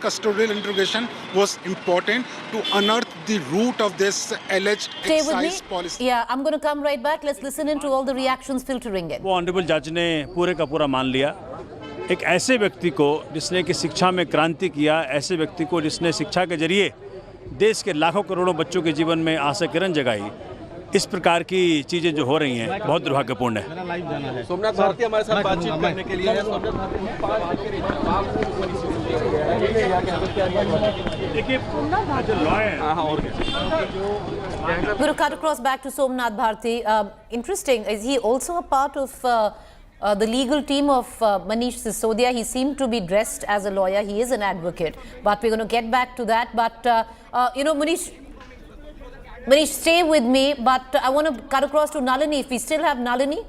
Custodial interrogation was important to unearth the root of this alleged excise policy. Yeah, I'm going to come right back. Let's listen into all the reactions filtering in. वो honourable जज ने पूरे का पूरा मान लिया। एक ऐसे व्यक्ति को जिसने कि शिक्षा में क्रांति किया, ऐसे व्यक्ति को जिसने शिक्षा के जरिए देश के लाखों करोड़ों बच्चों के जीवन में आशा किरण जगाई, इस प्रकार की चीज़ें जो हो रही हैं बहुत दुर्भाग्यपूर्ण है। सोमनाथ भारती हमारे साथ बातचीत करने के लिए है। We're going to cut across back to Somnath Bharti. Interesting, is he also a part of the legal team of Manish Sisodia? He seemed to be dressed as a lawyer. He is an advocate, but we're going to get back to that. But Manish, stay with me, but I want to cut across to Nalini. If we still have Nalini?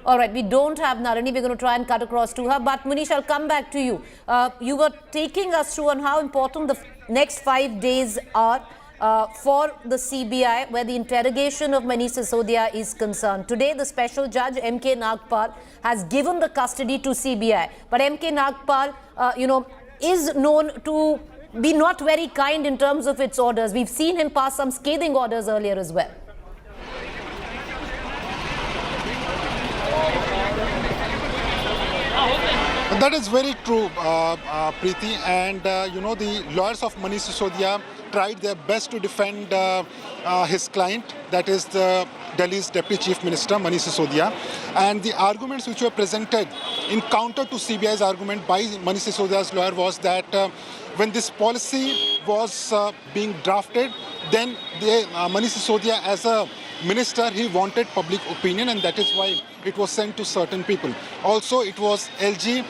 All right, we don't have Nalini. We're going to try and cut across to her. But Manish, I'll come back to you. You were taking us through on how important the next 5 days are for the CBI, where the interrogation of Manish Sisodia is concerned. Today, the special judge, M.K. Nagpal, has given the custody to CBI. But M.K. Nagpal, is known to be not very kind in terms of its orders. We've seen him pass some scathing orders earlier as well. That is very true, Preeti. And the lawyers of Manish Sisodia tried their best to defend his client, that is the Delhi's Deputy Chief Minister, Manish Sisodia. And the arguments which were presented in counter to CBI's argument by Manish Sisodia's lawyer was that when this policy was being drafted, then Manish Sisodia, as a minister, he wanted public opinion, and that is why it was sent to certain people. Also, it was LG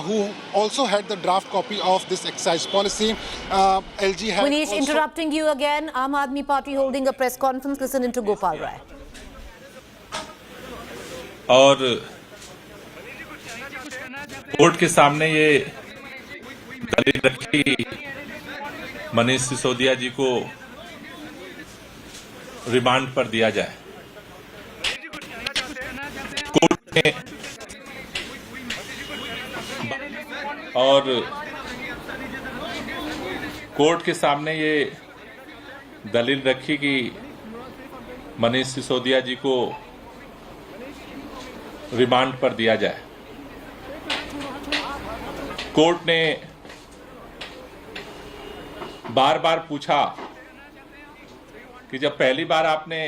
who also had the draft copy of this excise policy. LG had Manish, interrupting you again. Aam Aadmi Party holding a press conference. Listen into Gopal Rai. और court के सामने ये दलील रखी मनीष सिसोदिया जी को remand पर दिया जाए। कोर्ट ने और कोर्ट के सामने ये दलील रखी कि मनीष सिसोदिया जी को रिमांड पर दिया जाए। कोर्ट ने बार बार पूछा कि जब पहली बार आपने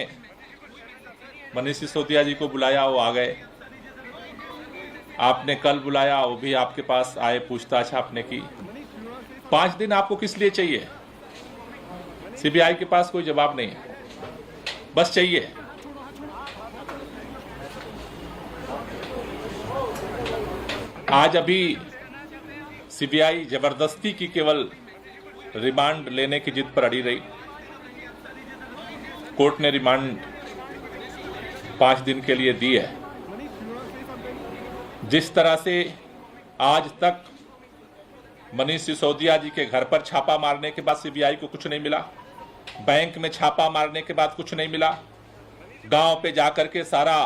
मनीष सिसोदिया जी को बुलाया वो आ गए, आपने कल बुलाया वो भी आपके पास आए, पूछताछ आपने की, 5 दिन आपको किस लिए चाहिए? सीबीआई के पास कोई जवाब नहीं है, बस चाहिए। आज अभी सीबीआई जबरदस्ती की केवल रिमांड लेने की जिद पर अड़ी रही। कोर्ट ने रिमांड 5 दिन के लिए दी है। जिस तरह से आज तक मनीष सिसोदिया जी के घर पर छापा मारने के बाद सीबीआई को कुछ नहीं मिला, बैंक में छापा मारने के बाद कुछ नहीं मिला, गांव पे जाकर के सारा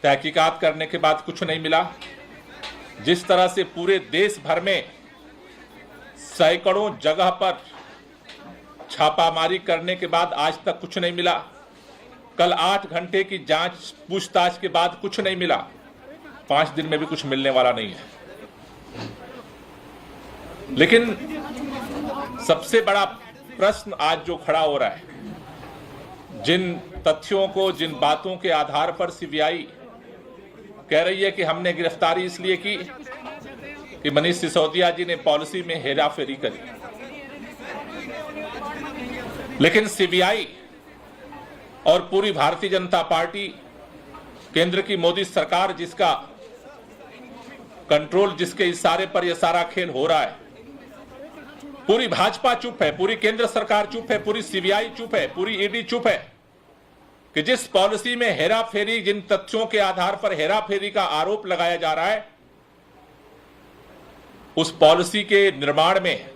तहकीकात करने के बाद कुछ नहीं मिला, जिस तरह से पूरे देश भर में सैकड़ों जगह पर छापामारी करने के बाद आज तक कुछ नहीं मिला, कल 8 घंटे की जांच पूछताछ के बाद कुछ नहीं मिला, 5 दिन में भी कुछ मिलने वाला नहीं है। लेकिन सबसे बड़ा प्रश्न आज जो खड़ा हो रहा है, जिन तथ्यों को, जिन बातों के आधार पर सीबीआई कह रही है कि हमने गिरफ्तारी इसलिए की कि मनीष सिसोदिया जी ने पॉलिसी में हेराफेरी करी, लेकिन सीबीआई और पूरी भारतीय जनता पार्टी, केंद्र की मोदी सरकार, जिसका कंट्रोल, जिसके इशारे पर यह सारा खेल हो रहा है, पूरी भाजपा चुप है, पूरी केंद्र सरकार चुप है, पूरी सीबीआई चुप है, पूरी ईडी चुप है कि जिस पॉलिसी में हेराफेरी, जिन तथ्यों के आधार पर हेराफेरी का आरोप लगाया जा रहा है, उस पॉलिसी के निर्माण में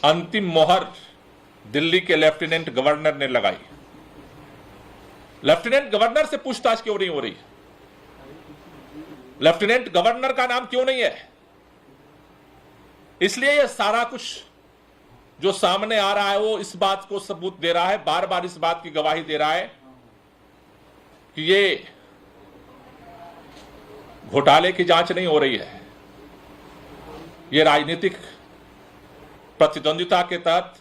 अंतिम मोहर दिल्ली के लेफ्टिनेंट गवर्नर ने लगाई। लेफ्टिनेंट गवर्नर से पूछताछ क्यों नहीं हो रही? लेफ्टिनेंट गवर्नर का नाम क्यों नहीं है? इसलिए ये सारा कुछ जो सामने आ रहा है वो इस बात को सबूत दे रहा है, बार बार इस बात की गवाही दे रहा है कि ये घोटाले की जांच नहीं हो रही है, ये राजनीतिक प्रतिद्वंदिता के तहत,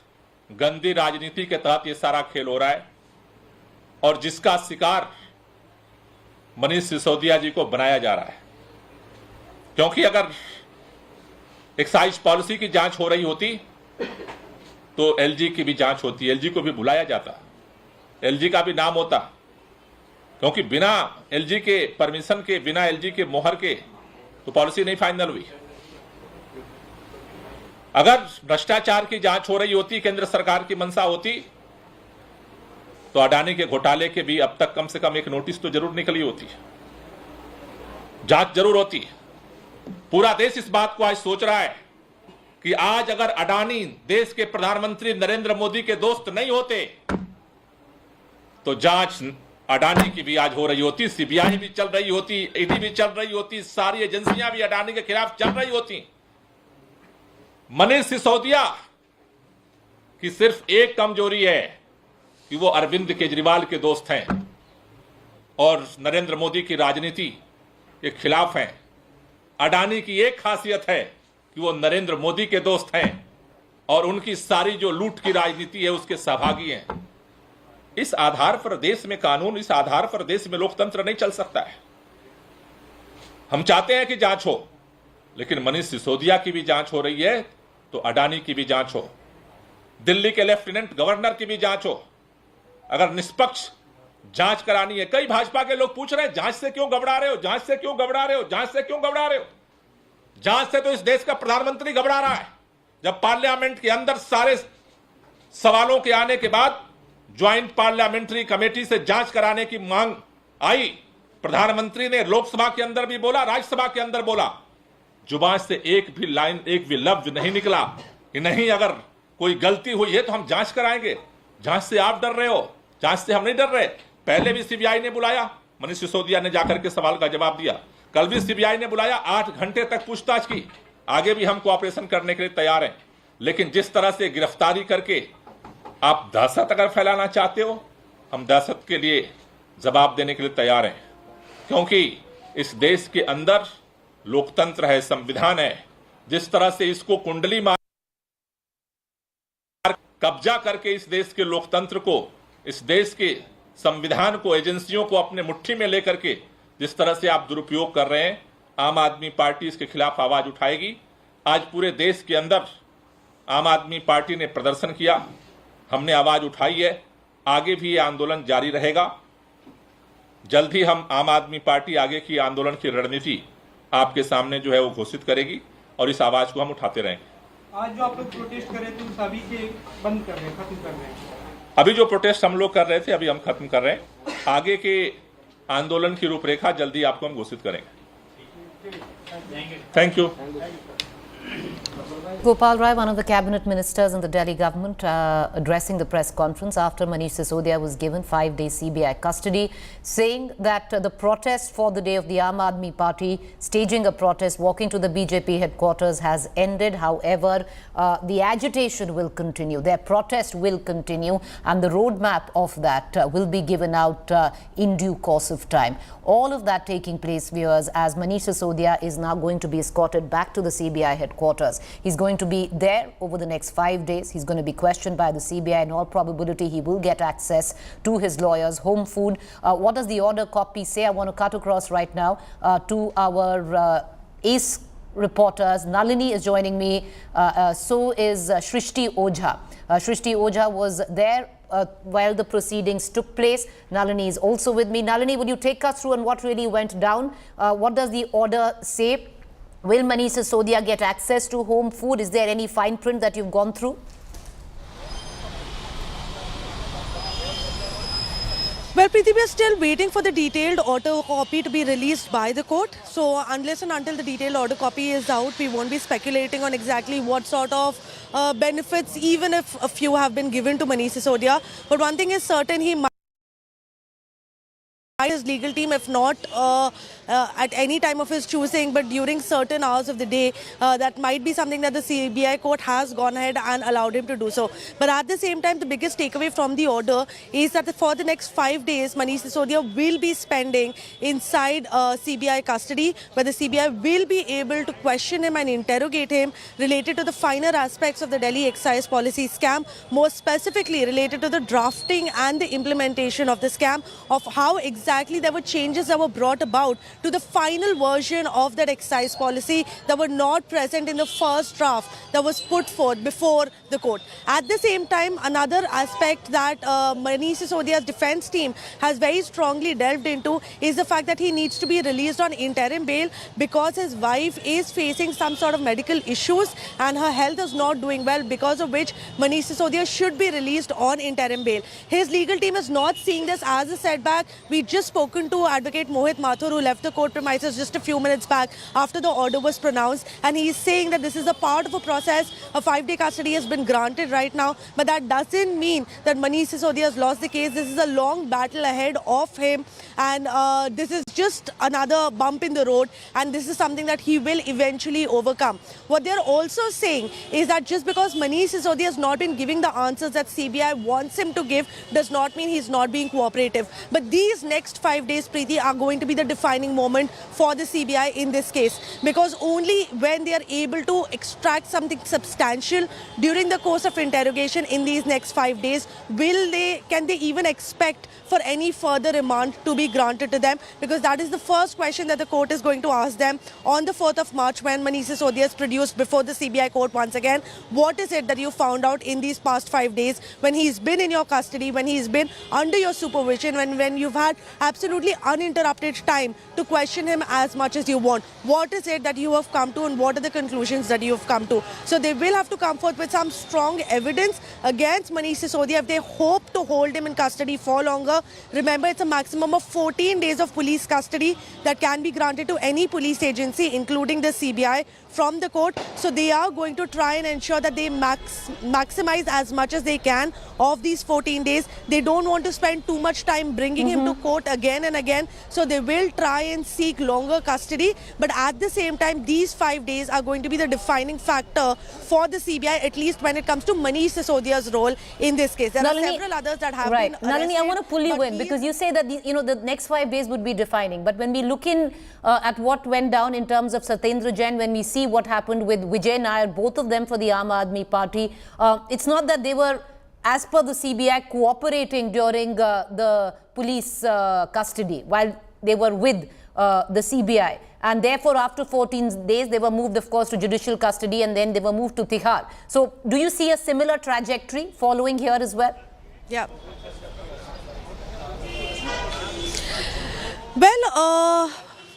गंदी राजनीति के तहत ये सारा खेल हो रहा है और जिसका शिकार मनीष सिसोदिया जी को बनाया जा रहा है। क्योंकि अगर एक्साइज पॉलिसी की जांच हो रही होती तो एलजी की भी जांच होती, एलजी को भी बुलाया जाता, एलजी का भी नाम होता, क्योंकि बिना एलजी के परमिशन के, बिना एलजी के मोहर के तो पॉलिसी नहीं फाइनल हुई। अगर भ्रष्टाचार की जांच हो रही होती, केंद्र सरकार की मंशा होती, तो अडानी के घोटाले के भी अब तक कम से कम एक नोटिस तो जरूर निकली होती, जांच जरूर होती। पूरा देश इस बात को आज सोच रहा है कि आज अगर अडानी देश के प्रधानमंत्री नरेंद्र मोदी के दोस्त नहीं होते तो जांच अडानी की भी आज हो रही होती, सीबीआई भी चल रही होती, ईडी भी चल रही होती, सारी एजेंसियां भी अडानी के खिलाफ चल रही होती। मनीष सिसोदिया की सिर्फ एक कमजोरी है कि वो अरविंद केजरीवाल के दोस्त हैं और नरेंद्र मोदी की राजनीति के खिलाफ हैं। अडानी की एक खासियत है कि वो नरेंद्र मोदी के दोस्त हैं और उनकी सारी जो लूट की राजनीति है उसके सहभागी हैं। इस आधार पर देश में कानून, इस आधार पर देश में लोकतंत्र नहीं चल सकता है। हम चाहते हैं कि जांच हो, लेकिन मनीष सिसोदिया की भी जांच हो रही है तो अडानी की भी जांच हो, दिल्ली के लेफ्टिनेंट गवर्नर की भी जांच हो। अगर निष्पक्ष जांच करानी है, कई भाजपा के लोग पूछ रहे हैं जांच से क्यों घबरा रहे हो, जांच से क्यों घबरा रहे हो, जांच से क्यों घबरा रहे हो। जांच से तो इस देश का प्रधानमंत्री घबरा रहा है। जब पार्लियामेंट के अंदर सारे सवालों के आने के बाद ज्वाइंट पार्लियामेंट्री कमेटी से जांच कराने की मांग आई, प्रधानमंत्री ने लोकसभा के अंदर भी बोला, राज्यसभा के अंदर बोला, जुबान से एक भी लाइन, एक भी लफ्ज नहीं निकला कि नहीं अगर कोई गलती हुई है तो हम जांच कराएंगे। जांच से आप डर रहे हो, जांच से हम नहीं डर रहे। पहले भी सीबीआई ने बुलाया, मनीष सिसोदिया ने जाकर के सवाल का जवाब दिया। कल भी सीबीआई ने बुलाया, 8 घंटे तक पूछताछ की। आगे भी हम कोऑपरेशन करने के लिए तैयार हैं, लेकिन जिस तरह से गिरफ्तारी करके आप दहशत अगर फैलाना चाहते हो, हम दहशत के लिए जवाब देने के लिए तैयार हैं। क्योंकि इस देश के अंदर लोकतंत्र है, संविधान है। जिस तरह से इसको कुंडली मार कब्जा करके इस देश के लोकतंत्र को, इस देश के संविधान को, एजेंसियों को अपने मुट्ठी में लेकर के जिस तरह से आप दुरुपयोग कर रहे हैं, आम आदमी पार्टी इसके खिलाफ आवाज उठाएगी। आज पूरे देश के अंदर आम आदमी पार्टी ने प्रदर्शन किया, हमने आवाज उठाई है, आगे भी ये आंदोलन जारी रहेगा। जल्द ही हम आम आदमी पार्टी आगे की आंदोलन की रणनीति आपके सामने जो है वो घोषित करेगी और इस आवाज को हम उठाते रहेंगे। आज जो आप लोग प्रोटेस्ट कर रहे थे सभी के बंद कर रहे हैं, खत्म कर रहे हैं। अभी जो प्रोटेस्ट हम लोग कर रहे थे अभी हम खत्म कर रहे हैं। आगे के आंदोलन की रूपरेखा जल्दी आपको हम घोषित करेंगे। Thank you. Gopal Rai, one of the cabinet ministers in the Delhi government, addressing the press conference after Manish Sisodia was given 5-day CBI custody, saying that the protest for the day of the Aam Aadmi Party, staging a protest, walking to the BJP headquarters has ended. However, the agitation will continue. Their protest will continue and the roadmap of that will be given out in due course of time. All of that taking place, viewers, as Manish Sisodia is now going to be escorted back to the CBI headquarters. He's going to be there over the next 5 days. He's going to be questioned by the CBI. In all probability, he will get access to his lawyers, home food. What does the order copy say? I want to cut across right now to our ace reporters. Nalini is joining me. So is Shrishti Ojha. Shrishti Ojha was there while the proceedings took place. Nalini is also with me. Nalini, would you take us through on what really went down? What does the order say? Will Manish Sisodia get access to home food? Is there any fine print that you've gone through? Well, Preeti, we are still waiting for the detailed order copy to be released by the court. So unless and until the detailed order copy is out, we won't be speculating on exactly what sort of benefits, even if a few have been given to Manish Sisodia. But one thing is certain, he might provide his legal team, if not at any time of his choosing, but during certain hours of the day. That might be something that the CBI court has gone ahead and allowed him to do so. But at the same time, the biggest takeaway from the order is that for the next 5 days, Manish Sisodia will be spending inside CBI custody, where the CBI will be able to question him and interrogate him related to the finer aspects of the Delhi excise policy scam, more specifically related to the drafting and the implementation of the scam, of how exactly there were changes that were brought about to the final version of that excise policy that were not present in the first draft that was put forth before the court. At the same time, another aspect that Manish Sisodia's defense team has very strongly delved into is the fact that he needs to be released on interim bail because his wife is facing some sort of medical issues and her health is not doing well, because of which Manish Sisodia should be released on interim bail. His legal team is not seeing this as a setback. We just spoken to Advocate Mohit Mathur, who left the court premises just a few minutes back after the order was pronounced, and he is saying that this is a part of a process. A 5-day custody has been granted right now, but that doesn't mean that Manish Sisodia has lost the case. This is a long battle ahead of him, and this is just another bump in the road, and this is something that he will eventually overcome. What they're also saying is that just because Manish Sisodia has not been giving the answers that CBI wants him to give does not mean he's not being cooperative. But these next 5 days, Preeti, are going to be the defining moment for the CBI in this case, because only when they are able to extract something substantial during the course of interrogation in these next 5 days can they even expect for any further remand to be granted to them, because that is the first question that the court is going to ask them on the 4th of March when Manish Sisodia is produced before the CBI court once again. What is it that you found out in these past 5 days when he's been in your custody, when he's been under your supervision, when you've had absolutely uninterrupted time to question him as much as you want? What is it that you have come to, and what are the conclusions that you have come to? So they will have to come forth with some strong evidence against Manish Sisodia if they hope to hold him in custody for longer. Remember, it's a maximum of 14 days of police custody that can be granted to any police agency, including the CBI, from the court. So they are going to try and ensure that they maximize as much as they can of these 14 days. They don't want to spend too much time bringing him to court again and again. So they will try and seek longer custody. But at the same time, these 5 days are going to be the defining factor for the CBI, at least when it comes to Manish Sisodia's role in this case. There are several others that have been arrested. Nalini, I want to pull you in, because you say that the next 5 days would be defining. But when we look in at what went down in terms of Satyendra Jain, when we see what happened with Vijay Nair, both of them for the Aam Aadmi Party, it's not that they were, as per the CBI, cooperating during the police custody while they were with the CBI. And therefore, after 14 days, they were moved, of course, to judicial custody, and then they were moved to Tihar. So do you see a similar trajectory following here as well? Yeah. Well,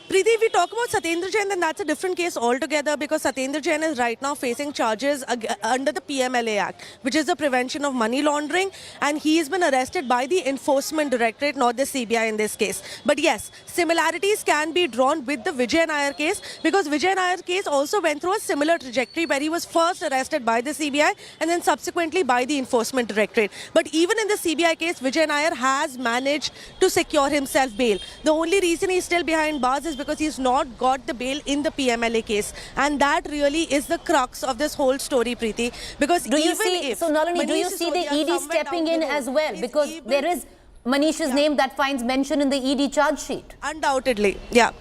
Preeti, if we talk about Satyendra Jain, then that's a different case altogether, because Satyendra Jain is right now facing charges under the PMLA Act, which is the Prevention of Money Laundering, and he has been arrested by the Enforcement Directorate, not the CBI in this case. But yes, similarities can be drawn with the Vijay Nair case, because Vijay Nair's case also went through a similar trajectory where he was first arrested by the CBI and then subsequently by the Enforcement Directorate. But even in the CBI case, Vijay Nair has managed to secure himself bail. The only reason he's still behind bars is because he's not got the bail in the PMLA case, and that really is the crux of this whole story, Preeti. Because Nalini, do you see the ED stepping in as well? Because there is Manish's name that finds mention in the ED charge sheet. Undoubtedly, yeah.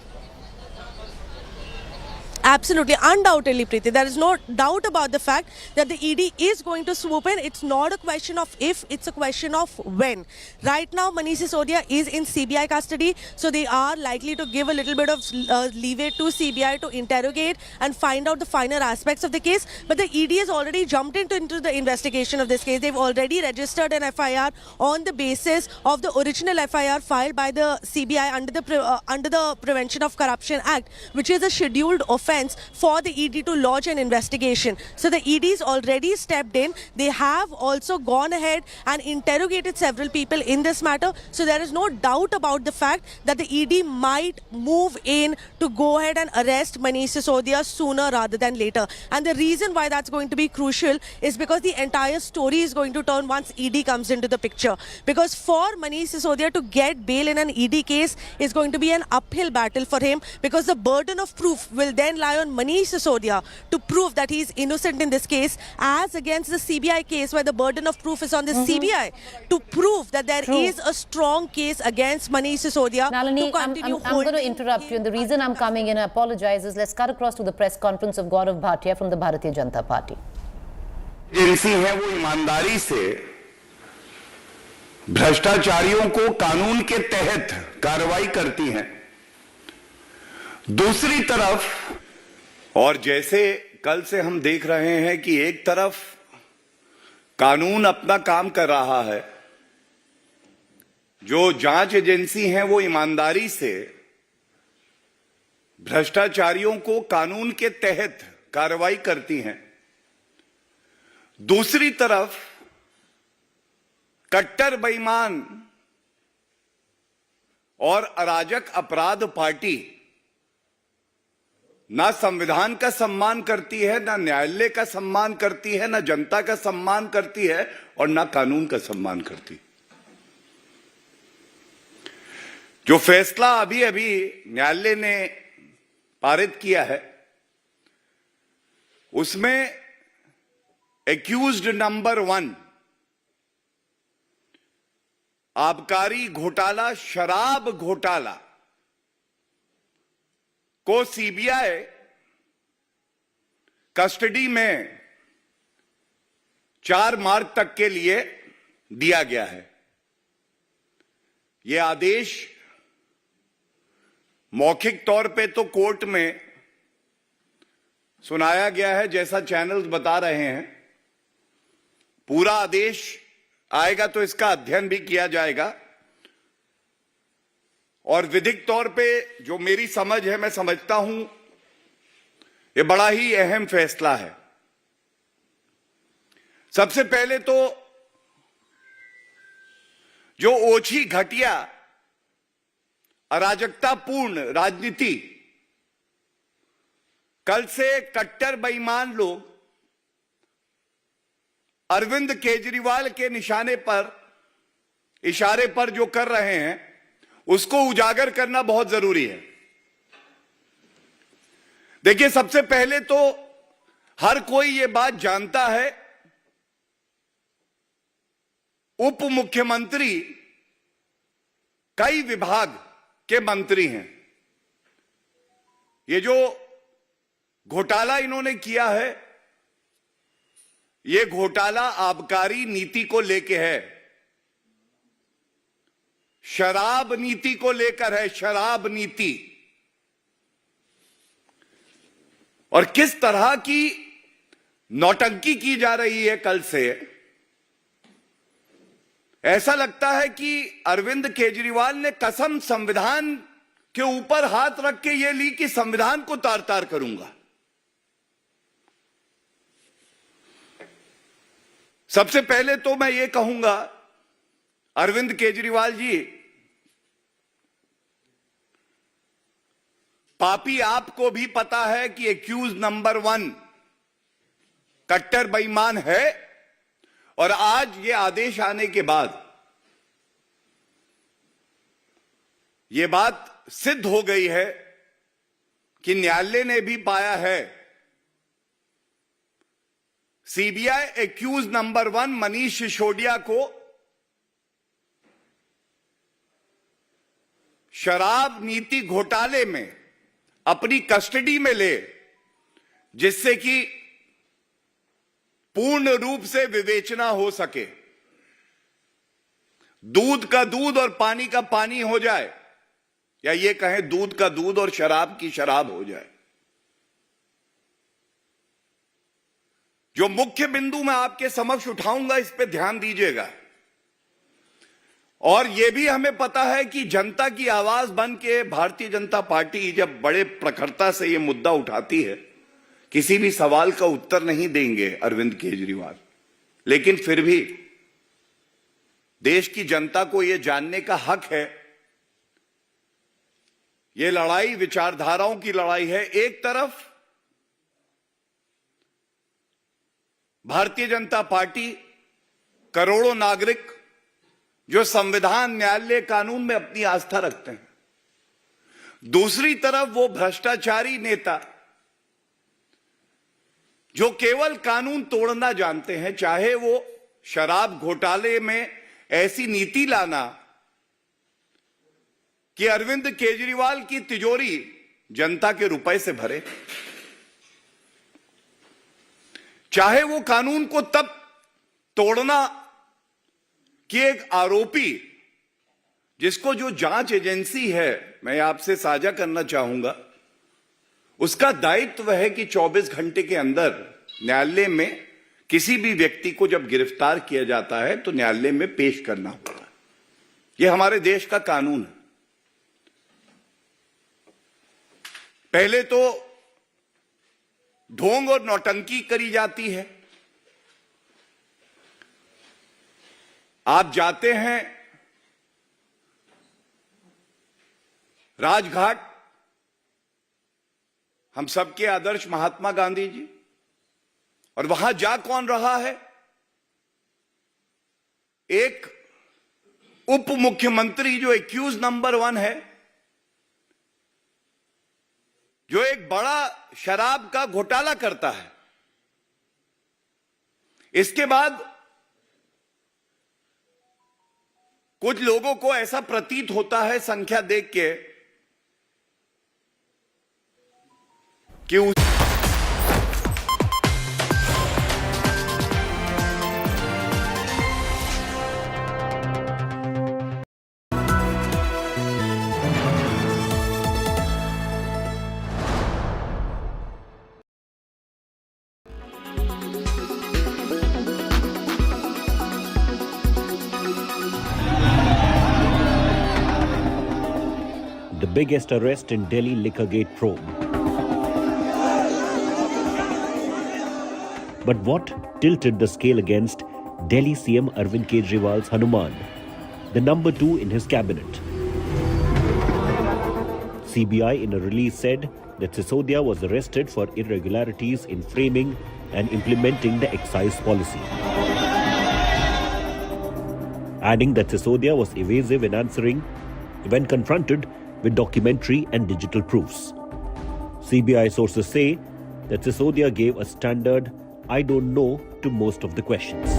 Absolutely, undoubtedly, Preeti. There is no doubt about the fact that the ED is going to swoop in. It's not a question of if, it's a question of when. Right now, Manish Sisodia is in CBI custody, so they are likely to give a little bit of leeway to CBI to interrogate and find out the finer aspects of the case. But the ED has already jumped into the investigation of this case. They've already registered an FIR on the basis of the original FIR filed by the CBI under the Prevention of Corruption Act, which is a scheduled offence offence for the ED to lodge an investigation. So the EDs already stepped in. They have also gone ahead and interrogated several people in this matter. So there is no doubt about the fact that the ED might move in to go ahead and arrest Manish Sisodia sooner rather than later. And the reason why that's going to be crucial is because the entire story is going to turn once ED comes into the picture. Because for Manish Sisodia to get bail in an ED case is going to be an uphill battle for him, because the burden of proof will then lie on Manish Sisodia to prove that he is innocent in this case, as against the CBI case where the burden of proof is on the CBI to prove that there is a strong case against Manish Sisodia. Nalini, to I'm continue going to interrupt you, and the reason I'm coming in, I apologize, is let's cut across to the press conference of Gaurav Bhatia from the Bharatiya Janata Party. Agency है वो ईमानदारी से भ्रष्टाचारियों को कानून के तहत कार्रवाई करती हैं। दूसरी तरफ, और जैसे कल से हम देख रहे हैं कि एक तरफ कानून अपना काम कर रहा है, जो जांच एजेंसी हैं वो ईमानदारी से भ्रष्टाचारियों को कानून के तहत कार्रवाई करती हैं, दूसरी तरफ कट्टर बेईमान और अराजक अपराध पार्टी ना संविधान का सम्मान करती है, ना न्यायालय का सम्मान करती है, ना जनता का सम्मान करती है और ना कानून का सम्मान करती। जो फैसला अभी अभी न्यायालय ने पारित किया है, उसमें एक्यूज्ड नंबर 1 आबकारी घोटाला, शराब घोटाला को सीबीआई कस्टडी में 4 मार्च तक के लिए दिया गया है। यह आदेश मौखिक तौर पे तो कोर्ट में सुनाया गया है, जैसा चैनल्स बता रहे हैं। पूरा आदेश आएगा तो इसका अध्ययन भी किया जाएगा, और विधिक तौर पे जो मेरी समझ है, मैं समझता हूं ये बड़ा ही अहम फैसला है। सबसे पहले तो जो ओछी घटिया अराजकतापूर्ण राजनीति कल से कट्टर बेईमान लोग अरविंद केजरीवाल के इशारे पर जो कर रहे हैं, उसको उजागर करना बहुत जरूरी है। देखिए, सबसे पहले तो हर कोई ये बात जानता है, उप मुख्यमंत्री कई विभाग के मंत्री हैं। ये जो घोटाला इन्होंने किया है, ये घोटाला आबकारी नीति को लेके है, शराब नीति को लेकर है, शराब नीति। और किस तरह की नौटंकी की जा रही है कल से, ऐसा लगता है कि अरविंद केजरीवाल ने कसम संविधान के ऊपर हाथ रख के ये ली कि संविधान को तार तार करूंगा। सबसे पहले तो मैं ये कहूंगा, अरविंद केजरीवाल जी, पापी आपको भी पता है कि एक्यूज नंबर 1 कट्टर बेईमान है, और आज ये आदेश आने के बाद ये बात सिद्ध हो गई है कि न्यायालय ने भी पाया है CBI accused number 1 Manish Sisodia को शराब नीति घोटाले में अपनी कस्टडी में ले, जिससे कि पूर्ण रूप से विवेचना हो सके, दूध का दूध और पानी का पानी हो जाए, या ये कहें दूध का दूध और शराब की शराब हो जाए। जो मुख्य बिंदु मैं आपके समक्ष उठाऊंगा, इस पे ध्यान दीजिएगा। और यह भी हमें पता है कि जनता की आवाज बन के भारतीय जनता पार्टी जब बड़े प्रखरता से यह मुद्दा उठाती है, किसी भी सवाल का उत्तर नहीं देंगे अरविंद केजरीवाल, लेकिन फिर भी देश की जनता को यह जानने का हक है। यह लड़ाई विचारधाराओं की लड़ाई है। एक तरफ भारतीय जनता पार्टी, करोड़ों नागरिक जो संविधान, न्यायालय, कानून में अपनी आस्था रखते हैं, दूसरी तरफ वो भ्रष्टाचारी नेता जो केवल कानून तोड़ना जानते हैं, चाहे वो शराब घोटाले में ऐसी नीति लाना कि अरविंद केजरीवाल की तिजोरी जनता के रुपए से भरे, चाहे वो कानून को तब तोड़ना कि एक आरोपी जिसको जो जांच एजेंसी है, मैं आपसे साझा करना चाहूंगा, उसका दायित्व है कि 24 घंटे के अंदर न्यायालय में किसी भी व्यक्ति को जब गिरफ्तार किया जाता है तो न्यायालय में पेश करना होता है। यह हमारे देश का कानून है। पहले तो ढोंग और नौटंकी करी जाती है। आप जाते हैं राजघाट, हम सबके आदर्श महात्मा गांधी जी, और वहां जा कौन रहा है? एक उप मुख्यमंत्री जो एक्यूज नंबर 1 है, जो एक बड़ा शराब का घोटाला करता है। इसके बाद कुछ लोगों को ऐसा प्रतीत होता है संख्या देख के कि the biggest arrest in Delhi Liquorgate probe. But what tilted the scale against Delhi CM Arvind Kejriwal's Hanuman, the number 2 in his cabinet? CBI in a release said that Sisodia was arrested for irregularities in framing and implementing the excise policy, adding that Sisodia was evasive in answering when confronted with documentary and digital proofs. CBI sources say that Sisodia gave a standard "I don't know" to most of the questions.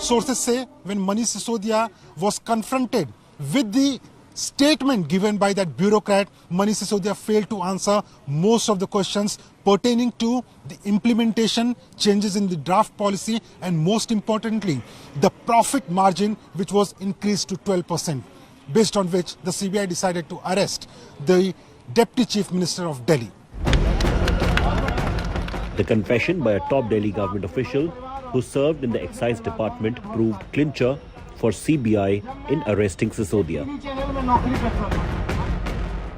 Sources say when Manish Sisodia was confronted with the statement given by that bureaucrat, Manish Sisodia failed to answer most of the questions pertaining to the implementation, changes in the draft policy, and most importantly, the profit margin, which was increased to 12%, based on which the CBI decided to arrest the Deputy Chief Minister of Delhi. The confession by a top Delhi government official who served in the excise department proved clincher for CBI in arresting Sisodia.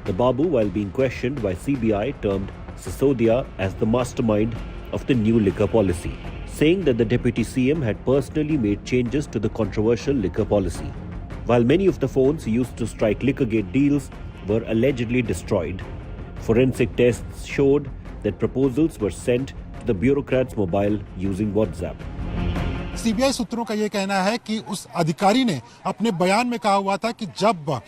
The Babu, while being questioned by CBI, termed Sisodia as the mastermind of the new liquor policy, saying that the Deputy CM had personally made changes to the controversial liquor policy. While many of the phones used to strike Liquorgate deals were allegedly destroyed, forensic tests showed that proposals were sent to the bureaucrat's mobile using WhatsApp. CBI सूत्रों का यह कहना है कि उस अधिकारी ने अपने बयान में कहा हुआ था कि जब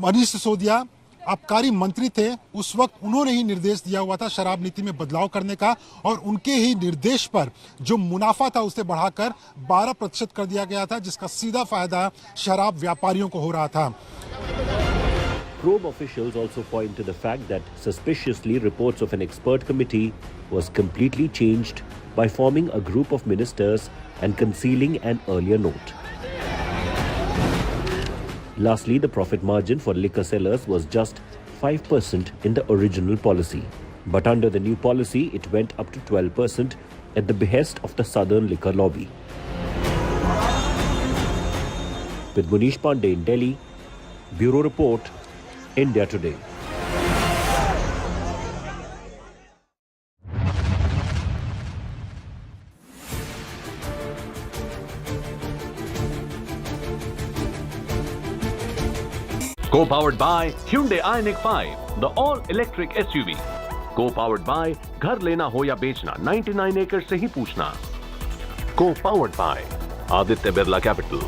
मनीष सिसोदिया आबकारी मंत्री थे, उस वक्त उन्होंने ही निर्देश दिया हुआ था शराब नीति में बदलाव करने का, और उनके ही निर्देश पर जो मुनाफा था उसे बढ़ाकर 12% कर दिया गया था, जिसका सीधा फायदा शराब व्यापारियों को हो रहा था. Probe officials also point to the fact that suspiciously reports of an expert committee was completely changed by forming a group of ministers and concealing an earlier note. Lastly, the profit margin for liquor sellers was just 5% in the original policy. But under the new policy, it went up to 12% at the behest of the Southern Liquor Lobby. With Manish Pandey in Delhi, Bureau Report, India Today. Co-powered by Hyundai Ioniq 5, the all-electric SUV. Co-powered by घर लेना हो या बेचना 99 acres से ही पूछना. Co-powered by Aditya Birla Capital.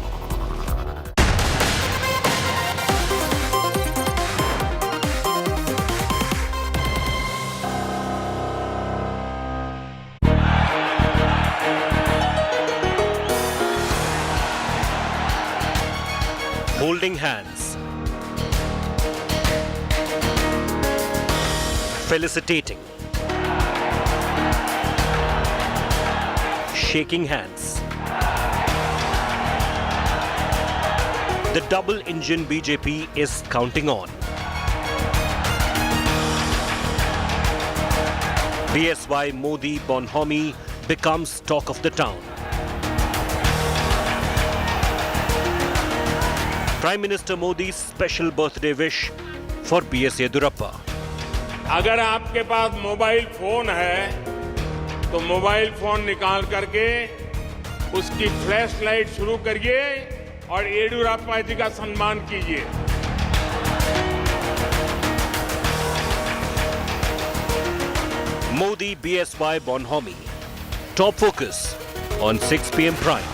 Holding hands. Felicitating. Shaking hands. The double-engine BJP is counting on. BSY Modi bonhomie becomes talk of the town. Prime Minister Modi's special birthday wish for B.S. Yediyurappa. अगर आपके पास mobile phone है तो mobile phone निकाल करके उसकी flash light शुरू करिए और येडियुरप्पा जी का सम्मान कीजिए. Modi BSY bonhomie. Top focus on 6 p.m. Prime.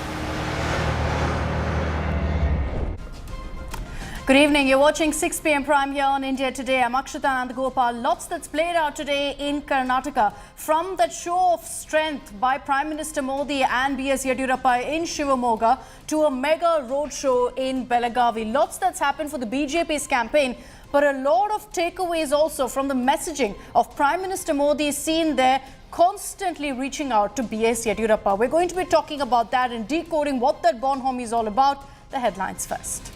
Good evening. You're watching 6 p.m. Prime here on India Today. I'm Akshita Nandagopal. Lots that's played out today in Karnataka. From that show of strength by Prime Minister Modi and B.S. Yediyurappa in Shivamoga to a mega roadshow in Belagavi. Lots that's happened for the BJP's campaign, but a lot of takeaways also from the messaging of Prime Minister Modi seen there constantly reaching out to B.S. Yediyurappa. We're going to be talking about that and decoding what that bonhomie is all about. The headlines first.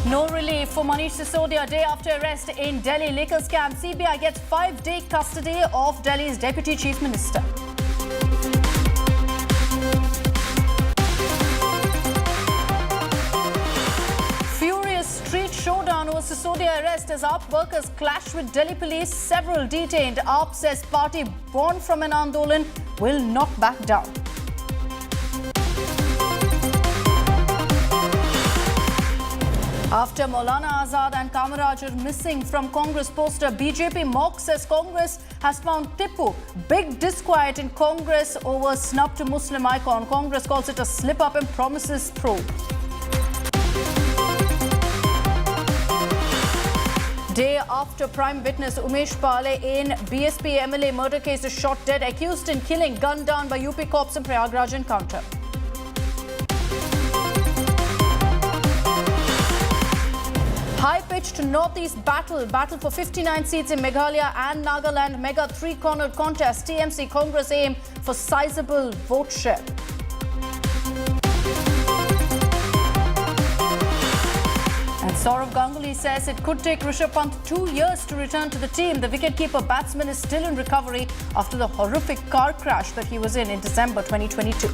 No relief for Manish Sisodia day after arrest in Delhi liquor scam. CBI gets 5-day custody of Delhi's Deputy Chief Minister. Furious street showdown over Sisodia arrest as AAP workers clash with Delhi police. Several detained. AAP says party born from an Andolan will not back down. After Maulana Azad and Kamaraj are missing from Congress poster, BJP mocks says Congress has found Tipu. Big disquiet in Congress over snub to Muslim icon. Congress calls it a slip-up and promises probe. Day after prime witness Umesh Pale in BSP MLA murder case is shot dead, accused in killing, gunned down by UP cops in Prayagraj encounter. High-pitched northeast battle for 59 seats in Meghalaya and Nagaland. Mega three-cornered contest. TMC Congress aim for sizable vote share. And Saurav Ganguly says it could take Rishabh Pant 2 years to return to the team. The wicketkeeper batsman is still in recovery after the horrific car crash that he was in December 2022.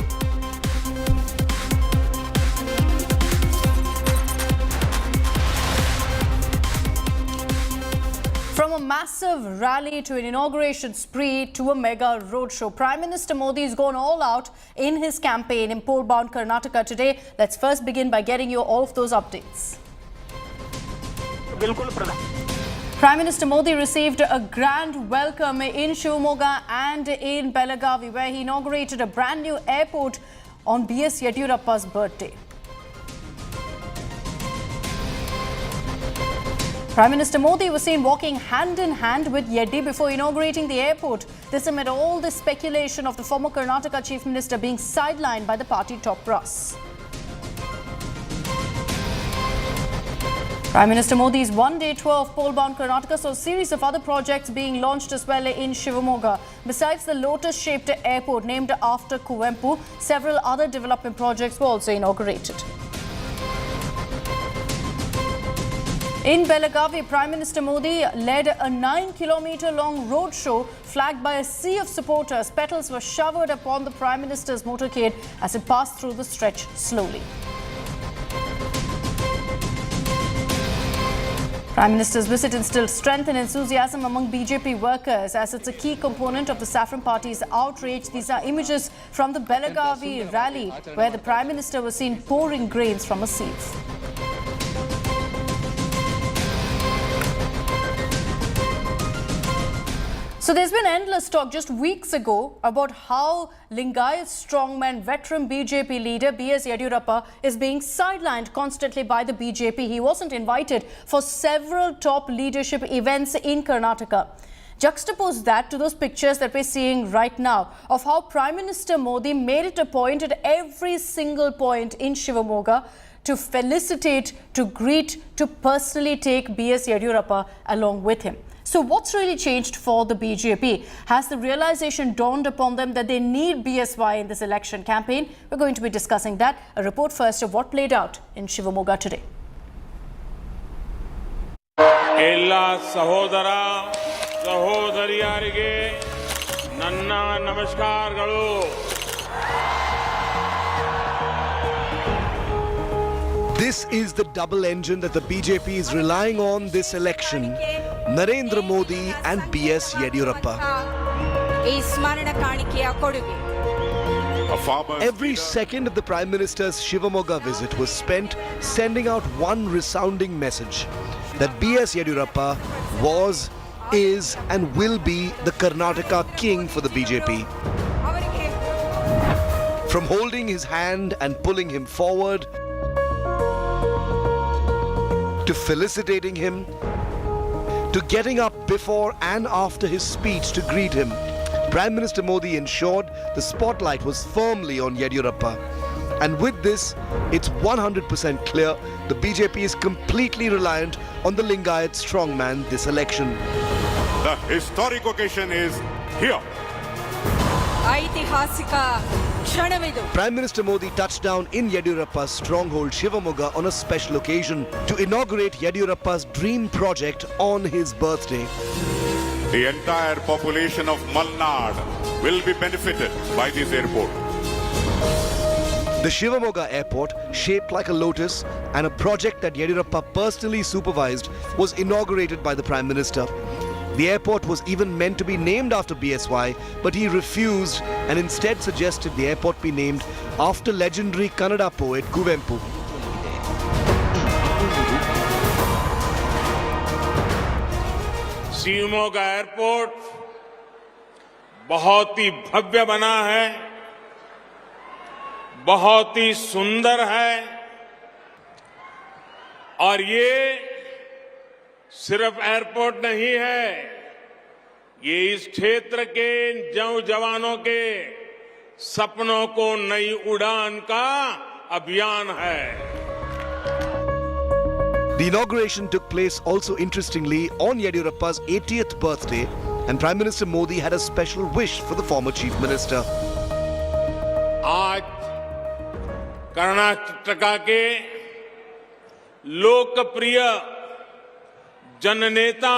From a massive rally to an inauguration spree to a mega roadshow, Prime Minister Modi has gone all out in his campaign in poll-bound Karnataka today. Let's first begin by getting you all of those updates. Prime Minister Modi received a grand welcome in Shivamoga and in Belagavi, where he inaugurated a brand new airport on B.S. Yediyurappa's birthday. Prime Minister Modi was seen walking hand in hand with Yeddi before inaugurating the airport. This amid all the speculation of the former Karnataka Chief Minister being sidelined by the party top brass. Prime Minister Modi's one-day tour of poll-bound Karnataka saw a series of other projects being launched as well in Shivamoga. Besides the lotus-shaped airport named after Kuvempu, several other development projects were also inaugurated. In Belagavi, Prime Minister Modi led a 9-kilometer-long roadshow flagged by a sea of supporters. Petals were showered upon the Prime Minister's motorcade as it passed through the stretch slowly. Prime Minister's visit instilled strength and enthusiasm among BJP workers as it's a key component of the Saffron Party's outrage. These are images from the Belagavi rally where the Prime Minister was seen pouring grains from a sieve. So there's been endless talk just weeks ago about how Lingayat strongman veteran BJP leader B.S. Yediyurappa is being sidelined constantly by the BJP. He wasn't invited for several top leadership events in Karnataka. Juxtapose that to those pictures that we're seeing right now of how Prime Minister Modi made it a point at every single point in Shivamogga to felicitate, to greet, to personally take B.S. Yediyurappa along with him. So what's really changed for the BJP? Has the realization dawned upon them that they need BSY in this election campaign? We're going to be discussing that. A report first of what played out in Shivamogga today. Ella Sahodara, Sahodariyarige, Nanna Namaskar. This is the double engine that the BJP is relying on this election. Narendra Modi and B.S. Yediyurappa. Every second of the Prime Minister's Shivamogga visit was spent sending out one resounding message that B.S. Yediyurappa was, is and will be the Karnataka king for the BJP. From holding his hand and pulling him forward, to felicitating him, to getting up before and after his speech to greet him, Prime Minister Modi ensured the spotlight was firmly on Yediyurappa. And with this, it's 100% clear the BJP is completely reliant on the Lingayat strongman this election. The historic occasion is here. Prime Minister Modi touched down in Yediyurappa's stronghold Shivamogga on a special occasion to inaugurate Yediyurappa's dream project on his birthday. The entire population of Malnad will be benefited by this airport. The Shivamogga airport, shaped like a lotus and a project that Yediyurappa personally supervised, was inaugurated by the Prime Minister. The airport was even meant to be named after BSY, but he refused and instead suggested the airport be named after legendary Kannada poet Kuvempu. Shivamogga airport बहुत ही भव्य बना है, बहुत ही सुंदर है और ये सिर्फ airport नहीं है, ये इस क्षेत्र के जवानों के सपनों को नई उड़ान का अभियान है. The inauguration took place also interestingly on Yediyurappa's 80th birthday, and Prime Minister Modi had a special wish for the former Chief Minister. आज कर्नाटका के लोकप्रिय जननेता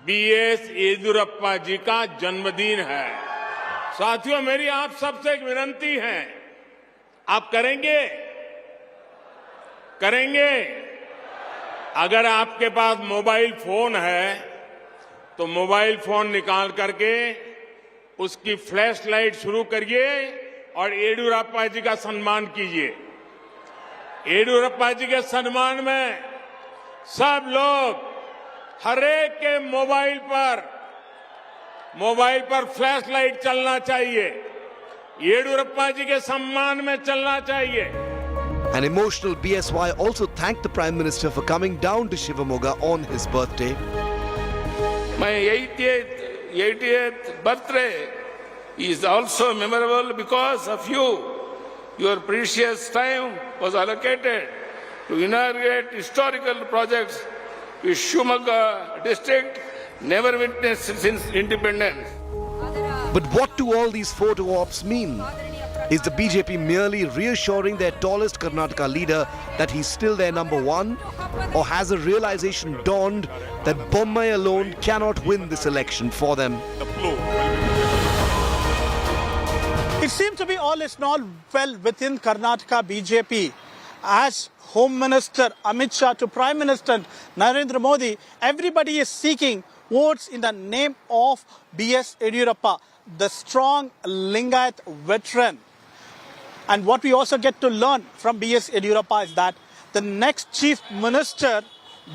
बीएस येदियुरप्पा जी का जन्मदिन है. साथियों, मेरी आप सबसे एक विनती है, आप करेंगे? अगर आपके पास मोबाइल फोन है तो मोबाइल फोन निकाल करके उसकी फ्लैश लाइट शुरू करिए और येदियुरप्पा जी का सम्मान कीजिए. येदियुरप्पा जी के सम्मान में सब लोग हर एक के मोबाइल पर फ्लैश लाइट चलना चाहिए. येदियुरप्पा जी के सम्मान में चलना चाहिए. An emotional BSY also thanked the Prime Minister for coming down to Shivamogga on his birthday. My 80th birthday is also memorable because of you. Your precious time was allocated to inaugurate historical projects which Shivamogga district never witnessed since independence. But what do all these photo ops mean? Is the BJP merely reassuring their tallest Karnataka leader that he's still their number one? Or has a realization dawned that Bommai alone cannot win this election for them? It seems to be all is not well within Karnataka BJP. As Home Minister Amit Shah to Prime Minister Narendra Modi, everybody is seeking votes in the name of B.S. Yediyurappa, the strong Lingayat veteran. And what we also get to learn from B.S. Yediyurappa is that the next Chief Minister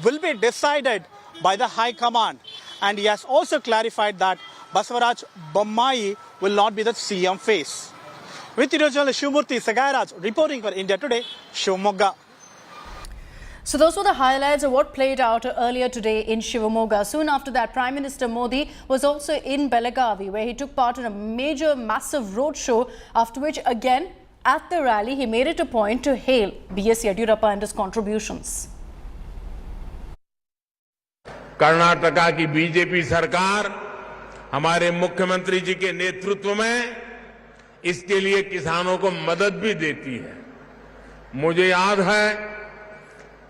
will be decided by the High Command. And he has also clarified that Basavaraj Bommai will not be the CM face. With the journalist Shivamurthy Sagairaj reporting for India Today, Shivamogga. So those were the highlights of what played out earlier today in Shivamogga. Soon after that, Prime Minister Modi was also in Belagavi, where he took part in a major, massive roadshow, after which, again, at the rally, he made it a point to hail B.S. Yediyurappa and his contributions. Karnataka की BJP सरकार हमारे मुख्यमंत्री जी के नेतृत्व में इसके लिए किसानों को मदद भी देती है। मुझे याद है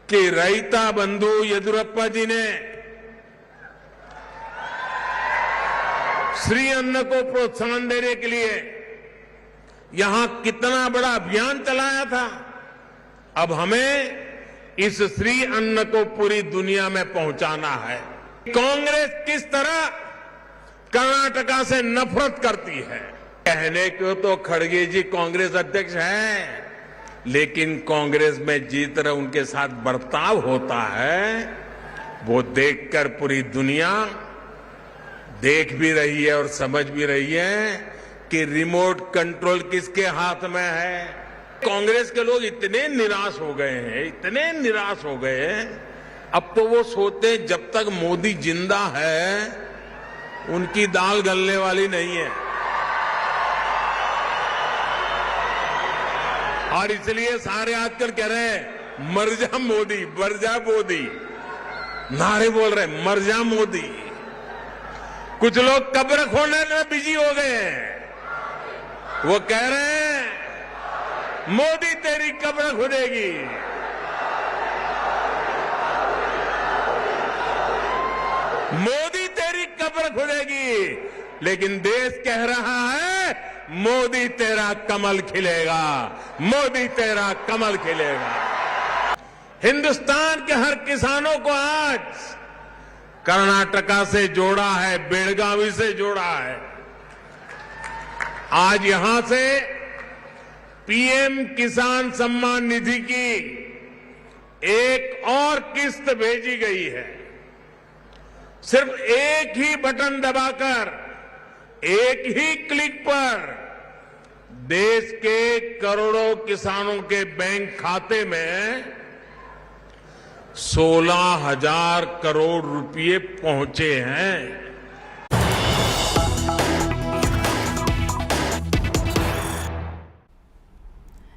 कि रैता बंधु येदियुरप्पा जी ने श्री अन्न को प्रोत्साहन देने के लिए यहां कितना बड़ा अभियान चलाया था। अब हमें इस श्री अन्न को पूरी दुनिया में पहुंचाना है। कांग्रेस किस तरह कर्नाटका से नफरत करती है। कहने को तो खड़गे जी कांग्रेस अध्यक्ष हैं, लेकिन कांग्रेस में जिस तरह उनके साथ बर्ताव होता है, वो देखकर पूरी दुनिया देख भी रही है और समझ भी रही है कि रिमोट कंट्रोल किसके हाथ में है। कांग्रेस के लोग इतने निराश हो गए हैं, अब तो वो सोचते हैं जब तक मोदी जिंदा है उनकी दाल गलने वाली नहीं है। और इसलिए सारे आजकल कह रहे हैं मर जा मोदी, मर जा मोदी, नारे बोल रहे हैं मर जा मोदी। कुछ लोग कब्र खोलने में बिजी हो गए हैं, वो कह रहे हैं मोदी तेरी कब्र खुदेगी। मोदी तेरी कब्र खुदेगी, लेकिन देश कह रहा है मोदी तेरा कमल खिलेगा, मोदी तेरा कमल खिलेगा। हिंदुस्तान के हर किसानों को आज कर्नाटका से जोड़ा है, बेलगावी से जोड़ा है। आज यहां से पीएम किसान सम्मान निधि की एक और किस्त भेजी गई है। सिर्फ एक ही बटन दबाकर, एक ही क्लिक पर देश के करोड़ों किसानों के बैंक खाते में 16,000 करोड़ रुपए पहुंचे हैं।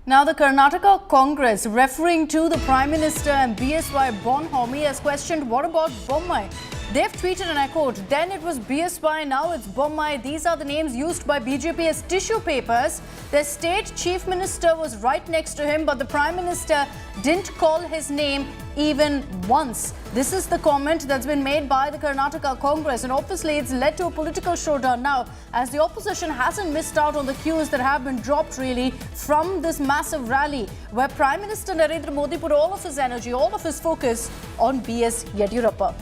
Now, the Karnataka Congress, referring to the Prime Minister and BSY Bonhomme, has questioned, what about Bommai? They've tweeted, and I quote, then it was BSY, now it's Bommai. These are the names used by BJP as tissue papers. Their state chief minister was right next to him, but the Prime Minister didn't call his name even once. This is the comment that's been made by the Karnataka Congress, and obviously it's led to a political showdown now, as the opposition hasn't missed out on the cues that have been dropped really from this massive rally, where Prime Minister Narendra Modi put all of his energy, all of his focus on B.S. Yediyurappa.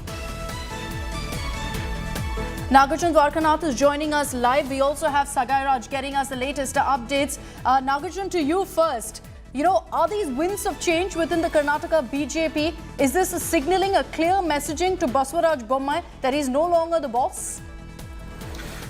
Nagarjun Dwarkanath is joining us live. We also have Sagairaj getting us the latest updates. Nagarjun, to you first. You know, are these winds of change within the Karnataka BJP? Is this signaling a clear messaging to Basavaraj Bommai that he's no longer the boss?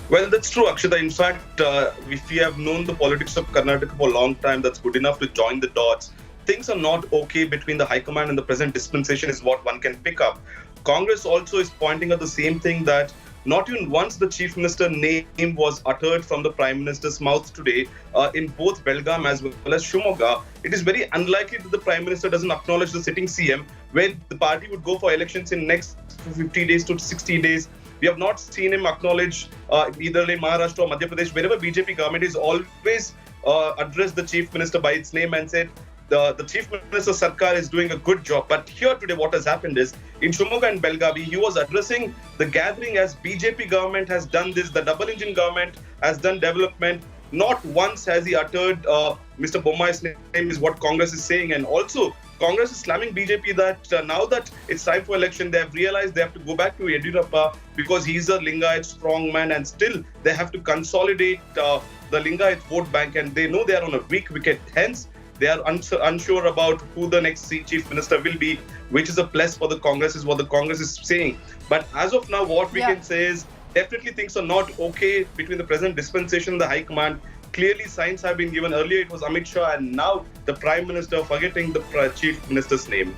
Well, that's true, Akshata. In fact, if we have known the politics of Karnataka for a long time, that's good enough to join the dots. Things are not okay between the High Command and the present dispensation is what one can pick up. Congress also is pointing at the same thing, that not even once the Chief Minister name was uttered from the Prime Minister's mouth today in both Belgaum as well as Shivamogga. It is very unlikely that the Prime Minister doesn't acknowledge the sitting CM, where the party would go for elections in next 50 days to 60 days. We have not seen him acknowledge either Maharashtra or Madhya Pradesh. Wherever BJP government is always addressed the Chief Minister by its name and said, the Chief Minister Sarkar is doing a good job. But here today what has happened is, in Shimoga and Belgavi, he was addressing the gathering as BJP government has done this, the double engine government has done development. Not once has he uttered Mr. Bommai's name is what Congress is saying. And also, Congress is slamming BJP that now that it's time for election, they have realized they have to go back to Yediyurappa because he's a Lingayat strong man, and still they have to consolidate the Lingayat vote bank, and they know they are on a weak wicket. Hence, they are unsure about who the next Chief Minister will be, which is a plus for the Congress, is what the Congress is saying. But as of now, what we can say is definitely things are not okay between the present dispensation and the High Command. Clearly, signs have been given. Earlier, it was Amit Shah, and now the Prime Minister, forgetting the Chief Minister's name.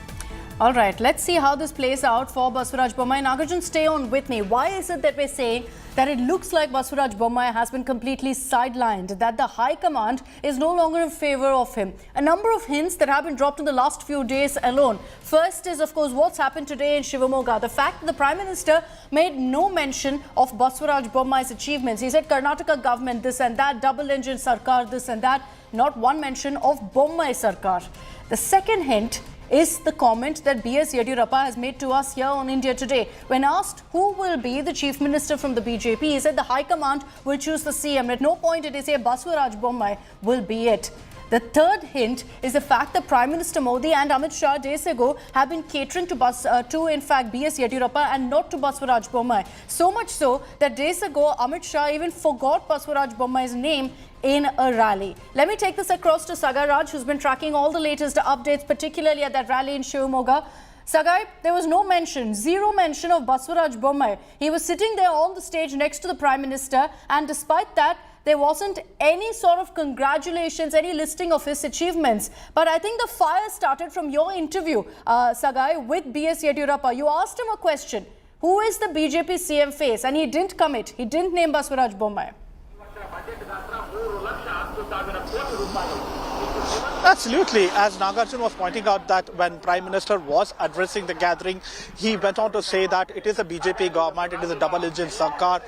All right, let's see how this plays out for Basuraj Bommai. Nagarjun, stay on with me. Why is it that we're saying that it looks like Basuraj Bommai has been completely sidelined, that the High Command is no longer in favor of him? A number of hints that have been dropped in the last few days alone. First is, of course, what's happened today in Shivamoga. The fact that the Prime Minister made no mention of Basuraj Bommai's achievements. He said Karnataka government this and that, double engine Sarkar this and that. Not one mention of Bommai Sarkar. The second hint is the comment that B.S. Yediyurappa has made to us here on India Today. When asked who will be the Chief Minister from the BJP, he said the High Command will choose the CM. At no point did he say Basuraj Bommai will be it. The third hint is the fact that Prime Minister Modi and Amit Shah days ago have been catering to in fact, B.S. Yediyurappa and not to Basuraj Bommai. So much so that days ago, Amit Shah even forgot Basuraj Bommai's name in a rally. Let me take this across to Sagar Raj, who's been tracking all the latest updates, particularly at that rally in Shivamoga. Sagai, there was no mention, zero mention of Basuraj Bommai. He was sitting there on the stage next to the Prime Minister, and despite that, there wasn't any sort of congratulations, any listing of his achievements. But I think the fire started from your interview, Sagai, with B.S. Yediyurappa. You asked him a question, who is the BJP CM face? And he didn't commit. He didn't name Basuraj Bommai. Absolutely. As Nagarjun was pointing out, that when Prime Minister was addressing the gathering, he went on to say that it is a BJP government, it is a double-engine Sarkar,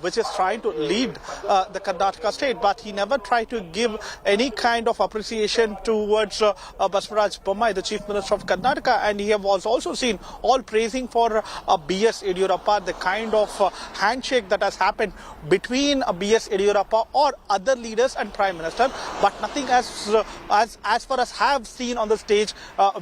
which is trying to lead the Karnataka state. But he never tried to give any kind of appreciation towards Basuraj Bommai, the Chief Minister of Karnataka. And he was also seen all praising for B.S. Yediyurappa, the kind of handshake that has happened between B.S. Yediyurappa or other leaders and Prime Minister, but nothing as far as have seen on the stage,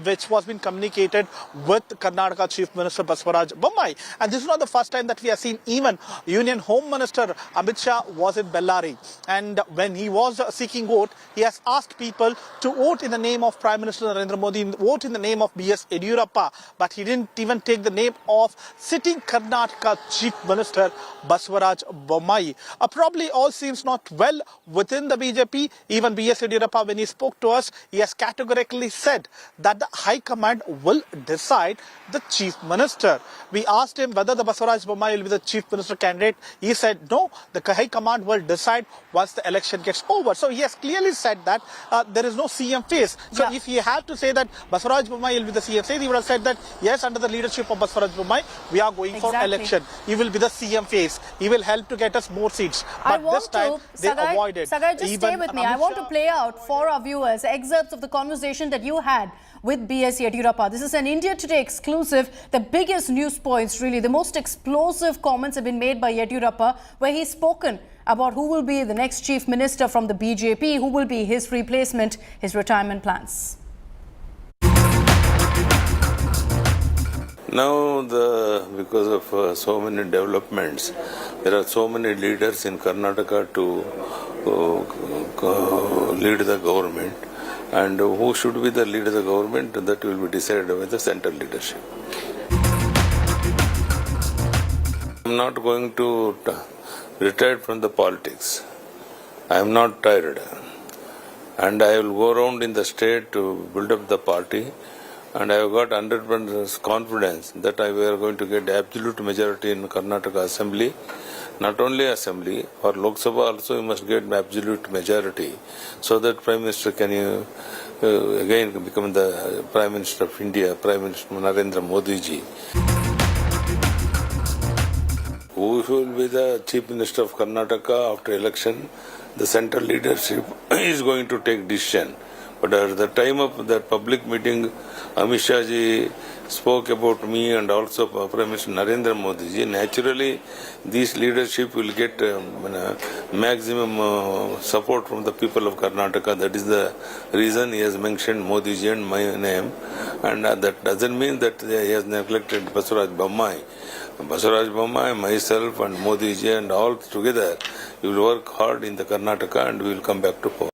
which was been communicated with Karnataka Chief Minister Basuraj Bommai. And this is not the first time that we have seen. Even Union Home Minister Amit Shah was in Bellary, and when he was seeking vote, he has asked people to vote in the name of Prime Minister Narendra Modi, vote in the name of B.S. Yediyurappa, but he didn't even take the name of sitting Karnataka Chief Minister Basuraj Bommai. Probably all seems not well within the BJP. Even B.S. Yediyurappa, when he spoke to us, he has categorically said that the High Command will decide the Chief Minister. We asked him whether the Basuraj Bommai will be the Chief Minister candidate. He said no, the High Command will decide once the election gets over. So he has clearly said that there is no CM face. So if he had to say that Basuraj Bommai will be the CM face, he would have said that yes, under the leadership of Basuraj Bommai, we are going for election. He will be the CM face. He will help to get us more seats. But this time they avoided. Sagai, just stay with me. I want to play out for our viewers excerpts of the conversation that you had with B.S. Yediyurappa. This is an India Today exclusive. The biggest news points, really, the most explosive comments have been made by Yediyurappa, where he's spoken about who will be the next Chief Minister from the BJP, who will be his replacement, his retirement plans. Now, because of so many developments, there are so many leaders in Karnataka to lead the government. And who should be the leader of the government, that will be decided by the central leadership. I am not going to retire from the politics. I am not tired. And I will go around in the state to build up the party. And I have got 100% confidence that we are going to get absolute majority in Karnataka Assembly. Not only Assembly, for Lok Sabha also you must get absolute majority, so that Prime Minister can again become the Prime Minister of India, Prime Minister Narendra Modi ji. Who will be the Chief Minister of Karnataka after election? the central leadership is going to take decision. But at the time of that public meeting, Amit Shah ji spoke about me and also Prime Minister Narendra Modi ji. Naturally, this leadership will get maximum support from the people of Karnataka. That is the reason he has mentioned Modi ji and my name. And that doesn't mean that he has neglected Basuraj Bommai. Basuraj Bommai, myself and Modi ji and all together, we will work hard in the Karnataka and we will come back to power.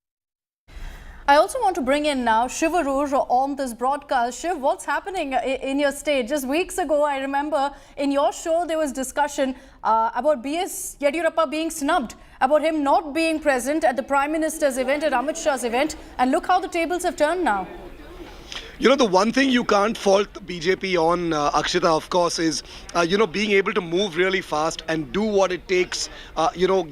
I also want to bring in now Shiv Arur on this broadcast. Shiv, what's happening in your state? Just weeks ago, I remember in your show there was discussion about B.S. Yediyurappa being snubbed, about him not being present at the Prime Minister's event, at Amit Shah's event. And look how the tables have turned now. You know, the one thing you can't fault the BJP on, Akshita, of course, is, being able to move really fast and do what it takes,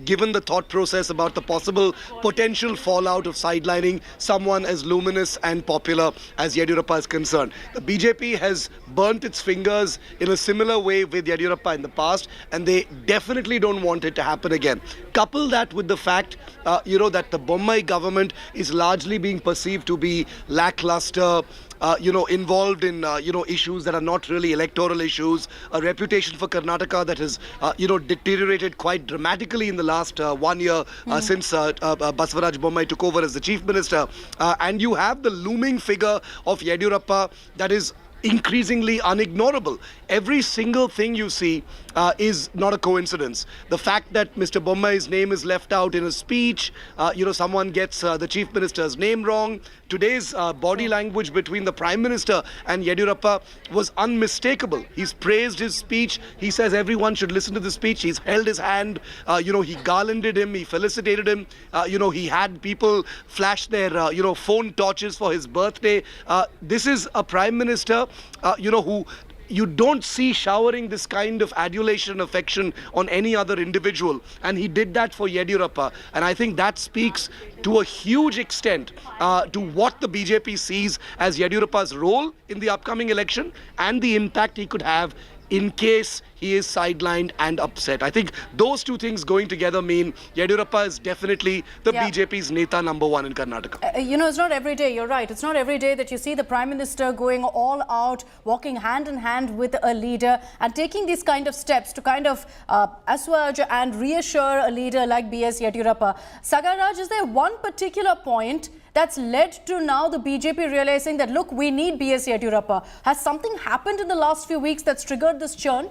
given the thought process about the possible potential fallout of sidelining someone as luminous and popular as Yediyurappa is concerned. The BJP has burnt its fingers in a similar way with Yediyurappa in the past, and they definitely don't want it to happen again. Couple that with the fact, that the Bommai government is largely being perceived to be lackluster, involved in, issues that are not really electoral issues, a reputation for Karnataka that has, deteriorated quite dramatically in the last 1 year since Basuraj Bommai took over as the Chief Minister. And you have the looming figure of Yediyurappa that is increasingly unignorable. Every single thing you see is not a coincidence. The fact that Mr. Bommai's name is left out in a speech, someone gets the Chief Minister's name wrong. Today's body language between the Prime Minister and Yediyurappa was unmistakable. He's praised his speech. He says everyone should listen to the speech. He's held his hand. He garlanded him. He felicitated him. He had people flash their, phone torches for his birthday. This is a Prime Minister, who you don't see showering this kind of adulation and affection on any other individual. And he did that for Yediyurappa. And I think that speaks to a huge extent to what the BJP sees as Yediyurappa's role in the upcoming election and the impact he could have in case he is sidelined and upset. I think those two things going together mean Yediyurappa is definitely the BJP's Neta number one in Karnataka. It's not every day, you're right. It's not every day that you see the Prime Minister going all out, walking hand in hand with a leader and taking these kind of steps to kind of assuage and reassure a leader like B.S. Yediyurappa. Sagaraj, is there one particular point that's led to now the BJP realizing that, look, we need B.S. Yediyurappa? Has something happened in the last few weeks that's triggered this churn?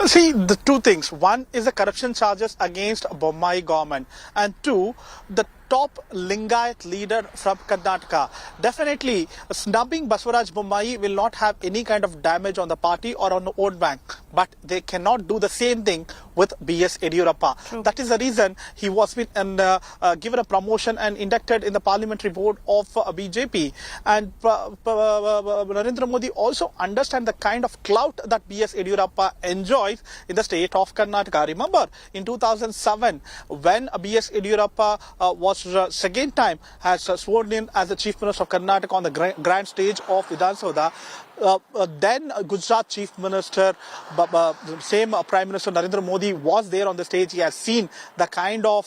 See, the two things. One is the corruption charges against Bommai government, and two, the top Lingayat leader from Karnataka. Definitely, snubbing Basuraj Bommai will not have any kind of damage on the party or on the vote bank. But they cannot do the same thing with B.S. Yediyurappa. True. That is the reason he was given a promotion and inducted in the parliamentary board of BJP. And Narendra Modi also understands the kind of clout that B.S. Yediyurappa enjoys in the state of Karnataka. Remember, in 2007, when B.S. Yediyurappa was second time has sworn in as the Chief Minister of Karnataka on the grand stage of Vidhan Sabha, then Gujarat Chief Minister, same Prime Minister Narendra Modi was there on the stage. He has seen the kind of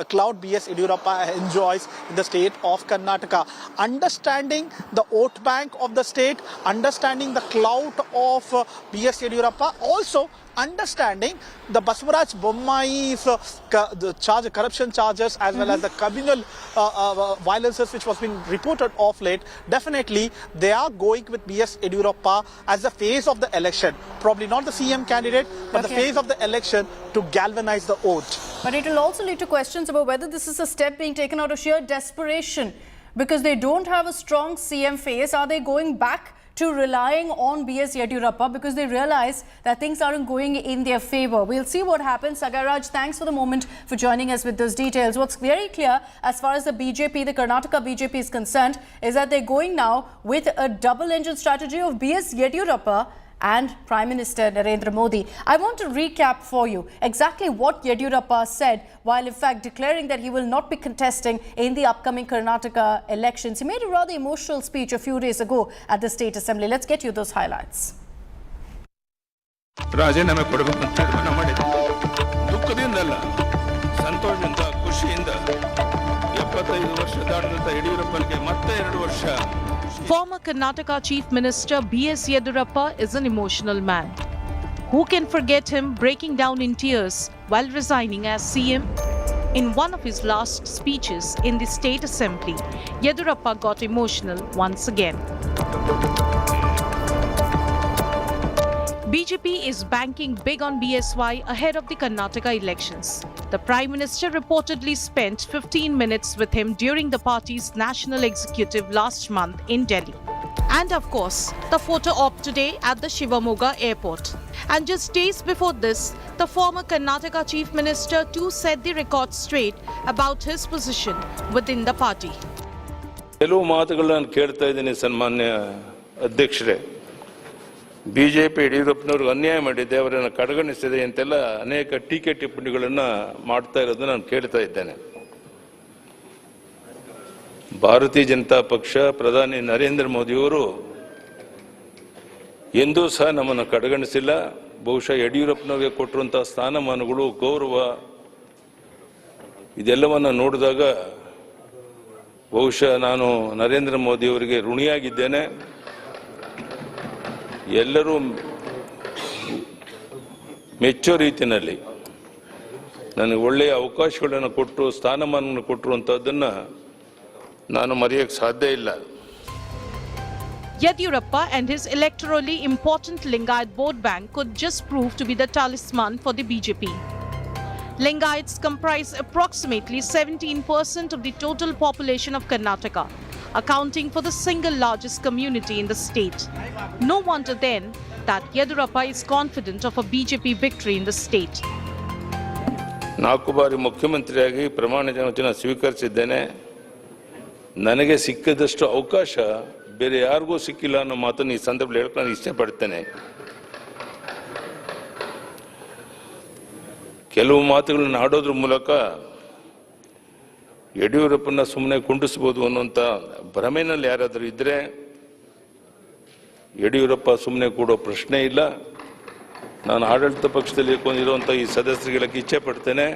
clout B.S. Yediyurappa enjoys in the state of Karnataka. Understanding the vote bank of the state, understanding the clout of B.S. Yediyurappa, also understanding the Basuraj Bommai's corruption charges as well as the communal violences which was being reported of late. Definitely, they are going with B.S. Yediyurappa as the face of the election. Probably not the CM candidate, but the face of the election to galvanize the vote. But it will also lead to questions about whether this is a step being taken out of sheer desperation because they don't have a strong CM face. Are they going back to relying on B.S. Yediyurappa because they realize that things aren't going in their favor? We'll see what happens. Sagaraj, thanks for the moment for joining us with those details. What's very clear as far as the BJP, the Karnataka BJP is concerned, is that they're going now with a double-engine strategy of B.S. Yediyurappa and Prime Minister Narendra Modi. I want to recap for you exactly what Yediyurappa said while in fact declaring that he will not be contesting in the upcoming Karnataka elections. He made a rather emotional speech a few days ago at the State Assembly. Let's get you those highlights. ರಾಜೀನಾಮೆ ಕೊಡಬೇಕು ಅಂತ ತೀರ್ಮಾನ ಮಾಡಿದ್ದೆ. ದುಃಖದಿಂದಲ್ಲ, ಸಂತೋಷದಿಂದ, ಖುಷಿಯಿಂದ 75 ವರ್ಷ ದಾಟಿದಂತ ಯಡಿಯೂರಪ್ಪನಿಗೆ ಮತ್ತೆ 2 ವರ್ಷ. Former Karnataka Chief Minister B.S. Yediyurappa is an emotional man. Who can forget him breaking down in tears while resigning as CM? In one of his last speeches in the State Assembly, Yediyurappa got emotional once again. BJP is banking big on BSY ahead of the Karnataka elections. The Prime Minister reportedly spent 15 minutes with him during the party's national executive last month in Delhi. And of course, the photo op today at the Shivamoga airport. And just days before this, the former Karnataka Chief Minister too set the record straight about his position within the party. ಕೆಲವು ಮಾತುಗಳನ್ನು ಕೇಳ್ತಾ ಇದ್ದೀನಿ ಸನ್ಮಾನ್ಯ ಅಧ್ಯಕ್ಷರೇ. BJP ಯಡಿಯೂರಪ್ಪನವ್ರಿಗೆ ಅನ್ಯಾಯ ಮಾಡಿದೆ, ಅವರನ್ನು ಕಡೆಗಣಿಸಿದೆ ಅಂತೆಲ್ಲ ಅನೇಕ ಟೀಕೆ ಟಿಪ್ಪಣಿಗಳನ್ನು ಮಾಡ್ತಾ ಇರೋದನ್ನ ನಾನು ಕೇಳ್ತಾ ಇದ್ದೇನೆ. ಭಾರತೀಯ ಜನತಾ ಪಕ್ಷ, ಪ್ರಧಾನಿ ನರೇಂದ್ರ ಮೋದಿಯವರು ಎಂದೂ ಸಹ ನಮ್ಮನ್ನು ಕಡೆಗಣಿಸಿಲ್ಲ. ಬಹುಶಃ ಯಡಿಯೂರಪ್ಪನವರಿಗೆ ಕೊಟ್ಟಿರುವಂತಹ ಸ್ಥಾನಮಾನಗಳು, ಗೌರವ ಇದೆಲ್ಲವನ್ನು ನೋಡಿದಾಗ ಬಹುಶಃ ನಾನು ನರೇಂದ್ರ ಮೋದಿಯವರಿಗೆ ಋಣಿಯಾಗಿದ್ದೇನೆ. ಎಲ್ಲರೂ ಮೆಚ್ಚೋ ರೀತಿಯಲ್ಲಿ ನನಗೆ ಒಳ್ಳೆಯ ಅವಕಾಶಗಳನ್ನು ಕೊಟ್ಟು ಸ್ಥಾನಮಾನವನ್ನು ಕೊಟ್ಟಿರುವಂಥದ್ದನ್ನು ನಾನು ಮರೆಯೋಕ್ಕೆ ಸಾಧ್ಯ ಇಲ್ಲ. Yediyurappa and his electorally important Lingayat vote bank could just prove to be the talisman for the BJP. Lingayats comprise approximately 17% of the total population of Karnataka, accounting for the single largest community in the state. No wonder then that Yediyurappa is confident of a BJP victory in the state. 4 ಬಾರಿ ಮುಖ್ಯಮಂತ್ರಿಯಾಗಿ ಪ್ರಮಾಣ ವಚನ ಸ್ವೀಕರಿಸಿದ್ದೇನೆ. ನನಗೆ ಸಿಕ್ಕಿದಷ್ಟು ಅವಕಾಶ ಬೇರೆ ಯಾರಿಗೂ ಸಿಕ್ಕಿಲ್ಲ ಅನ್ನೋ ಮಾತನ್ನು ಈ ಸಂದರ್ಭದಲ್ಲಿ ಹೇಳಕ್ಕೆ ಇಷ್ಟಪಡ್ತೇನೆ. ಕೆಲವು ಮಾತುಗಳನ್ನು ಆಡೋದ್ರ ಮೂಲಕ ಯಡಿಯೂರಪ್ಪನ ಸುಮ್ಮನೆ ಕುಂಡಿಸ್ಬೋದು ಅನ್ನುವಂಥ ಭ್ರಮೆನಲ್ಲಿ ಯಾರಾದರೂ ಇದ್ದರೆ ಯಡಿಯೂರಪ್ಪ ಸುಮ್ಮನೆ ಕೂಡೋ ಪ್ರಶ್ನೆ ಇಲ್ಲ. ನಾನು ಆಡಳಿತ ಪಕ್ಷದಲ್ಲಿ ಇರುವಂಥ ಈ ಸದಸ್ಯರಿಗೆ ಇಚ್ಛೆ ಪಡ್ತೇನೆ,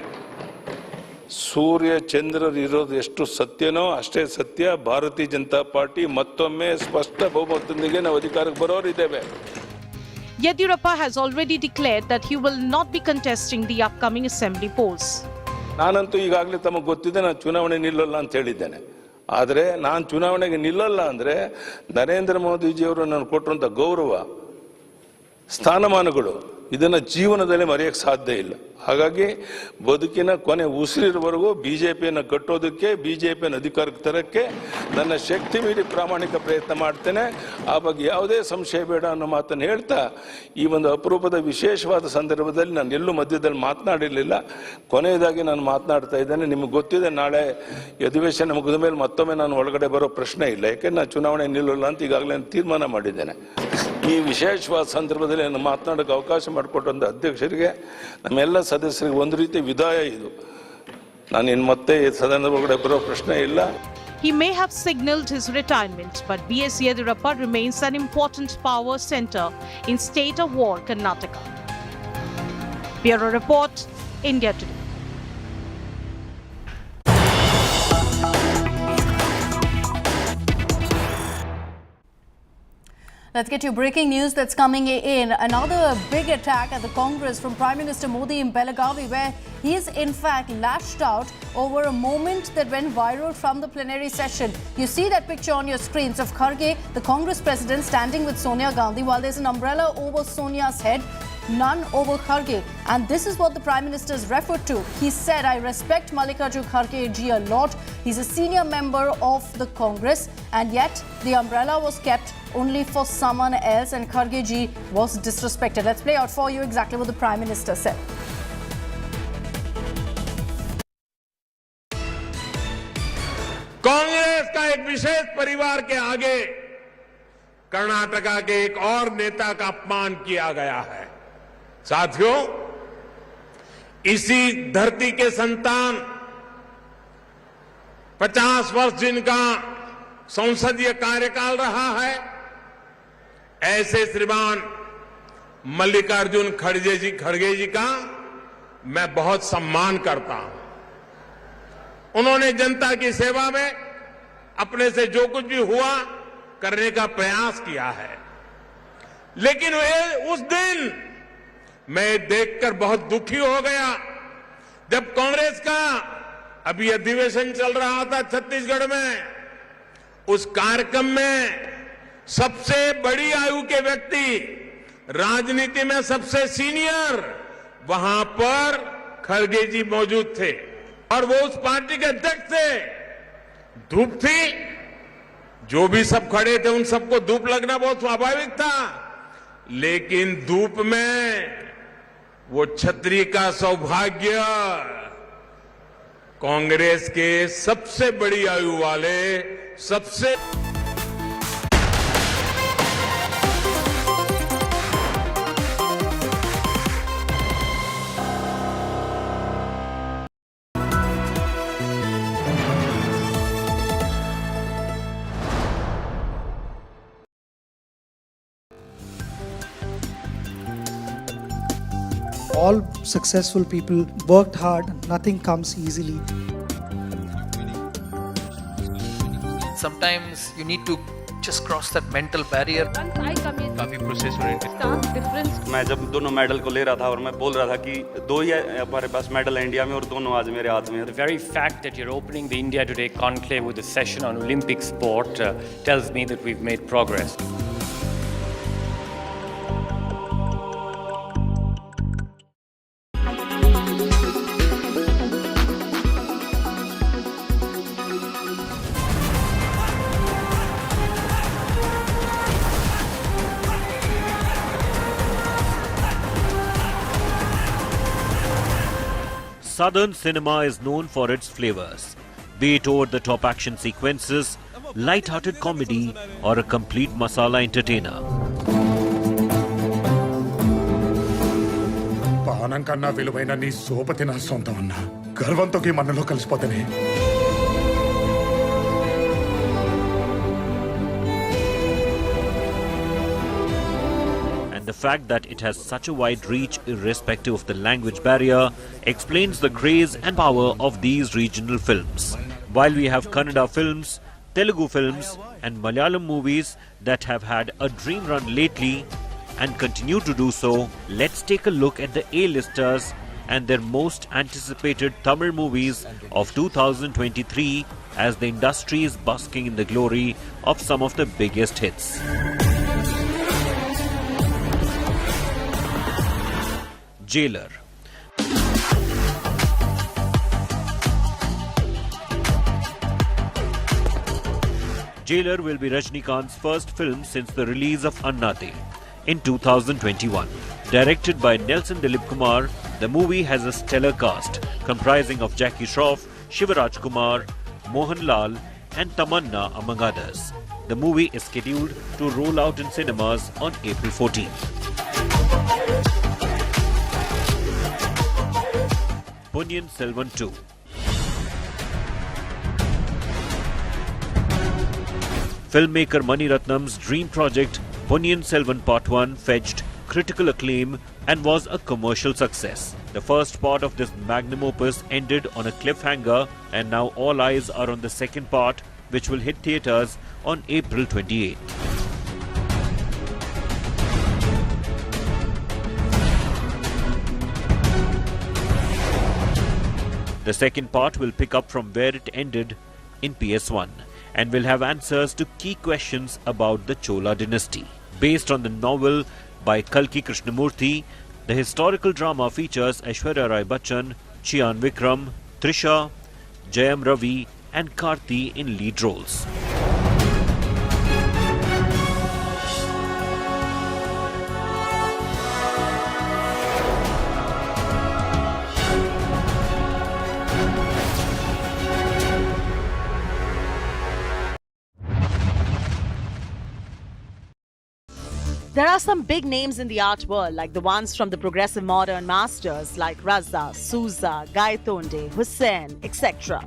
ಸೂರ್ಯ ಚಂದ್ರರು ಇರೋದು ಎಷ್ಟು ಸತ್ಯನೋ ಅಷ್ಟೇ ಸತ್ಯ. ಭಾರತೀಯ ಜನತಾ ಪಾರ್ಟಿ ಮತ್ತೊಮ್ಮೆ ಸ್ಪಷ್ಟ ಬಹುಮತದೊಂದಿಗೆ ನಾವು ಅಧಿಕಾರಕ್ಕೆ ಬರೋರಿದ್ದೇವೆ. Yediyurappa has already declared that he will not be contesting the upcoming assembly polls. ನಾನಂತೂ ಈಗಾಗಲೇ ತಮಗೆ ಗೊತ್ತಿದೆ, ನಾನು ಚುನಾವಣೆ ನಿಲ್ಲಲ್ಲ ಅಂತ ಹೇಳಿದ್ದೇನೆ. ಆದರೆ ನಾನು ಚುನಾವಣೆಗೆ ನಿಲ್ಲಲ್ಲ ಅಂದರೆ ನರೇಂದ್ರ ಮೋದಿಜಿಯವರು ನಾನು ಕೊಟ್ಟಿರುವಂಥ ಗೌರವ, ಸ್ಥಾನಮಾನಗಳು ಇದನ್ನು ಜೀವನದಲ್ಲಿ ಮರೆಯೋಕ್ಕೆ ಸಾಧ್ಯ ಇಲ್ಲ. ಹಾಗಾಗಿ ಬದುಕಿನ ಕೊನೆ ಉಸಿರಿರುವವರೆಗೂ ಬಿಜೆಪಿಯನ್ನು ಕಟ್ಟೋದಕ್ಕೆ, ಬಿಜೆಪಿಯನ್ನು ಅಧಿಕಾರಕ್ಕೆ ತರಕ್ಕೆ ನನ್ನ ಶಕ್ತಿ ಮೀರಿ ಪ್ರಾಮಾಣಿಕ ಪ್ರಯತ್ನ ಮಾಡ್ತೇನೆ. ಆ ಬಗ್ಗೆ ಯಾವುದೇ ಸಂಶಯ ಬೇಡ ಅನ್ನೋ ಮಾತನ್ನು ಹೇಳ್ತಾ, ಈ ಒಂದು ಅಪರೂಪದ ವಿಶೇಷವಾದ ಸಂದರ್ಭದಲ್ಲಿ ನಾನು ಎಲ್ಲೂ ಮಧ್ಯದಲ್ಲಿ ಮಾತನಾಡಿರಲಿಲ್ಲ. ಕೊನೆಯದಾಗಿ ನಾನು ಮಾತನಾಡ್ತಾ ಇದ್ದೇನೆ. ನಿಮಗೆ ಗೊತ್ತಿದೆ, ನಾಳೆ ಅಧಿವೇಶನ ಮುಗಿದ ಮೇಲೆ ಮತ್ತೊಮ್ಮೆ ನಾನು ಒಳಗಡೆ ಬರೋ ಪ್ರಶ್ನೆ ಇಲ್ಲ. ಯಾಕೆಂದ್ರೆ ನಾನು ಚುನಾವಣೆ ನಿಲ್ಲಲ್ಲ ಅಂತ ಈಗಾಗಲೇ ತೀರ್ಮಾನ ಮಾಡಿದ್ದೇನೆ. ಈ ವಿಶೇಷವಾದ ಸಂದರ್ಭದಲ್ಲಿ ನಾನು ಮಾತನಾಡೋಕ್ಕೆ ಅವಕಾಶ ಮಾಡಿಕೊಟ್ಟಂಥ ಅಧ್ಯಕ್ಷರಿಗೆ, ನಮ್ಮೆಲ್ಲ ಸದಸ್ಯರಿಗೆ ಒಂದು ರೀತಿ ವಿದಾಯ ಇದು. ನಾನು ಇನ್ನು ಮತ್ತೆ ಸದನದ ಒಳಗಡೆ ಬರೋ ಪ್ರಶ್ನೆ ಇಲ್ಲ. He may have signaled his retirement, but B.S. Yediyurappa remains an important power center in state of war Karnataka. Bureau Report, India Today. Let's get you breaking news that's coming in. Another big attack at the Congress from Prime Minister Modi in Belagavi, where he's in fact lashed out over a moment that went viral from the plenary session. You see that picture on your screens of Kharge, the Congress president, standing with Sonia Gandhi while there's an umbrella over Sonia's head, none over Kharge. And this is what the Prime Minister has referred to. He said, I respect Mallikarjun Kharge ji a lot. He's a senior member of the Congress, and yet the umbrella was kept only for someone else, and Kharge ji was disrespected. Let's play out for you exactly what the Prime Minister said. Congress का एक विशेष परिवार के आगे कर्नाटका के एक और नेता का अपमान किया गया है। साथियों, इसी धरती के संतान, 50 वर्ष जिनका संसदीय कार्यकाल रहा है, ऐसे श्रीमान मल्लिकार्जुन खड़गे जी का मैं बहुत सम्मान करता हूं। उन्होंने जनता की सेवा में अपने से जो कुछ भी हुआ करने का प्रयास किया है, लेकिन उस दिन मैं देखकर बहुत दुखी हो गया जब कांग्रेस का अभी अधिवेशन चल रहा था छत्तीसगढ़ में, उस कार्यक्रम में सबसे बड़ी आयु के व्यक्ति, राजनीति में सबसे सीनियर, वहां पर खड़गे जी मौजूद थे और वो उस पार्टी के अध्यक्ष थे। धूप थी, जो भी सब खड़े थे उन सबको धूप लगना बहुत स्वाभाविक था, लेकिन धूप में वो छतरी का सौभाग्य कांग्रेस के सबसे बड़ी आयु वाले सबसे All successful people worked hard, nothing comes easily. Sometimes you need to just cross that mental barrier. काफी प्रोसेस ओरिएंटेड। मैं जब दोनों मेडल को ले रहा था और मैं बोल रहा था कि दो ही हमारे पास मेडल है इंडिया में और दोनों आज मेरे हाथ में हैं। The very fact that you're opening the India Today conclave with a session on Olympic sport tells me that we've made progress. Southern cinema is known for its flavors, be it over-the-top action sequences, light-hearted comedy, or a complete masala entertainer. పానం కన్నా విలువైన నీ సోపతి నా సొంతం అన్నా గర్వంతో మనలో కలిసిపోతానే. And the fact that it has such a wide reach irrespective of the language barrier explains the craze and power of these regional films. While we have Kannada films, Telugu films and Malayalam movies that have had a dream run lately and continue to do so, let's take a look at the A-listers and their most anticipated Tamil movies of 2023 as the industry is basking in the glory of some of the biggest hits. Jailer. Jailer will be Rajnikant's first film since the release of Annate in 2021. Directed by Nelson Dilip Kumar, the movie has a stellar cast comprising of Jackie Shroff, Shivaraj Kumar, Mohan Lal and Tamanna among others. The movie is scheduled to roll out in cinemas on April 14th. Punyan Selvan 2. Filmmaker Mani Ratnam's dream project Punyan Selvan Part 1 fetched critical acclaim and was a commercial success. The first part of this magnum opus ended on a cliffhanger, and now all eyes are on the second part, which will hit theatres on April 28th. The second part will pick up from where it ended in PS1 and will have answers to key questions about the Chola dynasty. Based on the novel by Kalki Krishnamurthy, the historical drama features Aishwarya Rai Bachchan, Chian Vikram, Trisha, Jayam Ravi and Karthi in lead roles. There are some big names in the art world, like the ones from the progressive modern masters like Raza, Souza, Gaitonde, Hussain, etc.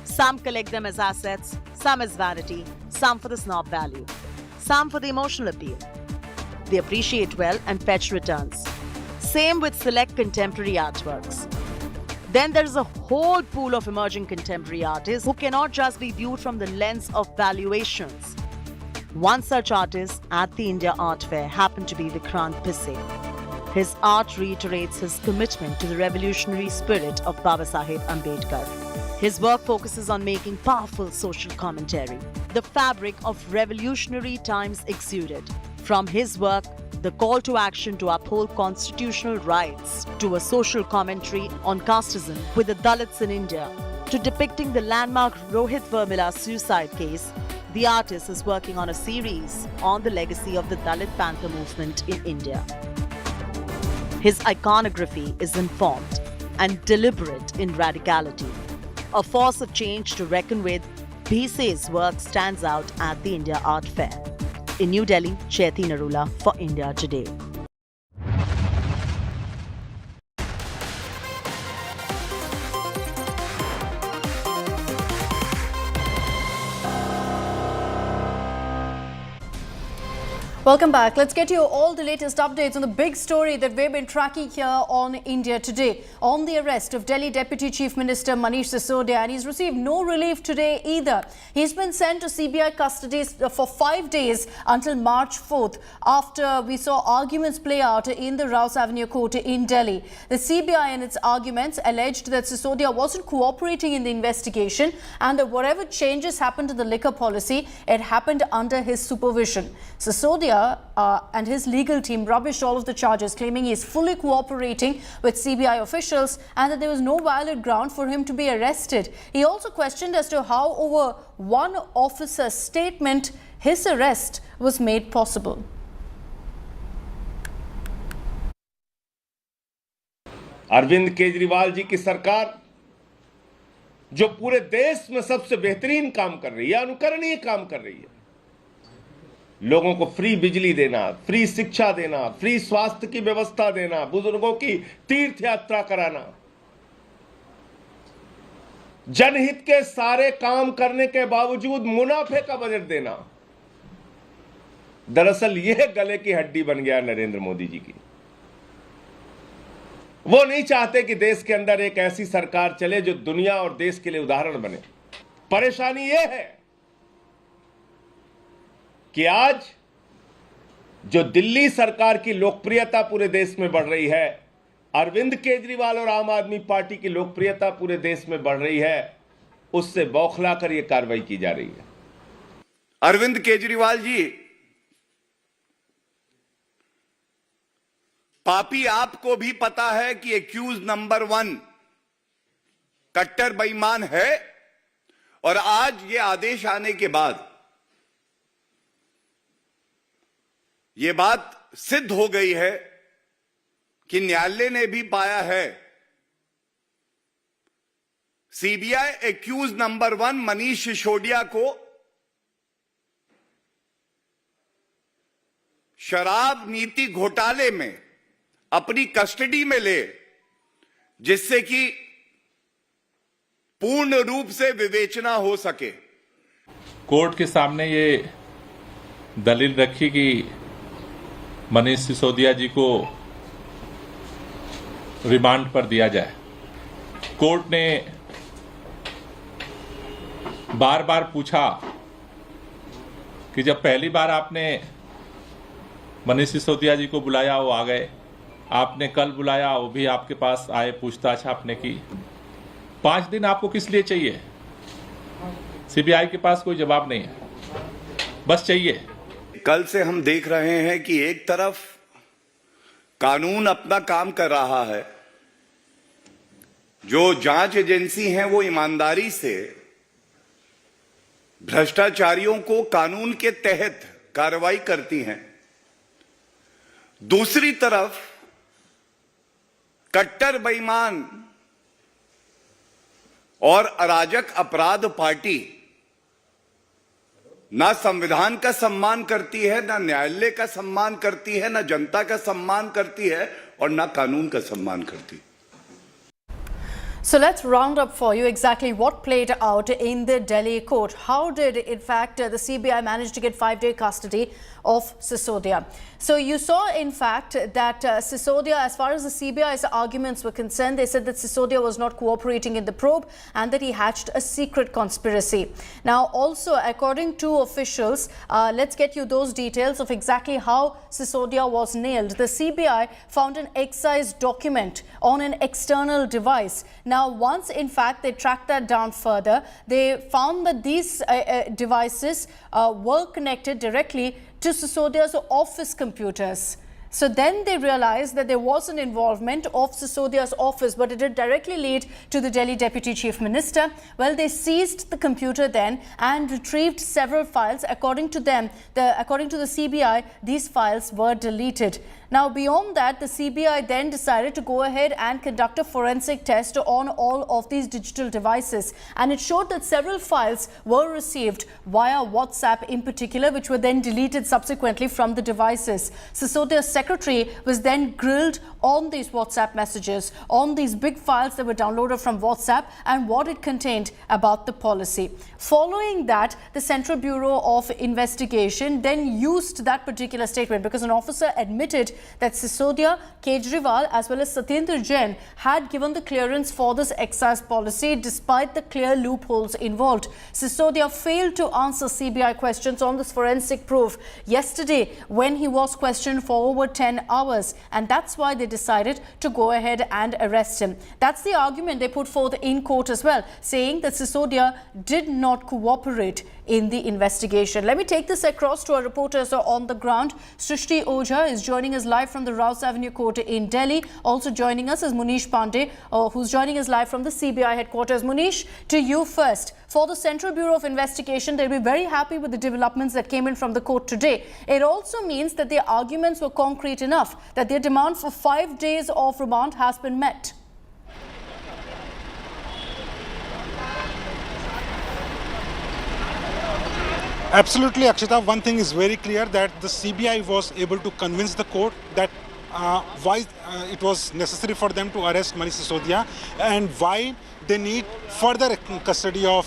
Some collect them as assets, some as vanity, some for the snob value, some for the emotional appeal. They appreciate well and fetch returns. Same with select contemporary artworks. Then there's a whole pool of emerging contemporary artists who cannot just be viewed from the lens of valuations. One such artist at the India Art Fair happened to be Vikrant Pisse. His art reiterates his commitment to the revolutionary spirit of Baba Saheb Ambedkar. His work focuses on making powerful social commentary. The fabric of revolutionary times exuded. From his work, the call to action to uphold constitutional rights, to a social commentary on casteism with the Dalits in India, to depicting the landmark Rohit Vermila suicide case, the artist is working on a series on the legacy of the Dalit Panther movement in India. His iconography is informed and deliberate in radicality. A force of change to reckon with, Pisse's work stands out at the India Art Fair. In New Delhi, Chaiti Narula for India Today. Welcome back. Let's get you all the latest updates on the big story that we've been tracking here on India Today. On the arrest of Delhi Deputy Chief Minister Manish Sisodia, and he's received no relief today either. He's been sent to CBI custody for 5 days until March 4th after we saw arguments play out in the Rouse Avenue court in Delhi. The CBI in its arguments alleged that Sisodia wasn't cooperating in the investigation and that whatever changes happened to the liquor policy, it happened under his supervision. Sisodia and his legal team rubbished all of the charges, claiming he is fully cooperating with CBI officials and that there was no valid ground for him to be arrested. He also questioned as to how, over one officer's statement, his arrest was made possible. Arvind Kejriwal ji की सरकार जो पूरे देश में सबसे बेहतरीन काम कर रही है, अनुकरणीय काम कर रही है। लोगों को फ्री बिजली देना, फ्री शिक्षा देना, फ्री स्वास्थ्य की व्यवस्था देना, बुजुर्गों की तीर्थ यात्रा कराना, जनहित के सारे काम करने के बावजूद मुनाफे का बजट देना, दरअसल यह गले की हड्डी बन गया नरेंद्र मोदी जी की। वो नहीं चाहते कि देश के अंदर एक ऐसी सरकार चले जो दुनिया और देश के लिए उदाहरण बने। परेशानी यह है कि आज जो दिल्ली सरकार की लोकप्रियता पूरे देश में बढ़ रही है, अरविंद केजरीवाल और आम आदमी पार्टी की लोकप्रियता पूरे देश में बढ़ रही है, उससे बौखलाकर यह कार्रवाई की जा रही है। अरविंद केजरीवाल जी, पापी आपको भी पता है कि एक्यूज नंबर 1 कट्टर बेईमान है, और आज ये आदेश आने के बाद ये बात सिद्ध हो गई है कि न्यायालय ने भी पाया है CBI accused number 1 Manish Sisodia को शराब नीति घोटाले में अपनी कस्टडी में ले, जिससे कि पूर्ण रूप से विवेचना हो सके। कोर्ट के सामने ये दलील रखी कि मनीष सिसोदिया जी को रिमांड पर दिया जाए। कोर्ट ने बार बार पूछा कि जब पहली बार आपने मनीष सिसोदिया जी को बुलाया वो आ गए, आपने कल बुलाया वो भी आपके पास आए, पूछताछ आपने की। 5 दिन आपको किस लिए चाहिए? सीबीआई के पास कोई जवाब नहीं है, बस चाहिए। कल से हम देख रहे हैं कि एक तरफ कानून अपना काम कर रहा है, जो जांच एजेंसी हैं वो ईमानदारी से भ्रष्टाचारियों को कानून के तहत कार्रवाई करती हैं। दूसरी तरफ कट्टर बेईमान और अराजक अपराध पार्टी ना संविधान का सम्मान करती है, ना न्यायालय का सम्मान करती है, ना जनता का सम्मान करती है और ना कानून का सम्मान करती है। So let's round up for you exactly what played out in the Delhi court. How did, in fact, the CBI manage to get 5-day custody of Sisodia? So you saw, in fact, that Sisodia, as far as the CBI's arguments were concerned, they said that Sisodia was not cooperating in the probe and that he hatched a secret conspiracy. Now, also, according to officials, let's get you those details of exactly how Sisodia was nailed. The CBI found an excise document on an external device. Now, once, in fact, they tracked that down further, they found that these devices were connected directly to Sisodia's office computers. So then they realized that there was an involvement of Sisodia's office, but it did directly lead to the Delhi Deputy Chief Minister. Well, they seized the computer then and retrieved several files. According to them, according to the CBI, these files were deleted. Now, beyond that, the CBI then decided to go ahead and conduct a forensic test on all of these digital devices. And it showed that several files were received via WhatsApp in particular, which were then deleted subsequently from the devices. Sisodia's secretary was then grilled on these WhatsApp messages, on these big files that were downloaded from WhatsApp and what it contained about the policy. Following that, the Central Bureau of Investigation then used that particular statement because an officer admitted that Sisodia, Kejriwal as well as Satyendra Jain had given the clearance for this excise policy despite the clear loopholes involved. Sisodia failed to answer CBI questions on this forensic proof yesterday when he was questioned for over 10 hours, and that's why they decided to go ahead and arrest him. That's the argument they put forth in court as well, saying that Sisodia did not cooperate in the investigation. Let me take this across to our reporters on the ground. Srishti Ojha is joining us live from the Rouse Avenue Court in Delhi. Also joining us is Manish Pandey, who's joining us live from the CBI headquarters. Manish, to you first. For the Central Bureau of Investigation, they'll be very happy with the developments that came in from the court today. It also means that their arguments were concrete enough, that their demand for 5 days of remand has been met. Absolutely, Akshita. One thing is very clear, that the CBI was able to convince the court that why it was necessary for them to arrest Manish Sisodia and why they need further custody of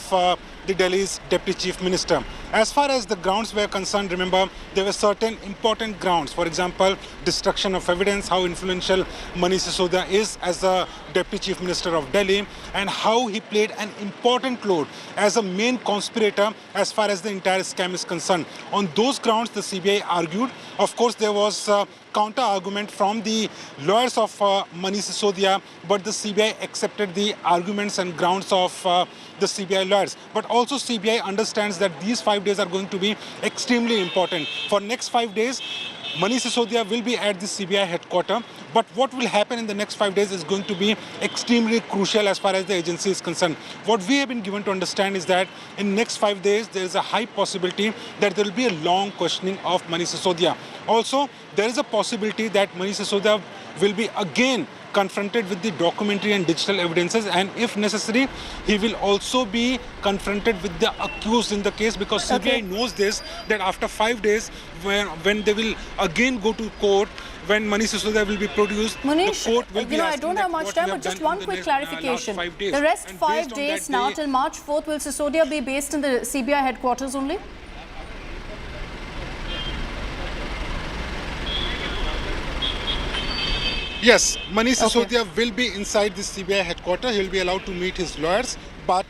the Delhi's Deputy Chief Minister. As far as the grounds were concerned, remember, there were certain important grounds. For example, destruction of evidence, how influential Manish Sisodia is as the Deputy Chief Minister of Delhi, and how he played an important role as a main conspirator as far as the entire scam is concerned. On those grounds, the CBI argued. Of course, there was counter-argument from the lawyers of Manish Sisodia, but the CBI accepted the arguments and grounds of the CBI lawyers. But also CBI understands that these 5 days are going to be extremely important. For next 5 days, Manish Sisodia will be at the CBI headquarters, but what will happen in the next 5 days is going to be extremely crucial as far as the agency is concerned. What we have been given to understand is that in next 5 days, there is a high possibility that there will be a long questioning of Manish Sisodia. Also, there is a possibility that Manish Sisodia will be again confronted with the documentary and digital evidences, and if necessary, he will also be confronted with the accused in the case, because CBI knows this, that after 5 days, when they will again go to court, when Manish Sisodia will be produced, Manish, the court will be I don't have much time, but just one quick clarification. The rest 5 days now, till March 4th, will Sisodia be based in the CBI headquarters only? Yes, Manish Sisodia will be inside the CBI headquarters. He will be allowed to meet his lawyers, but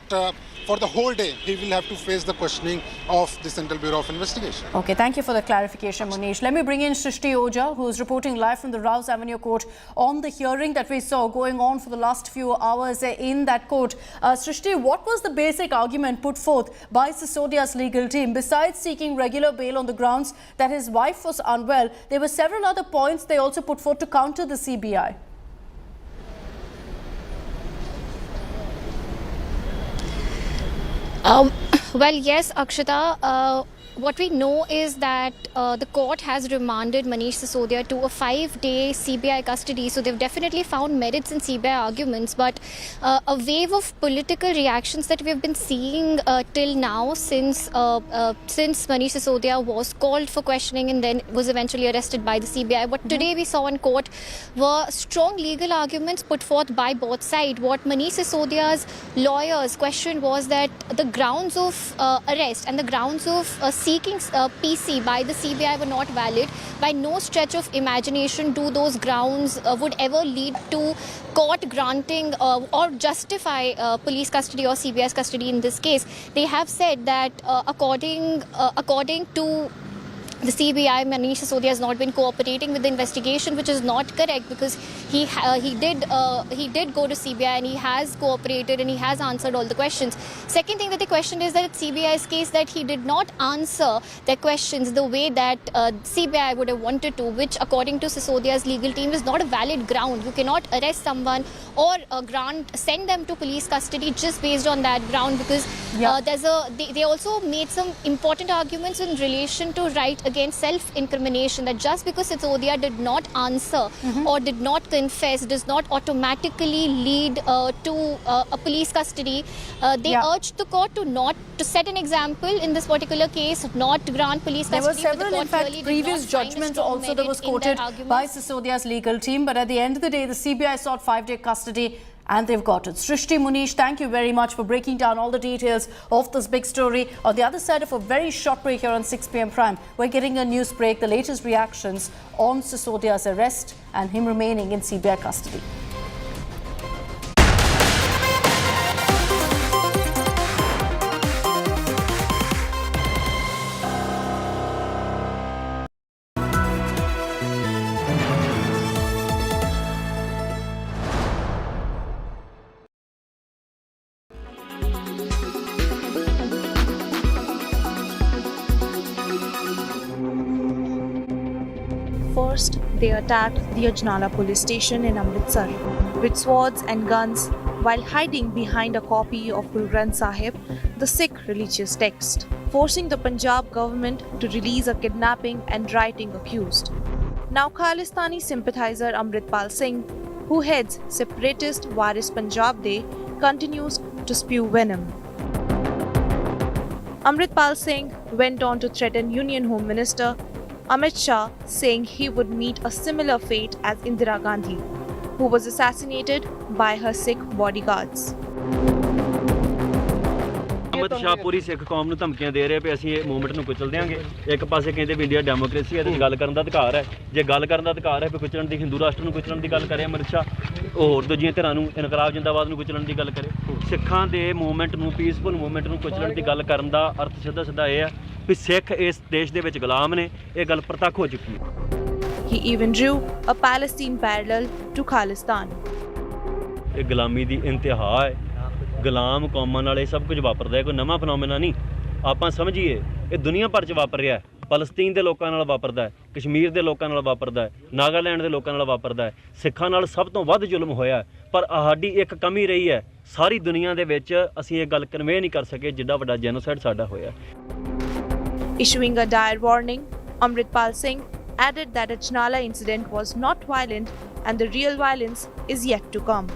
for the whole day, he will have to face the questioning of the Central Bureau of Investigation. Okay, thank you for the clarification, Manish. Let me bring in Srishti Ojha, who is reporting live from the Rouse Avenue Court on the hearing that we saw going on for the last few hours in that court. Srishti, what was the basic argument put forth by Sisodia's legal team? Besides seeking regular bail on the grounds that his wife was unwell, there were several other points they also put forth to counter the CBI. Well, yes, Akshita, what we know is that the court has remanded Manish Sisodia to a 5-day CBI custody. So they've definitely found merits in CBI arguments. But a wave of political reactions that we've been seeing till now since Manish Sisodia was called for questioning and then was eventually arrested by the CBI. What today we saw in court were strong legal arguments put forth by both sides. What Manish Sisodia's lawyers questioned was that the grounds of arrest and the grounds of seeking PC by the CBI were not valid. By no stretch of imagination do those grounds would ever lead to court granting or justify police custody or CBI's custody in this case. They have said that according to the CBI, Manish Sisodia has not been cooperating with the investigation, which is not correct because he did go to CBI and he has cooperated and he has answered all the questions. Second thing that they questioned is that it's CBI's case that he did not answer their questions the way that CBI would have wanted to, which according to Sisodia's legal team is not a valid ground. You cannot arrest someone or send them to police custody just based on that ground because they also made some important arguments in relation to right against self-incrimination, that just because Sisodia did not answer or did not confess does not automatically lead to a police custody. They urged the court to set an example in this particular case, not grant police custody. There were several, in fact, previous judgments also that was quoted by Sisodia's legal team, but at the end of the day, the CBI sought 5-day custody and they've got it. Srishti, Munish, thank you very much for breaking down all the details of this big story. On the other side of a very short break here on 6 p.m. Prime, we're getting a news break, the latest reactions on Sisodia's arrest and him remaining in CBI custody. First, they attacked the Ajnala police station in Amritsar with swords and guns while hiding behind a copy of Guru Granth Sahib, the Sikh religious text, forcing the Punjab government to release a kidnapping and rioting accused. Now Khalistani sympathizer Amritpal Singh, who heads separatist Waris Punjab Day, continues to spew venom. Amritpal Singh went on to threaten Union Home Minister Amit Shah, saying he would meet a similar fate as Indira Gandhi, who was assassinated by her Sikh bodyguards. Amit Shah ਪੂਰੀ ਸਿੱਖ ਕੌਮ ਨੂੰ ਧਮਕੀਆਂ ਦੇ ਰਹੇ ਵੀ ਅਸੀਂ ਇਹ movement ਨੂੰ ਕੁਚਲ ਦਿਆਂਗੇ। ਇੱਕ ਪਾਸੇ ਕਹਿੰਦੇ ਵੀ ਇੰਡੀਆ ਡੈਮੋਕ੍ਰੇਸੀ ਹੈ ਤੇ ਗੱਲ ਕਰਨ ਦਾ ਅਧਿਕਾਰ ਹੈ। ਜੇ ਗੱਲ ਕਰਨ ਦਾ ਅਧਿਕਾਰ ਹੈ ਵੀ ਕੁਚਲਣ ਦੀ ਹਿੰਦੂ ਰਾਸ਼ਟਰ ਨੂੰ ਕੁਚਲਣ ਦੀ ਗੱਲ ਕਰੇ ਅਮਿਤ ਸ਼ਾਹ, ਉਹ ਹੋਰ ਦੂਜੀਆਂ ਧਿਰਾਂ ਨੂੰ ਇਨਕਲਾਬ ਜਿੰਦਾਬਾਦ ਨੂੰ ਕੁਚਲਣ ਦੀ ਗੱਲ ਕਰੇ। ਸਿੱਖਾਂ ਦੇ ਮੂਵਮੈਂਟ ਨੂੰ, ਪੀਸਫੁਲ ਮੂਵਮੈਂਟ ਨੂੰ ਕੁਚਲਣ ਦੀ ਗੱਲ ਕਰਨ ਦਾ ਅਰਥ ਸਿੱਧਾ ਇਹ ਹੈ ਵੀ ਸਿੱਖ ਇਸ ਦੇਸ਼ ਦੇ ਵਿੱਚ ਗੁਲਾਮ ਨੇ। ਇਹ ਗੱਲ ਪ੍ਰਤੱਖ ਹੋ ਚੁੱਕੀ ਹੈ। He even drew a Palestine parallel to Khalistan. ਇਹ ਗੁਲਾਮੀ ਦੀ ਇੰਤਹਾ ਹੈ। ਗੁਲਾਮ ਕੌਮਾਂ ਨਾਲ ਇਹ ਸਭ ਕੁਝ ਵਾਪਰਦਾ ਹੈ, ਕੋਈ ਨਵਾਂ ਫਨੋਮੇਨਾ ਨਹੀਂ। ਆਪਾਂ ਸਮਝੀਏ ਇਹ ਦੁਨੀਆ ਭਰ 'ਚ ਵਾਪਰ ਰਿਹਾ ਹੈ। ਫਲਸਤੀਨ ਦੇ ਲੋਕਾਂ ਨਾਲ ਵਾਪਰਦਾ ਹੈ, ਕਸ਼ਮੀਰ ਦੇ ਲੋਕਾਂ ਨਾਲ ਵਾਪਰਦਾ ਹੈ, ਨਾਗਾਲੈਂਡ ਦੇ ਲੋਕਾਂ ਨਾਲ ਵਾਪਰਦਾ ਹੈ। ਸਿੱਖਾਂ ਨਾਲ ਸਭ ਤੋਂ ਵੱਧ ਜ਼ੁਲਮ ਹੋਇਆ, ਪਰ ਸਾਡੀ ਇੱਕ ਕਮੀ ਰਹੀ ਹੈ। ਸਾਰੀ ਦੁਨੀਆ ਦੇ ਵਿੱਚ ਅਸੀਂ ਇਹ ਗੱਲ ਕਨਵੇ ਨਹੀਂ ਕਰ ਸਕੇ ਜਿੱਡਾ ਵੱਡਾ ਜੈਨੋਸਾਈਡ ਸਾਡਾ ਹੋਇਆ। Issuing a dire warning, Amritpal Singh added that Ajnala incident was not violent and the real violence is yet to come,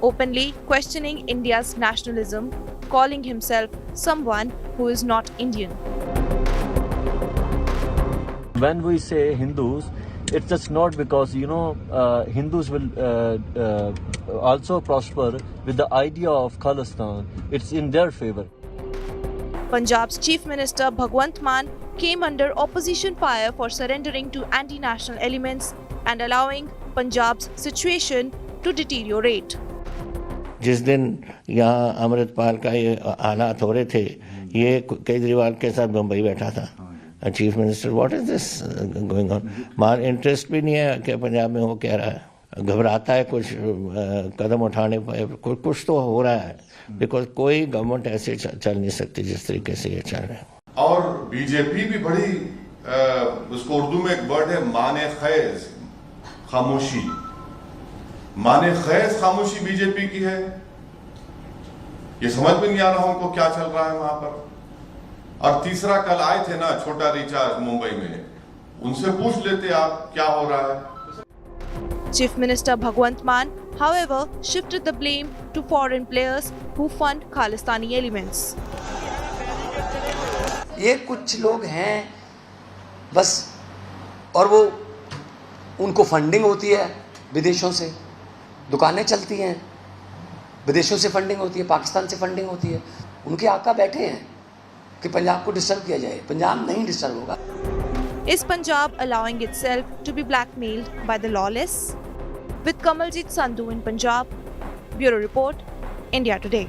openly questioning India's nationalism, calling himself someone who is not Indian. When we say Hindus, it's just not because, Hindus will also prosper with the idea of Khalistan. It's in their favor. Punjab's Chief Minister Bhagwant Mann came under opposition fire for surrendering to anti-national elements and allowing Punjab's situation to deteriorate. जिस दिन यहाँ अमृतपाल का ये हालात हो रहे थे, ये केजरीवाल के साथ मुंबई बैठा था chief minister. What is this going on? मान इंटरेस्ट भी नहीं है कि पंजाब में हो क्या रहा है, घबराता है कुछ कदम उठाने पर, कुछ तो हो रहा है, बिकॉज कोई गवर्नमेंट ऐसे चल नहीं सकती जिस तरीके से ये चल रहा है। और बीजेपी भी बड़ी, उसको उर्दू में एक वर्ड है माने खैज, खामोशी। माने खैज खामोशी बीजेपी की है। ये समझ में नहीं आ रहा उनको क्या चल रहा है वहां पर। और तीसरा कल आए थे ना छोटा रिचार्ज मुंबई में, उनसे पूछ लेते आप क्या हो रहा है. Chief Minister Bhagwant Mann, however, shifted the blame to foreign players who fund Khalistani elements. ये कुछ लोग हैं बस, और वो उनको फंडिंग होती है विदेशों से, दुकानें चलती हैं, विदेशों से फंडिंग होती है, पाकिस्तान से फंडिंग होती है. उनके आका बैठे हैं कि पंजाब को डिस्टर्ब किया जाए. पंजाब नहीं डिस्टर्ब होगा. Is Punjab allowing itself to be blackmailed by the lawless? With Kamaljeet Sandhu in Punjab, Bureau Report, India Today.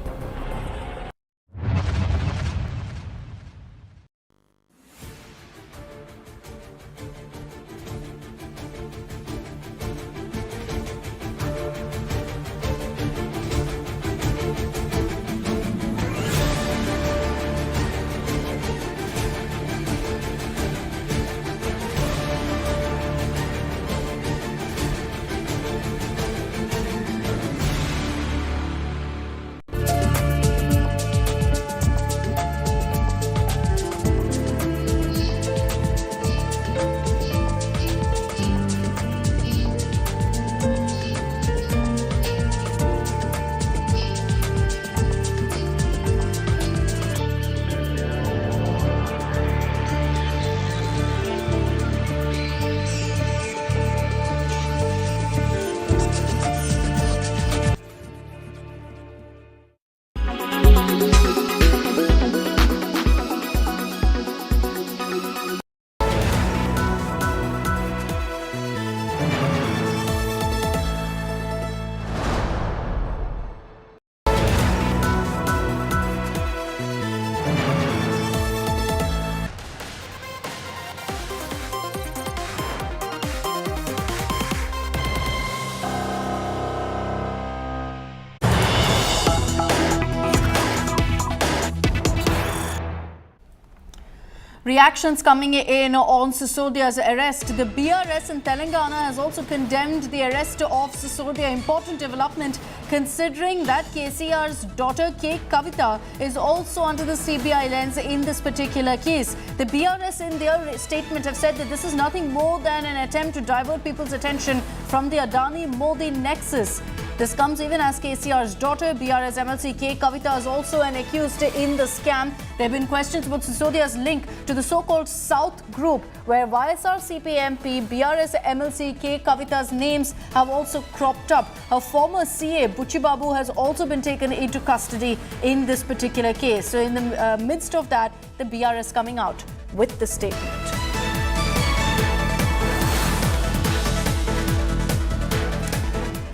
Reactions coming in on Sisodia's arrest. The BRS in Telangana has also condemned the arrest of Sisodia. Important development considering that KCR's daughter K. Kavita is also under the CBI lens in this particular case. The BRS in their statement have said that this is nothing more than an attempt to divert people's attention from the Adani-Modi nexus. This comes even as KCR's daughter, BRS MLC K. Kavita, is also an accused in the scam. There have been questions about Sisodia's link to the so-called South Group, where YSR CPMP, BRS MLC K. Kavita's names have also cropped up. Her former CA, Buchi Babu, has also been taken into custody in this particular case. So in the midst of that, the BRS coming out with the statement.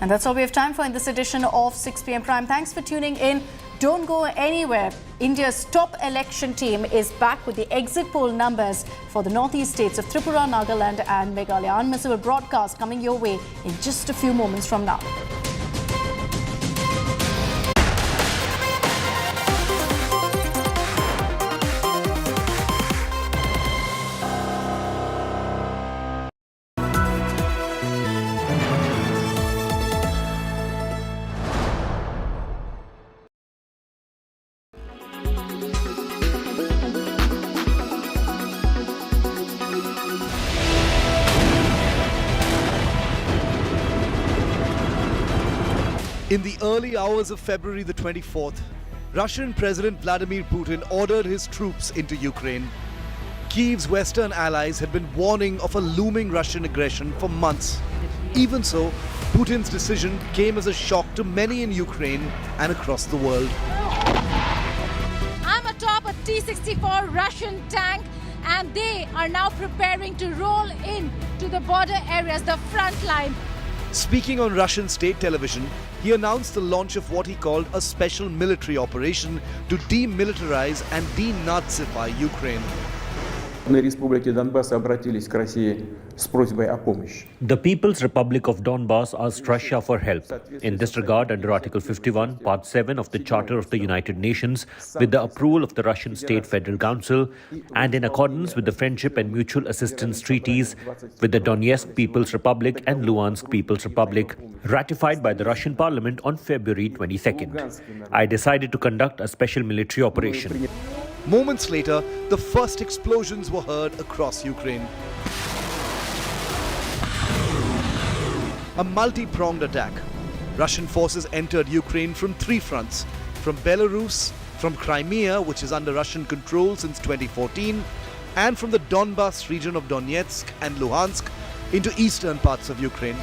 And that's all we have time for in this edition of 6 p.m. Prime. Thanks for tuning in. Don't go anywhere. India's top election team is back with the exit poll numbers for the northeast states of Tripura, Nagaland and Meghalaya. Unmissable broadcast coming your way in just a few moments from now. In the early hours of February the 24th, Russian President Vladimir Putin ordered his troops into Ukraine. Kyiv's Western allies had been warning of a looming Russian aggression for months. Even so, Putin's decision came as a shock to many in Ukraine and across the world. I'm atop a T-64 Russian tank, and they are now preparing to roll in to the border areas, the front line. Speaking on Russian state television, he announced the launch of what he called a special military operation to demilitarize and denazify Ukraine. Республики Донбасс обратились к России с просьбой о помощи. The People's Republic of Donbass asked Russia for help. In this regard, under Article 51, Part 7 of the Charter of the United Nations, with the approval of the Russian State Federal Council, and in accordance with the Friendship and Mutual Assistance Treaties with the Donetsk People's Republic and Luhansk People's Republic, ratified by the Russian Parliament on February 22nd, I decided to conduct a special military operation. Moments later, the first explosions were heard across Ukraine. A multi-pronged attack. Russian forces entered Ukraine from three fronts: from Belarus, from Crimea, which is under Russian control since 2014, and from the Donbas region of Donetsk and Luhansk into eastern parts of Ukraine.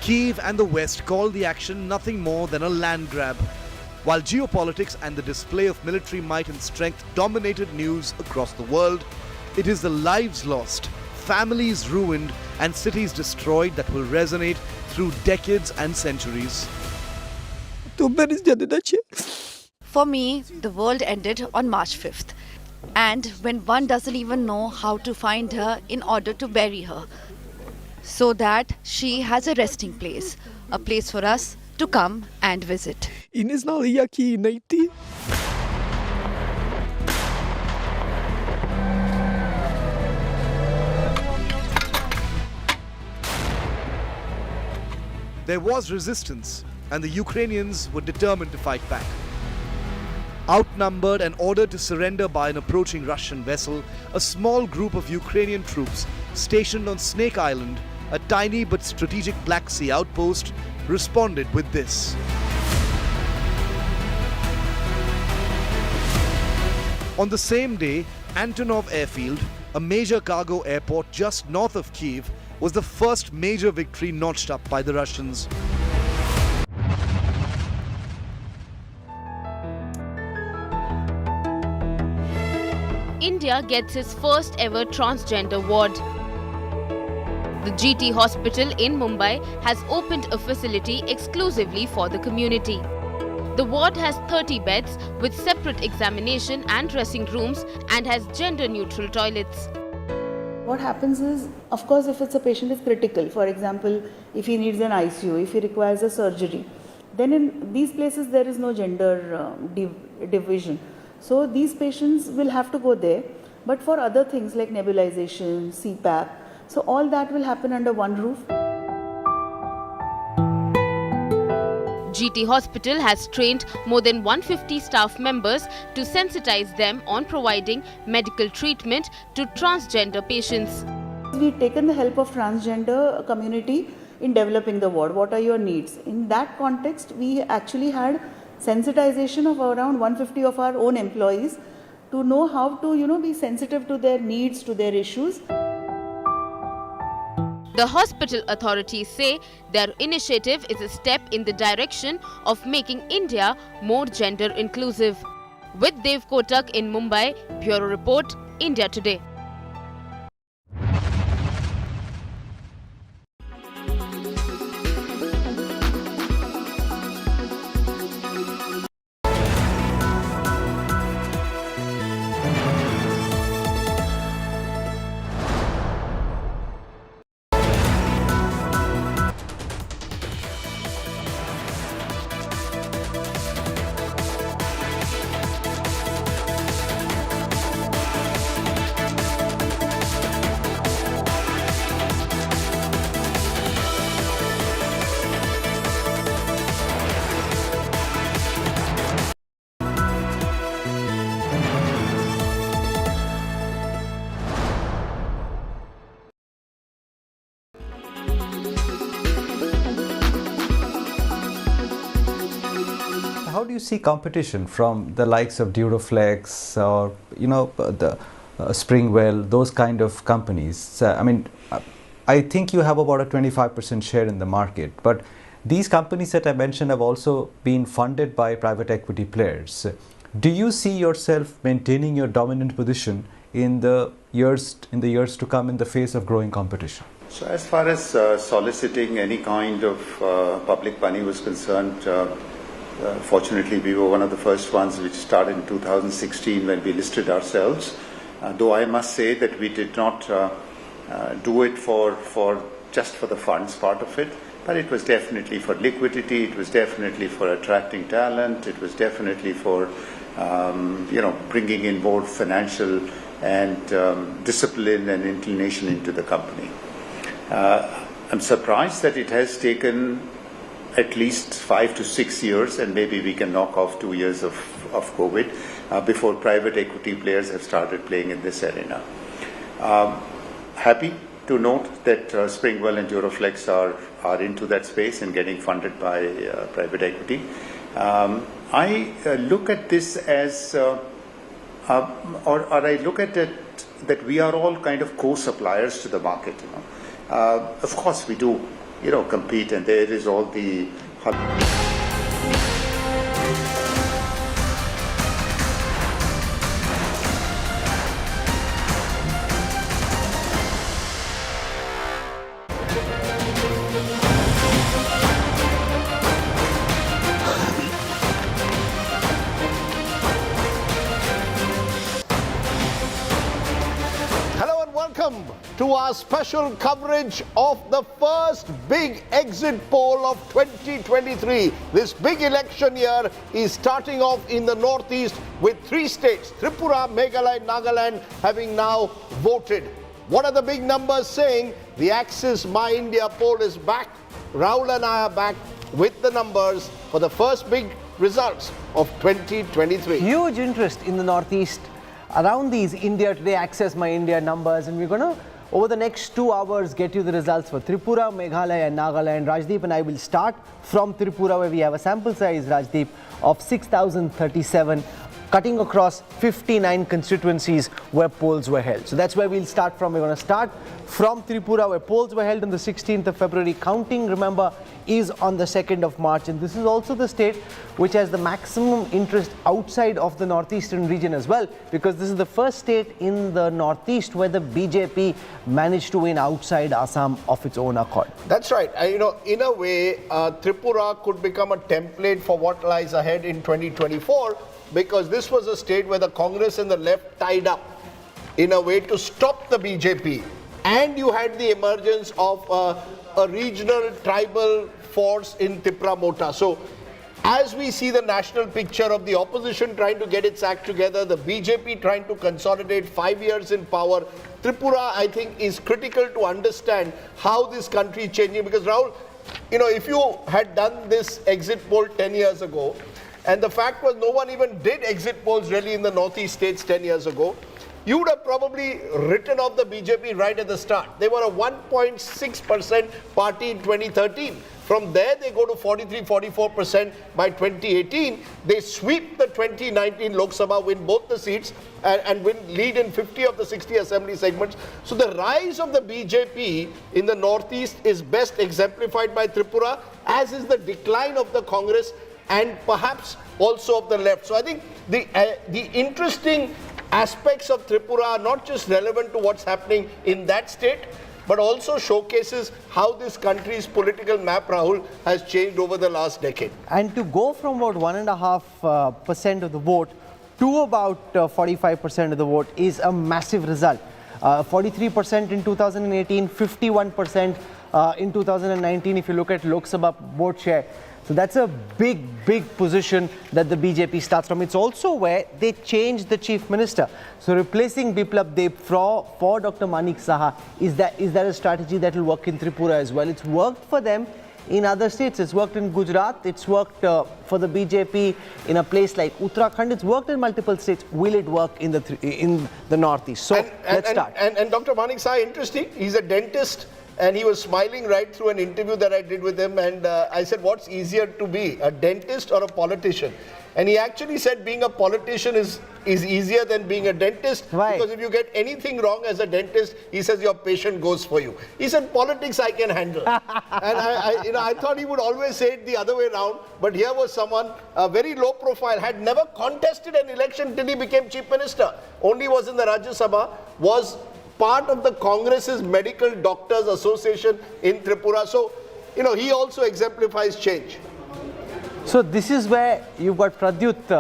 Kyiv and the West called the action nothing more than a land grab. While geopolitics and the display of military might and strength dominated news across the world, it is the lives lost, families ruined, and cities destroyed that will resonate through decades and centuries. For me, the world ended on March 5th. And when one doesn't even know how to find her in order to bury her, so that she has a resting place, a place for us to come and visit. There was resistance, and the Ukrainians were determined to fight back. Outnumbered and ordered to surrender by an approaching Russian vessel, a small group of Ukrainian troops stationed on Snake Island, a tiny but strategic Black Sea outpost, responded with this. On the same day, Antonov Airfield, a major cargo airport just north of Kyiv, was the first major victory notched up by the Russians. India gets its first ever transgender ward. The GT Hospital in Mumbai has opened a facility exclusively for the community. The ward has 30 beds with separate examination and dressing rooms and has gender-neutral toilets. What happens is, of course, if it's a patient is critical, for example, if he needs an ICU, if he requires a surgery, then in these places there is no gender division. So these patients will have to go there. But for other things like nebulization, CPAP, so all that will happen under one roof. GT Hospital has trained more than 150 staff members to sensitize them on providing medical treatment to transgender patients. We've taken the help of transgender community in developing the ward. What are your needs? In that context, we actually had sensitization of around 150 of our own employees to know how to, be sensitive to their needs, to their issues. The hospital authorities say their initiative is a step in the direction of making India more gender inclusive. With Dev Kotak in Mumbai, Bureau Report, India Today. How do you see competition from the likes of Duroflex or the Springwell, those kind of companies? I think you have about a 25% share in the market, but these companies that I mentioned have also been funded by private equity players. Do you see yourself maintaining your dominant position in the years to come in the face of growing competition? So as far as soliciting any kind of public money was concerned, fortunately, we were one of the first ones which started in 2016 when we listed ourselves. Though I must say that we did not do it for just for the funds part of it, but it was definitely for liquidity. It was definitely for attracting talent. It was definitely for bringing in more financial and discipline and inclination into the company. I'm surprised that it has taken at least 5 to 6 years, and maybe we can knock off 2 years of COVID. before private equity players have started playing in this arena. Happy to note that Springwell and Duroflex are into that space and getting funded by private equity. I look at this as, or I look at it that we are all kind of co-suppliers to the market. Of course, we do, compete, and there is all the. Welcome to our special coverage of the first big exit poll of 2023. This big election year is starting off in the northeast with 3 states, Tripura, Meghalaya, Nagaland, having now voted. What are the big numbers saying? The Axis My India poll is back. Rahul and I are back with the numbers for the first big results of 2023. Huge interest in the northeast around these India Today, Access My India numbers, and we're going to, over the next 2 hours, get you the results for Tripura, Meghalaya and Nagaland. Rajdeep and I will start from Tripura, where we have a sample size, Rajdeep, of 6,037, cutting across 59 constituencies where polls were held. So that's where we'll start from. We're going to start from Tripura, where polls were held on the 16th of February. Counting, remember, is on the 2nd of March. And this is also the state which has the maximum interest outside of the northeastern region as well, because this is the first state in the northeast where the BJP managed to win outside Assam of its own accord. That's right. In a way, Tripura could become a template for what lies ahead in 2024, because this was a state where the Congress and the left tied up in a way to stop the BJP. And you had the emergence of a regional tribal force in Tripura Mota. So as we see the national picture of the opposition trying to get its act together, the BJP trying to consolidate 5 years in power, Tripura, I think, is critical to understand how this country is changing. Because Rahul, if you had done this exit poll 10 years ago, and the fact was no one even did exit polls really in the northeast states 10 years ago, you would have probably written off the BJP right at the start. They were a 1.6% party in 2013. From there, they go to 43-44% by 2018. They sweep the 2019 Lok Sabha, win both the seats, and lead in 50 of the 60 assembly segments. So the rise of the BJP in the northeast is best exemplified by Tripura, as is the decline of the Congress and perhaps also of the left. So I think the interesting aspects of Tripura are not just relevant to what's happening in that state, but also showcases how this country's political map, Rahul, has changed over the last decade. And to go from about 1.5% of the vote to about 45% of the vote is a massive result. 43% in 2018, 51% in 2019 if you look at Lok Sabha vote share. So that's a big position that the BJP starts from. It's also where they changed the chief minister. So replacing Biplab Deb for Dr. Manik Saha, is that a strategy that will work in Tripura as well? It's worked for them in other states. It's worked in Gujarat. It's worked for the BJP in a place like Uttarakhand. It's worked in multiple states. Will it work in the northeast? So let's start. And Dr. Manik Saha, interesting. He's a dentist. And he was smiling right through an interview that I did with him. And I said, what's easier to be, a dentist or a politician? And he actually said being a politician is easier than being a dentist. Why? Because if you get anything wrong as a dentist, he says your patient goes for you. He said, politics I can handle. And I thought he would always say it the other way around. But here was someone, very low profile, had never contested an election till he became chief minister. Only was in the Rajya Sabha, was part of the Congress's Medical Doctors Association in Tripura. So, he also exemplifies change. So this is where you've got Pradyut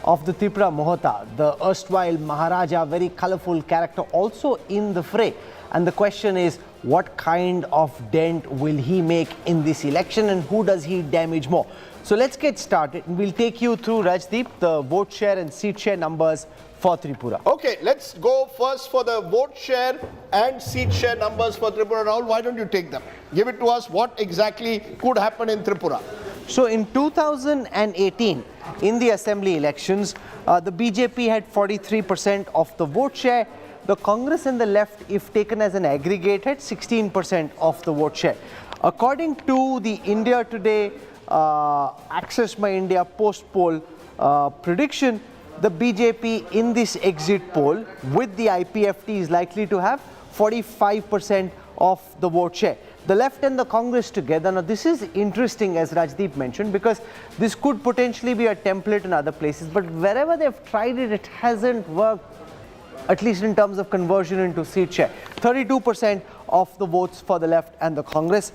of the Tripura Mohota, the erstwhile Maharaja, very colorful character, also in the fray. And the question is, what kind of dent will he make in this election, and who does he damage more? So let's get started. We'll take you through, Rajdeep, the vote share and seat share numbers for Tripura. Okay, let's go first for the vote share and seat share numbers for Tripura. Rahul, why don't you take them? Give it to us. What exactly could happen in Tripura? So in 2018, in the assembly elections, the BJP had 43% of the vote share. The Congress and the left, if taken as an aggregate, had 16% of the vote share. According to the India Today Access My India post-poll prediction, the BJP in this exit poll with the IPFT is likely to have 45% of the vote share. The left and the Congress together. Now this is interesting, as Rajdeep mentioned, because this could potentially be a template in other places, but wherever they've tried it, it hasn't worked, at least in terms of conversion into seat share. 32% of the votes for the left and the Congress.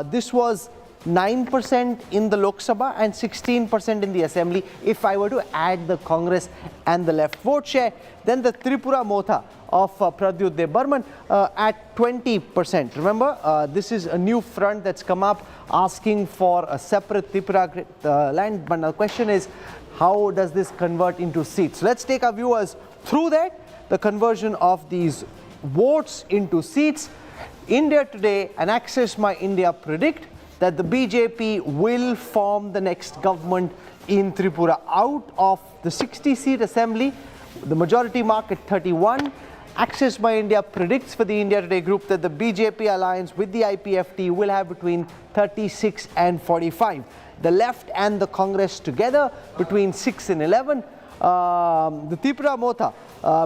This was 9% in the Lok Sabha and 16% in the Assembly. If I were to add the Congress and the left vote share, then the Tripura Motha of Pradyut Debarman at 20%. Remember, this is a new front that's come up asking for a separate Tripura land. But the question is, how does this convert into seats? So let's take our viewers through that, the conversion of these votes into seats. India Today and Access My India predict that the BJP will form the next government in Tripura. Out of the 60-seat assembly, the majority mark at 31. Access My India predicts for the India Today group that the BJP alliance with the IPFT will have between 36 and 45. The left and the Congress together between 6 and 11. The Tripura Motha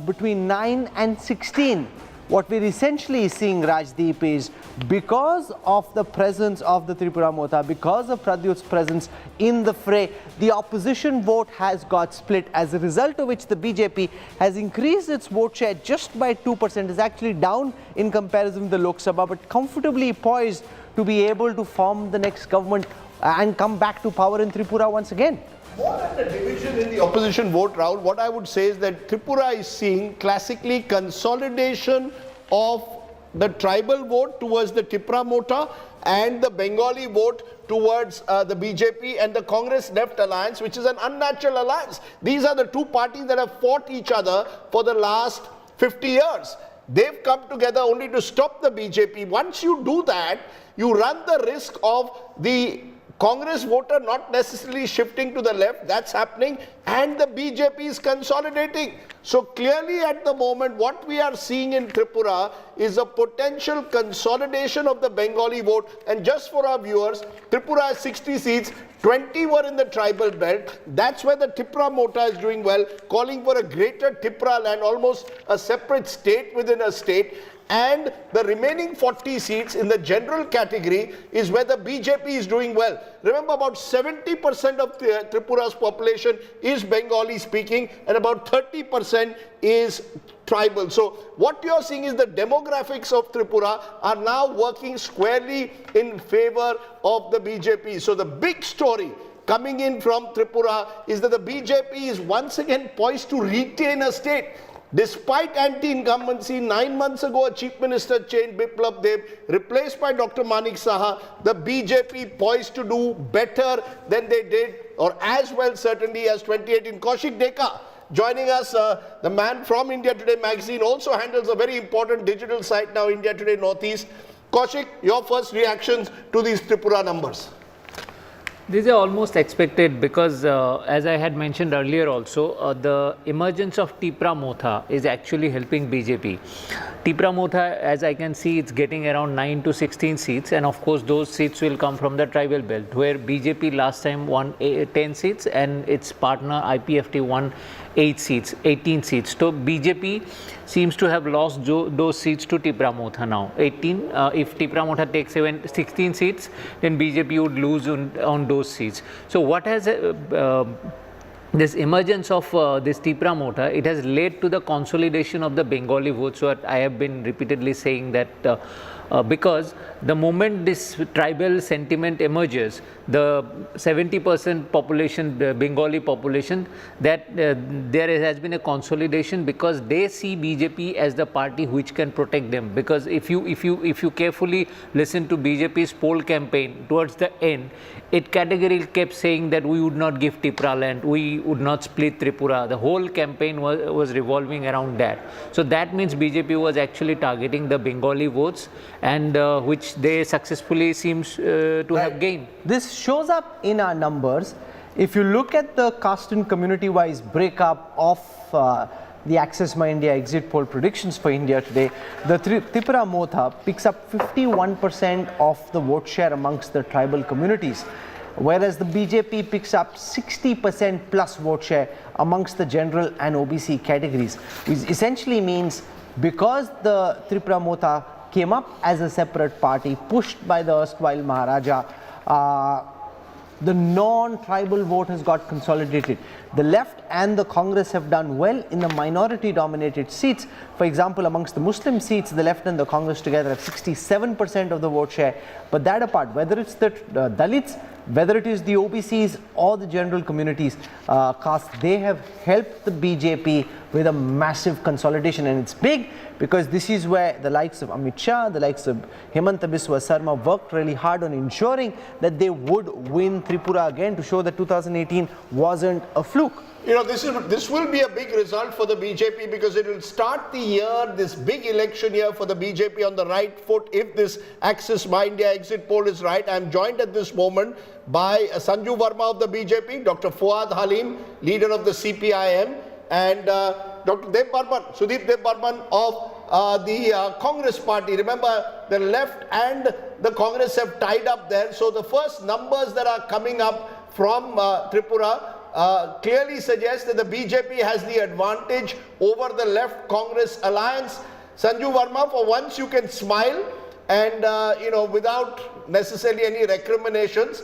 between 9 and 16. What we're essentially seeing, Rajdeep, is because of the presence of the Tripura Motha, because of Pradyut's presence in the fray, the opposition vote has got split, as a result of which the BJP has increased its vote share just by 2%. It's actually down in comparison with the Lok Sabha, but comfortably poised to be able to form the next government and come back to power in Tripura once again. More than the division in the opposition vote round, what I would say is that Tripura is seeing classically consolidation of the tribal vote towards the Tripura Motha and the Bengali vote towards the BJP and the Congress left alliance, which is an unnatural alliance. These are the two parties that have fought each other for the last 50 years. They've come together only to stop the BJP. Once you do that, you run the risk of the Congress voter not necessarily shifting to the left, that's happening, and the BJP is consolidating. So clearly at the moment, what we are seeing in Tripura is a potential consolidation of the Bengali vote. And just for our viewers, Tripura has 60 seats, 20 were in the tribal belt. That's where the Tripura Motha is doing well, calling for a greater Tripura land, almost a separate state within a state. And the remaining 40 seats in the general category is where the BJP is doing well. Remember, about 70% of Tripura's population is Bengali speaking and about 30% is tribal. So what you're seeing is the demographics of Tripura are now working squarely in favor of the BJP. So the big story coming in from Tripura is that the BJP is once again poised to retain a state. Despite anti-incumbency, 9 months ago, a chief minister changed, Biplab Deb, replaced by Dr. Manik Saha, the BJP poised to do better than they did, or as well certainly as 2018. Kaushik Deka joining us, the man from India Today magazine, also handles a very important digital site now, India Today Northeast. Kaushik, your first reactions to these Tripura numbers? These are almost expected because as I had mentioned earlier also, the emergence of Tripura Motha is actually helping BJP. Tripura Motha, as I can see, it's getting around 9 to 16 seats, and of course those seats will come from the tribal belt, where BJP last time won 10 seats and its partner IPFT won 18 seats. So BJP seems to have lost those seats to Tripura Motha now. 18, if Tripura Motha takes 16 seats, then BJP would lose on those seats. So what has this emergence of this Tripura Motha, it has led to the consolidation of the Bengali votes. What I have been repeatedly saying that because the moment this tribal sentiment emerges, the 70% population, the Bengali population, that there has been a consolidation because they see BJP as the party which can protect them. Because if you carefully listen to BJP's poll campaign towards the end, it categorically kept saying that we would not give Tripura land, we would not split Tripura. The whole campaign was revolving around that. So that means BJP was actually targeting the Bengali votes, and which they successfully seems to have gained. This shows up in our numbers. If you look at the caste and community-wise breakup of the Access My India exit poll predictions for India today, the Tripura Motha picks up 51% of the vote share amongst the tribal communities, whereas the BJP picks up 60% plus vote share amongst the general and OBC categories, which essentially means because the Tripura Motha came up as a separate party pushed by the erstwhile Maharaja, the non-tribal vote has got consolidated. The left and the Congress have done well in the minority-dominated seats. For example, amongst the Muslim seats, the left and the Congress together have 67% of the vote share. But that apart, whether it's the Dalits, whether it is the OBCs or the general communities caste, they have helped the BJP with a massive consolidation. And it's big because this is where the likes of Amit Shah, the likes of Himanta Biswa Sarma worked really hard on ensuring that they would win Tripura again to show that 2018 wasn't a fluke. You know, this will be a big result for the BJP because it will start the year, this big election year for the BJP on the right foot if this Access My India exit poll is right. I'm joined at this moment by Sanju Verma of the BJP, Dr. Fuad Halim, leader of the CPIM, and Dr. Sudeep Dev Barman of the Congress party. Remember, the left and the Congress have tied up there. So the first numbers that are coming up from Tripura clearly suggest that the BJP has the advantage over the left Congress alliance. Sanju Verma, for once you can smile and, you know, without necessarily any recriminations,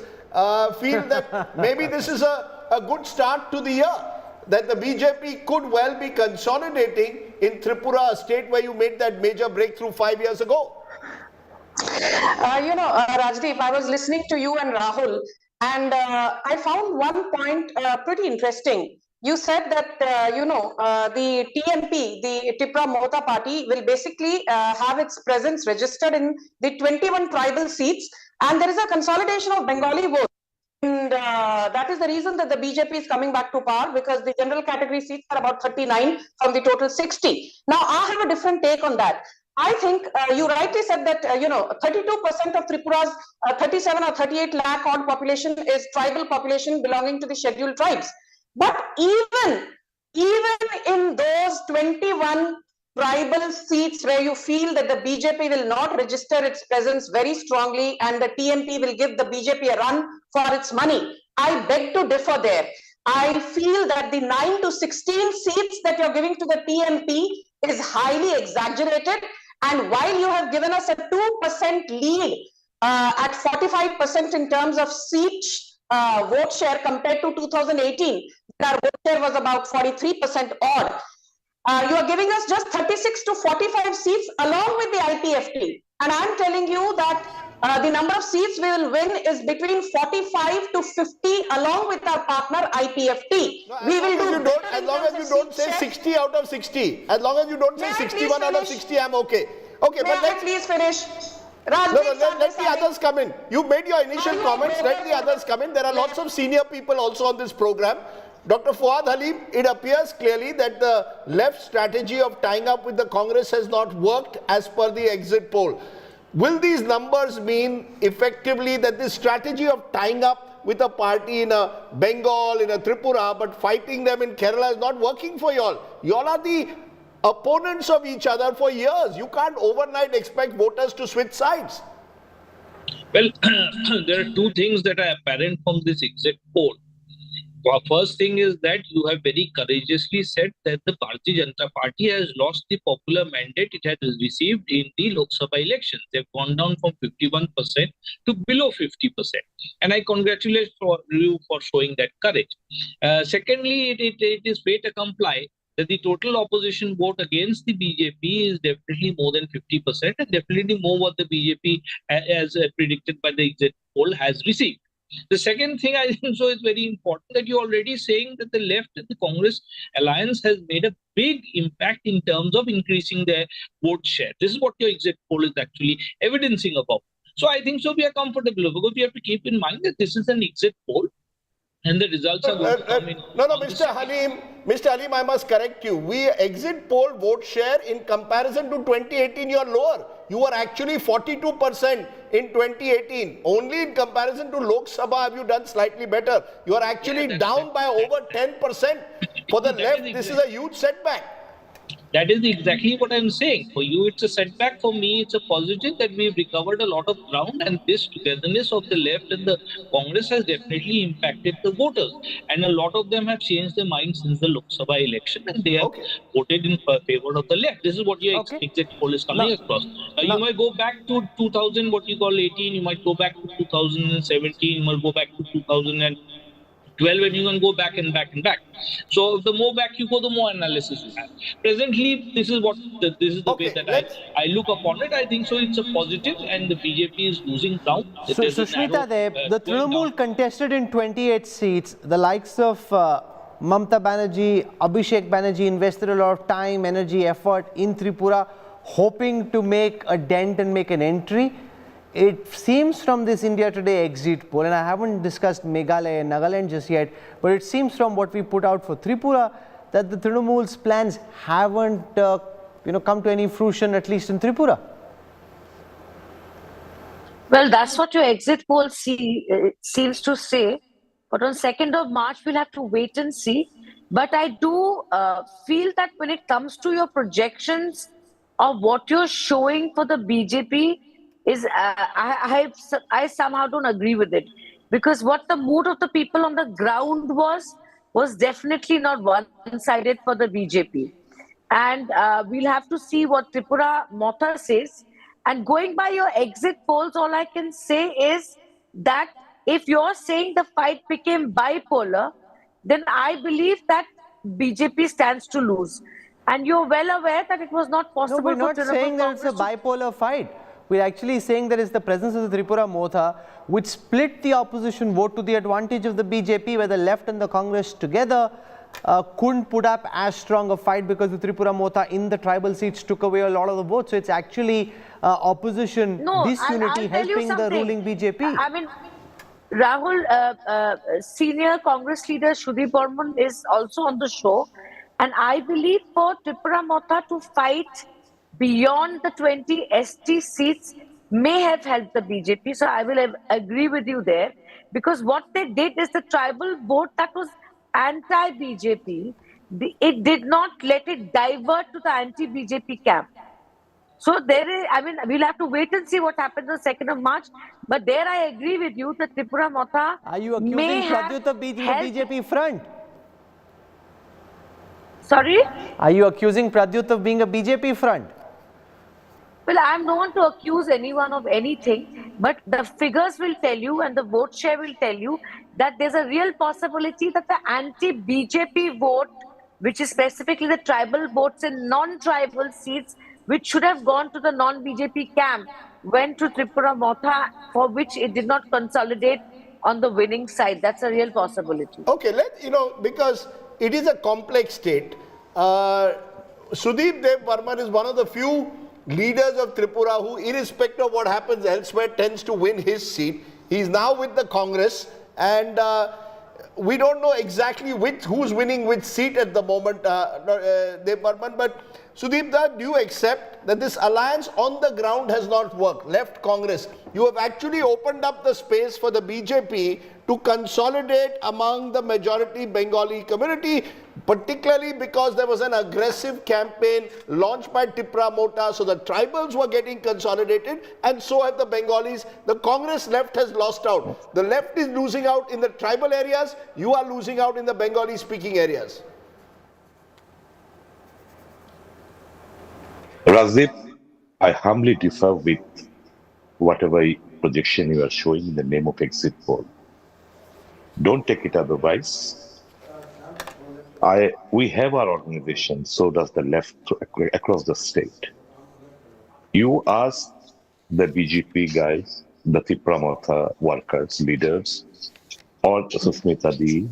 feel that maybe this is a good start to the year, that the BJP could well be consolidating in Tripura, a state where you made that major breakthrough 5 years ago. Rajdeep, I was listening to you and Rahul, and I found one point pretty interesting. You said that, the TMP, the Tripura Motha party, will basically have its presence registered in the 21 tribal seats, and there is a consolidation of Bengali votes. And that is the reason that the BJP is coming back to power, because the general category seats are about 39 from the total 60. Now, I have a different take on that. I think you rightly said that, 32% of Tripura's 37 or 38 lakh odd population is tribal population belonging to the scheduled tribes. But even in those 21 tribal seats where you feel that the BJP will not register its presence very strongly and the TMP will give the BJP a run for its money, I beg to differ there. I feel that the 9 to 16 seats that you're giving to the TMP is highly exaggerated. And while you have given us a 2% lead at 45% in terms of seat vote share compared to 2018, our vote share was about 43% odd. You are giving us just 36 to 45 seats along with the IPFT. And I'm telling you that the number of seats we will win is between 45 to 50 along with our partner IPFT. No, as long as you don't say 60 out of 60. As long as you don't say 61 out of 60, I'm okay. Okay, but let's please finish. Let the others come in. You made your initial comments. Let the others come in. There are lots of senior people also on this program. Dr. Fuad Halim, it appears clearly that the left strategy of tying up with the Congress has not worked as per the exit poll. Will these numbers mean effectively that this strategy of tying up with a party in a Bengal, in a Tripura, but fighting them in Kerala is not working for y'all? Y'all are the opponents of each other for years. You can't overnight expect voters to switch sides. Well, there are two things that are apparent from this exit poll. First thing is that you have very courageously said that the Bharatiya Janata Party has lost the popular mandate it had received in the Lok Sabha elections. They've gone down from 51% to below 50%. And I congratulate you for showing that courage. Secondly, it is fait accompli that the total opposition vote against the BJP is definitely more than 50% and definitely more what the BJP, as predicted by the exit poll, has received. The second thing I think so is very important, that you're already saying that the left and the Congress alliance has made a big impact in terms of increasing their vote share. This is what your exit poll is actually evidencing about. So I think so we are comfortable, because we have to keep in mind that this is an exit poll and the results are going to come in. No, Mr. Halim, I must correct you. We exit poll vote share in comparison to 2018, you're lower. You were actually 42% in 2018. Only in comparison to Lok Sabha have you done slightly better. You are actually down by over 10%. For the left, this is a huge setback. That is exactly what I'm saying. For you, it's a setback. For me, it's a positive that we've recovered a lot of ground, and this togetherness of the left and the Congress has definitely impacted the voters. And a lot of them have changed their mind since the Lok Sabha election, and they have voted in favor of the left. This is what your exit poll is coming across. You might go back to 2000, what you call 18. You might go back to 2017. You might go back to 2012, and you can go back and back and back. So the more back you go, the more analysis you have. Presently, this is the way that I look upon it. I think so. It's a positive, and the BJP is losing ground. So, Sushmita Dev, the Trinamool contested in 28 seats. The likes of Mamata Banerjee, Abhishek Banerjee invested a lot of time, energy, effort in Tripura, hoping to make a dent and make an entry. It seems from this India Today exit poll, and I haven't discussed Meghalaya and Nagaland just yet, but it seems from what we put out for Tripura that the Trinamool's plans haven't come to any fruition, at least in Tripura. Well, that's what your exit poll seems to say. But on 2nd of March, we'll have to wait and see. But I do feel that when it comes to your projections of what you're showing for the BJP, I somehow don't agree with it, because what the mood of the people on the ground was definitely not one-sided for the BJP. And we'll have to see what Tripura Motha says. And going by your exit polls, all I can say is that if you're saying the fight became bipolar, then I believe that BJP stands to lose. And you're well aware that it was not possible. No, we're not saying that it's a bipolar fight. We're actually saying that it's the presence of the Tripura Motha which split the opposition vote to the advantage of the BJP, where the left and the Congress together couldn't put up as strong a fight because the Tripura Motha in the tribal seats took away a lot of the votes. So it's actually opposition disunity helping the ruling BJP. I mean, Rahul, senior Congress leader Shudhi Burman is also on the show. And I believe for Tripura Motha to fight beyond the 20 ST seats may have helped the BJP. So I will agree with you there, because what they did is the tribal vote that was anti-BJP, it did not let it divert to the anti-BJP camp. So there is, I mean, we'll have to wait and see what happens on 2nd of March. But there I agree with you that Tripura Motha Are you accusing Pradyut of being the BJP front? Sorry? Are you accusing Pradyut of being a BJP front? Well, I'm no one to accuse anyone of anything, but the figures will tell you and the vote share will tell you that there's a real possibility that the anti-BJP vote, which is specifically the tribal votes in non-tribal seats, which should have gone to the non-BJP camp, went to Tripura Motha, for which it did not consolidate on the winning side. That's a real possibility. Okay, because it is a complex state. Sudeep Dev Burman is one of the few leaders of Tripura who, irrespective of what happens elsewhere, tends to win his seat. He's now with the Congress, and we don't know exactly who's winning which seat at the moment, Dev Burman. But Sudeep, do you accept that this alliance on the ground has not worked? Left Congress, you have actually opened up the space for the BJP to consolidate among the majority Bengali community, particularly because there was an aggressive campaign launched by Tripura Motha, so the tribals were getting consolidated, and so have the Bengalis. The Congress left has lost out. The left is losing out in the tribal areas, you are losing out in the Bengali speaking areas. Rajdip, I humbly differ with whatever projection you are showing in the name of exit poll. Don't take it otherwise. We have our organization, so does the left across the state. You ask the BJP guys, the Tripura Motha workers, leaders, or Susmita Di,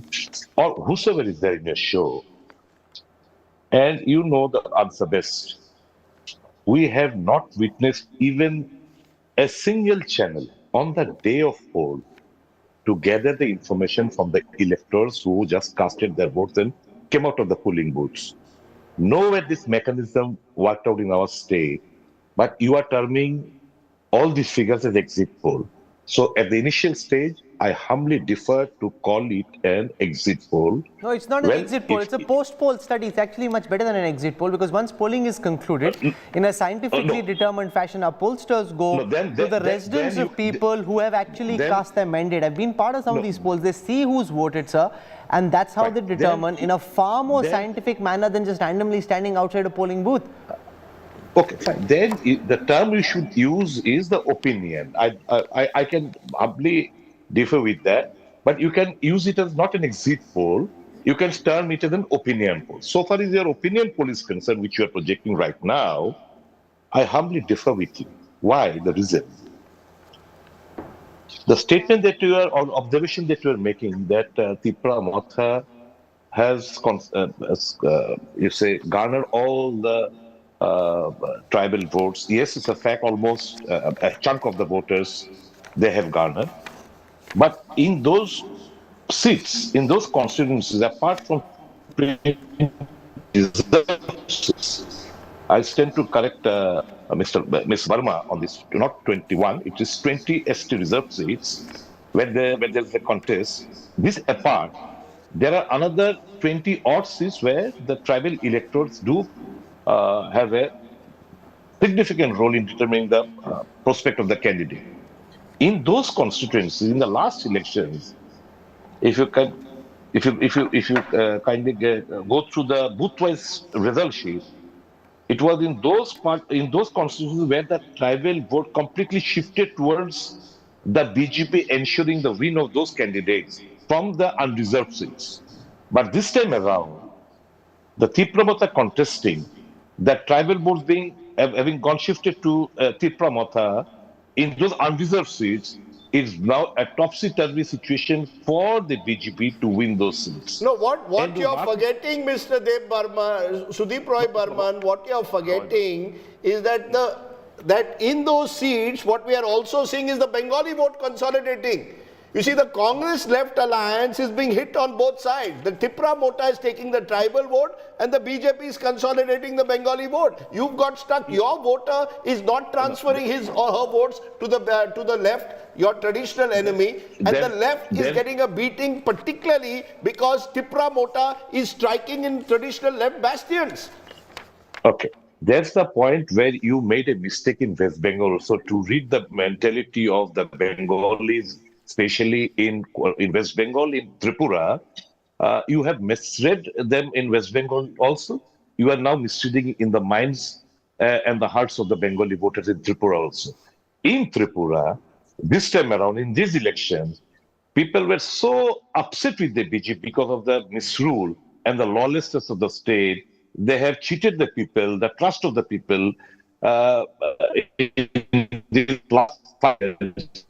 or whosoever is there in your show, and you know the answer best. We have not witnessed even a single channel on the day of poll to gather the information from the electors who just casted their votes and came out of the polling booths. Nowhere this mechanism worked out in our state but you are terming all these figures as exit poll. So at the initial stage, I humbly defer to call it an exit poll. No, it's not an exit poll. It's a post-poll study. It's actually much better than an exit poll because once polling is concluded, in a scientifically determined fashion, our pollsters go to the residence of people who have actually cast their mandate. I've been part of some of these polls. They see who's voted, sir, and that's how they determine in a far more scientific manner than just randomly standing outside a polling booth. Okay, fine. Then the term you should use is the opinion. I can humbly differ with that, but you can use it as not an exit poll. You can term it as an opinion poll. So far as your opinion poll is concerned, which you are projecting right now, I humbly differ with you. Why? The reason. The statement that you are, or observation that you are making, that Tripura Motha has, you say, garnered all the tribal votes. Yes, it's a fact, almost a chunk of the voters they have garnered. But in those seats, in those constituencies, apart from I stand to correct Ms. Verma on this, not 21, it is 20 ST reserved seats where there's a contest. This apart, there are another 20 odd seats where the tribal electorates do have a significant role in determining the prospect of the candidate. In those constituencies, in the last elections, if you kindly go through the booth-wise result sheet, it was in those constituencies where the tribal vote completely shifted towards the BJP ensuring the win of those candidates from the unreserved seats. But this time around, the Tripura Motha contesting, the tribal votes having gone shifted to Tripura Motha in those unreserved seats, is now a topsy-turvy situation for the BJP to win those seats. No, what you're forgetting, Mr. Dev Burman, Sudeep Roy Burman, what you're forgetting is that in those seats, what we are also seeing is the Bengali vote consolidating. You see, the Congress left alliance is being hit on both sides. The Tripura Motha is taking the tribal vote and the BJP is consolidating the Bengali vote. You've got stuck. Your voter is not transferring his or her votes to the left, your traditional enemy, and the left is getting a beating, particularly because Tripura Motha is striking in traditional left bastions. Okay. That's the point where you made a mistake in West Bengal. So to read the mentality of the Bengalis, especially in West Bengal, in Tripura, you have misread them in West Bengal also. You are now misreading in the minds and the hearts of the Bengali voters in Tripura also. In Tripura, this time around, in these elections, people were so upset with the BJP because of the misrule and the lawlessness of the state. They have cheated the people, the trust of the people in these last 5 years.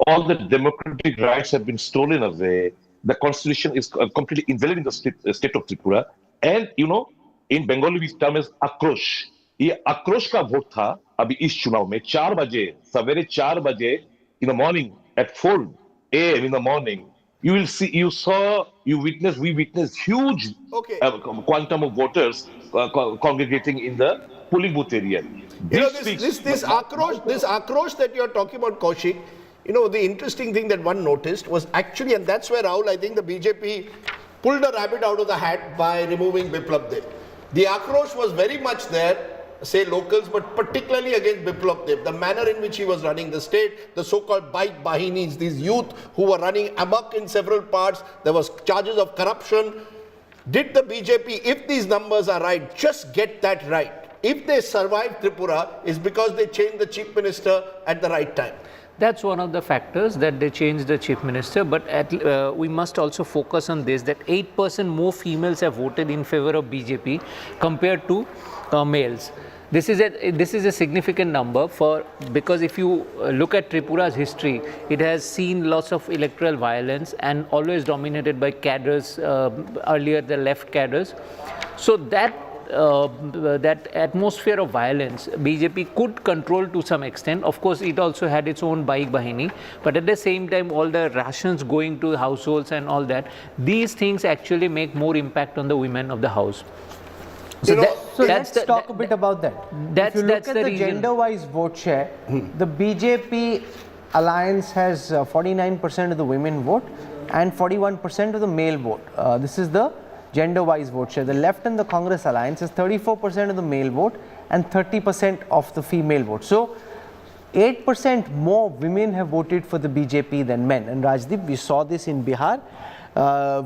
All the democratic rights have been stolen away. The constitution is completely invalid in the state of Tripura. And, you know, in Bengali we term as akrosh. ये akrosh का vote था अभी इस चुनाव में 4 बजे, सवेरे 4 बजे in the morning at 4 a.m. in the morning. You will see, we witnessed huge quantum of voters congregating in the polling booth area. You know, this akrosh that you're talking about, Kaushik, you know, the interesting thing that one noticed was actually, and that's where Rahul, I think the BJP pulled a rabbit out of the hat by removing Biplab Deb. The akrosh was very much there, say locals, but particularly against Biplab Deb. The manner in which he was running the state, the so-called bike bahinis, these youth who were running amok in several parts, there was charges of corruption. Did the BJP, if these numbers are right, just get that right? If they survived Tripura, is because they changed the chief minister at the right time. That's one of the factors, that they changed the chief minister, but we must also focus on this, that 8% more females have voted in favor of BJP compared to males. This is a significant number because if you look at Tripura's history, it has seen lots of electoral violence and always dominated by cadres, earlier the left cadres. So that atmosphere of violence, BJP could control to some extent. Of course, it also had its own bike bahini, but at the same time, all the rations going to households and all that, these things actually make more impact on the women of the house. So So let's talk a bit about that. If you look at the gender-wise vote share, the BJP alliance has 49% of the women vote and 41% of the male vote. This is the gender-wise vote share. The left and the Congress alliance is 34% of the male vote and 30% of the female vote. So 8% more women have voted for the BJP than men. And Rajdeep, we saw this in Bihar.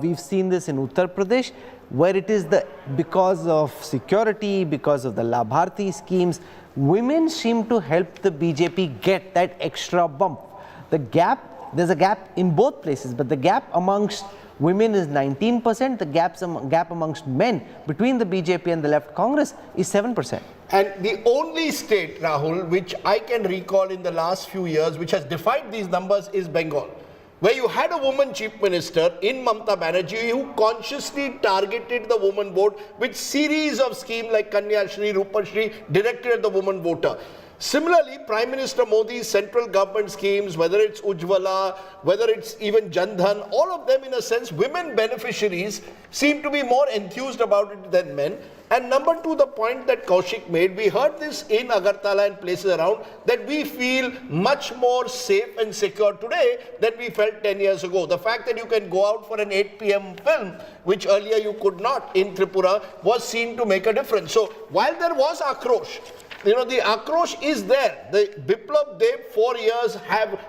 We've seen this in Uttar Pradesh, where it is because of security, because of the Labharti schemes, women seem to help the BJP get that extra bump. There's a gap in both places, but the gap amongst women is 19%, the gap amongst men between the BJP and the left Congress is 7%. And the only state, Rahul, which I can recall in the last few years, which has defied these numbers is Bengal, where you had a woman chief minister in Mamata Banerjee who consciously targeted the woman vote with series of schemes like Kanya Shri, Rupa Shri directed at the woman voter. Similarly, Prime Minister Modi's central government schemes, whether it's Ujjwala, whether it's even Jan Dhan, all of them in a sense, women beneficiaries seem to be more enthused about it than men. And number two, the point that Kaushik made, we heard this in Agartala and places around, that we feel much more safe and secure today than we felt 10 years ago. The fact that you can go out for an 8 p.m. film, which earlier you could not in Tripura, was seen to make a difference. So while there was Akrosh, the Akrosh is there. The Biplab Dev 4 years have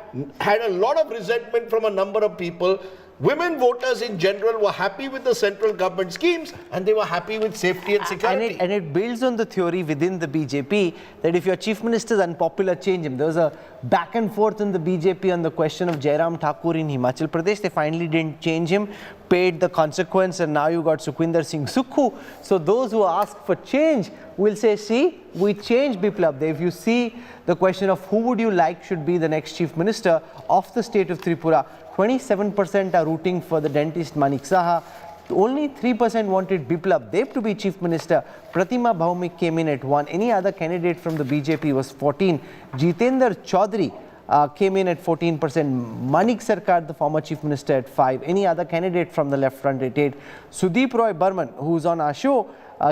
had a lot of resentment from a number of people. Women voters in general were happy with the central government schemes and they were happy with safety and security. And it builds on the theory within the BJP that if your chief minister is unpopular, change him. There was a back and forth in the BJP on the question of Jairam Thakur in Himachal Pradesh. They finally didn't change him, paid the consequence, and now you got Sukhwinder Singh Sukhu. So those who ask for change will say, see, we changed Biplab Dev. If you see the question of who would you like should be the next chief minister of the state of Tripura, 27% are rooting for the dentist Manik Saha. Only 3% wanted Biplab Dev to be chief minister. Pratima Bhaumik came in at 1. Any other candidate from the BJP was 14. Jitendra Chaudhary came in at 14%. Manik Sarkar, the former chief minister, at 5. Any other candidate from the left front at 8. Sudeep Roy Burman, who's on our show,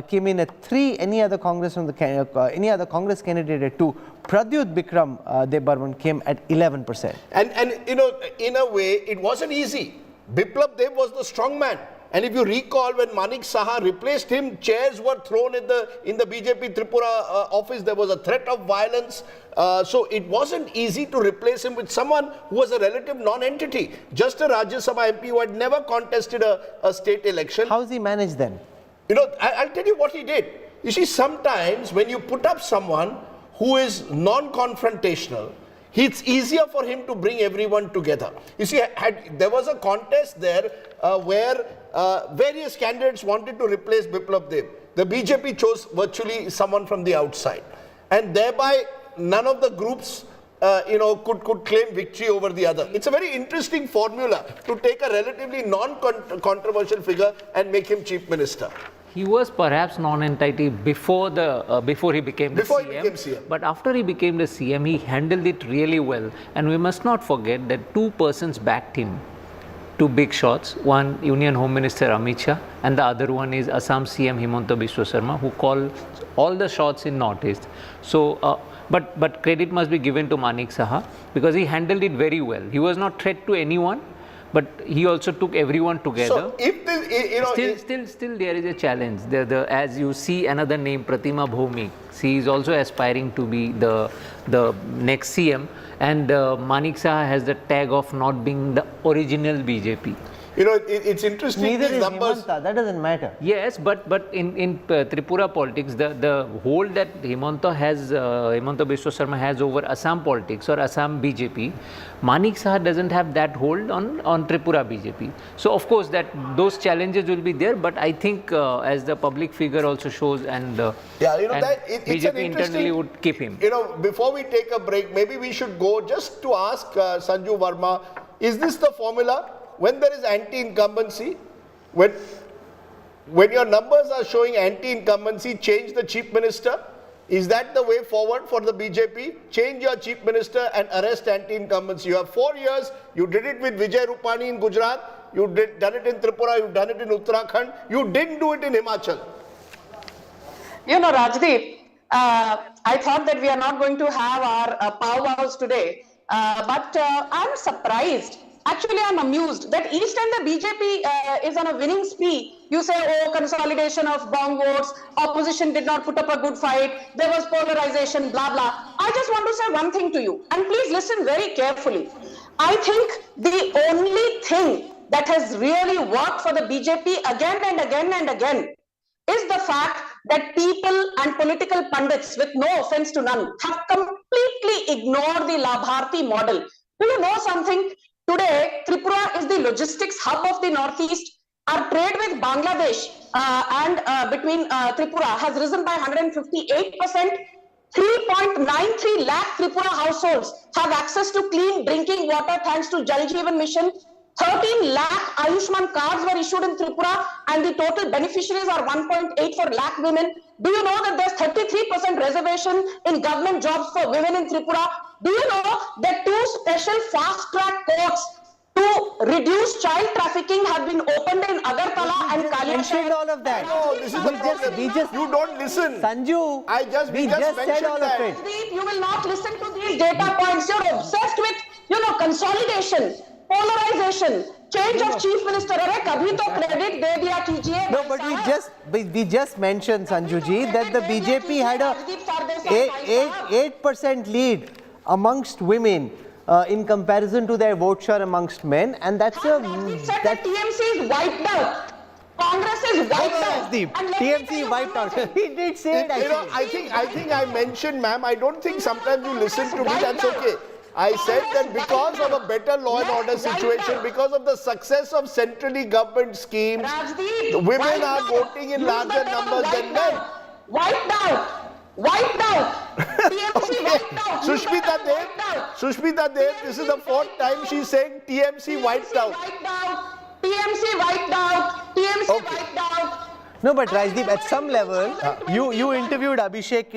came in at 3. Any other Congress candidate at 2. Pradyut Bikram Debarman came at 11%. And in a way, it wasn't easy. Biplab Dev was the strong man. And if you recall, when Manik Saha replaced him, chairs were thrown in the BJP Tripura office. There was a threat of violence. So it wasn't easy to replace him with someone who was a relative non-entity. Just a Rajya Sabha MP who had never contested a state election. How has he managed then? I'll tell you what he did. You see, sometimes when you put up someone who is non-confrontational, it's easier for him to bring everyone together. You see, there was a contest there where various candidates wanted to replace Biplab Dev. The BJP chose virtually someone from the outside. And thereby, none of the groups could claim victory over the other. It's a very interesting formula to take a relatively non-controversial figure and make him chief minister. He was perhaps non-entity before he became the CM. But after he became the CM, he handled it really well. And we must not forget that 2 persons backed him. 2 big shots. One, Union Home Minister Amit Shah, and the other one is Assam CM Himanta Biswa Sarma, who called all the shots in Northeast. So, but credit must be given to Manik Saha because he handled it very well. He was not threat to anyone, but he also took everyone together. So if this, still there is a challenge. As you see another name, Pratima Bhaumik, she is also aspiring to be the next CM, and Manik Saha has the tag of not being the original BJP. It's interesting. Neither these is numbers. Himanta. That doesn't matter. Yes, but in Tripura politics, the hold that Himanta Biswa Sarma has over Assam politics or Assam BJP, Manik Saha doesn't have that hold on Tripura BJP. So of course those challenges will be there, but I think as the public figure also shows, and BJP internally would keep him. Before we take a break, maybe we should go just to ask Sanju Verma, is this the formula? When there is anti-incumbency, when your numbers are showing anti-incumbency, change the chief minister. Is that the way forward for the BJP? Change your chief minister and arrest anti-incumbency. You have 4 years. You did it with Vijay Rupani in Gujarat. You done it in Tripura. You've done it in Uttarakhand. You didn't do it in Himachal. You know, Rajdeep, I thought that we are not going to have our powwows today, but I'm surprised. Actually, I'm amused that each time the BJP is on a winning spree, you say, oh, consolidation of bong votes, opposition did not put up a good fight, there was polarization, blah, blah. I just want to say one thing to you, and please listen very carefully. I think the only thing that has really worked for the BJP again and again and again is the fact that people and political pundits, with no offense to none, have completely ignored the Labharti model. Do you know something? Today, Tripura is the logistics hub of the Northeast. Our trade with Bangladesh and between Tripura has risen by 158%. 3.93 lakh Tripura households have access to clean drinking water thanks to Jal Jeevan Mission. 13 lakh Ayushman cards were issued in Tripura and the total beneficiaries are 1.84 lakh women. Do you know that there's 33% reservation in government jobs for women in Tripura? Do you know that 2 special fast-track courts to reduce child trafficking have been opened in Agartala and Mentioned all of that. No, this is the problem. You don't listen. Sanju, we just said all that. of it. You will not listen to these data points. You're obsessed with, consolidation, polarization, change of chief minister. Arre, kabhi to credit de diya kijiye. No, but we just mentioned, Sanjuji, that the BJP had a 8% lead amongst women in comparison to their vote share amongst men, and that's a... That TMC is wiped out. Congress is wiped out. TMC wiped out. He did say it. I think I mentioned, ma'am, I don't think sometimes you listen to me, that's okay. I said that because of a better law and order situation, because of the success of centrally government schemes, women are voting in larger numbers than men. Wiped out. Wiped out. TMC wiped out. Sushmita Dev, this is the 4th time she's saying TMC wiped out. TMC wiped out. TMC wiped out. No, but Rajdeep, at some level, you interviewed Abhishek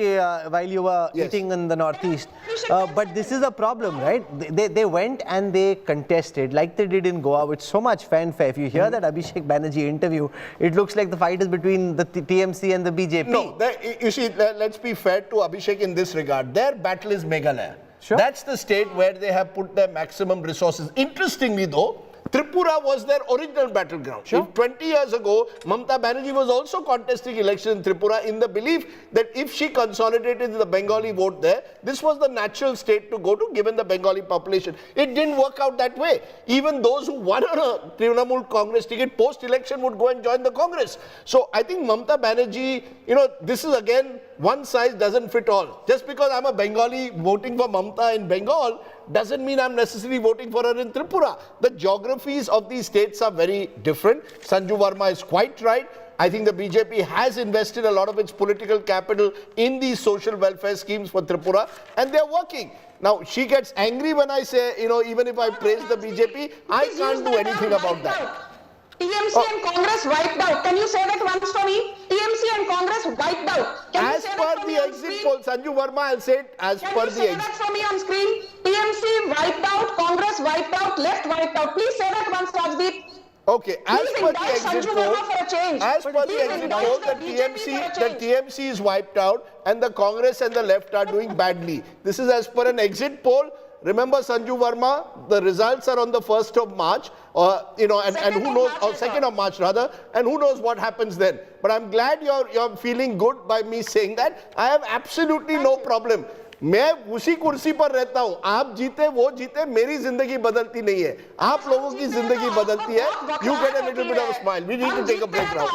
while you were eating in the Northeast. But this is a problem, right? They went and they contested like they did in Goa with so much fanfare. If you hear that Abhishek Banerjee interview, it looks like the fight is between the TMC and the BJP. No, you see, let's be fair to Abhishek in this regard. Their battle is Meghalaya. Sure. That's the state where they have put their maximum resources. Interestingly though, Tripura was their original battleground. Sure. 20 years ago, Mamata Banerjee was also contesting election in Tripura in the belief that if she consolidated the Bengali vote there, this was the natural state to go to given the Bengali population. It didn't work out that way. Even those who won on a Trinamool Congress ticket post-election would go and join the Congress. So I think Mamata Banerjee, this is again, one size doesn't fit all. Just because I'm a Bengali voting for Mamata in Bengal doesn't mean I'm necessarily voting for her in Tripura. The geographies of these states are very different. Sanju Verma is quite right. I think the BJP has invested a lot of its political capital in these social welfare schemes for Tripura, and they're working. Now, she gets angry when I say, even if I praise the BJP, I can't do anything about that. TMC and Congress wiped out. Can you say that once for me? TMC and Congress wiped out. As per the exit poll, Sanju Verma, I'll say it as per the exit. Can you say that for me on screen? TMC wiped out, Congress wiped out, left wiped out. Please say that once, Rajdeep. Okay, as per the exit poll, the TMC is wiped out and the Congress and the left are doing badly. This is as per an exit poll. Remember, Sanju Verma, the results are on the 1st of March, and who knows, or 2nd of March rather, and who knows what happens then. But I'm glad you're feeling good by me saying that. I have absolutely no problem. मैं उसी कुर्सी पर रहता हूँ. आप जीते वो जीते, मेरी जिंदगी बदलती नहीं है. आप लोगों की जिंदगी बदलती है. You get a little bit of a smile. We need to take a break now.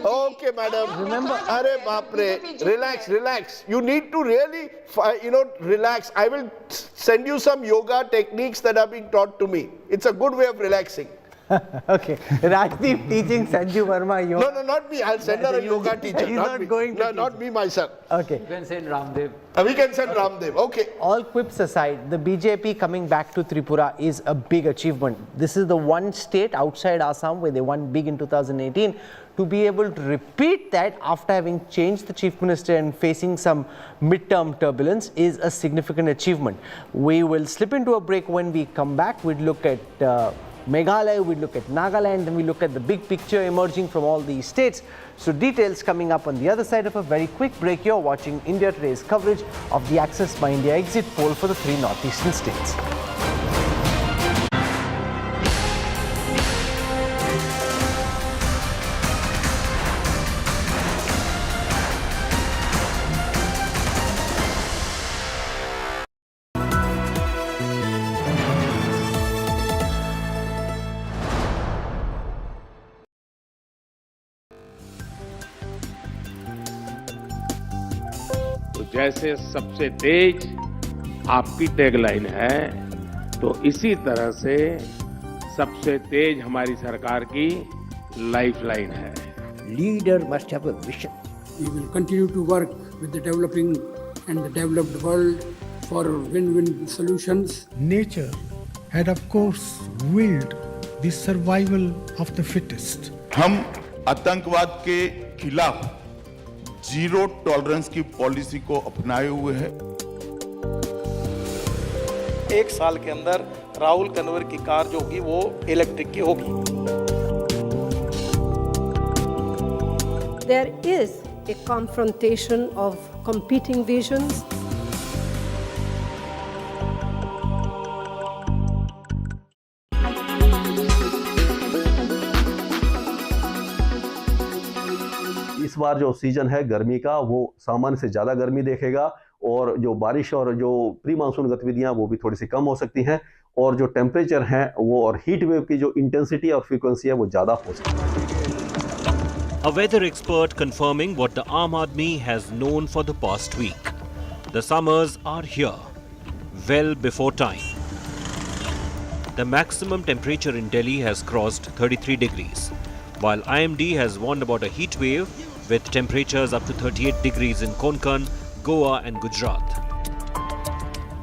Okay, madam. Remember, अरे बाप रे. Relax. You need to really, relax. I will send you some yoga techniques that are being taught to me. It's a good way of relaxing. Okay, Rajdeep teaching Sanju Verma yoga. No, not me. I'll send her a yoga teacher. He's not going to not me myself. Okay. You can send Ramdev. We can send Ramdev. Okay. All quips aside, the BJP coming back to Tripura is a big achievement. This is the one state outside Assam where they won big in 2018. To be able to repeat that after having changed the chief minister and facing some mid-term turbulence is a significant achievement. We will slip into a break. When we come back, we'll look at Meghalaya, we look at Nagaland, and we look at the big picture emerging from all these states. So details coming up on the other side of a very quick break. You're watching India Today's coverage of the Access My India exit poll for the 3 northeastern states. तो जैसे सबसे तेज आपकी tagline है, तो इसी तरह से सबसे तेज हमारी सरकार की लाइफलाइन है. Leader must have a vision. We will continue to work with the developing and the developed world for win-win solutions. Nature had of course willed the survival of the fittest. हम आतंकवाद के खिलाफ zero tolerance की policy को अपनाए हुए हैं. 1 साल के अंदर राहुल कन्वर की कार जो होगी वो इलेक्ट्रिक की होगी. There is a confrontation of competing visions. इस बार जो सीजन है गर्मी का वो सामान्य से ज़्यादा गर्मी देखेगा और जो बारिश और जो प्री मानसून गतिविधियां वो भी थोड़ी सी कम हो सकती हैं और जो टेम्परेचर हैं वो और हीट वेव की जो इंटेंसिटी और फ्रीक्वेंसी है वो ज़्यादा हो सकती है. A weather expert confirming what the Aam Aadmi has known for the past week. The summers are here, well before time. The maximum temperature in Delhi has crossed 33 degrees, while IMD has warned about a heat wave with temperatures up to 38 degrees in Konkan, Goa and Gujarat.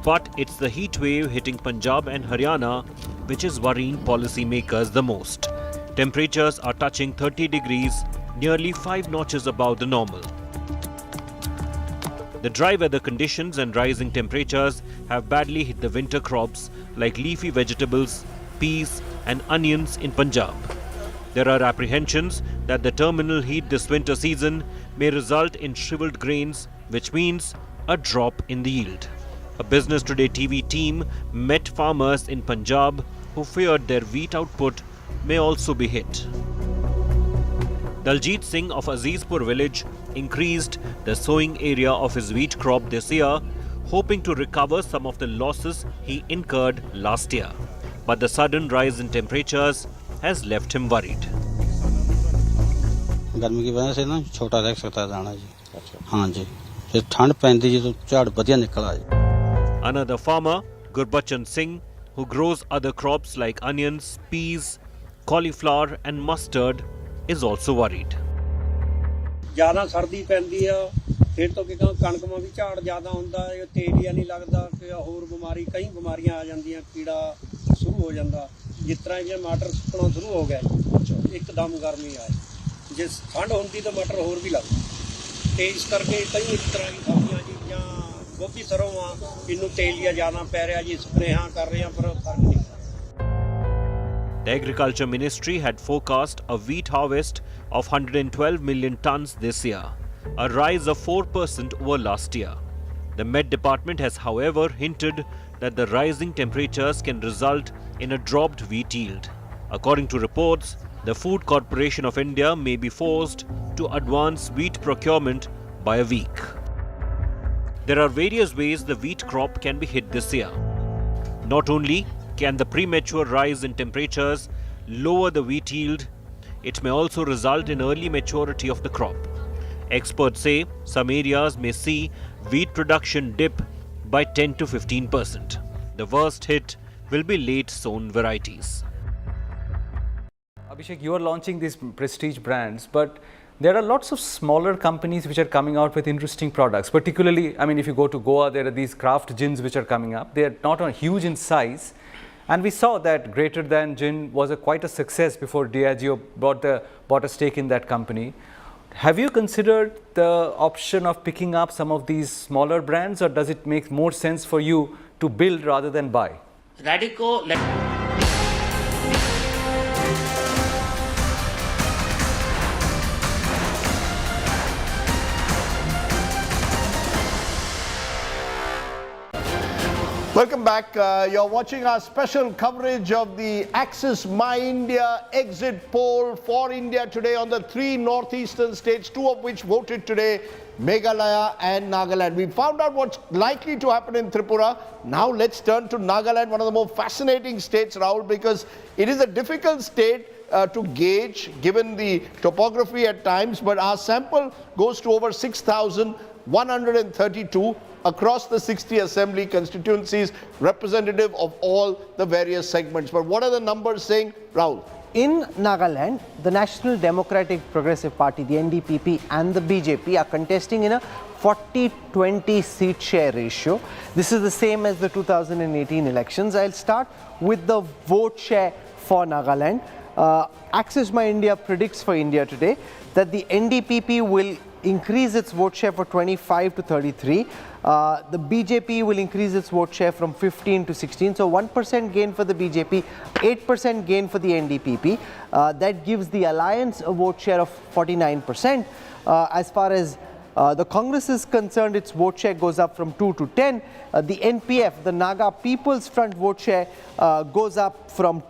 But it's the heat wave hitting Punjab and Haryana which is worrying policymakers the most. Temperatures are touching 30 degrees, nearly 5 notches above the normal. The dry weather conditions and rising temperatures have badly hit the winter crops like leafy vegetables, peas and onions in Punjab. There are apprehensions that the terminal heat this winter season may result in shriveled grains, which means a drop in the yield. A Business Today TV team met farmers in Punjab who feared their wheat output may also be hit. Daljit Singh of Azizpur village increased the sowing area of his wheat crop this year, hoping to recover some of the losses he incurred last year. But the sudden rise in temperatures has left him worried. गर्मी की वजह से ना छोटा रह सकता है दाना जी. हाँ जी, फिर ठंड पैंदी जी तो झाड़ बढ़िया निकल आए. Another farmer, Gurbachan Singh, who grows other crops like onions, peas, cauliflower and mustard, is also worried. ज्यादा सर्दी पैंदी है फिर तो कि कणक में भी झाड़ ज्यादा होता है, तेलिया नहीं लगता कि होर बीमारी कई बीमारियां आ जांदियां, कीड़ा शुरू हो जाता. जिस तरह ये मटर सुकना शुरू हो गया एकदम गर्मी आए, जिस ठंड होती तो मटर होर भी लगता. तो इस करके कई इस तरह की सब्जियां जी या गोभी सरों इनू तेलिया ज्यादा पै रहा जी, स्प्रेहां कर रहे हैं पर फर्क नहीं. The Agriculture Ministry had forecast a wheat harvest of 112 million tons this year, a rise of 4% over last year. The Met Department has however hinted that the rising temperatures can result in a dropped wheat yield. According to reports, the Food Corporation of India may be forced to advance wheat procurement by a week. There are various ways the wheat crop can be hit this year. Not only can the premature rise in temperatures lower the wheat yield, it may also result in early maturity of the crop. Experts say some areas may see wheat production dip by 10 to 15%. The worst hit will be late sown varieties. Abhishek, you are launching these prestige brands, but there are lots of smaller companies which are coming out with interesting products. Particularly, I mean, if you go to Goa, there are these craft gins which are coming up. They are not huge in size. And we saw that Greater Than Gin was quite a success before Diageo bought a stake in that company. Have you considered the option of picking up some of these smaller brands, or does it make more sense for you to build rather than buy? Radico. Welcome back. You're watching our special coverage of the Axis My India exit poll for India today on the 3 northeastern states, 2 of which voted today, Meghalaya and Nagaland. We found out what's likely to happen in Tripura. Now let's turn to Nagaland, one of the more fascinating states, Rahul, because it is a difficult state to gauge given the topography at times, but our sample goes to over 6,132 across the 60 assembly constituencies, representative of all the various segments. But what are the numbers saying, Rahul? In Nagaland, the National Democratic Progressive Party, the NDPP, and the BJP are contesting in a 40-20 seat share ratio. This is the same as the 2018 elections. I'll start with the vote share for Nagaland. Axis My India predicts for India today that the NDPP will increase its vote share for 25 to 33. The BJP will increase its vote share from 15 to 16. So 1% gain for the BJP, 8% gain for the NDPP. That gives the alliance a vote share of 49%. As far as the Congress is concerned, its vote share goes up from 2 to 10. The NPF, the Naga People's Front vote share goes up from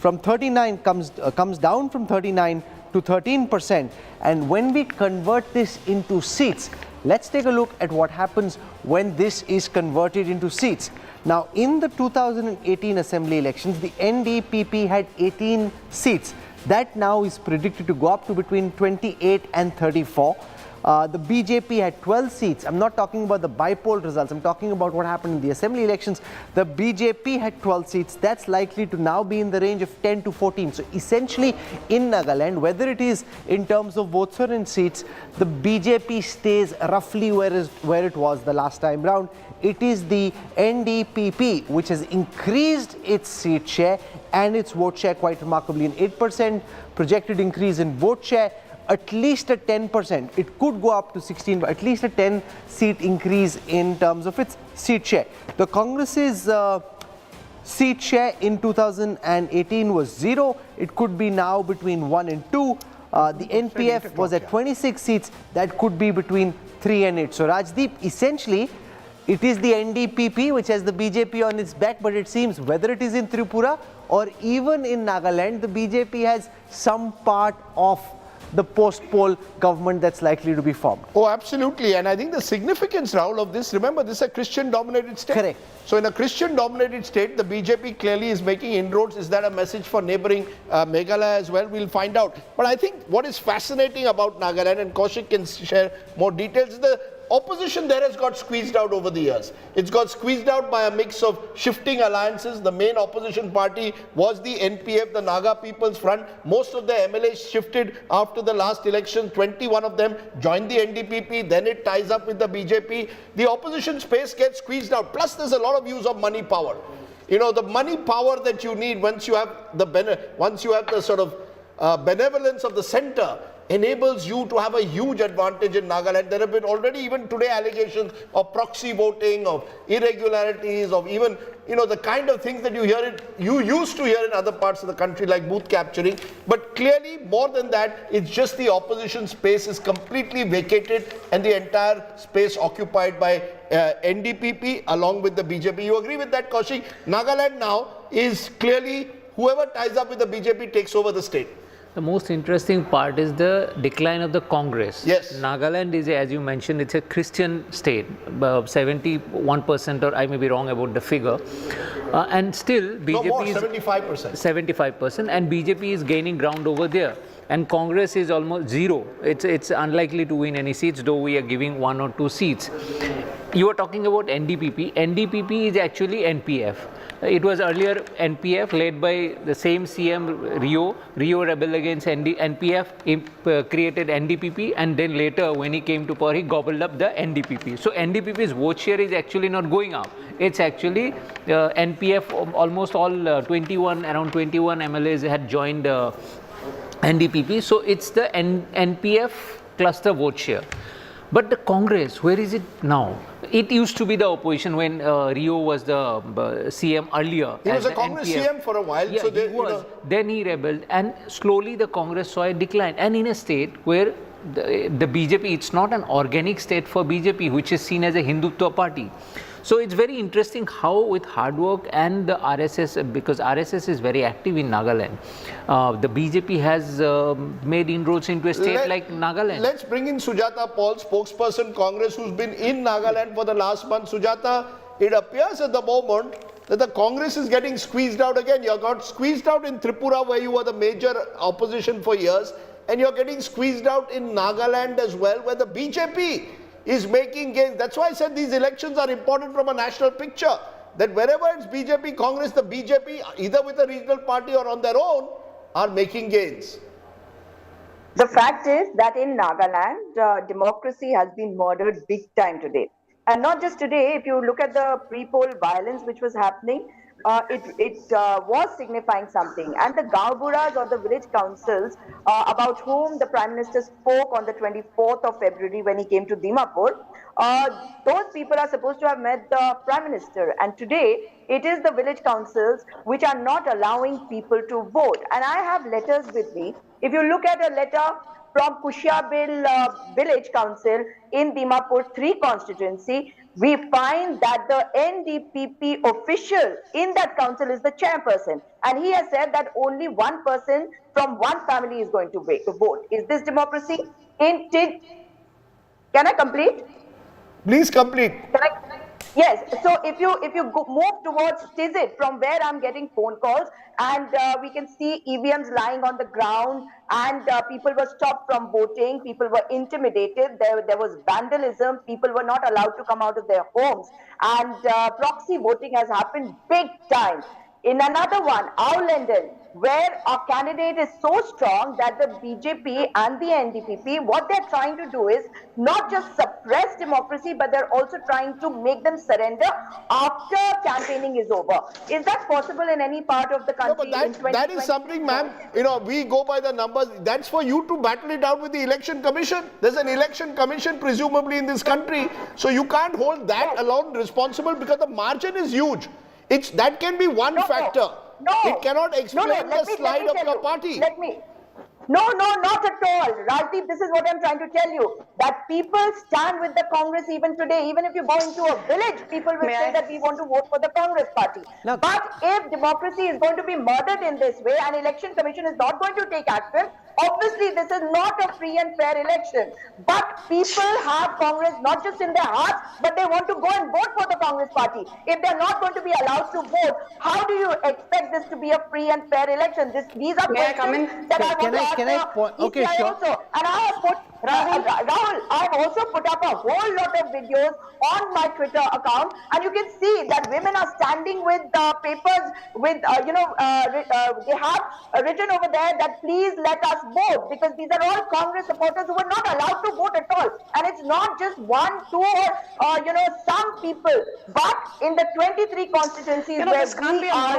39, comes down from 39 to 13%. And when we convert this into seats, let's take a look at what happens when this is converted into seats. Now, in the 2018 assembly elections, the NDPP had 18 seats. That now is predicted to go up to between 28 and 34. The BJP had 12 seats. I'm not talking about the by-poll results. I'm talking about what happened in the assembly elections. The BJP had 12 seats. That's likely to now be in the range of 10 to 14. So essentially in Nagaland, whether it is in terms of votes or in seats, the BJP stays roughly where it was the last time round. It is the NDPP which has increased its seat share and its vote share quite remarkably. An 8% projected increase in vote share, at least a 10%. It could go up to 16, but at least a 10 seat increase in terms of its seat share. The Congress's seat share in 2018 was 0. It could be now between 1 and 2. The NPF was at 26 seats. That could be between 3 and 8. So Rajdeep, essentially, it is the NDPP which has the BJP on its back, but it seems whether it is in Tripura or even in Nagaland, the BJP has some part of the post-poll government that's likely to be formed. Oh, absolutely. And I think the significance, Rahul, of this, remember, this is a Christian-dominated state. Correct. So in a Christian-dominated state, the BJP clearly is making inroads. Is that a message for neighboring Meghalaya as well? We'll find out. But I think what is fascinating about Nagaland, and Kaushik can share more details, is the opposition there has got squeezed out over the years. It's got squeezed out by a mix of shifting alliances. The main opposition party was the NPF, the Naga People's Front. Most of the MLAs shifted after the last election. 21 of them joined the NDPP. Then it ties up with the BJP. The opposition space gets squeezed out. Plus, there's a lot of use of money power. You know, the money power that you need once you have the sort of benevolence of the center enables you to have a huge advantage in Nagaland. There have been already even today allegations of proxy voting, of irregularities, of even, you know, the kind of things that you used to hear in other parts of the country like booth capturing. But clearly more than that, it's just the opposition space is completely vacated and the entire space occupied by NDPP along with the BJP. You agree with that, Kaushik? Nagaland now is clearly whoever ties up with the BJP takes over the state. The most interesting part is the decline of the Congress. Yes. Nagaland is, as you mentioned, it's a Christian state, 71%, or I may be wrong about the figure. And still, BJP is 75%. 75%, and BJP is gaining ground over there. And Congress is almost 0. It's unlikely to win any seats, though we are giving 1 or 2 seats. You are talking about NDPP. NDPP is actually NPF. It was earlier NPF led by the same CM Rio. Rio rebelled against NPF, created NDPP, and then later when he came to power, he gobbled up the NDPP. So NDPP's vote share is actually not going up. It's actually NPF, almost all around 21 MLAs had joined NDPP. So it's the NPF cluster vote share. But the Congress, where is it now? It used to be the opposition when Rio was the CM earlier. He was a Congress NPF. CM for a while. Yeah, so he was. Then he rebelled, and slowly the Congress saw a decline. And in a state where the BJP, it's not an organic state for BJP, which is seen as a Hindutva party. So it's very interesting how with hard work and the RSS, because RSS is very active in Nagaland, the BJP has made inroads into a state like Nagaland. Let's bring in Sujata Paul, spokesperson Congress, who's been in Nagaland for the last month. Sujata, it appears at the moment that the Congress is getting squeezed out again. You got squeezed out in Tripura, where you were the major opposition for years, and you're getting squeezed out in Nagaland as well, where the BJP is making gains. That's why I said these elections are important from a national picture, that wherever it's BJP, Congress, the BJP, either with a regional party or on their own, are making gains. The fact is that in Nagaland, democracy has been murdered big time today. And not just today, if you look at the pre-poll violence which was happening, it was signifying something. And the Gaoburas or the village councils about whom the Prime Minister spoke on the 24th of February when he came to Dimapur, those people are supposed to have met the Prime Minister. And today, it is the village councils which are not allowing people to vote. And I have letters with me. If you look at a letter from Kushiabil village council in Dimapur 3 constituency, we find that the NDPP official in that council is the chairperson. And he has said that only one person from one family is going to vote. Is this democracy? Can I complete? Please complete. Yes, so if you move towards Tizit, from where I'm getting phone calls, and we can see EVMs lying on the ground, and people were stopped from voting, people were intimidated, there was vandalism, people were not allowed to come out of their homes, and proxy voting has happened big time. In another one, Aulandon, where our candidate is so strong that the BJP and the NDPP, what they're trying to do is not just suppress democracy, but they're also trying to make them surrender after campaigning is over. Is that possible in any part of the country? No, but that is something, ma'am, we go by the numbers. That's for you to battle it out with the election commission. There's an election commission presumably in this country. So you can't hold that alone responsible, because the margin is huge. That can be one factor. No. It cannot explain the slide of your party. No, not at all. Rajdeep, this is what I'm trying to tell you. That people stand with the Congress even today. Even if you go into a village, people will say that we want to vote for the Congress party. No. But if democracy is going to be murdered in this way, and election commission is not going to take action, obviously this is not a free and fair election. But people have Congress not just in their hearts, but they want to go and vote for the Congress party. If they're not going to be allowed to vote, how do you expect this to be a free and fair election? These are questions that I want to ask. Okay, sure. Also. And I have put, Rahul, I have also put up a whole lot of videos on my Twitter account, and you can see that women are standing with papers with, they have written over there that please let us vote, because these are all Congress supporters who were not allowed to vote at all. And it's not just 1, 2 or, some people, but in the 23 constituencies where we are.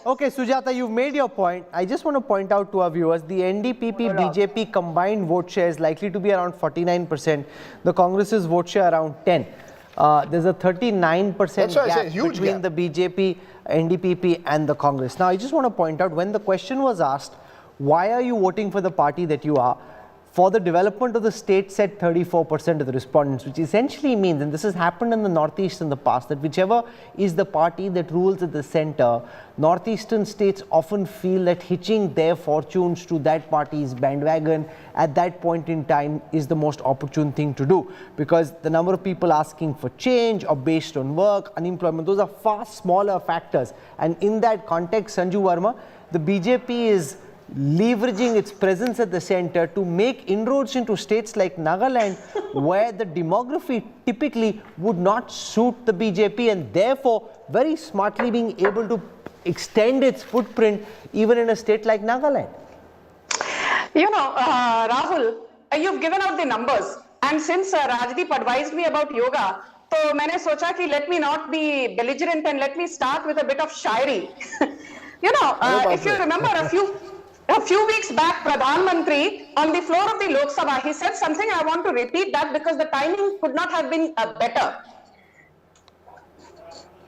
Okay, Sujata, you've made your point. I just want to point out to our viewers, the NDPP BJP combined vote share is likely to be around 49%. The Congress's vote share around 10%. There's a 39% gap between the BJP, NDPP and the Congress. Now, I just want to point out, when the question was asked, why are you voting for the party that you are? For the development of the state, said 34% of the respondents, which essentially means, and this has happened in the Northeast in the past, that whichever is the party that rules at the center, Northeastern states often feel that hitching their fortunes to that party's bandwagon at that point in time is the most opportune thing to do, because the number of people asking for change or based on work, unemployment, those are far smaller factors. And in that context, Sanju Verma, the BJP is leveraging its presence at the center to make inroads into states like Nagaland, where the demography typically would not suit the BJP, and therefore very smartly being able to extend its footprint even in a state like Nagaland. Rahul, you've given out the numbers, and since Rajdeep advised me about yoga, so मैंने सोचा कि let me not be belligerent and let me start with a bit of shairi. If you remember a few weeks back, Pradhan Mantri, on the floor of the Lok Sabha, he said something. I want to repeat that because the timing could not have been better.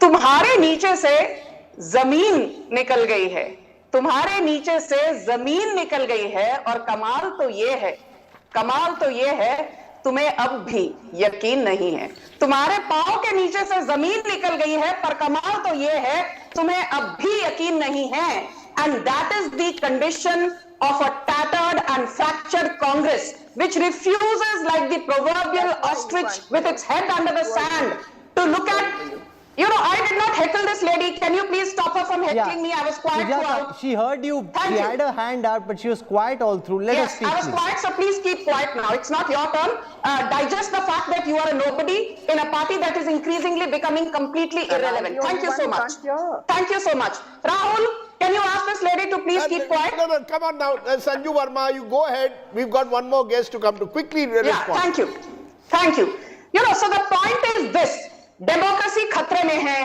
तुम्हारे नीचे से जमीन निकल गई है, तुम्हारे नीचे से जमीन निकल गई है, और कमाल तो ये है तुम्हें अब भी यकीन नहीं है, तुम्हारे पांव के नीचे से जमीन निकल गई है, पर कमाल तो ये है तुम्हें अब भी यकीन नहीं है. And that is the condition of a tattered and fractured Congress, which refuses, like the proverbial ostrich with its head under the sand, to look at. You know, I did not heckle this lady. Can you please stop her from heckling me? I was quiet throughout. She heard you. She had her hand out, but she was quiet all through. Let us speak. Yes, I was quiet, so please keep quiet now. It's not your turn. Digest the fact that you are a nobody in a party that is increasingly becoming completely irrelevant. Thank you so much. Thank you so much. Rahul, can you ask this lady to please keep quiet? No, come on now. Sanju Verma, you go ahead. We've got one more guest to come to. Quickly respond. Yeah, thank you. Thank you. You know, so the point is this. Democracy khatre mein hai.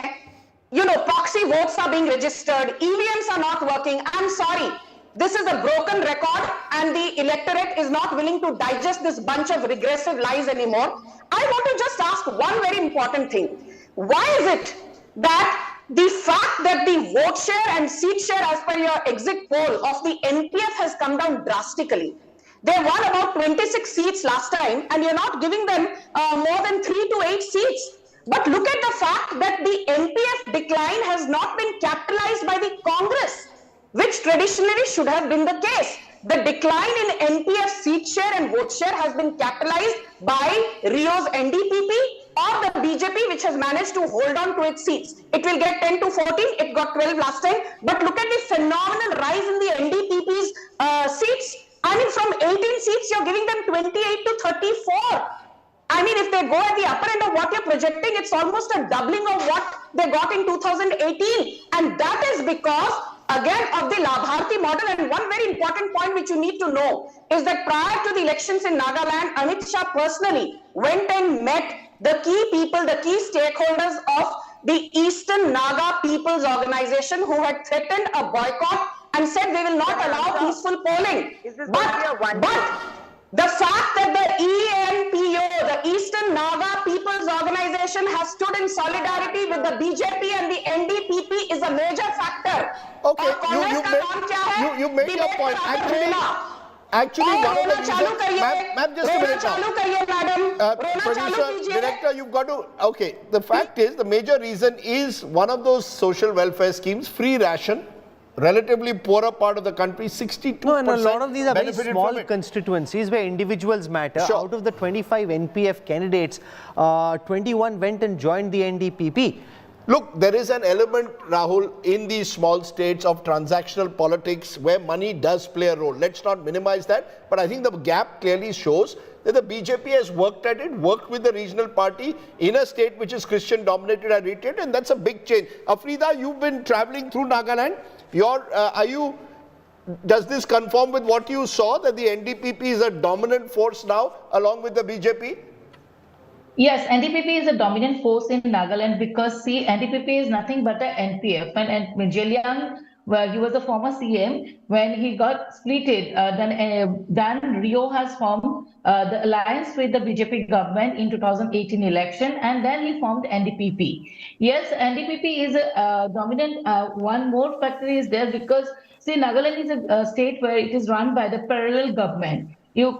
You know, proxy votes are being registered. EVMs are not working. I'm sorry. This is a broken record and the electorate is not willing to digest this bunch of regressive lies anymore. I want to just ask one very important thing. Why is it that the fact that the vote share and seat share as per your exit poll of the NPF has come down drastically? They won about 26 seats last time and you're not giving them more than 3 to 8 seats. But look at the fact that the NPF decline has not been capitalized by the Congress, which traditionally should have been the case. The decline in NPF seat share and vote share has been capitalized by Rio's NDPP or the BJP, which has managed to hold on to its seats. It will get 10 to 14, it got 12 last time. But look at the phenomenal rise in the NDPP's seats. I mean, from 18 seats, you're giving them 28 to 34. I mean, if they go at the upper end of what you're projecting, it's almost a doubling of what they got in 2018. And that is because, again, of the Labharti model. And one very important point which you need to know is that prior to the elections in Nagaland, Amit Shah personally went and met the key people, the key stakeholders of the Eastern Naga People's Organization, who had threatened a boycott and said they will not allow peaceful polling. But the fact that the ENPO, the Eastern Naga People's Organization, has stood in solidarity with the BJP and the NDPP is a major factor. Okay, you make your point. Actually, one of the reasons, ma'am, just a minute now. Producer, director, you've got to, okay, the fact is, the major reason is one of those social welfare schemes, free ration, relatively poorer part of the country, 62%. No, and a lot of these are very small constituencies where individuals matter. Sure. Out of the 25 NPF candidates, 21 went and joined the NDPP. Look, there is an element, Rahul, in these small states of transactional politics where money does play a role. Let's not minimize that. But I think the gap clearly shows that the BJP has worked at it, worked with the regional party in a state which is Christian dominated, I reiterate, and that's a big change. Afrida, you've been traveling through Nagaland. Does this conform with what you saw, that the NDPP is a dominant force now along with the BJP? Yes, NDPP is a dominant force in Nagaland because, see, NDPP is nothing but an NPF. And Jeliang, well, he was a former CM. When he got splitted, then Rio has formed the alliance with the BJP government in 2018 election, and then he formed NDPP. Yes, NDPP is a dominant. One more factor is there because, see, Nagaland is a state where it is run by the parallel government. You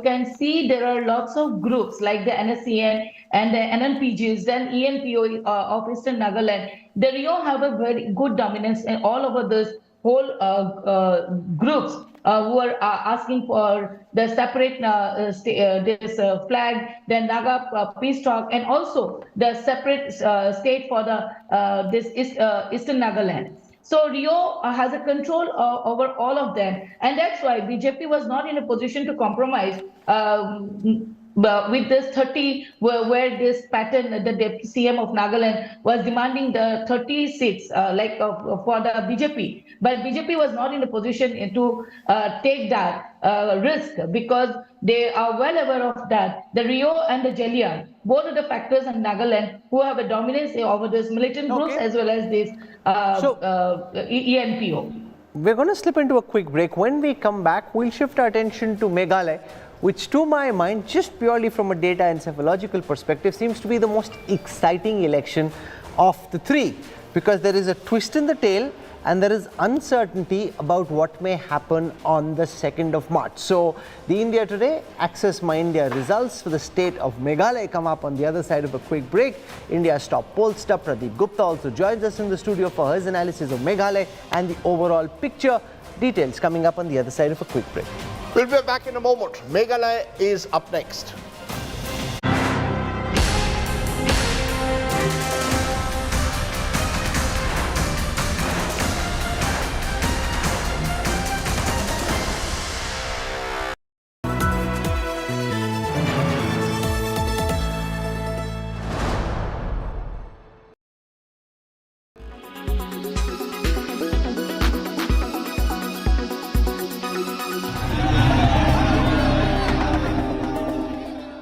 can see there are lots of groups like the NSCN and the NNPGs, then ENPO of Eastern Nagaland. The Rio have a very good dominance in all over this whole groups who are asking for the separate flag, then Naga peace talk, and also the separate state for the Eastern Nagaland. So Rio has a control over all of them, and that's why BJP was not in a position to compromise with this 30, where this pattern, the deputy CM of Nagaland was demanding the 30 seats for the BJP. But BJP was not in a position to take that risk because they are well aware of that. The Rio and the Jeliang, both of the factors in Nagaland who have a dominance over these militant groups as well as this ENPO. We're going to slip into a quick break. When we come back, we'll shift our attention to Meghalaya, which to my mind, just purely from a data and encephalogical perspective, seems to be the most exciting election of the three, because there is a twist in the tail and there is uncertainty about what may happen on the 2nd of March. So the India Today, Access My India results for the state of Meghalaya come up on the other side of a quick break. India's top pollster Pradeep Gupta also joins us in the studio for his analysis of Meghalaya and the overall picture. Details coming up on the other side of a quick break. We'll be back in a moment. Meghalaya is up next.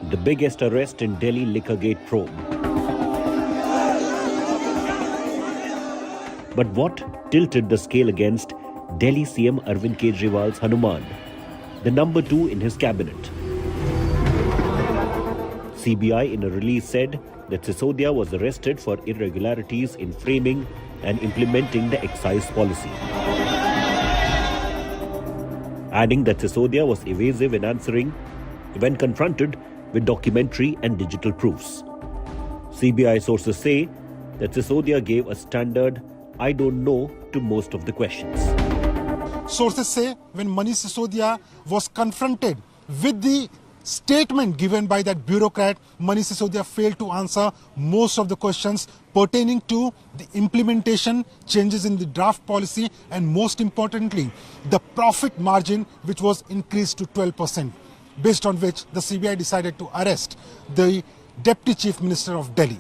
The biggest arrest in Delhi liquor gate probe. But what tilted the scale against Delhi CM Arvind Kejriwal's Hanuman, the number 2 in his cabinet? CBI in a release said that Sisodia was arrested for irregularities in framing and implementing the excise policy, adding that Sisodia was evasive in answering when confronted with documentary and digital proofs. CBI sources say that Sisodia gave a standard "I don't know" to most of the questions. Sources say when Manish Sisodia was confronted with the statement given by that bureaucrat, Manish Sisodia failed to answer most of the questions pertaining to the implementation, changes in the draft policy, and most importantly, the profit margin, which was increased to 12%. Based on which the CBI decided to arrest the Deputy Chief Minister of Delhi.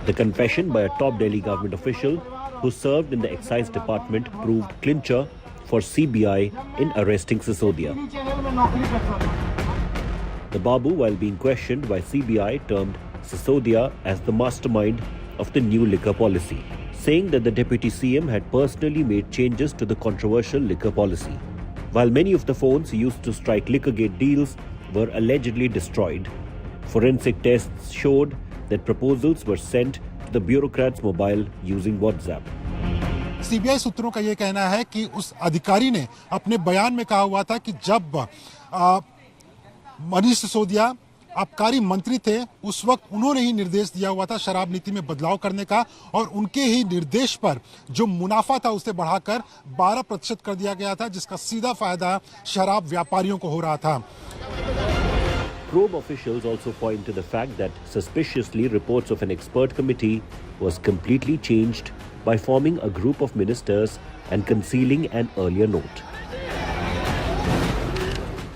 The confession by a top Delhi government official who served in the excise department proved clincher for CBI in arresting Sisodia. The Babu, while being questioned by CBI, termed Sisodia as the mastermind of the new liquor policy, saying that the Deputy CM had personally made changes to the controversial liquor policy. While many of the phones used to strike Liquorgate deals were allegedly destroyed, forensic tests showed that proposals were sent to the bureaucrat's mobile using WhatsApp. CBI सूत्रों का यह कहना है कि उस अधिकारी ने अपने बयान में कहा हुआ था कि जब मनीष सिसोदिया आबकारी मंत्री थे उस वक्त उन्होंने ही निर्देश दिया हुआ था शराब नीति में बदलाव करने का, और उनके ही निर्देश पर जो मुनाफा था उसे बढ़ाकर 12% कर दिया गया था, जिसका सीधा फायदा शराब व्यापारियों को हो रहा था. Probe officials also point to the fact that suspiciously reports of an expert committee was completely changed by forming a group of ministers and concealing an earlier note.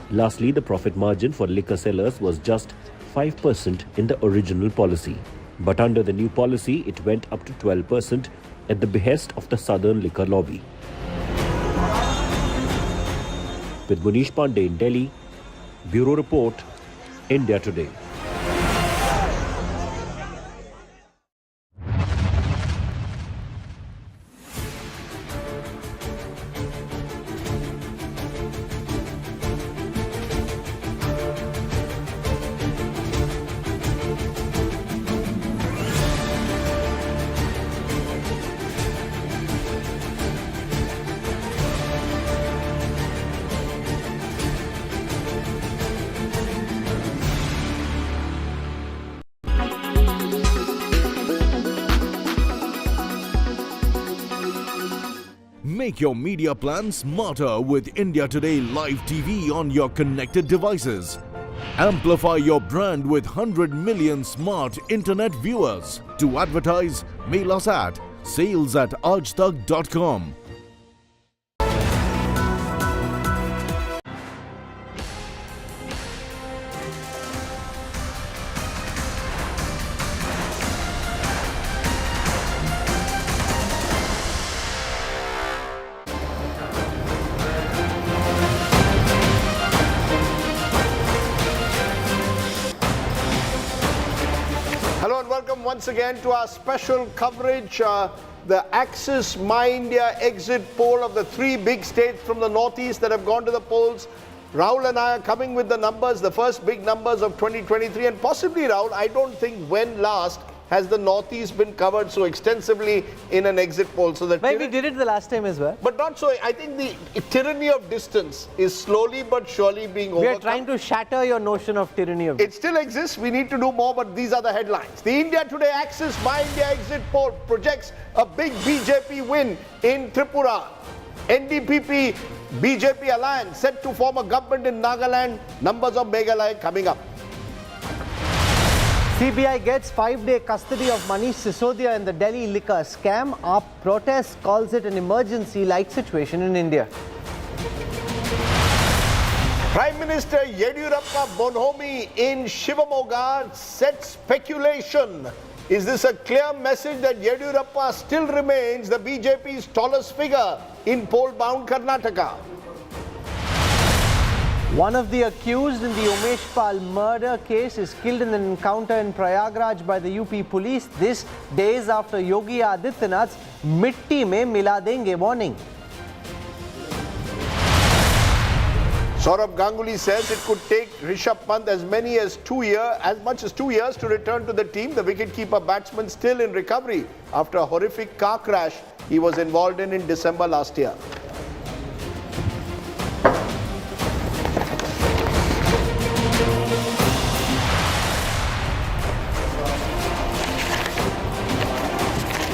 Lastly, the profit margin for liquor sellers was just 5% in the original policy. But under the new policy, it went up to 12% at the behest of the Southern Liquor Lobby. With Manish Pandey in Delhi, Bureau Report, India Today. Make your media plan smarter with India Today Live TV on your connected devices. Amplify your brand with 100 million smart internet viewers. To advertise, mail us at sales@aajtak.com. Hello and welcome once again to our special coverage, the Access My India exit poll of the 3 big states from the northeast that have gone to the polls. Rahul and I are coming with the numbers, the first big numbers of 2023, and possibly, Rahul, I don't think when last has the Northeast been covered so extensively in an exit poll. So that we did it the last time as well. But not so. I think the tyranny of distance is slowly but surely being overcome. We are trying to shatter your notion of tyranny of distance. It still exists. We need to do more, but these are the headlines. The India Today Axis My India exit poll projects a big BJP win in Tripura. NDPP BJP alliance set to form a government in Nagaland. Numbers of Meghalaya coming up. CBI gets 5-day custody of Manish Sisodia in the Delhi liquor scam. Our protest calls it an emergency-like situation in India. Prime Minister Yediyurappa Bonhomi in Shivamogga sets speculation. Is this a clear message that Yediyurappa still remains the BJP's tallest figure in poll-bound Karnataka? One of the accused in the Umesh Pal murder case is killed in an encounter in Prayagraj by the UP police. This days after Yogi Adityanath's Mitti Mein Mila Denge warning. Saurabh Ganguly says it could take Rishabh Pant as much as 2 years to return to the team. The wicketkeeper batsman still in recovery after a horrific car crash he was involved in December last year.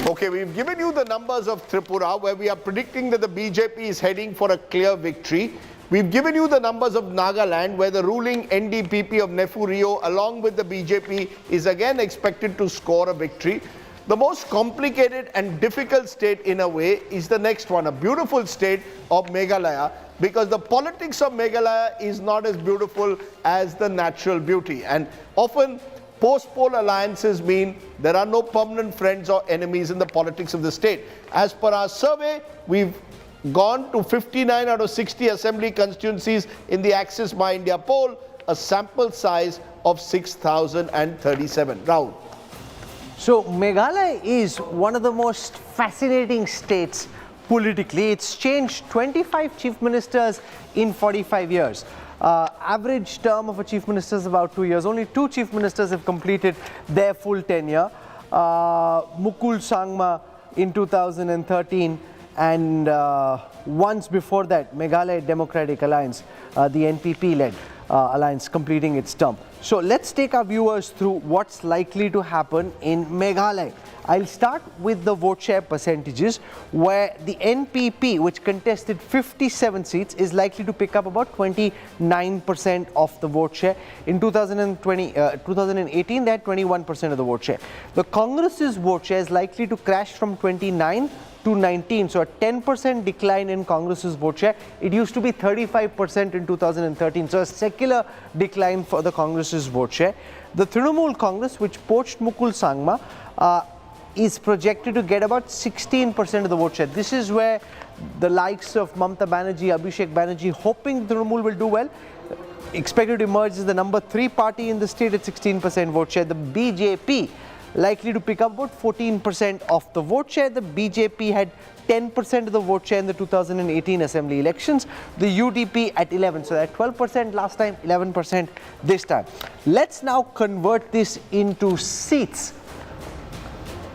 Okay, we've given you the numbers of Tripura, where we are predicting that the BJP is heading for a clear victory. We've given you the numbers of Nagaland, where the ruling NDPP of Nefu Rio, along with the BJP, is again expected to score a victory. The most complicated and difficult state in a way is the next one, a beautiful state of Meghalaya, because the politics of Meghalaya is not as beautiful as the natural beauty. And often, post-poll alliances mean there are no permanent friends or enemies in the politics of the state. As per our survey, we've gone to 59 out of 60 assembly constituencies in the Axis My India poll, a sample size of 6,037. Rahul. So Meghalaya is one of the most fascinating states politically. It's changed 25 chief ministers in 45 years. Average term of a chief minister is about 2 years. Only 2 chief ministers have completed their full tenure. Mukul Sangma in 2013 and once before that, Meghalaya Democratic Alliance, the NPP-led alliance completing its term. So let's take our viewers through what's likely to happen in Meghalaya. I'll start with the vote share percentages, where the NPP, which contested 57 seats, is likely to pick up about 29% of the vote share. In 2018, they had 21% of the vote share. The Congress's vote share is likely to crash from 29 to 19, so a 10% decline in Congress's vote share. It used to be 35% in 2013, so a secular decline for the Congress's vote share. The Trinamool Congress, which poached Mukul Sangma, is projected to get about 16% of the vote share. This is where the likes of Mamata Banerjee, Abhishek Banerjee, hoping Trinamool will do well, expected to emerge as the number 3 party in the state at 16% vote share. The BJP likely to pick up about 14% of the vote share. The BJP had 10% of the vote share in the 2018 assembly elections. The UDP at 11, so at 12% last time, 11% this time. Let's now convert this into seats.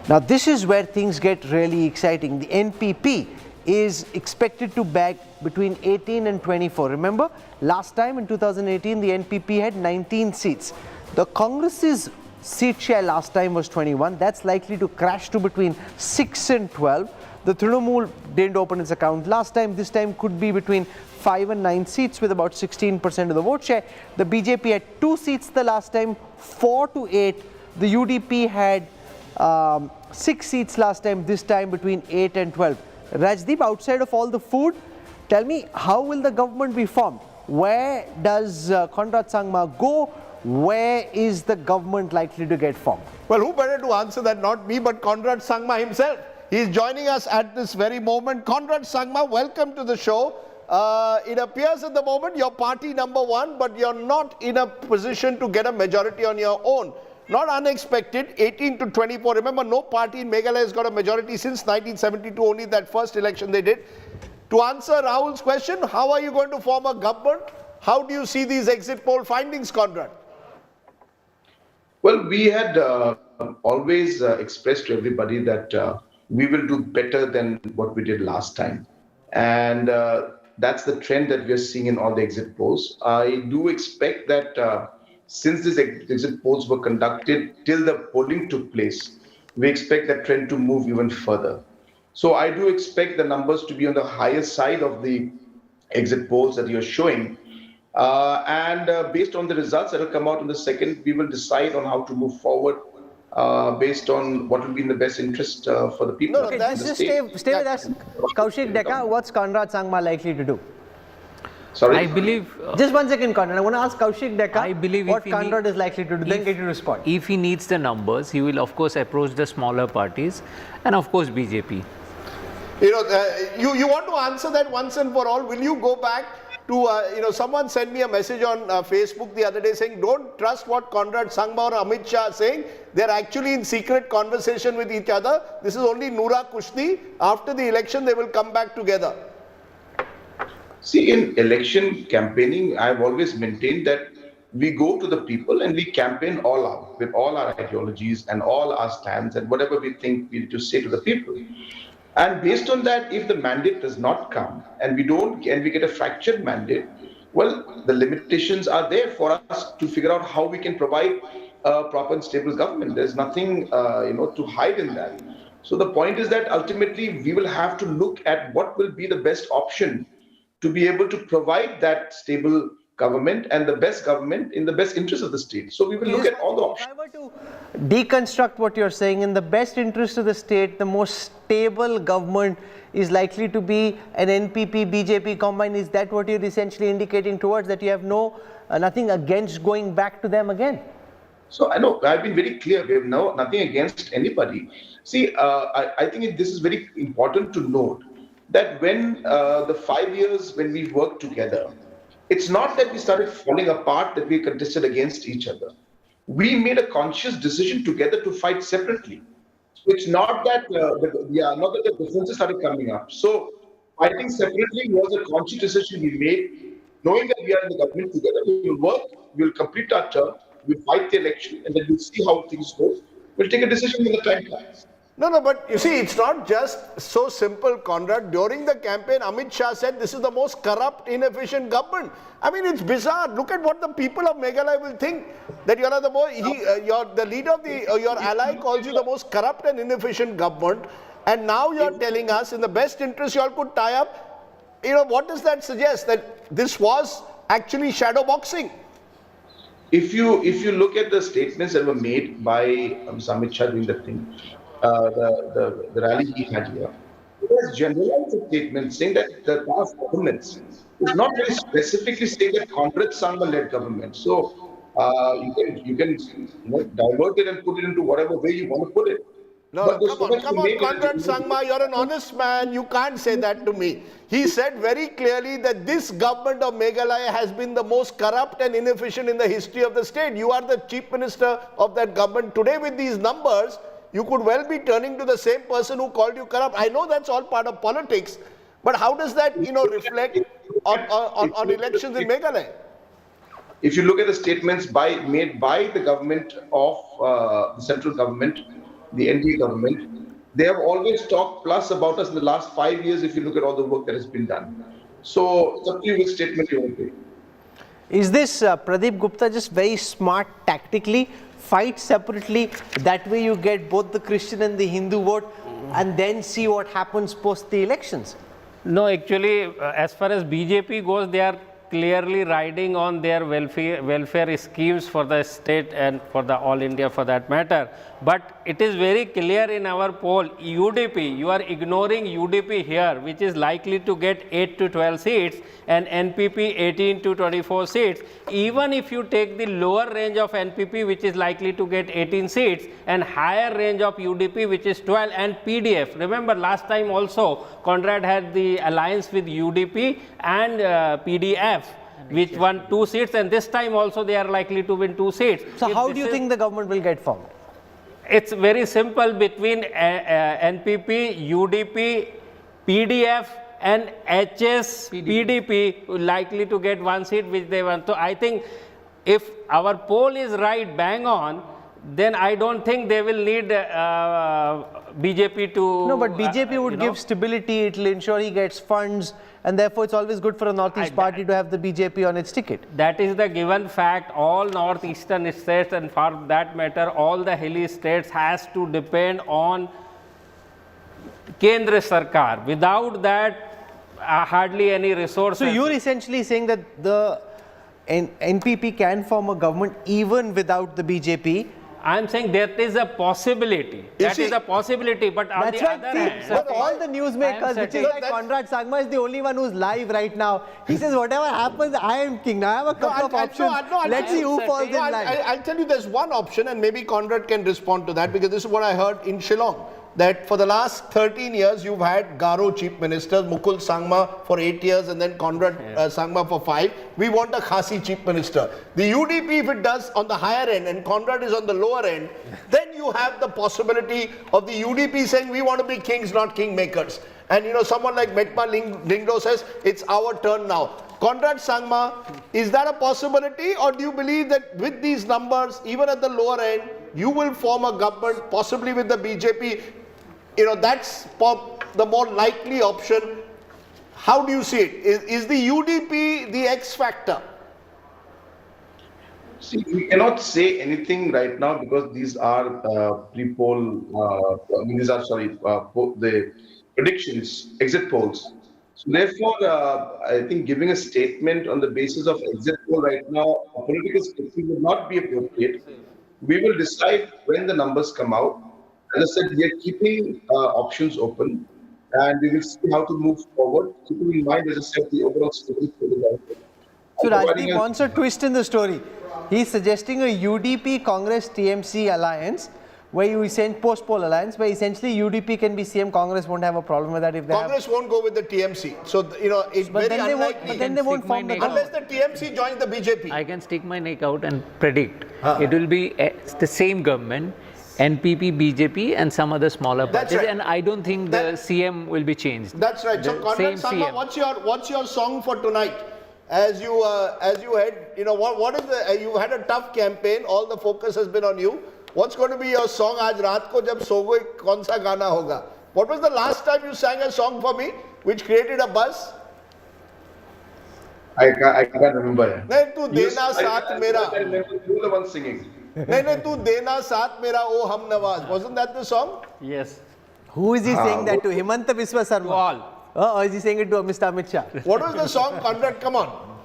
Now this is where things get really exciting. The NPP is expected to bag between 18 and 24. Remember, last time in 2018, the NPP had 19 seats. The Congress's seat share last time was 21. That's likely to crash to between 6 and 12. The Trinamool didn't open its account last time. This time could be between 5 and 9 seats with about 16% of the vote share. The BJP had 2 seats the last time, 4 to 8. The UDP had 6 seats last time, this time between 8 and 12. Rajdeep, outside of all the food, tell me, how will the government be formed? Where does Conrad Sangma go? Where is the government likely to get formed? Well, who better to answer that, not me, but Conrad Sangma himself. He is joining us at this very moment. Conrad Sangma, welcome to the show. It appears at the moment you're party number 1, but you're not in a position to get a majority on your own. Not unexpected, 18 to 24. Remember, no party in Meghalaya has got a majority since 1972, only that first election they did. To answer Rahul's question, how are you going to form a government? How do you see these exit poll findings, Conrad? Well, we had always expressed to everybody that we will do better than what we did last time. And that's the trend that we are seeing in all the exit polls. I do expect that since these exit polls were conducted till the polling took place, we expect that trend to move even further. So I do expect the numbers to be on the higher side of the exit polls that you're showing. And based on the results that will come out in the second, we will decide on how to move forward based on what will be in the best interest for the people. Okay, just stay with us. Kaushik Deka, what's Conrad Sangma likely to do? Sorry? I believe... just one second, Conrad. I want to ask Kaushik Deka I believe what Conrad is likely to do, then get you to respond. If he needs the numbers, he will of course approach the smaller parties and of course BJP. You know, you want to answer that once and for all. Will you go back to, someone sent me a message on Facebook the other day saying, don't trust what Conrad Sangma or Amit Shah are saying. They're actually in secret conversation with each other. This is only Noora Kushti. After the election, they will come back together. See, in election campaigning, I've always maintained that we go to the people and we campaign all out with all our ideologies and all our stands and whatever we think we need to say to the people. And based on that, if the mandate does not come and we get a fractured mandate, well, the limitations are there for us to figure out how we can provide a proper and stable government. There's nothing, to hide in that. So the point is that ultimately we will have to look at what will be the best option to be able to provide that stable government and the best government in the best interest of the state. So we will look at all the options. If I were to deconstruct what you're saying, in the best interest of the state, the most stable government is likely to be an NPP BJP combine. Is that what you're essentially indicating towards, that you have nothing against going back to them again? So I know I've been very clear. We have nothing against anybody. See, I think this is very important to note that when the 5 years when we worked together, it's not that we started falling apart, that we contested against each other. We made a conscious decision together to fight separately. It's not that the differences started coming up. So fighting separately was a conscious decision we made, knowing that we are in the government together. We will work, we will complete our term, we'll fight the election, and then we'll see how things go. We'll take a decision when the time comes. No, but you see, it's not just so simple, Conrad. During the campaign, Amit Shah said this is the most corrupt, inefficient government. I mean, it's bizarre. Look at what the people of Meghalaya will think, that you are the leader of your ally calls you the most corrupt and inefficient government. And now you're telling us, in the best interest, you all could tie up. What does that suggest? That this was actually shadow boxing? If you look at the statements that were made by Amit Shah during the thing, the rally he had here, it was generalized statement saying that the past governments is not very specifically saying that Conrad Sangma led government. So you can divert it and put it into whatever way you want to put it. No, come on, Conrad Sangma, you're an honest man. You can't say that to me. He said very clearly that this government of Meghalaya has been the most corrupt and inefficient in the history of the state. You are the chief minister of that government. Today, with these numbers, you could well be turning to the same person who called you corrupt. I know that's all part of politics, but how does that, reflect on elections in Meghalaya? If you look at the statements made by the government of the central government, the NDA government, they have always talked plus about us in the last 5 years if you look at all the work that has been done. So it's up to you which statement you want to make. Is this Pradeep Gupta just very smart tactically? Fight separately, that way you get both the Christian and the Hindu vote, and then see what happens post the elections? No, actually, as far as BJP goes, they are clearly riding on their welfare schemes for the state and for the all India for that matter. But it is very clear in our poll, UDP, you are ignoring UDP here, which is likely to get 8 to 12 seats, and NPP 18 to 24 seats. Even if you take the lower range of NPP, which is likely to get 18 seats, and higher range of UDP, which is 12, and PDF. Remember, last time also, Conrad had the alliance with UDP and PDF, which won 2 seats, and this time also they are likely to win 2 seats. So how do you think the government will get formed? It's very simple between NPP, UDP, PDF and HS, PDP likely to get 1 seat which they want. So I think if our poll is right, bang on, then I don't think they will need BJP to... No, but BJP would give stability, it will ensure he gets funds, and therefore it's always good for a Northeast party to have the BJP on its ticket. That is the given fact. All northeastern states, and for that matter, all the hilly states has to depend on Kendra Sarkar. Without that, hardly any resources. So you're essentially saying that the NPP can form a government even without the BJP? I'm saying there is a possibility. That is a possibility, but on the other hand... Of all the newsmakers, which is like Conrad Sangma is the only one who's live right now. He says, whatever happens, I am king. Now I have a couple of options. Let's see who falls in line. I'll tell you there's one option, and maybe Conrad can respond to that, because this is what I heard in Shillong. That for the last 13 years, you've had Garo chief ministers, Mukul Sangma for 8 years, and then Conrad Sangma for 5. We want a Khasi chief minister. The UDP, if it does on the higher end and Conrad is on the lower end, then you have the possibility of the UDP saying we want to be kings, not kingmakers. And you know, someone like Metma Lingdo says it's our turn now. Conrad Sangma, is that a possibility, or do you believe that with these numbers, even at the lower end, you will form a government, possibly with the BJP? You know, that's the more likely option. How do you see it? Is the UDP the X factor? See, we cannot say anything right now because these are pre-poll, the predictions, exit polls. So therefore, I think giving a statement on the basis of exit poll right now, a political statement would not be appropriate. We will decide when the numbers come out. As I said, we are keeping options open, and we will see how to move forward, keeping in mind, as I said, the overall stability for the government. So Rajdeep wants a twist in the story. He's suggesting a UDP Congress TMC alliance, where you send post-poll alliance, where essentially UDP can be CM, Congress won't have a problem with that if they Congress won't go with the TMC. So, you know, it's very unlikely. But then they won't form the unless the TMC joins the BJP. I can stick my neck out and predict. It will be the same government, NPP, BJP and some other smaller parties. Right. And I don't think the CM will be changed. That's right. So Conrad Sangma, what's your song for tonight? As you had, you know, what is the, you had a tough campaign, all the focus has been on you. What's going to be your song? Aaj raat ko jab soge, kaun sa gana hoga? What was the last time you sang a song for me which created a buzz? I can't remember. Nahin, tu dena saath mera. You're the one singing. Nahin, tu dena saath mera, oh hum nawaz. Wasn't that the song? Yes. Who is he saying that to? Himanta Biswa Sarma? All. Or is he saying it to Mr. Amit Shah? What was the song, Conrad? Come on.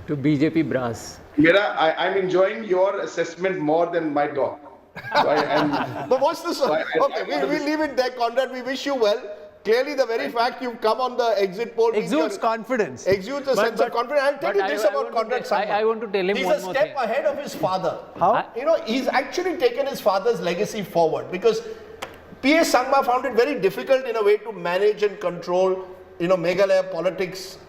To BJP brass. I'm enjoying your assessment more than my talk. So but what's the song? Okay, we leave it there, Conrad. We wish you well. Clearly, the very fact you've come on the exit poll exudes confidence. Exudes a sense of confidence. I'll tell you this about Conrad Sangma. I want to tell him he's one a more step thing. ahead of his father. How? You know, he's actually taken his father's legacy forward, because P.S. Sangma found it very difficult in a way to manage and control, you know, Meghalaya politics.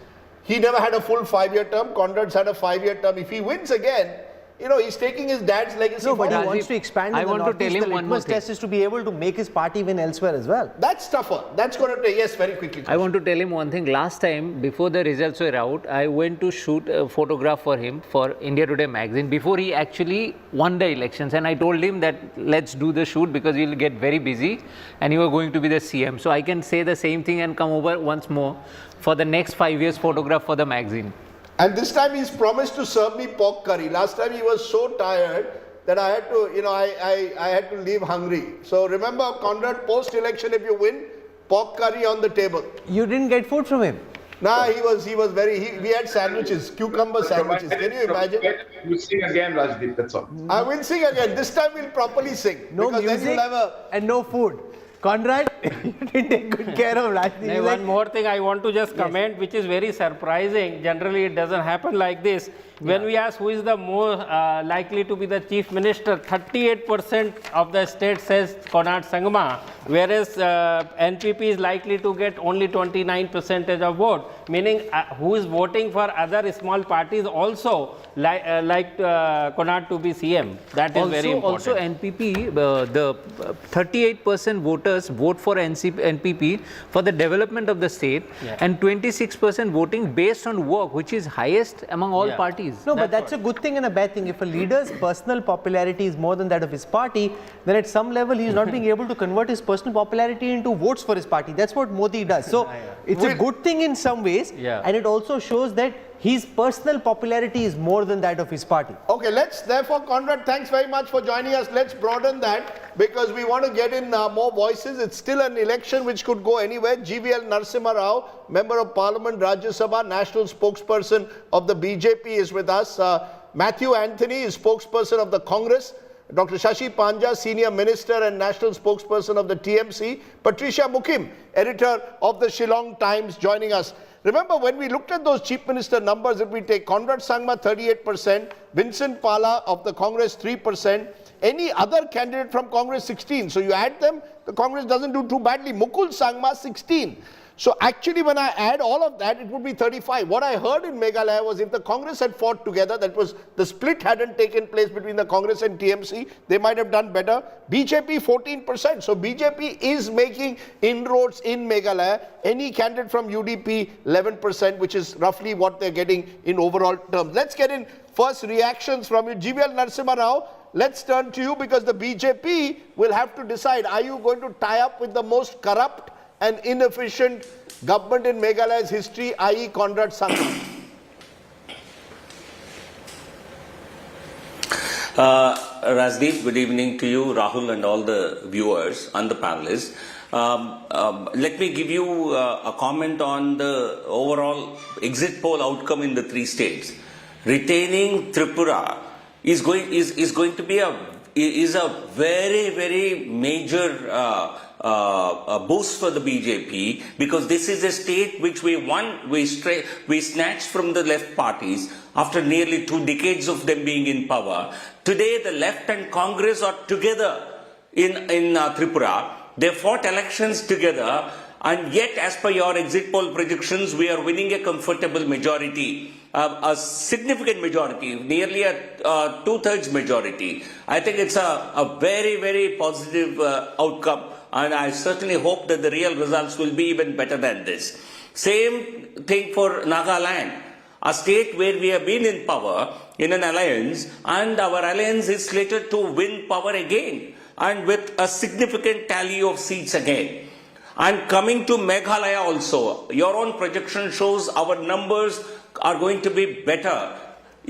He never had a full 5-year term. Conrad's had a 5-year term. If he wins again, you know, he's taking his dad's legacy forward. But he wants to expand in the Northeast. The litmus test is to be able to make his party win elsewhere as well. That's tougher. That's going to take, yes, very quickly. I want to tell him one thing. Last time, before the results were out, I went to shoot a photograph for him for India Today magazine before he actually won the elections. And I told him that let's do the shoot because we'll get very busy and you are going to be the CM. So I can say the same thing and come over once more for the next 5 years photograph for the magazine. And this time he's promised to serve me pork curry. Last time he was so tired that I had to, you know, I had to leave hungry. So remember, Conrad, post-election, if you win, pork curry on the table. You didn't get food from him? Nah, he was very, we had sandwiches, cucumber sandwiches. Can you imagine? We'll sing again, Rajdeep, that's all. I will sing again. This time we'll properly sing. No music and no food. Conrad, you didn't take good care of Rajdeep. One more thing I want to just comment, which is very surprising. Generally, it doesn't happen like this. When we ask who is the more likely to be the chief minister, 38% of the state says Conrad Sangma, whereas NPP is likely to get only 29% of vote, meaning who is voting for other small parties also like Conrad to be CM. That is very important. Also NPP, the 38% voters voters vote for NPP for the development of the state, and 26% voting based on work, which is highest among all parties. No, but that's a good thing and a bad thing. If a leader's personal popularity is more than that of his party, then at some level he is not being able to convert his personal popularity into votes for his party. That's what Modi does. So it's a good thing in some ways, and it also shows that his personal popularity is more than that of his party. Okay, let's therefore, Conrad, thanks very much for joining us. Let's broaden that because we want to get in more voices. It's still an election which could go anywhere. GVL Narasimha Rao, Member of Parliament, Rajya Sabha, National Spokesperson of the BJP is with us. Matthew Anthony is spokesperson of the Congress. Dr. Shashi Panja, Senior Minister and National Spokesperson of the TMC. Patricia Mukim, Editor of the Shillong Times, joining us. Remember, when we looked at those Chief Minister numbers, if we take Conrad Sangma 38%, Vincent Pala of the Congress 3%, any other candidate from Congress 16. So you add them, the Congress doesn't do too badly. Mukul Sangma 16. So actually when I add all of that, it would be 35. What I heard in Meghalaya was if the Congress had fought together, that was the split hadn't taken place between the Congress and TMC, they might have done better. BJP 14%. So BJP is making inroads in Meghalaya. Any candidate from UDP 11%, which is roughly what they're getting in overall terms. Let's get in first reactions from you. GVL Narasimha Rao, let's turn to you because the BJP will have to decide, are you going to tie up with the most corrupt and inefficient government in Meghalaya's history, i.e. Conrad Sangma? Rajdeep, good evening to you, Rahul, and all the viewers and the panelists. Let me give you a comment on the overall exit poll outcome in the three states. Retaining Tripura is going to be a very, very major a boost for the BJP, because this is a state which we won, we snatched from the left parties after nearly 2 decades of them being in power. Today the left and Congress are together in Tripura. They fought elections together, and yet as per your exit poll predictions, we are winning a comfortable majority, a significant majority, nearly a 2/3 majority. I think it's a very, very positive outcome. And I certainly hope that the real results will be even better than this. Same thing for Nagaland, a state where we have been in power in an alliance, and our alliance is slated to win power again, and with a significant tally of seats again. And coming to Meghalaya also, your own projection shows our numbers are going to be better.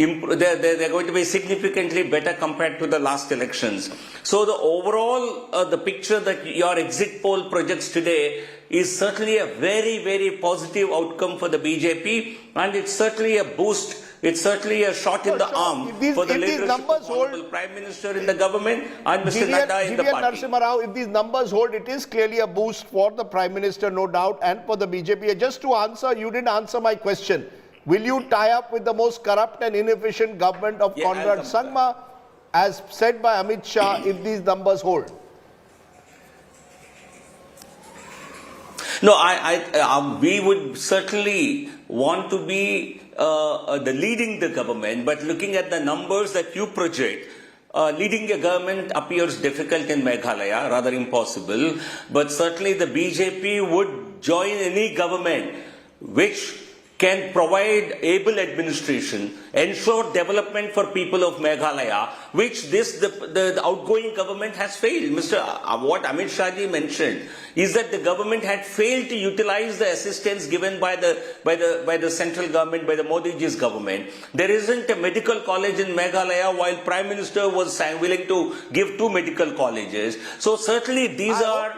They're going to be significantly better compared to the last elections. So the overall, the picture that your exit poll projects today is certainly a very, very positive outcome for the BJP, and it's certainly a boost. It's certainly a shot in the arm for the leadership of the Prime Minister in the government and Mr. Nadda in the party. Narasimha Rao, if these numbers hold, it is clearly a boost for the Prime Minister, no doubt, and for the BJP. Just to answer, you didn't answer my question. Will you tie up with the most corrupt and inefficient government of Conrad Sangma, as said by Amit Shah, if these numbers hold? No, we would certainly want to be leading the government, but looking at the numbers that you project, leading a government appears difficult in Meghalaya, rather impossible. But certainly the BJP would join any government which can provide able administration, ensure development for people of Meghalaya, which the outgoing government has failed. What Amit Shah ji mentioned is that the government had failed to utilize the assistance given by the central government, by the Modi ji's government. There isn't a medical college in Meghalaya, while Prime Minister was willing to give 2 medical colleges. So certainly these are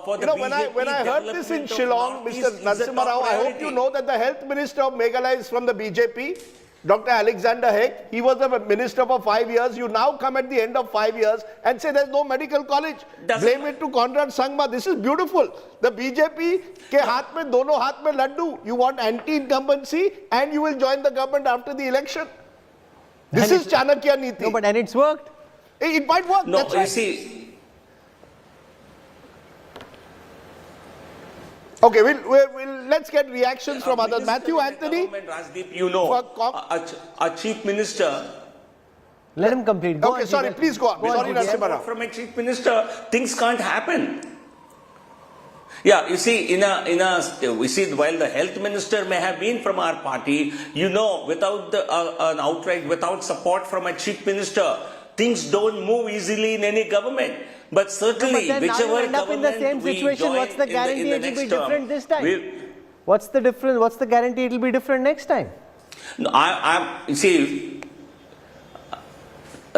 for the BJP. When I heard this in Shillong, Mr. Narasimha Rao, I hope you know that the Health Minister of Meghalaya is from the BJP, Dr. Alexander Heck. He was the minister for 5 years. You now come at the end of 5 years and say there's no medical college. Blame it to Conrad Sangma. This is beautiful. The BJP ke haath mein, dono haath mein laddu. You want anti-incumbency and you will join the government after the election. This is Chanakya Niti. No, but and it's worked. It might work. No, that's you right. see. Okay, let's get reactions from others. Matthew Anthony. Rajdeep, you know, a chief minister. Let him complete. Go on, sorry, please go on. Sorry, Narasimha Rao. From a chief minister, things can't happen. Yeah, you see, we see while the health minister may have been from our party, without an outright, without support from a chief minister, things don't move easily in any government. But certainly, but then now you whichever end up in the same government we situation. join What's the guarantee in the it will be next term, different this time? What's the difference? What's the guarantee it will be different next time? No,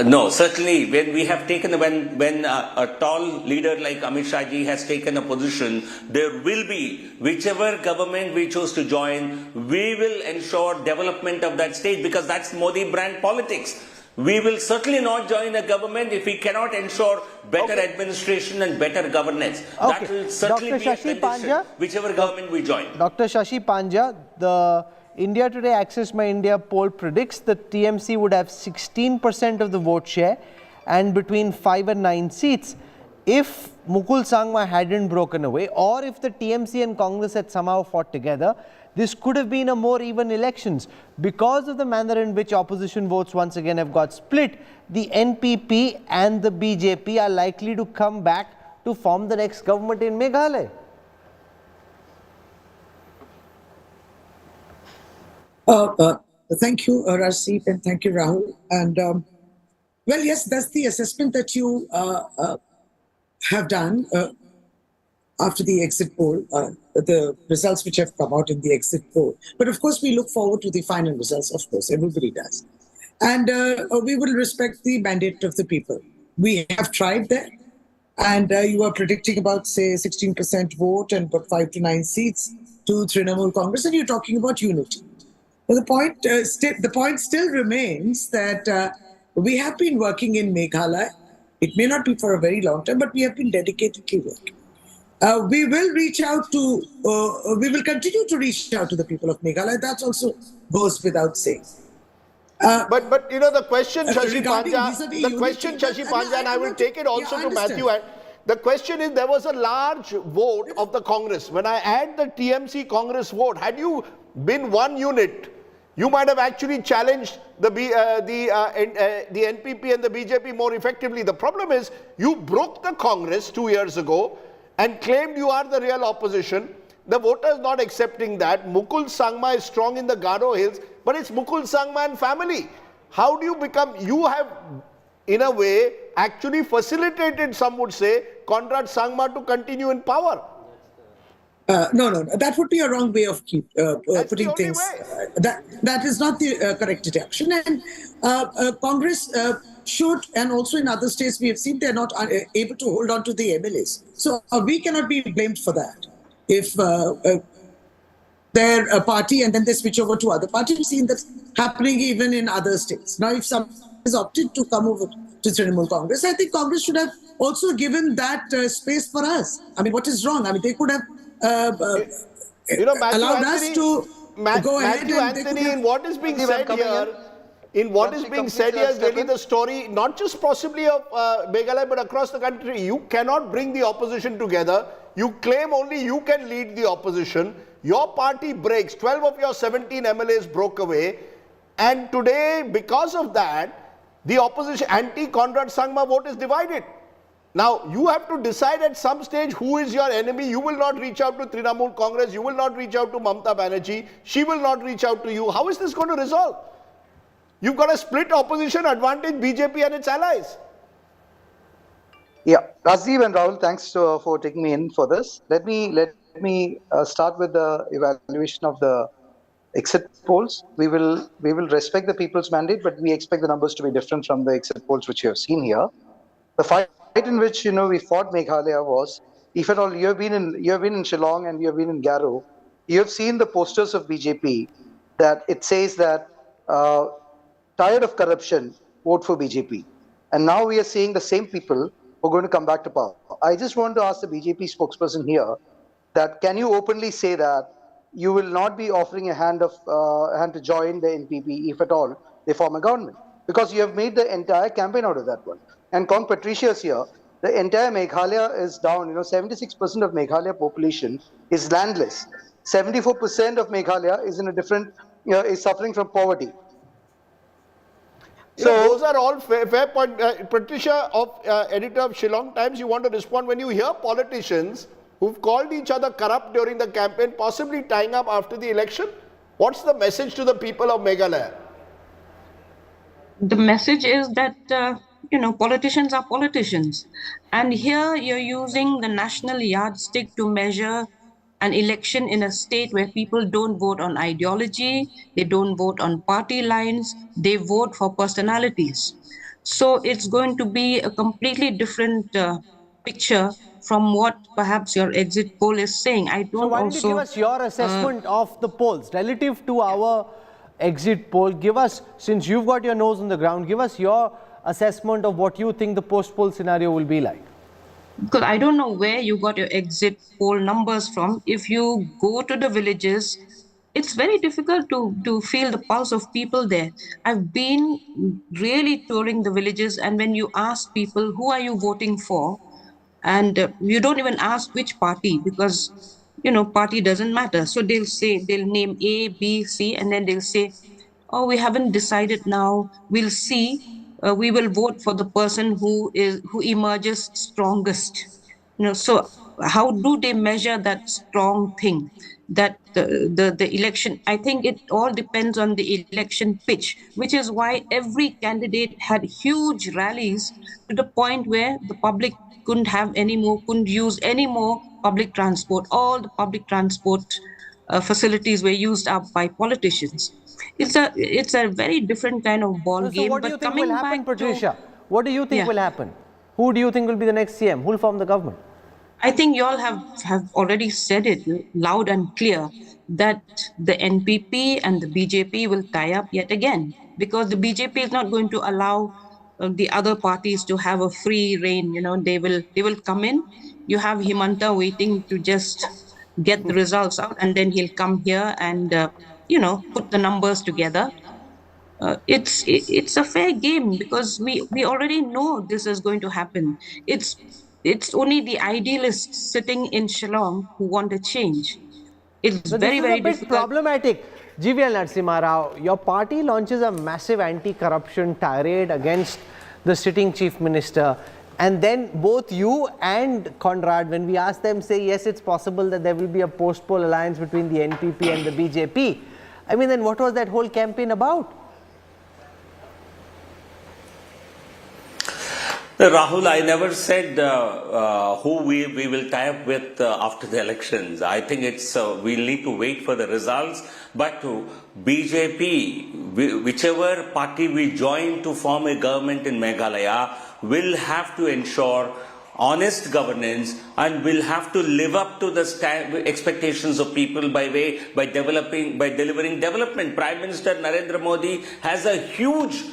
no, certainly when we have taken, when a tall leader like Amit Shah ji has taken a position, there will be, whichever government we choose to join, we will ensure development of that state, because that's Modi brand politics. We will certainly not join a government if we cannot ensure better administration and better governance. Okay. That will certainly Dr. be a Shashi condition, Panja, whichever government we join. Dr. Shashi Panja, the India Today Access My India poll predicts that TMC would have 16% of the vote share and between 5 and 9 seats. If Mukul Sangma hadn't broken away, or if the TMC and Congress had somehow fought together, this could have been a more even elections. Because of the manner in which opposition votes once again have got split, the NPP and the BJP are likely to come back to form the next government in Meghalaya. Thank you, Rajdeep, and thank you, Rahul. And well, yes, that's the assessment that you have done after the exit poll, the results which have come out in the exit poll. But of course, we look forward to the final results, of course, everybody does. And we will respect the mandate of the people. We have tried that. And you are predicting about, say, 16% vote and about 5 to 9 seats to Trinamool Congress, and you're talking about unity. But the point still remains that we have been working in Meghalaya. It may not be for a very long time, but we have been dedicatedly working. We will reach out to, we will continue to reach out to the people of Meghalaya. That also goes without saying. But the question, Shashi Panja, and I will take it also to Matthew. The question is, there was a large vote of the Congress. When I add the TMC Congress vote, had you been one unit, you might have actually challenged the NPP and the BJP more effectively. The problem is, you broke the Congress 2 years ago and claimed you are the real opposition. The voters not accepting that. Mukul Sangma is strong in the Garo Hills, but it's Mukul Sangma and family. How do you become, you have in a way actually facilitated, some would say, Conrad Sangma to continue in power. No, that would be a wrong way of putting things. That is not the correct deduction. And Congress should, and also in other states we have seen they're not able to hold on to the MLAs. So we cannot be blamed for that. If they're a party and then they switch over to other parties, we've seen that happening even in other states. Now, if someone has opted to come over to Trinamool Congress, I think Congress should have also given that space for us. I mean, what is wrong? I mean, they could have allowed us to go ahead. Matthew Anthony, in what is being said here, is really the story, not just possibly of Meghalaya, but across the country. You cannot bring the opposition together. You claim only you can lead the opposition. Your party breaks. 12 of your 17 MLAs broke away. And today, because of that, the opposition anti-Conrad Sangma vote is divided. Now, you have to decide at some stage who is your enemy. You will not reach out to Trinamool Congress. You will not reach out to Mamata Banerjee. She will not reach out to you. How is this going to resolve? You've got a split opposition advantage, BJP and its allies. Yeah, Rajdeep and Rahul, thanks for taking me in for this. Let me start with the evaluation of the exit polls. We will respect the people's mandate, but we expect the numbers to be different from the exit polls which you have seen here. The fight in which we fought Meghalaya was, if at all you have been in Shillong and you have been in Garo, you have seen the posters of BJP that it says that tired of corruption, vote for BJP. And now we are seeing the same people who are going to come back to power. I just want to ask the BJP spokesperson here that can you openly say that you will not be offering a hand to join the NPP if at all they form a government? Because you have made the entire campaign out of that one. And Kong Patricia's here, the entire Meghalaya is down. 76% of Meghalaya population is landless. 74% of Meghalaya is in a different, is suffering from poverty. So those are all fair point. Patricia, editor of Shillong Times, you want to respond when you hear politicians who've called each other corrupt during the campaign, possibly tying up after the election? What's the message to the people of Meghalaya? The message is that, politicians are politicians. And here you're using the national yardstick to measure an election in a state where people don't vote on ideology, they don't vote on party lines, they vote for personalities. So it's going to be a completely different picture from what perhaps your exit poll is saying. I So don't why don't you give also. us your assessment of the polls relative to our exit poll? Give us, since you've got your nose on the ground, give us your assessment of what you think the post-poll scenario will be like. Because I don't know where you got your exit poll numbers from. If you go to the villages, it's very difficult to feel the pulse of people there. I've been really touring the villages, and when you ask people, who are you voting for? And you don't even ask which party, because party doesn't matter. So they'll name A, B, C, and then they'll say, oh, we haven't decided now, we'll see. We will vote for the person who emerges strongest. So how do they measure that strong thing, that the election? I think it all depends on the election pitch, which is why every candidate had huge rallies, to the point where the public couldn't use any more public transport. All the public transport facilities were used up by politicians. It's a very different kind of ball So game. what do you But think will coming happen, back Patricia? What do you think will happen? Who do you think will be the next CM? Who will form the government? I think you all have already said it loud and clear, that the NPP and the BJP will tie up yet again, because the BJP is not going to allow the other parties to have a free reign. They will come in. You have Himanta waiting to just get the results out, and then he'll come here and put the numbers together. It's a fair game, because we already know this is going to happen. It's only the idealists sitting in Shillong who want a change. It's So this very, is a very bit difficult. problematic. GVL Narasimha Rao, your party launches a massive anti-corruption tirade against the sitting chief minister, and then both you and Conrad, when we ask them, say yes, it's possible that there will be a post-poll alliance between the NPP and the BJP. I mean, then what was that whole campaign about? Rahul, I never said who we will tie up with after the elections. I think we'll need to wait for the results. But BJP, whichever party we join to form a government in Meghalaya, will have to ensure honest governance and will have to live up to the expectations of people by delivering development. Prime Minister Narendra Modi has a huge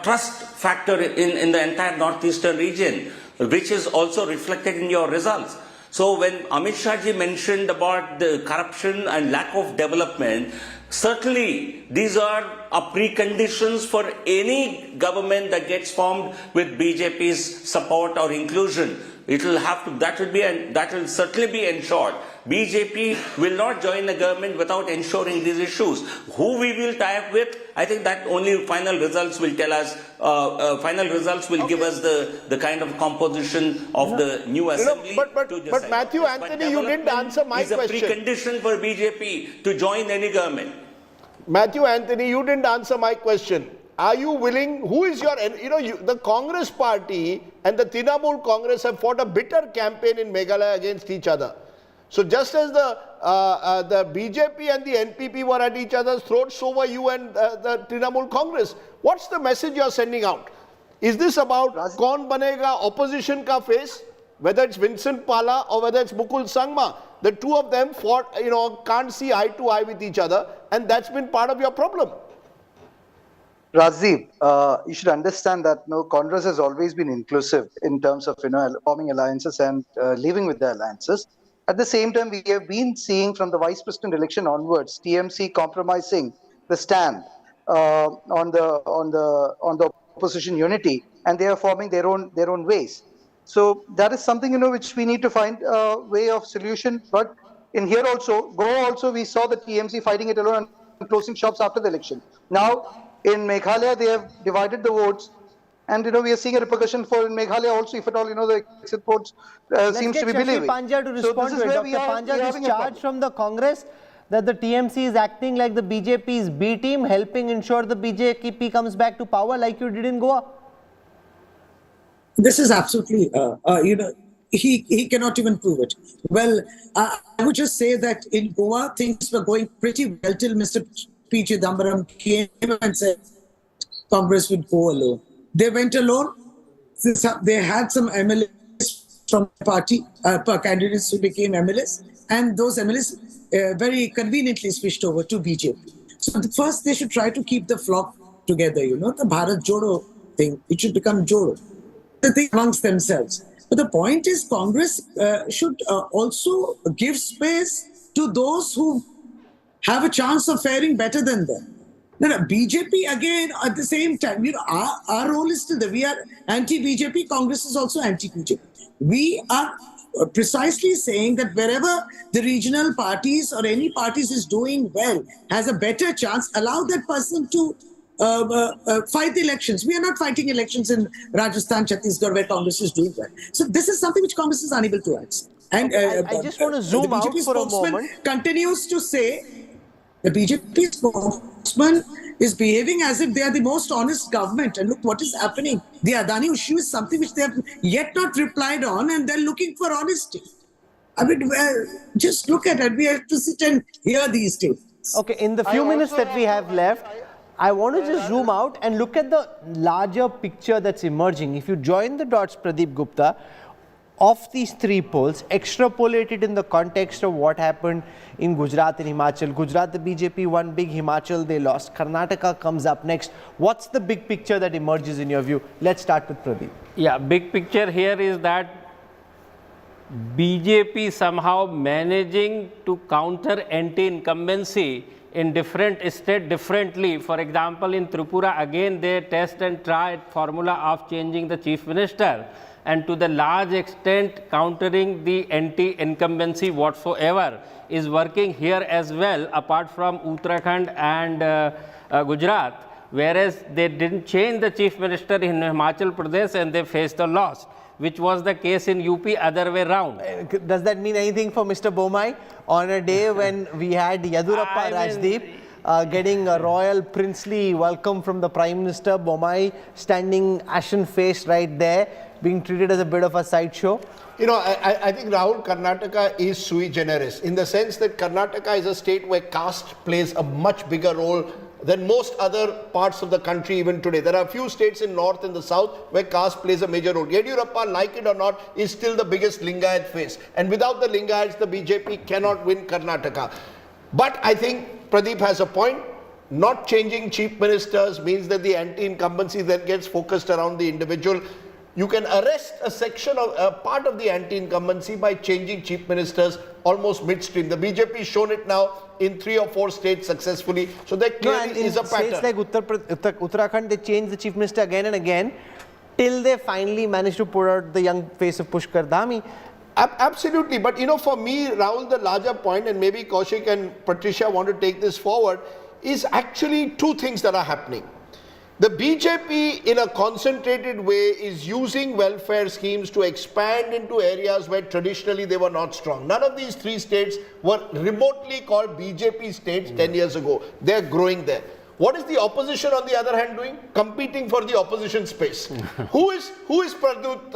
trust factor in the entire northeastern region, which is also reflected in your results. So when Amit Shah ji mentioned about the corruption and lack of development, certainly these are preconditions for any government that gets formed with BJP's support or inclusion. That will certainly be ensured. BJP will not join the government without ensuring these issues. Who we will tie up with, I think that only final results will tell us. Final results will give us the kind of composition of the new assembly. But Matthew Anthony, you didn't answer my question. Is a precondition for BJP to join any government. Matthew Anthony, you didn't answer my question. Are you willing, who is your, the Congress party and the Trinamool Congress have fought a bitter campaign in Meghalaya against each other. So just as the BJP and the NPP were at each other's throats, so were you and the Trinamool Congress. What's the message you're sending out? Is this about kaun banega opposition ka face, whether it's Vincent Pala or whether it's Mukul Sangma? The two of them fought, can't see eye to eye with each other, and that's been part of your problem. Rajiv, you should understand that Congress has always been inclusive in terms of forming alliances and leaving with the alliances. At the same time, we have been seeing from the vice president election onwards, TMC compromising the stand on the opposition unity, and they are forming their own ways. So that is something which we need to find a way of solution. But in here also, Goa also, we saw the TMC fighting it alone and closing shops after the election. Now in Meghalaya, they have divided the votes And we are seeing a repercussion for in Meghalaya also, if at all the exit polls seems to be believing. Panja to So respond this is to it. where Dr. we are, Panja, we are this having a charge problem. from the Congress that the TMC is acting like the BJP's B team, helping ensure the BJP comes back to power like you did in Goa. This is absolutely, he cannot even prove it. Well, I would just say that in Goa, things were going pretty well till Mr. P. Chidambaram came and said Congress would go alone. They went alone. They had some MLAs from the party, candidates who became MLAs, and those MLAs very conveniently switched over to BJP. So first they should try to keep the flock together, the Bharat Jodo thing, it should become Jodo. The thing amongst themselves. But the point is Congress should also give space to those who have a chance of faring better than them. No, BJP again at the same time, our role is still that we are anti-BJP, Congress is also anti-BJP. We are precisely saying that wherever the regional parties or any parties is doing well, has a better chance, allow that person to fight the elections. We are not fighting elections in Rajasthan, Chhattisgarh, where Congress is doing well. So this is something which Congress is unable to answer. And I just want to zoom the out BJP for a spokesman moment. continues to say the BJP spokesman is behaving as if they are the most honest government. And look what is happening. The Adani issue is something which they have yet not replied on, and they're looking for honesty. I mean, just look at it. We have to sit and hear these statements. Okay, in the few minutes that we have left, I want to just zoom out and look at the larger picture that's emerging. If you join the dots, Pradeep Gupta, of these three polls, extrapolated in the context of what happened in Gujarat and Himachal. Gujarat, the BJP won big, Himachal, they lost. Karnataka comes up next. What's the big picture that emerges in your view? Let's start with Pradeep. Yeah, big picture here is that BJP somehow managing to counter anti-incumbency in different states differently. For example, in Tripura, again they test and try formula of changing the chief minister, and to the large extent countering the anti-incumbency whatsoever is working here as well, apart from Uttarakhand and Gujarat, whereas they didn't change the chief minister in Himachal Pradesh and they faced a loss, which was the case in UP other way round. Does that mean anything for Mr. Bomai on a day when we had Yadurappa Rajdeep getting a royal princely welcome from the Prime Minister, Bomai standing ashen-faced right there, being treated as a bit of a sideshow? I think Rahul, Karnataka is sui generis in the sense that Karnataka is a state where caste plays a much bigger role than most other parts of the country even today. There are a few states in north and the south where caste plays a major role. Yediyurappa, like it or not, is still the biggest Lingayat face. And without the Lingayats, the BJP cannot win Karnataka. But I think Pradeep has a point. Not changing chief ministers means that the anti-incumbency then gets focused around the individual. You can arrest a section of a part of the anti-incumbency by changing chief ministers almost midstream. The BJP has shown it now in 3 or 4 states successfully. So there clearly is a pattern. States like Uttarakhand, they changed the chief minister again and again till they finally managed to put out the young face of Pushkar Dhami. Absolutely. But for me, Rahul, the larger point, and maybe Kaushik and Patricia want to take this forward, is actually 2 things that are happening. The BJP, in a concentrated way, is using welfare schemes to expand into areas where traditionally they were not strong. None of these 3 states were remotely called BJP states 10 years ago. They're growing there. What is the opposition, on the other hand, doing? Competing for the opposition space. Who is Pradut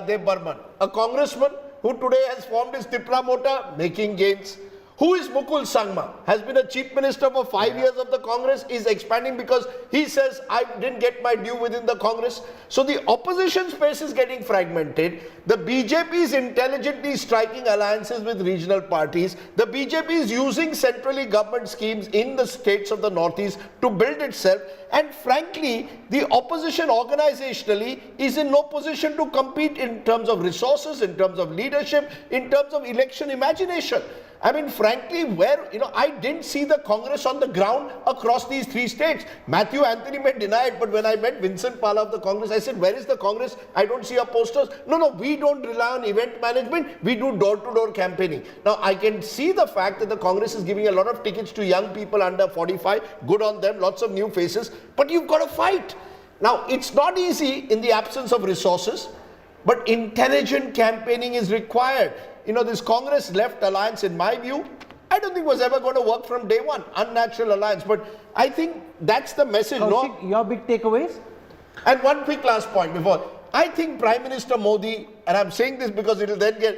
Dev Burman? A congressman who today has formed his Tripura Mota, making gains. Who is Mukul Sangma? Has been a chief minister for 5 years of the Congress, is expanding because he says, I didn't get my due within the Congress. So the opposition space is getting fragmented. The BJP is intelligently striking alliances with regional parties. The BJP is using centrally government schemes in the states of the Northeast to build itself. And frankly, the opposition organizationally is in no position to compete in terms of resources, in terms of leadership, in terms of election imagination. I mean, frankly, I didn't see the Congress on the ground across these 3 states. Matthew Anthony may deny it, but when I met Vincent Pala of the Congress, I said, where is the Congress? I don't see your posters. No, we don't rely on event management. We do door-to-door campaigning. Now, I can see the fact that the Congress is giving a lot of tickets to young people under 45. Good on them, lots of new faces. But you've got to fight. Now, it's not easy in the absence of resources, but intelligent campaigning is required. You know, this Congress left alliance, in my view, I don't think was ever going to work from day one. Unnatural alliance. But I think that's the message. Kaushik, your big takeaways? And one quick last point before. I think Prime Minister Modi, and I'm saying this because it will then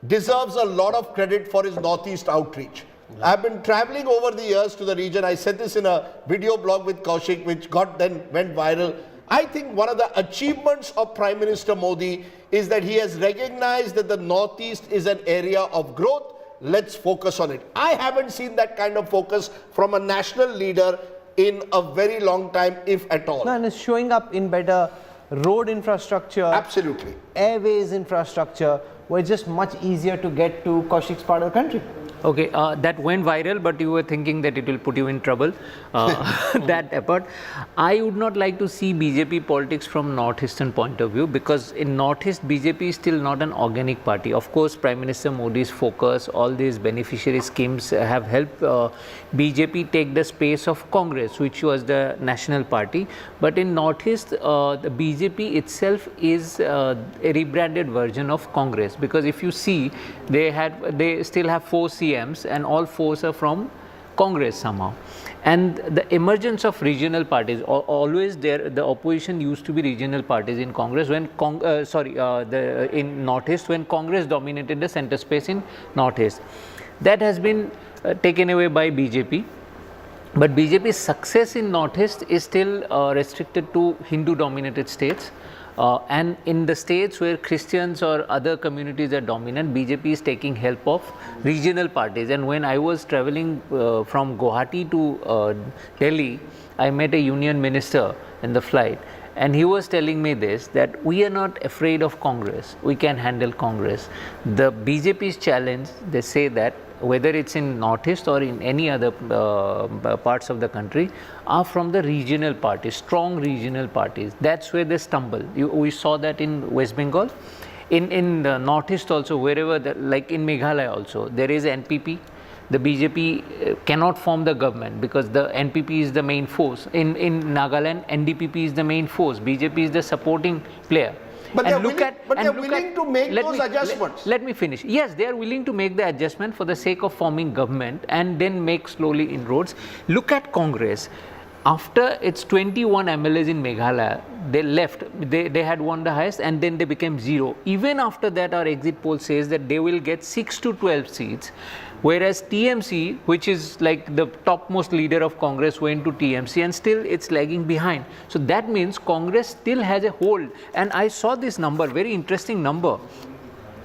deserves a lot of credit for his Northeast outreach. I've been traveling over the years to the region. I said this in a video blog with Kaushik, which then went viral. I think one of the achievements of Prime Minister Modi is that he has recognized that the Northeast is an area of growth. Let's focus on it. I haven't seen that kind of focus from a national leader in a very long time, if at all. No, and it's showing up in better road infrastructure. Absolutely. Airways infrastructure, where it's just much easier to get to Kaushik's part of the country. Okay, that went viral, but you were thinking that it will put you in trouble, that effort. I would not like to see BJP politics from Northeastern point of view, because in Northeast, BJP is still not an organic party. Of course, Prime Minister Modi's focus, all these beneficiary schemes have helped BJP take the space of Congress, which was the national party. But in Northeast, the BJP itself is a rebranded version of Congress, because if you see, they still have 4 CMs and all 4 are from Congress somehow. And the emergence of regional parties, always there, the opposition used to be regional parties in Congress when, in Northeast, when Congress dominated the center space in Northeast. That has been taken away by BJP. But BJP's success in Northeast is still restricted to Hindu-dominated states. And in the states where Christians or other communities are dominant, BJP is taking help of regional parties. And when I was traveling from Guwahati to Delhi, I met a union minister in the flight. And he was telling me this, that we are not afraid of Congress. We can handle Congress. The BJP's challenge, they say that, whether it's in Northeast or in any other parts of the country, are from the regional parties, strong regional parties. That's where they stumble. We saw that in West Bengal. In the Northeast also, wherever, like in Meghalaya also, there is NPP. The BJP cannot form the government because the NPP is the main force. In Nagaland, NDPP is the main force. BJP is the supporting player. But they're willing to make those adjustments. Let me finish. Yes, they are willing to make the adjustment for the sake of forming government and then make slowly inroads. Look at Congress. After its 21 MLAs in Meghalaya, they left. They had won the highest and then they became 0. Even after that, our exit poll says that they will get 6 to 12 seats. Whereas TMC, which is like the topmost leader of Congress, went to TMC and still it's lagging behind. So that means Congress still has a hold. And I saw this number, very interesting number.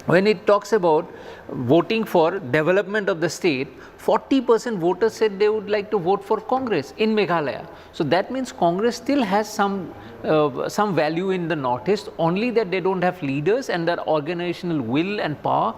When it talks about voting for development of the state, 40% voters said they would like to vote for Congress in Meghalaya. So that means Congress still has some value in the Northeast, only that they don't have leaders and their organizational will and power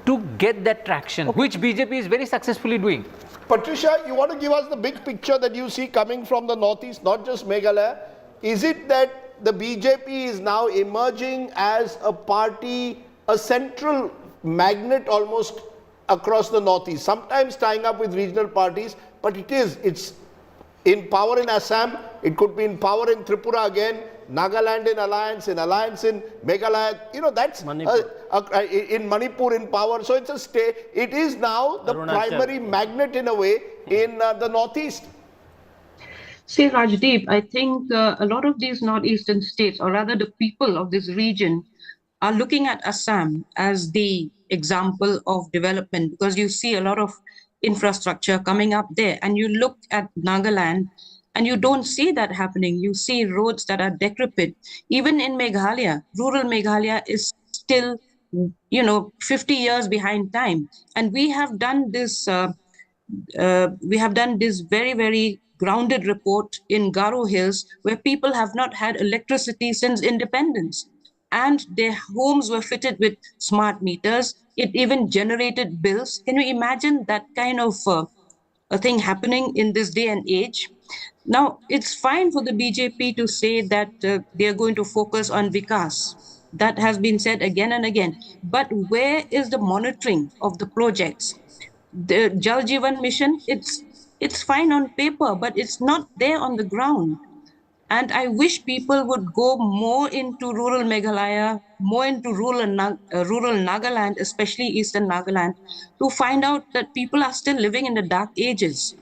to get that traction, which BJP is very successfully doing. Patricia, you want to give us the big picture that you see coming from the Northeast, not just Meghalaya? Is it that the BJP is now emerging as a party, a central magnet almost across the Northeast, sometimes tying up with regional parties, but it's in power in Assam, it could be in power in Tripura again, Nagaland in alliance in Meghalaya, you know, that's in Manipur in power. So it's a state, it is now the primary magnet in a way in the Northeast. See, Rajdeep, I think a lot of these northeastern states, or rather the people of this region, are looking at Assam as the example of development, because you see a lot of infrastructure coming up there, and you look at Nagaland and you don't see that happening. You see roads that are decrepit. Even in Meghalaya, rural Meghalaya is still, 50 years behind time. And we have done this very, very grounded report in Garo Hills, where people have not had electricity since independence. And their homes were fitted with smart meters. It even generated bills. Can you imagine that kind of a thing happening in this day and age? Now, it's fine for the BJP to say that they're going to focus on Vikas. That has been said again and again. But where is the monitoring of the projects? The Jal Jeevan mission, it's fine on paper, but it's not there on the ground. And I wish people would go more into rural Meghalaya, more into rural Nagaland, especially Eastern Nagaland, to find out that people are still living in the dark ages.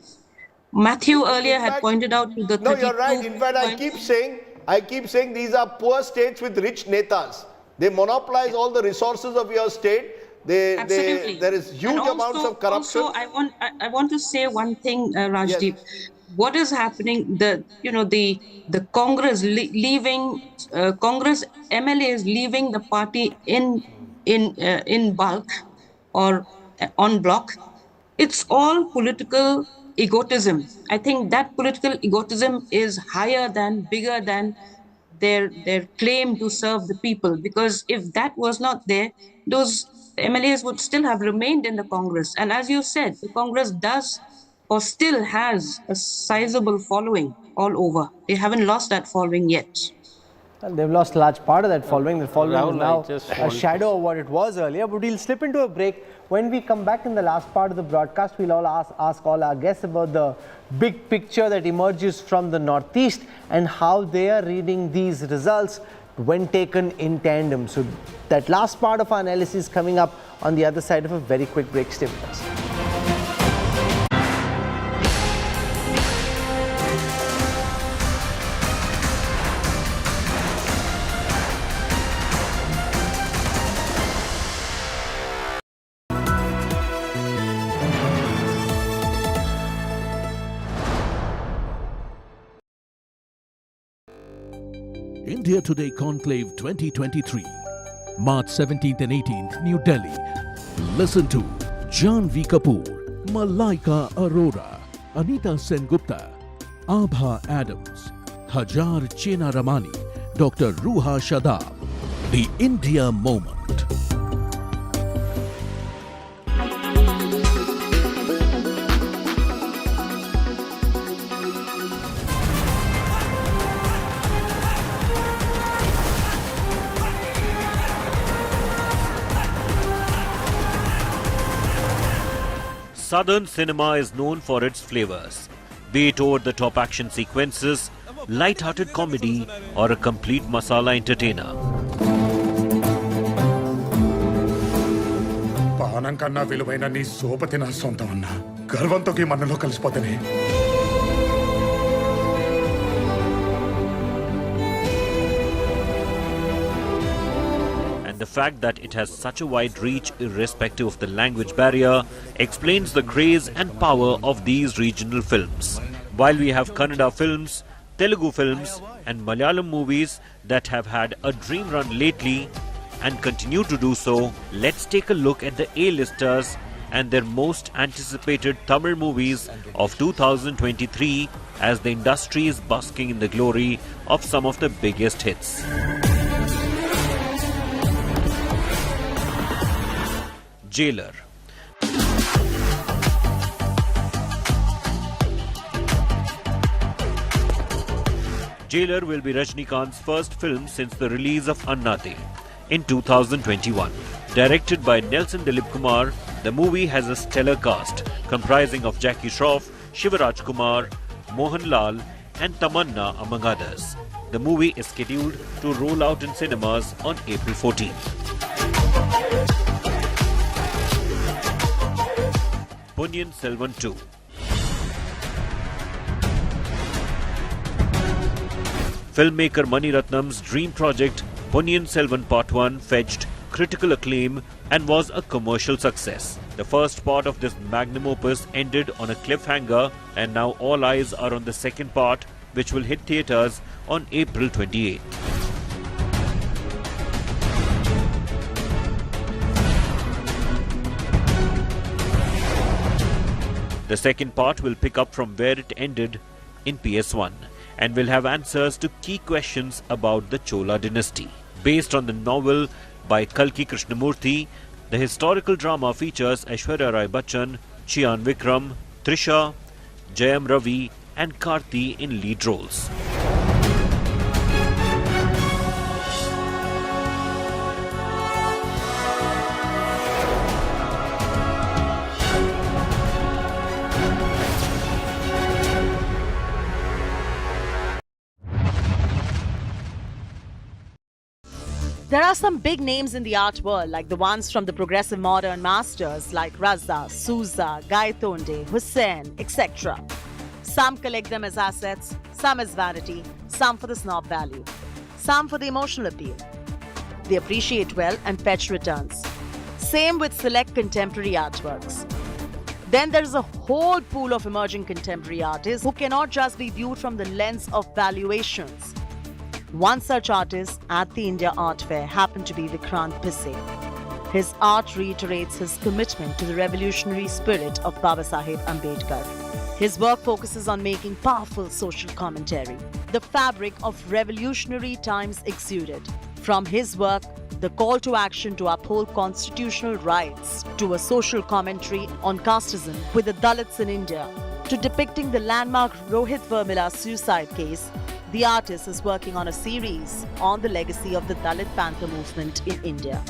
Matthew earlier had pointed out to the No, 32 you're right. In fact, I keep saying these are poor states with rich netas. They monopolize all the resources of your state. Absolutely. There is huge amounts of corruption. Also, I want to say one thing, Rajdeep. What is happening? The Congress leaving Congress MLAs leaving the party in bulk or en bloc. It's all political egotism. I think that political egotism is bigger than their claim to serve the people. Because if that was not there, those MLAs would still have remained in the Congress. And as you said, the Congress does or still has a sizable following all over. They haven't lost that following yet. Well, they've lost a large part of that following. The following Rahul, is now a shadow of what it was earlier. But we'll slip into a break. When we come back in the last part of the broadcast, we'll all ask all our guests about the big picture that emerges from the Northeast and how they are reading these results when taken in tandem. So that last part of our analysis is coming up on the other side of a very quick break. Stay with us. India Today Conclave 2023, March 17th and 18th, New Delhi. Listen to Janvi Kapoor, Malaika Arora, Anita Sengupta, Abha Adams, Hajar Chena Ramani, Dr. Ruha Shadab. The India Moment. Southern cinema is known for its flavors, be it over-the-top action sequences, light-hearted comedy, or a complete masala entertainer. పానం కన్నా విలువైన నీ సోపతి నా సొంతం అన్నా గర్వంతో మనలో కలిసిపోతేనే The fact that it has such a wide reach irrespective of the language barrier explains the craze and power of these regional films. While we have Kannada films, Telugu films and Malayalam movies that have had a dream run lately and continue to do so, let's take a look at the A-listers and their most anticipated Tamil movies of 2023 as the industry is basking in the glory of some of the biggest hits. Jailer. Jailer will be Rajnikant's first film since the release of Annate in 2021. Directed by Nelson Dilip Kumar, the movie has a stellar cast comprising of Jackie Shroff, Shivaraj Kumar, Mohan Lal and Tamanna among others. The movie is scheduled to roll out in cinemas on April 14th. Ponniyin Selvan 2. Filmmaker Mani Ratnam's dream project Ponniyin Selvan Part 1 fetched critical acclaim and was a commercial success. The first part of this magnum opus ended on a cliffhanger, and now all eyes are on the second part, which will hit theatres on April 28th. The second part will pick up from where it ended in PS1 and will have answers to key questions about the Chola dynasty. Based on the novel by Kalki Krishnamurthy, the historical drama features Aishwarya Rai Bachchan, Chiyan Vikram, Trisha, Jayam Ravi and Karthi in lead roles. There are some big names in the art world, like the ones from the progressive modern masters like Raza, Souza, Gaitonde, Hussain, etc. Some collect them as assets, some as vanity, some for the snob value, some for the emotional appeal. They appreciate well and fetch returns. Same with select contemporary artworks. Then there is a whole pool of emerging contemporary artists who cannot just be viewed from the lens of valuations. One such artist at the India Art Fair happened to be Vikrant Pisse. His art reiterates his commitment to the revolutionary spirit of Baba Saheb Ambedkar. His work focuses on making powerful social commentary. The fabric of revolutionary times exuded. From his work, the call to action to uphold constitutional rights, to a social commentary on casteism with the Dalits in India, to depicting the landmark Rohit Vermila suicide case, the artist is working on a series on the legacy of the Dalit Panther movement in India.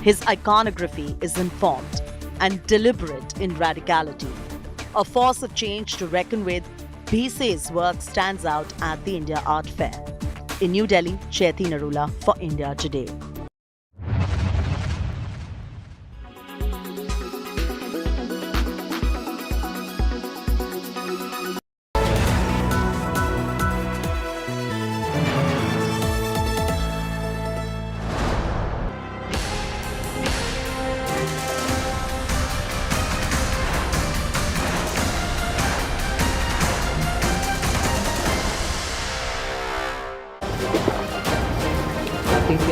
His iconography is informed and deliberate in radicality. A force of change to reckon with, Pisse's work stands out at the India Art Fair. In New Delhi, Chaiti Narula for India Today.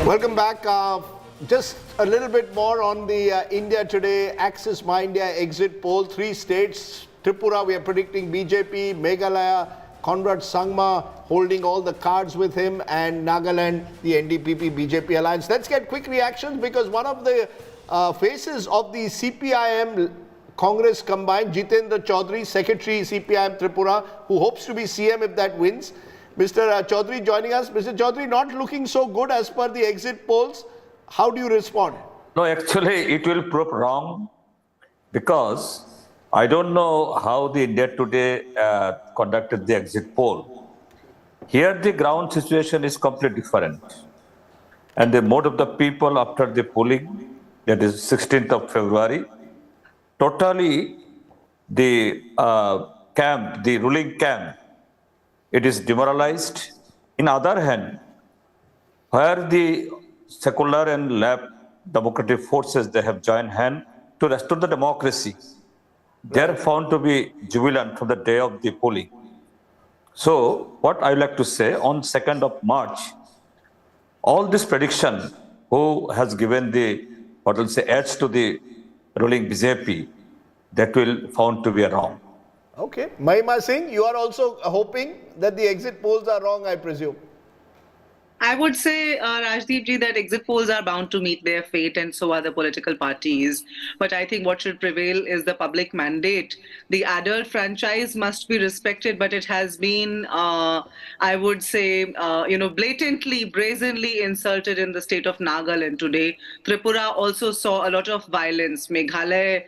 Welcome back. Just a little bit more on the India Today Access My India exit poll. 3 states, Tripura, we are predicting BJP, Meghalaya, Conrad Sangma holding all the cards with him, and Nagaland, the NDPP BJP alliance. Let's get quick reactions, because one of the faces of the CPIM Congress combined, Jitendra Chaudhary, Secretary CPIM Tripura, who hopes to be CM if that wins. Mr. Chaudhary joining us. Mr. Chaudhary, not looking so good as per the exit polls. How do you respond? No, actually, it will prove wrong, because I don't know how the India Today conducted the exit poll. Here, the ground situation is completely different. And the mood of the people after the polling, that is 16th of February, totally the camp, the ruling camp, it is demoralized. In other hand, where the secular and left democratic forces, they have joined hand to restore the democracy. They are found to be jubilant from the day of the polling. So, what I would like to say, on 2nd of March, all this prediction, who has given the, what will say, edge to the ruling BJP, that will found to be wrong. Okay. Mahima Singh, you are also hoping that the exit polls are wrong, I presume. I would say, Rajdeep ji, that exit polls are bound to meet their fate, and so are the political parties. But I think what should prevail is the public mandate. The adult franchise must be respected, but it has been, I would say, blatantly, brazenly insulted in the state of Nagaland today. Tripura also saw a lot of violence. Meghalaya,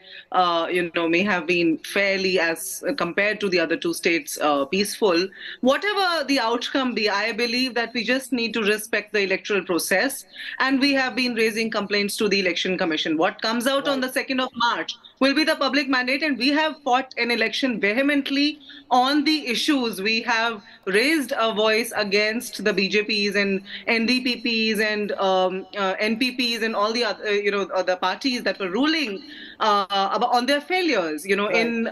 may have been fairly, as compared to the other 2 states, peaceful. Whatever the outcome be, I believe that we just need to respect the electoral process, and we have been raising complaints to the Election Commission. What comes out on the 2nd of March will be the public mandate, and we have fought an election vehemently on the issues. We have raised a voice against the BJPs and NDPPs and NPPs and all the other, the parties that were ruling on their failures. In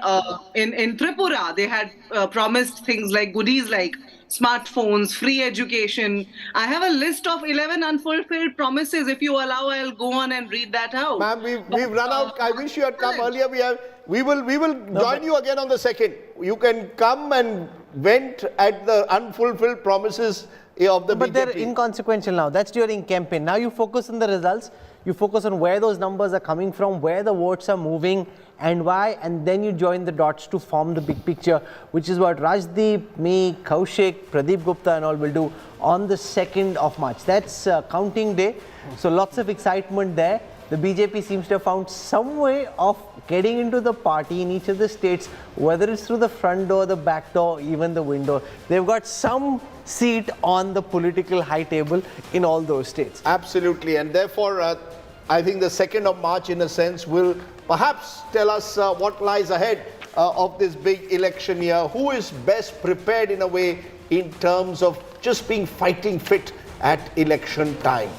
Tripura, they had promised things like goodies like smartphones, free education. I have a list of 11 unfulfilled promises. If you allow, I'll go on and read that out. Ma'am, we've run out. I wish you had come earlier. We will join you again on the 2nd. You can come and vent at the unfulfilled promises of the BJP. But they're inconsequential now. That's during campaign. Now you focus on the results. You focus on where those numbers are coming from, where the votes are moving and why, and then you join the dots to form the big picture, which is what Rajdeep, me, Kaushik, Pradeep Gupta and all will do on the 2nd of March. That's counting day. So lots of excitement there. The BJP seems to have found some way of getting into the party in each of the states, whether it's through the front door, the back door, even the window. They've got some seat on the political high table in all those states. Absolutely, and therefore I think the 2nd of March in a sense will perhaps tell us what lies ahead of this big election year. Who is best prepared in a way in terms of just being fighting fit at election time.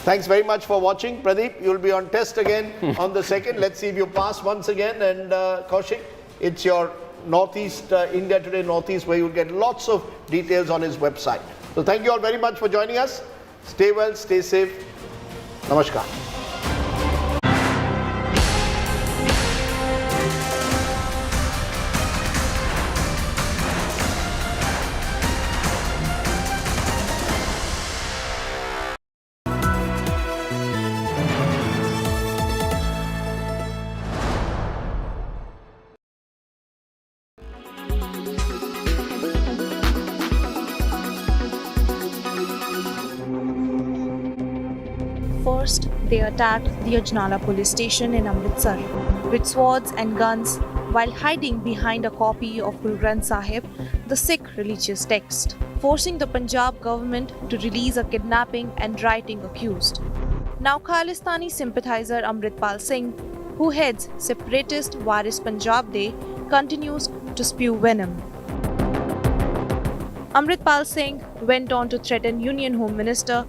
Thanks very much for watching. Pradeep, you'll be on test again on the 2nd. Let's see if you pass once again. And Kaushik, it's your Northeast, India Today Northeast, where you'll get lots of details on his website. So thank you all very much for joining us. Stay well, stay safe. Namaskar. First, they attacked the Ajnala police station in Amritsar with swords and guns while hiding behind a copy of Guru Granth Sahib, the Sikh religious text, forcing the Punjab government to release a kidnapping and rioting accused. Now Khalistani sympathizer Amritpal Singh, who heads separatist Waris Punjab Day, continues to spew venom. Amritpal Singh went on to threaten Union Home Minister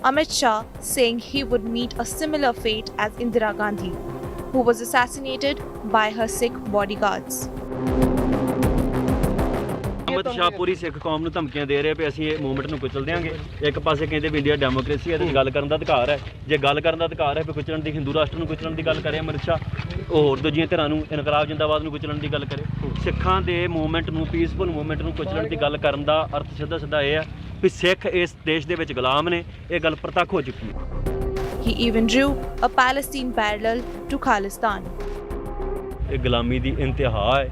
Amit Shah, saying he would meet a similar fate as Indira Gandhi, who was assassinated by her Sikh bodyguards. Amit Shah ਪੂਰੀ ਸਿੱਖ ਕੌਮ ਨੂੰ ਧਮਕੀਆਂ ਦੇ ਰਹੇ ਵੀ ਅਸੀਂ ਇਹ movement ਨੂੰ ਕੁਚਲ ਦਿਆਂਗੇ। ਇੱਕ ਪਾਸੇ ਕਹਿੰਦੇ ਵੀ ਇੰਡੀਆ ਡੈਮੋਕ੍ਰੇਸੀ ਹੈ, ਇਹਦੇ 'ਚ ਗੱਲ ਕਰਨ ਦਾ ਅਧਿਕਾਰ ਹੈ। ਜੇ ਗੱਲ ਕਰਨ ਦਾ ਅਧਿਕਾਰ ਹੈ ਵੀ ਕੁਚਲਣ ਦੀ, ਹਿੰਦੂ ਰਾਸ਼ਟਰ ਨੂੰ ਕੁਚਲਣ ਦੀ ਗੱਲ ਕਰੇ ਅਮਿਤ ਸ਼ਾਹ, ਉਹ ਹੋਰ ਦੂਜੀਆਂ ਧਿਰਾਂ ਨੂੰ, ਇਨਕਲਾਬ ਜਿੰਦਾਬਾਦ ਨੂੰ ਕੁਚਲਣ ਦੀ ਗੱਲ ਕਰੇ। ਸਿੱਖਾਂ ਦੇ ਮੂਵਮੈਂਟ ਨੂੰ, ਪੀਸਫੁਲ ਮੂਵਮੈਂਟ ਨੂੰ ਕੁਚਲਣ ਦੀ ਗੱਲ ਕਰਨ ਦਾ ਅਰਥ ਸਿੱਧਾ ਸਿੱਧਾ ਇਹ ਹੈ ਵੀ ਸਿੱਖ ਇਸ ਦੇਸ਼ ਦੇ ਵਿੱਚ ਗੁਲਾਮ ਨੇ। ਇਹ ਗੱਲ ਪ੍ਰਤੱਖ ਹੋ ਚੁੱਕੀ ਹੈ। He even drew a Palestine parallel to Khalistan. ਇਹ ਗੁਲਾਮੀ ਦੀ ਇੰਤਹਾ ਹੈ।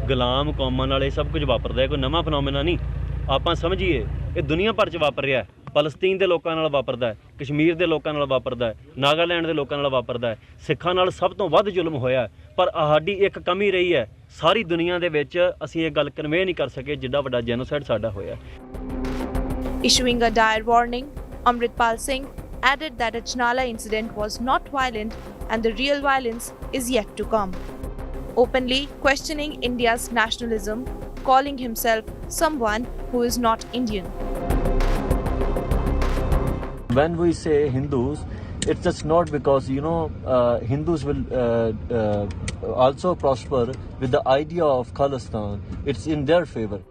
ਗੁਲਾਮ ਕੌਮਾਂ ਨਾਲ ਇਹ ਸਭ ਕੁਝ ਵਾਪਰਦਾ ਹੈ, ਕੋਈ ਨਵਾਂ ਫਨੋਮੇਨਾ ਨਹੀਂ। ਆਪਾਂ ਸਮਝੀਏ ਇਹ ਦੁਨੀਆ ਭਰ 'ਚ ਵਾਪਰ ਰਿਹਾ ਹੈ। ਫਲਸਤੀਨ ਦੇ ਲੋਕਾਂ ਨਾਲ ਵਾਪਰਦਾ ਹੈ, ਕਸ਼ਮੀਰ ਦੇ ਲੋਕਾਂ ਨਾਲ ਵਾਪਰਦਾ ਹੈ, ਨਾਗਾਲੈਂਡ ਦੇ ਲੋਕਾਂ ਨਾਲ ਵਾਪਰਦਾ ਹੈ। ਸਿੱਖਾਂ ਨਾਲ ਸਭ ਤੋਂ ਵੱਧ ਜ਼ੁਲਮ ਹੋਇਆ, ਪਰ ਸਾਡੀ ਇੱਕ ਕਮੀ ਰਹੀ ਹੈ, ਸਾਰੀ ਦੁਨੀਆ ਦੇ ਵਿੱਚ ਅਸੀਂ ਇਹ ਗੱਲ ਕਨਵੇ ਨਹੀਂ ਕਰ ਸਕੇ ਜਿੱਡਾ ਵੱਡਾ ਜੈਨੋਸਾਈਡ ਸਾਡਾ ਹੋਇਆ। Issuing a dire warning, Amritpal Singh added that Ajnala incident was not violent and the real violence is yet to come, openly questioning India's nationalism, calling himself someone who is not Indian. When we say Hindus, it's just not because, Hindus will also prosper with the idea of Khalistan. It's in their favor.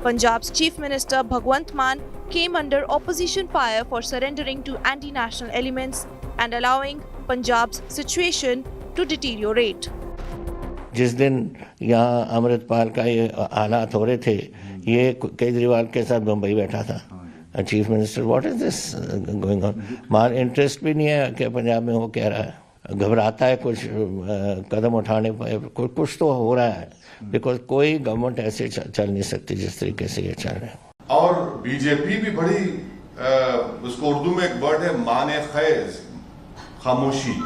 Punjab's Chief Minister Bhagwant Mann came under opposition fire for surrendering to anti-national elements and allowing Punjab's situation to deteriorate. जिस दिन यहाँ अमृतपाल का ये हालात हो रहे थे, ये केजरीवाल के साथ मुंबई बैठा था chief minister. What is this going on? मान इंटरेस्ट भी नहीं है कि पंजाब में वो कह रहा है, घबराता है कुछ कदम उठाने पर, कुछ तो हो रहा है, बिकॉज कोई गवर्नमेंट ऐसे चल नहीं सकती जिस तरीके से ये चल रहा है। और बीजेपी भी बड़ी उसको उर्दू में एक वर्ड है माने खैज, खामोशी।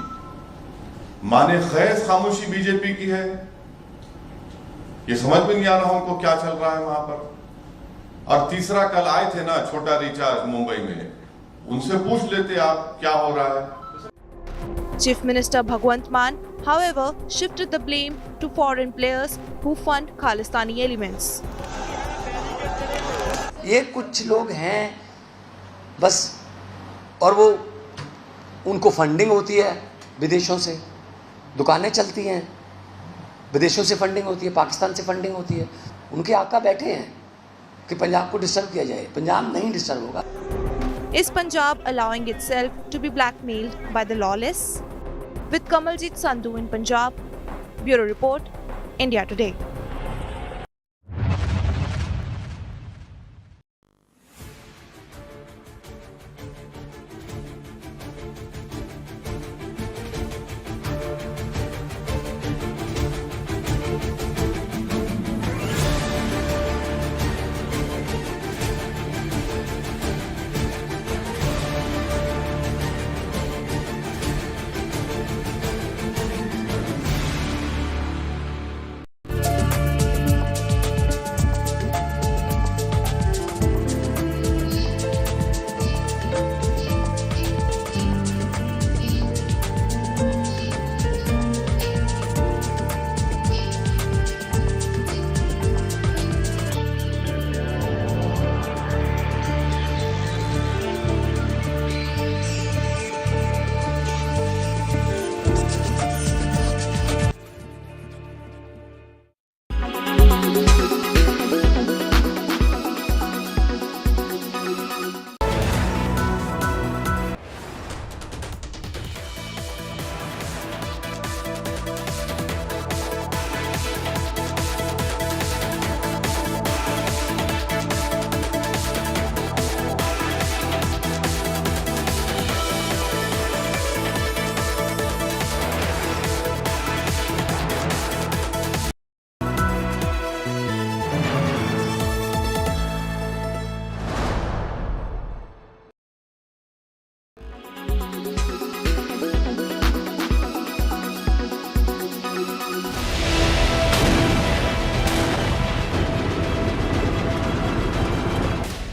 माने खैज खामोशी बीजेपी की है। ये समझ में नहीं आ रहा उनको क्या चल रहा है वहां पर। और तीसरा, कल आए थे ना छोटा रिचार्ज मुंबई में, उनसे पूछ लेते आप क्या हो रहा है। Chief Minister Bhagwant Mann, however, shifted the blame to foreign players who fund Khalistani elements. ये कुछ लोग हैं बस, और वो उनको फंडिंग होती है विदेशों से, दुकानें चलती हैं, विदेशों से फंडिंग होती है, पाकिस्तान से फंडिंग होती है। उनके आका बैठे हैं कि पंजाब को डिस्टर्ब किया जाए। पंजाब नहीं डिस्टर्ब होगा। Is Punjab allowing itself to be blackmailed by the lawless? With Kamaljeet Sandhu in Punjab, Bureau Report, India Today.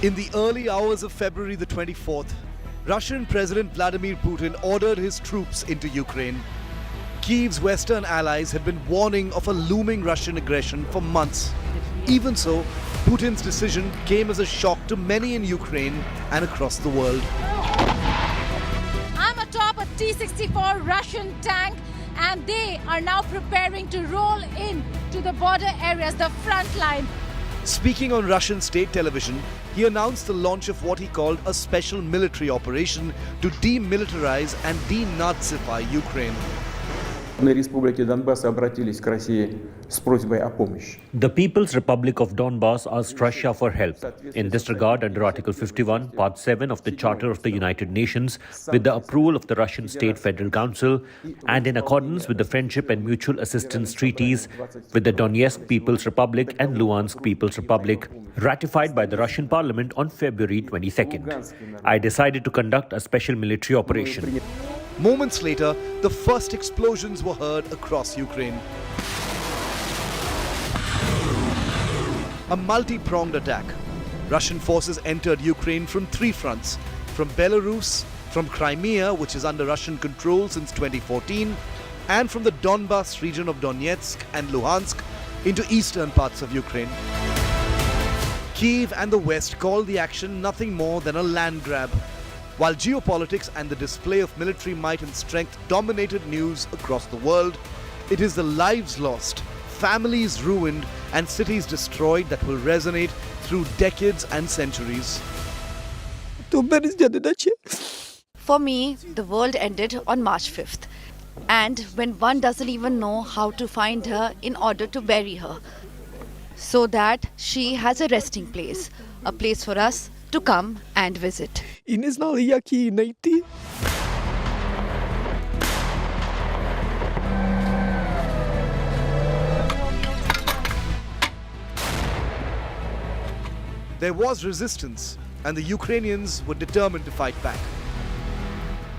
In the early hours of February the 24th, Russian President Vladimir Putin ordered his troops into Ukraine. Kyiv's Western allies had been warning of a looming Russian aggression for months. Even so, Putin's decision came as a shock to many in Ukraine and across the world. I'm atop a T-64 Russian tank, and they are now preparing to roll in to the border areas, the front line. Speaking on Russian state television, he announced the launch of what he called a special military operation to demilitarize and denazify Ukraine. Республики Донбасс обратились к России с просьбой о помощи. The People's Republic of Donbass asked Russia for help. In this regard, under Article 51, Part 7 of the Charter of the United Nations, with the approval of the Russian State Federal Council, and in accordance with the Friendship and Mutual Assistance Treaties with the Donetsk People's Republic and Luhansk People's Republic, ratified by the Russian Parliament on February 22nd, I decided to conduct a special military operation. Moments later, the first explosions were heard across Ukraine. A multi-pronged attack. Russian forces entered Ukraine from three fronts: from Belarus, from Crimea, which is under Russian control since 2014, and from the Donbas region of Donetsk and Luhansk into eastern parts of Ukraine. Kyiv and the West called the action nothing more than a land grab, while geopolitics and the display of military might and strength dominated news across the world. It is the lives lost, families ruined, and cities destroyed that will resonate through decades and centuries. For me, the world ended on March 5th. And when one doesn't even know how to find her in order to bury her, so that she has a resting place, a place for us to come and visit. И не знали, як її знайти. There was resistance, and the Ukrainians were determined to fight back.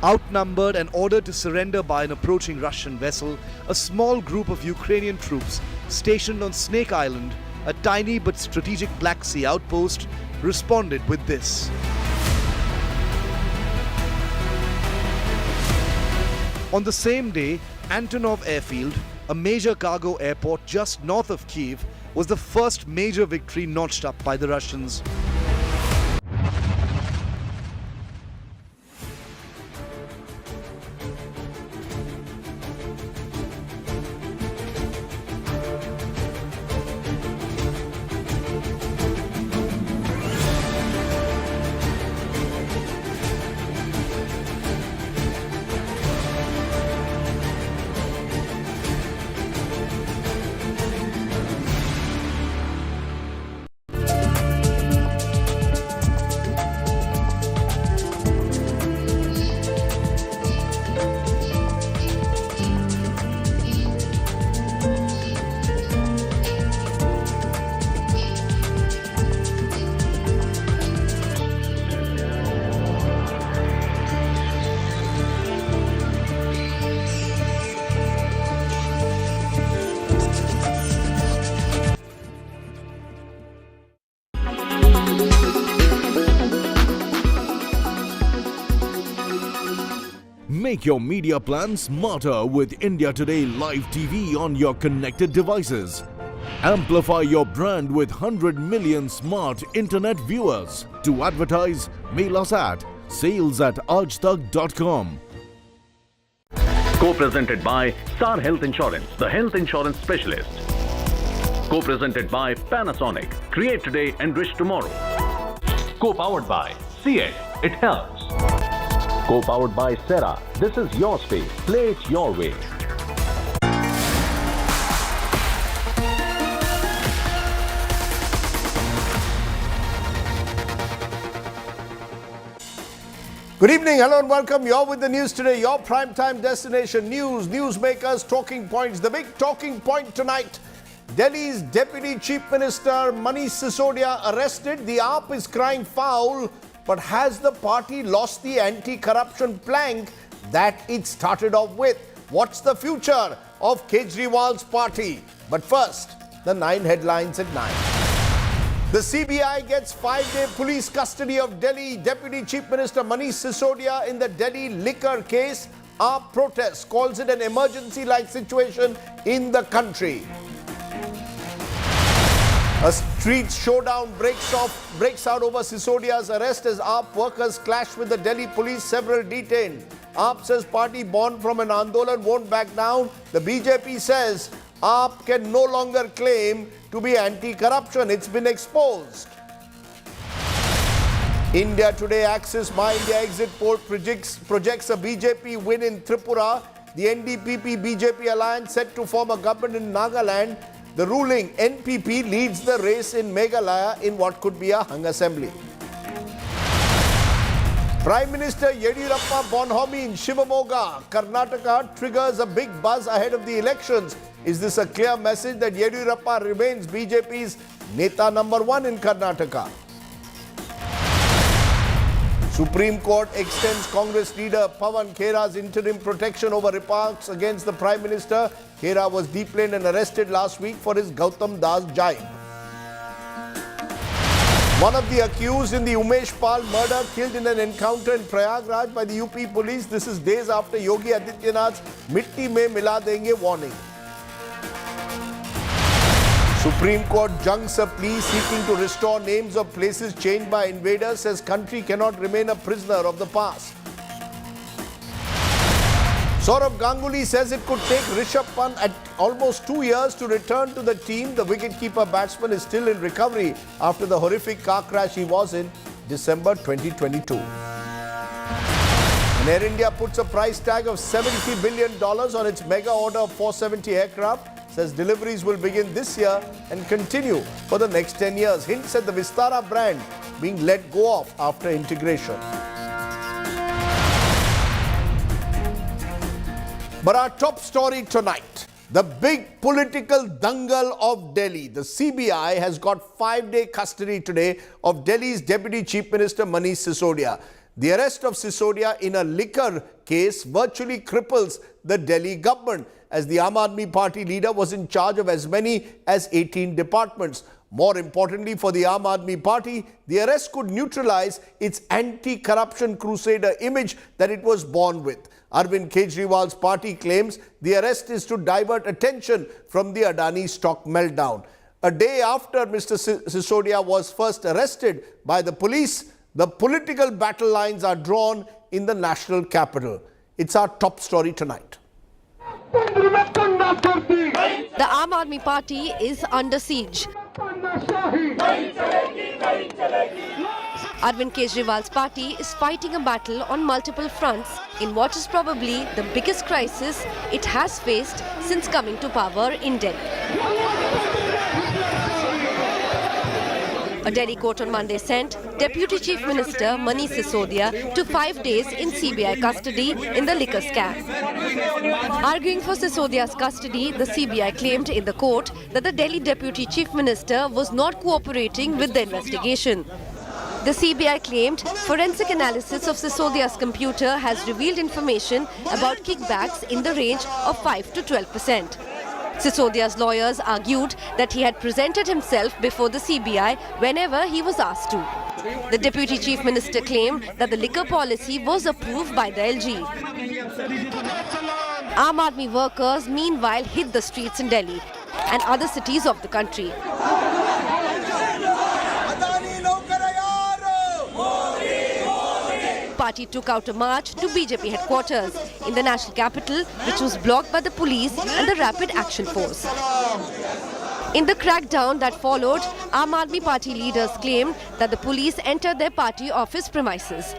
Outnumbered and ordered to surrender by an approaching Russian vessel, a small group of Ukrainian troops stationed on Snake Island, a tiny but strategic Black Sea outpost, responded with this. On the same day, Antonov Airfield, a major cargo airport just north of Kyiv, was the first major victory notched up by the Russians. Make your media plan smarter with India Today Live TV on your connected devices. Amplify your brand with 100 million smart internet viewers. To advertise, mail us at sales@aajtak.com. Co-presented by Star Health Insurance, the health insurance specialist. Co-presented by Panasonic, create today, enrich tomorrow. Co-powered by CX, it helps. Co-powered by Sera, this is your space, play it your way. Good evening, hello and welcome. You're with the news today, your primetime destination. News, newsmakers, talking points. The big talking point tonight. Delhi's Deputy Chief Minister Manish Sisodia arrested. The AAP is crying foul. But has the party lost the anti-corruption plank that it started off with? What's the future of Kejriwal's party? But first, the 9 headlines at 9. The CBI gets 5-day police custody of Delhi Deputy Chief Minister Manish Sisodia in the Delhi liquor case. Our protest calls it an emergency-like situation in the country. A street showdown breaks out over Sisodia's arrest as AAP workers clash with the Delhi police, several detained. AAP says party born from an Andolan won't back down. The BJP says AAP can no longer claim to be anti-corruption. It's been exposed. India Today Axis My India exit poll projects a BJP win in Tripura. The NDPP-BJP alliance set to form a government in Nagaland. The ruling NPP leads the race in Meghalaya in what could be a hung assembly. Prime Minister Yediyurappa Bonhomi in Shivamoga, Karnataka triggers a big buzz ahead of the elections. Is this a clear message that Yediyurappa remains BJP's Neta number 1 in Karnataka? Supreme Court extends Congress leader Pawan Khera's interim protection over remarks against the Prime Minister. Khera was deplaned and arrested last week for his Gautam Das jibe. One of the accused in the Umesh Pal murder killed in an encounter in Prayagraj by the UP police. This is days after Yogi Adityanath's Mitti Mein Mila Denge warning. Supreme Court junks a plea seeking to restore names of places changed by invaders, says country cannot remain a prisoner of the past. Saurav Ganguly says it could take Rishabh Pant at almost 2 years to return to the team. The wicketkeeper batsman is still in recovery after the horrific car crash he was in December 2022. And Air India puts a price tag of $70 billion on its mega order of 470 aircraft. Says deliveries will begin this year and continue for the next 10 years. Hints at the Vistara brand being let go of after integration. But our top story tonight, the big political dangle of Delhi. The CBI has got 5-day custody today of Delhi's Deputy Chief Minister Manish Sisodia. The arrest of Sisodia in a liquor case virtually cripples the Delhi government, as the Aam Aadmi Party leader was in charge of as many as 18 departments. More importantly for the Aam Aadmi Party, the arrest could neutralize its anti-corruption crusader image that it was born with. Arvind Kejriwal's party claims the arrest is to divert attention from the Adani stock meltdown. A day after Mr. Sisodia was first arrested by the police, the political battle lines are drawn in the national capital. It's our top story tonight. The Aam Aadmi Party is under siege. Arvind Kejriwal's party is fighting a battle on multiple fronts in what is probably the biggest crisis it has faced since coming to power in Delhi. A Delhi court on Monday sent Deputy Chief Minister Manish Sisodia to 5 days in CBI custody in the liquor scam. Arguing for Sisodia's custody, the CBI claimed in the court that the Delhi Deputy Chief Minister was not cooperating with the investigation. The CBI claimed forensic analysis of Sisodia's computer has revealed information about kickbacks in the range of 5 to 12%. Sisodia's lawyers argued that he had presented himself before the CBI whenever he was asked to. The Deputy Chief Minister claimed that the liquor policy was approved by the LG. Aam Aadmi workers meanwhile hit the streets in Delhi and other cities of the country. Party took out a march to BJP headquarters in the national capital, which was blocked by the police and the Rapid Action Force. In the crackdown that followed, Aam Aadmi Party leaders claimed that the police entered their party office premises.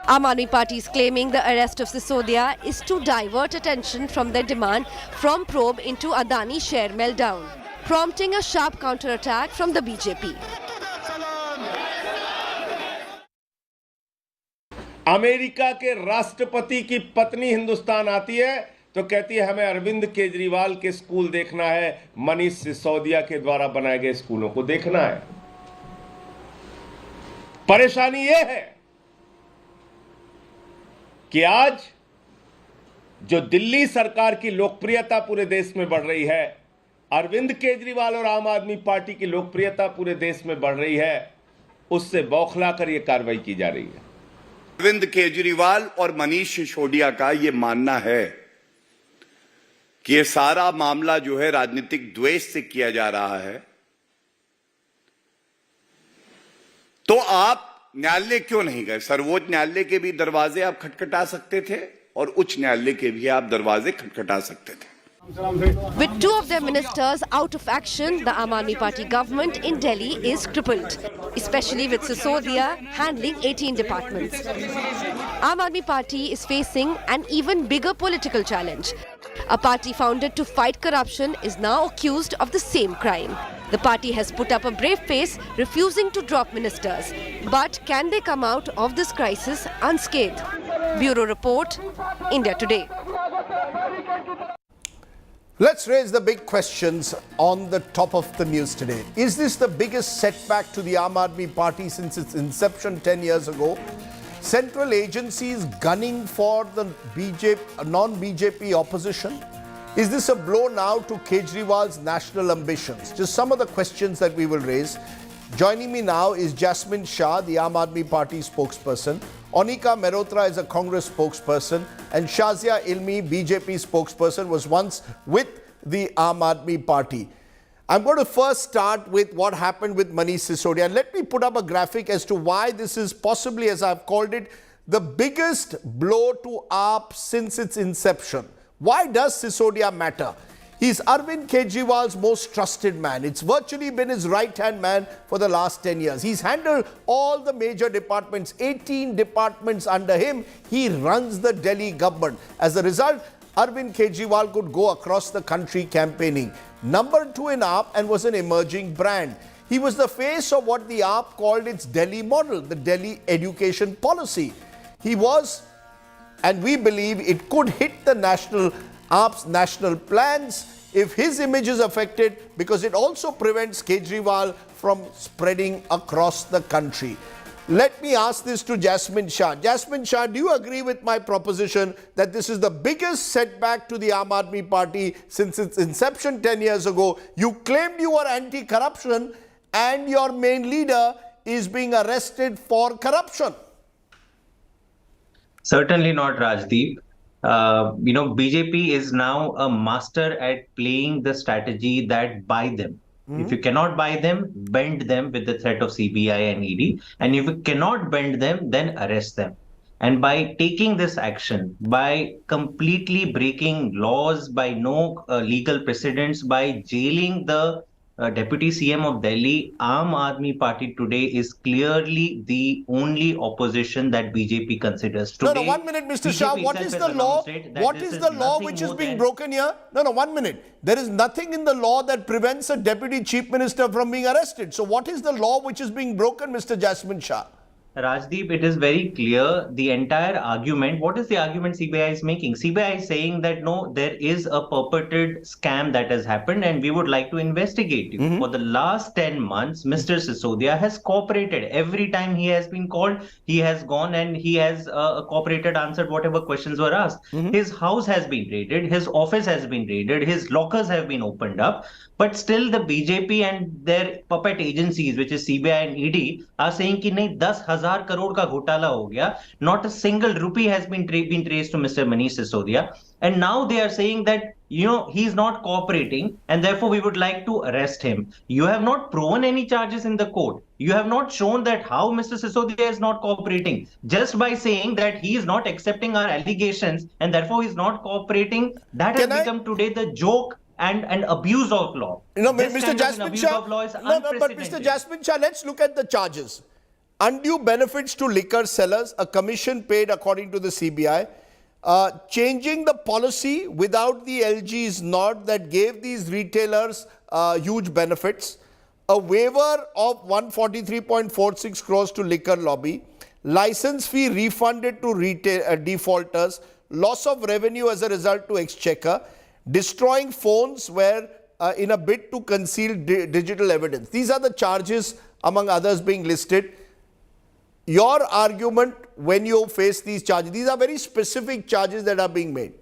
Aam Aadmi Party is claiming the arrest of Sisodia is to divert attention from their demand from probe into Adani share meltdown, prompting a sharp counterattack from the BJP. America के राष्ट्रपति की पत्नी हिंदुस्तान आती है तो कहती है हमें अरविंद केजरीवाल के स्कूल देखना है, मनीष सिसोदिया के द्वारा बनाए गए स्कूलों को देखना है। परेशानी यह है कि आज जो दिल्ली सरकार की लोकप्रियता पूरे देश में बढ़ रही है, अरविंद केजरीवाल और आम आदमी पार्टी की लोकप्रियता पूरे देश में बढ़ रही है, उससे बौखला कर ये कार्रवाई की जा रही है। अरविंद केजरीवाल और मनीष सिसोदिया का ये मानना है कि ये सारा मामला जो है राजनीतिक द्वेष से किया जा रहा है, तो आप न्यायालय क्यों नहीं गए? सर्वोच्च न्यायालय के भी दरवाजे आप खटखटा सकते थे और उच्च न्यायालय के भी आप दरवाजे खटखटा सकते थे। With two of their ministers out of action, the Aam Aadmi Party government in Delhi is crippled, especially with Sisodia handling 18 departments. Aam Aadmi Party is facing an even bigger political challenge. A party founded to fight corruption is now accused of the same crime. The party has put up a brave face, refusing to drop ministers. But can they come out of this crisis unscathed? Bureau Report, India Today. Let's raise the big questions on the top of the news today. Is this the biggest setback to the Aam Aadmi Party since its inception 10 years ago? Central agencies gunning for the non-BJP opposition? Is this a blow now to Kejriwal's national ambitions? Just some of the questions that we will raise. Joining me now is Jasmine Shah, the Aam Aadmi Party spokesperson. Onika Mehrotra is a Congress spokesperson, and Shazia Ilmi, BJP spokesperson, was once with the Aam Aadmi Party. I'm going to first start with what happened with Manish Sisodia. And let me put up a graphic as to why this is possibly, as I've called it, the biggest blow to AAP since its inception. Why does Sisodia matter? He's Arvind Kejriwal's most trusted man. It's virtually been his right-hand man for the last 10 years. He's handled all the major departments, 18 departments under him. He runs the Delhi government. As a result, Arvind Kejriwal could go across the country campaigning. Number 2 in AAP and was an emerging brand. He was the face of what the AAP called its Delhi model, the Delhi education policy. He was, and we believe it could hit the AAP's national plans if his image is affected, because it also prevents Kejriwal from spreading across the country. Let me ask this to Jasmine Shah. Jasmine Shah, do you agree with my proposition that this is the biggest setback to the Aam Aadmi Party since its inception 10 years ago? You claimed you were anti-corruption and your main leader is being arrested for corruption. Certainly not, Rajdeep. BJP is now a master at playing the strategy that buy them. If you cannot buy them, bend them with the threat of CBI and ED. And if you cannot bend them, then arrest them. And by taking this action, by completely breaking laws, by no legal precedents, by jailing the Deputy CM of Delhi, Aam Aadmi Party today is clearly the only opposition that BJP considers. Today, No, 1 minute, Mr. Shah. What is the law? What is the law which is being broken here? No, 1 minute. There is nothing in the law that prevents a Deputy Chief Minister from being arrested. So what is the law which is being broken, Mr. Jasmine Shah? Rajdeep, it is very clear. The entire argument, what is the argument CBI is making? CBI is saying that no, there is a purported scam that has happened and we would like to investigate you. For the last 10 months, Mr. Sisodia has cooperated. Every time he has been called, he has gone and he has cooperated, answered whatever questions were asked. His house has been raided, his office has been raided, his lockers have been opened up. But still the BJP and their puppet agencies, which is CBI and ED, are saying कि नहीं 10,000 crore का घोटाला हो गया. Not a single rupee has been traced to Mr. Manish Sisodia. And now they are saying that, he's not cooperating and therefore we would like to arrest him. You have not proven any charges in the court. You have not shown that how Mr. Sisodia is not cooperating. Just by saying that he is not accepting our allegations and therefore he is not cooperating, that has become today the joke and abuse of law. Mr. Jasmine Shah, but Mr. Jasmine Shah, let's look at the charges. Undue benefits to liquor sellers, a commission paid according to the CBI, changing the policy without the LG's nod that gave these retailers huge benefits, a waiver of 143.46 crores to liquor lobby, license fee refunded to retail defaulters, loss of revenue as a result to exchequer, destroying phones where in a bid to conceal digital evidence. These are the charges, among others, being listed. Your argument when you face these charges, these are very specific charges that are being made.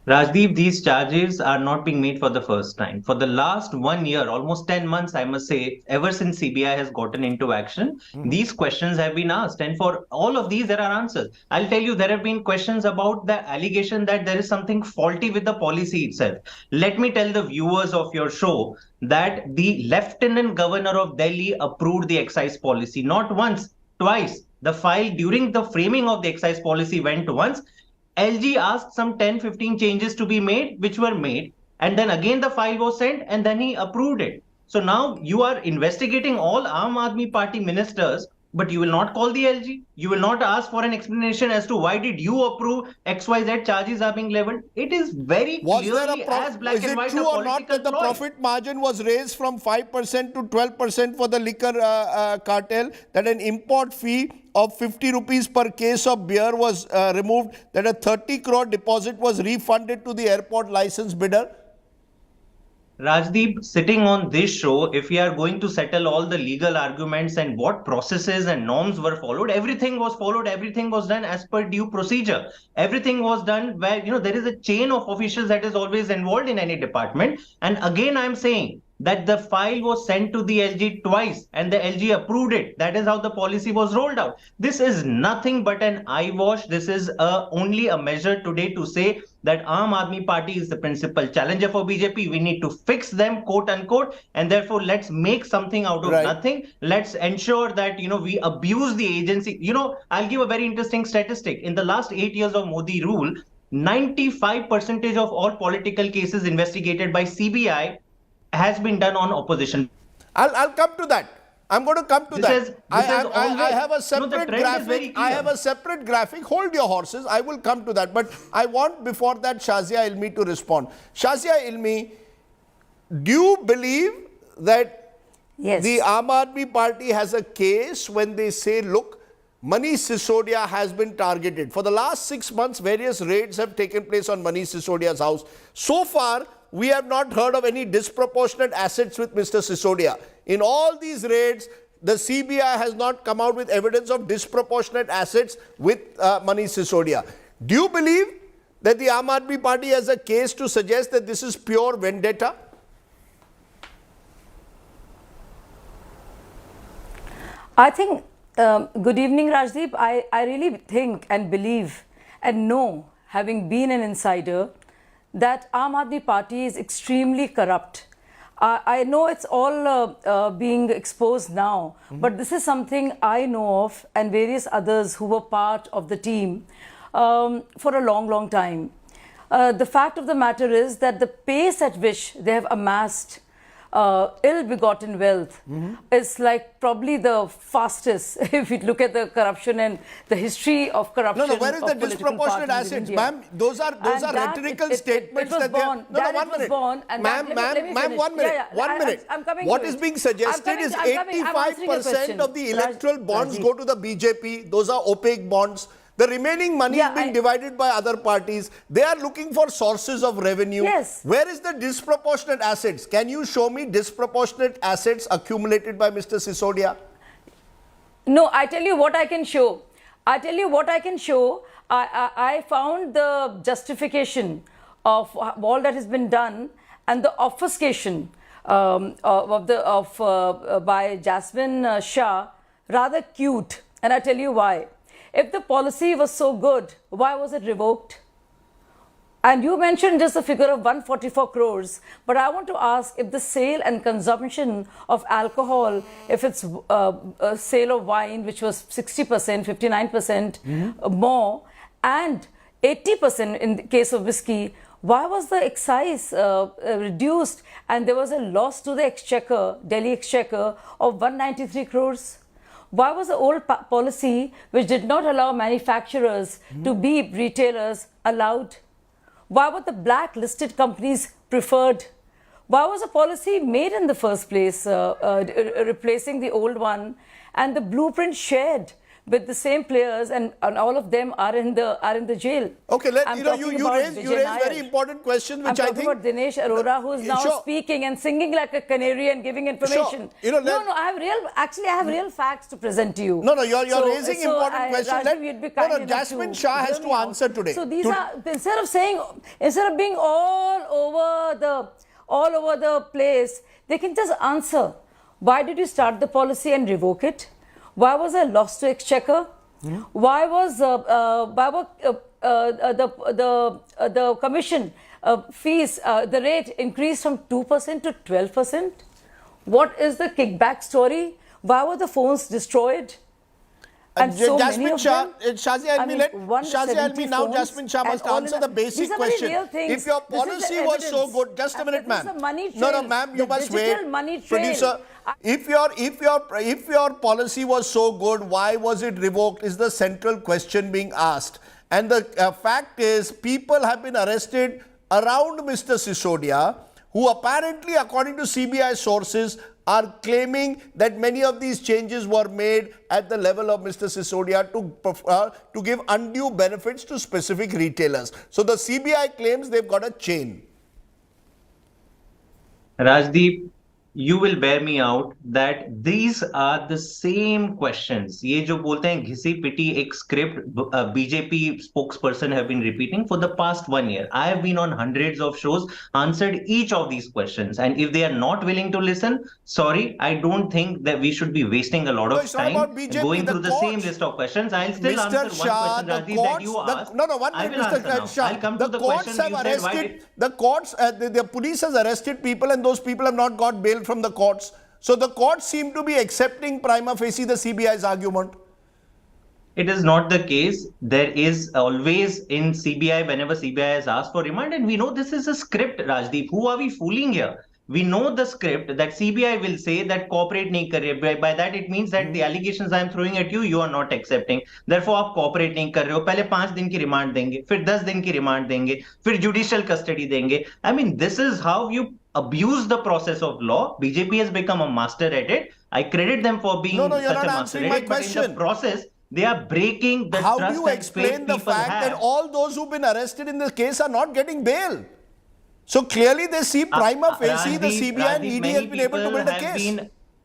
Rajdeep, these charges are not being made for the first time. For the last 1 year, almost 10 months, I must say, ever since CBI has gotten into action, these questions have been asked. And for all of these, there are answers. I'll tell you, there have been questions about the allegation that there is something faulty with the policy itself. Let me tell the viewers of your show that the Lieutenant Governor of Delhi approved the excise policy, not once, twice. The file during the framing of the excise policy went once. LG asked some 10-15 changes to be made, which were made. And then again the file was sent and then he approved it. So now you are investigating all Aam Aadmi Party ministers, but you will not call the LG. You will not ask for an explanation as to why did you approve XYZ charges are being leveled. It is very clearly as black is and it white true a or not political that the ploy. profit margin was raised from 5% to 12% for the liquor cartel, that an import fee of 50 rupees per case of beer was removed, that a 30 crore deposit was refunded to the airport license bidder? Rajdeep, sitting on this show, if we are going to settle all the legal arguments and what processes and norms were followed, everything was followed, everything was done as per due procedure. Everything was done where, there is a chain of officials that is always involved in any department. And again, I'm saying that the file was sent to the LG twice and the LG approved it. That is how the policy was rolled out. This is nothing but an eyewash. This is only a measure today to say that Aam Aadmi Party is the principal challenger for BJP. We need to fix them, quote unquote, and therefore let's make something out of nothing. Let's ensure that, we abuse the agency. I'll give a very interesting statistic. In the last 8 years of Modi rule, 95% of all political cases investigated by CBI has been done on opposition. I'll come to that. I'm going to come to that. I have a separate graphic. I have a separate graphic. Hold your horses. I will come to that. But I want before that Shazia Ilmi to respond. Shazia Ilmi, do you believe that the Aam Aadmi Party has a case when they say, look, Manish Sisodia has been targeted? For the last 6 months, various raids have taken place on Manish Sisodia's house. So far, we have not heard of any disproportionate assets with Mr. Sisodia. In all these raids, the CBI has not come out with evidence of disproportionate assets with Manish Sisodia. Do you believe that the Aam Aadmi Party has a case to suggest that this is pure vendetta? I think, good evening Rajdeep, I really think and believe and know, having been an insider, that Aam Aadmi Party is extremely corrupt. I know it's all being exposed now, but this is something I know of and various others who were part of the team for a long, long time. The fact of the matter is that the pace at which they have amassed ill-begotten wealth is like probably the fastest if you look at the corruption and the history of corruption. No, where is the disproportionate assets, ma'am? Those are rhetorical statements that they are. No, 1 minute. Ma'am, 1 minute. 1 minute. What is being suggested is 85% of the electoral bonds go to the BJP. Those are opaque bonds. The remaining money is being divided by other parties. They are looking for sources of revenue. Yes. Where is the disproportionate assets? Can you show me disproportionate assets accumulated by Mr. Sisodia? No, I tell you what I can show. I found the justification of all that has been done and the obfuscation by Jasmine Shah rather cute. And I tell you why. If the policy was so good, why was it revoked? And you mentioned just the figure of 144 crores, but I want to ask if the sale and consumption of alcohol, if it's a sale of wine, which was 60%, 59% more, and 80% in the case of whiskey, why was the excise reduced and there was a loss to the exchequer, Delhi exchequer, of 193 crores? Why was the old policy, which did not allow manufacturers to be retailers, allowed? Why were the blacklisted companies preferred? Why was a policy made in the first place, replacing the old one, and the blueprint shared with the same players, and all of them are in the jail. Okay, you raise very important questions, which I'm talking about Dinesh Arora, who's now speaking and singing like a canary and giving information. Sure. I have real facts to present to you. No, you're raising important questions. Rajiv, Jasmine Shah has to answer today. So these are, instead of being all over the place, they can just answer. Why did you start the policy and revoke it? Why was there loss to exchequer? Why was the commission fees, the rate increased from 2% to 12%? What is the kickback story? Why were the phones destroyed? And so Jasmine Shah, Shazia Almi, Jasmine Shah must answer the basic question. If your policy was so good, just a minute, ma'am. No, ma'am, you must wait. Producer, if your policy was so good, why was it revoked? Is the central question being asked. And the fact is, people have been arrested around Mr. Sisodia, who apparently, according to CBI sources, are claiming that many of these changes were made at the level of Mr. Sisodia to give undue benefits to specific retailers. So the CBI claims they've got a chain. Rajdeep, you will bear me out that these are the same questions. ये जो बोलते हैं घिसी पिटी एक script BJP spokesperson have been repeating for the past 1 year. I have been on hundreds of shows, answered each of these questions, and if they are not willing to listen, sorry, I don't think that we should be wasting a lot of time going through the same list of questions. I'll still answer one question, Rajdeep, that you asked. I will answer now. I'll come to the question you said. Why did the courts, the police has arrested people, and those people have not got bail from the courts. So the courts seem to be accepting prima facie the CBI's argument. It is not the case. There is always in CBI, whenever CBI has asked for remand, and we know this is a script, Rajdeep. Who are we fooling here? We know the script that CBI will say that cooperate nahi kar rahe. By that it means that the allegations I am throwing at you, you are not accepting. Therefore, आप cooperate नहीं कर रहे हो. पहले 5 दिन की remand देंगे, फिर 10 दिन की remand देंगे, फिर judicial custody देंगे. I mean, this is how you abuse the process of law. BJP has become a master at it. I credit them for being such a master at it. But in the process, they are breaking the trust and faith people have. How do you explain the fact that all those who've been arrested in this case are not getting bail? So clearly they see prima facie the CBI and ED has been able to build a case.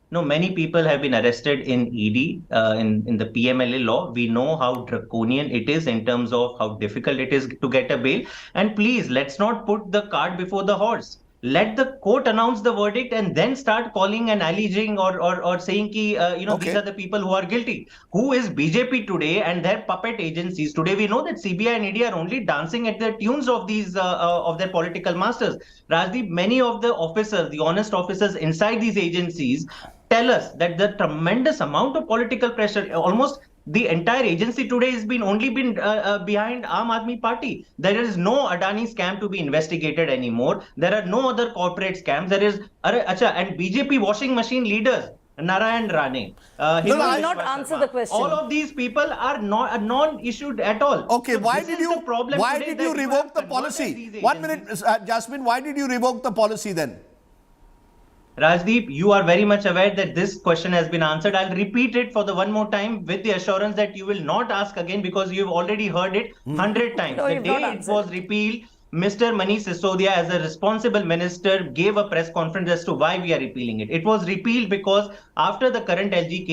Many people have been arrested in ED, in the PMLA law. We know how draconian it is in terms of how difficult it is to get a bail. And please, let's not put the cart before the horse. Let the court announce the verdict and then start calling and alleging or saying ki, these are the people who are guilty. Who is BJP today and their puppet agencies? Today we know that CBI and ED are only dancing at the tunes of these of their political masters. Rajdeep, many of the officers, the honest officers inside these agencies, tell us that the tremendous amount of political pressure, almost the entire agency today has only been behind Aam Aadmi Party. There is no Adani scam to be investigated anymore. There are no other corporate scams. There is, and BJP washing machine leaders, Narayan Rane. He will not answer the question. All of these people are non-issued at all. Okay, so why did you revoke the policy? 1 minute, Jasmine, why did you revoke the policy then? Rajdeep, you are very much aware that this question has been answered. I'll repeat it for the one more time with the assurance that you will not ask again because you've already heard it 100 times. The day it was repealed, Mr. Manish Sisodia, as a responsible minister, gave a press conference as to why we are repealing it. It was repealed because after the current LG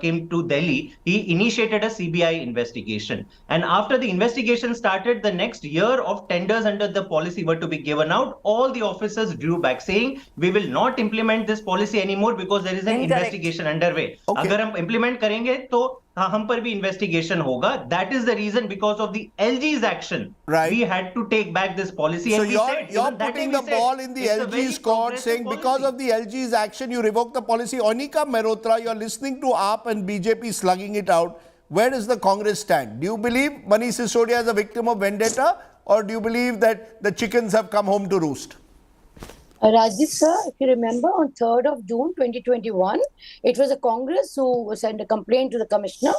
came to Delhi, he initiated a CBI investigation. And after the investigation started, the next year of tenders under the policy were to be given out. All the officers drew back saying, we will not implement this policy anymore because there is an investigation underway. Agar hum implement karenge, to हम पर भी investigation होगा. That is the reason, because of the LG's action, we had to take back this policy. So and you're putting the ball in the LG's court, saying because of the LG's action, you revoke the policy. Onika Mehrotra, you're listening to AAP and BJP slugging it out. Where does the Congress stand? Do you believe Manish Sisodia is a victim of vendetta, or do you believe that the chickens have come home to roost? Rajiv sir, if you remember, on 3rd of June 2021, it was a Congress who sent a complaint to the commissioner,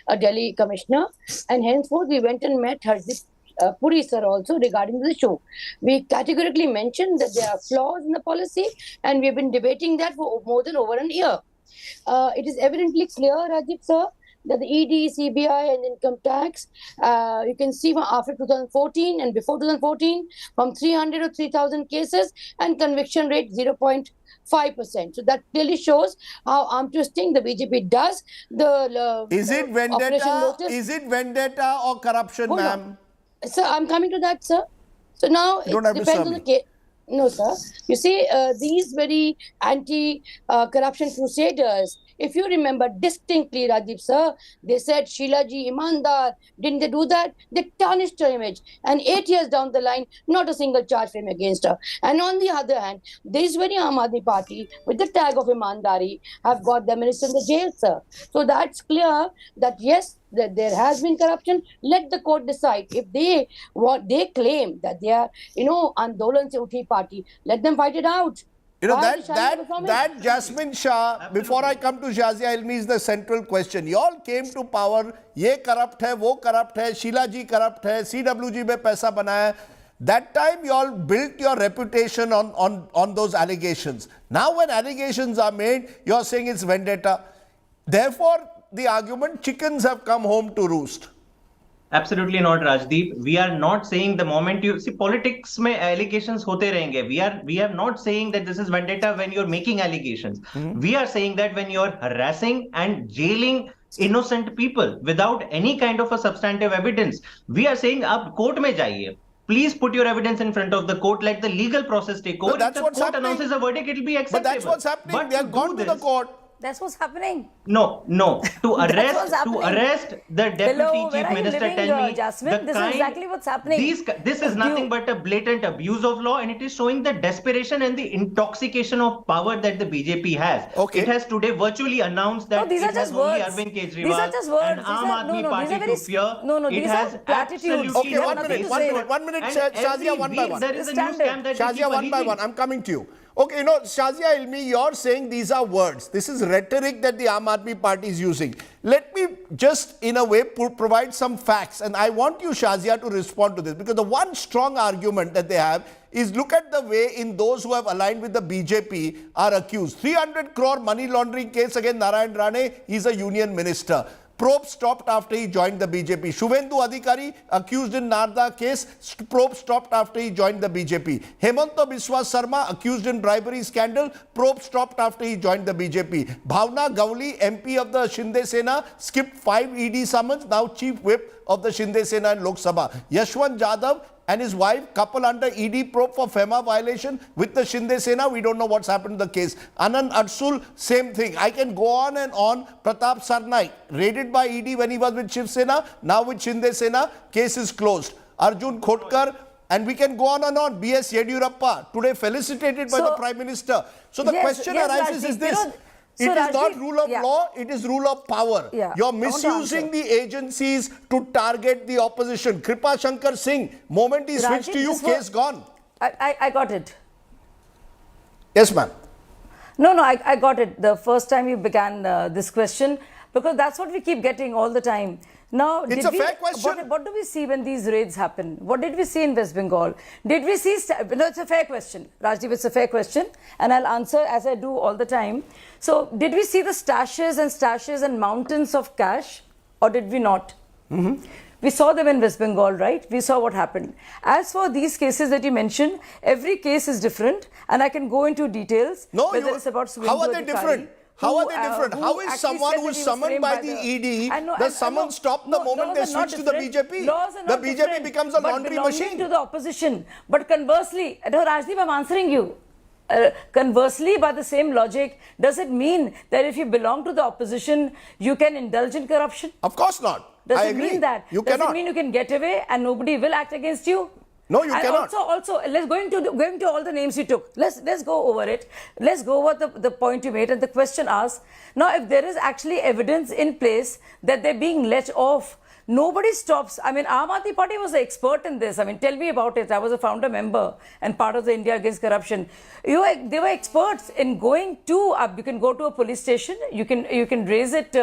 a Delhi commissioner, and henceforth we went and met Hardeep Puri sir also regarding the issue. We categorically mentioned that there are flaws in the policy, and we have been debating that for more than over a year. It is evidently clear, Rajiv sir, that the ED, CBI, and income tax, you can see from after 2014 and before 2014, from 300 to 3,000 cases, and conviction rate 0.5%. So that clearly shows how arm twisting the BJP does. Is it vendetta? Is it vendetta or corruption, ma'am? Sir, I'm coming to that, sir. So now it depends on the case. No, sir. You see, these very anti-corruption crusaders, if you remember distinctly, Rajiv sir, they said Sheila ji Imandar. Didn't they do that? They tarnished her image. And 8 years down the line, not a single charge frame against her. And on the other hand, this very Aam Aadmi Party, with the tag of Imandari, have got the minister in the jail, sir. So that's clear that yes, that there has been corruption. Let the court decide. If they claim that they are, Andolan Se Uthi party, let them fight it out. That Jasmine Shah, before I come to Shazia Ilmi, is the central question. You all came to power, ye corrupt hai, wo corrupt hai, Sheila ji corrupt hai, CWG mein paisa banaya. That time you all built your reputation on those allegations. Now when allegations are made, you are saying it's vendetta. Therefore, the argument, chickens have come home to roost. Absolutely not, Rajdeep. We are not saying the moment you see politics mein allegations hote rahenge. We are not saying that this is vendetta when you're making allegations. We are saying that when you're harassing and jailing innocent people without any kind of a substantive evidence, we are saying ab court mein jaiye. Please put your evidence in front of the court. Let the legal process take over. No, that's if the court announces a verdict, it will be acceptable. But that's what's happening. But they have gone to the court. That's what's happening. No. To arrest the deputy chief minister. Tell me, Jasmine, this is exactly what's happening. This is nothing but a blatant abuse of law, and it is showing the desperation and the intoxication of power that the BJP has. Okay. It has today virtually announced that these it are just has only words. Arvind Kejriwal These are just words. and Aam Aadmi Party to fear. These are platitudes. Okay, one minute, Shazia, one by one. There is a new scam that Shazia, one by one. I'm coming to you. Okay, Shazia Ilmi, you're saying these are words. This is rhetoric that the Aam Aadmi Party is using. Let me just, in a way, provide some facts. And I want you, Shazia, to respond to this. Because the one strong argument that they have is look at the way in those who have aligned with the BJP are accused. 300 crore money laundering case against Narayan Rane. He's a union minister. Probe stopped after he joined the BJP. Shuvendu Adhikari, accused in Narda case, probe stopped after he joined the BJP. Hemanta Biswa Sarma, accused in bribery scandal, probe stopped after he joined the BJP. Bhavna Gawli, MP of the Shinde Sena, skipped 5 ED summons, now chief whip of the Shinde Sena in Lok Sabha. Yashwant Jadhav and his wife, couple under ED probe for FEMA violation with the Shinde Sena. We don't know what's happened to the case. Anand Arsul, same thing. I can go on and on. Pratap Sarnaik, raided by ED when he was with Shiv Sena, now with Shinde Sena, case is closed. Arjun Khotkar, and we can go on and on. B.S. Yediyurappa, today felicitated by the Prime Minister. So the question arises is this. It is not rule of law, it is rule of power. You're misusing the agencies to target the opposition. Kripa Shankar Singh, moment he switched to you, case gone. I got it. Yes, ma'am. No, I got it. The first time you began this question, because that's what we keep getting all the time. Now, it's a fair question. What do we see when these raids happen? What did we see in West Bengal? Did we see... No, it's a fair question. Rajdeep, it's a fair question. And I'll answer as I do all the time. So, did we see the stashes and mountains of cash? Or did we not? We saw them in West Bengal, right? We saw what happened. As for these cases that you mentioned, every case is different. And I can go into details. No, it's about how are they different? How are they different? How is someone who is summoned by the ED, the summons stop the moment they switch to the BJP? The BJP becomes a laundry machine. To the opposition. But conversely, Rajdeep, I'm answering you. Conversely, by the same logic, does it mean that if you belong to the opposition, you can indulge in corruption? Of course not. Does I it agree. mean that? You does cannot. it mean you can get away and nobody will act against you? No, you cannot. Also, let's going to all the names you took. Let's go over it. Let's go over the point you made and the question asked. Now, if there is actually evidence in place that they're being let off Nobody stops. I mean, Aam Aadmi Party was an expert in this. I mean, tell me about it. I was a founder member and part of the India Against Corruption. They were experts in going to. You can go to a police station. You can raise it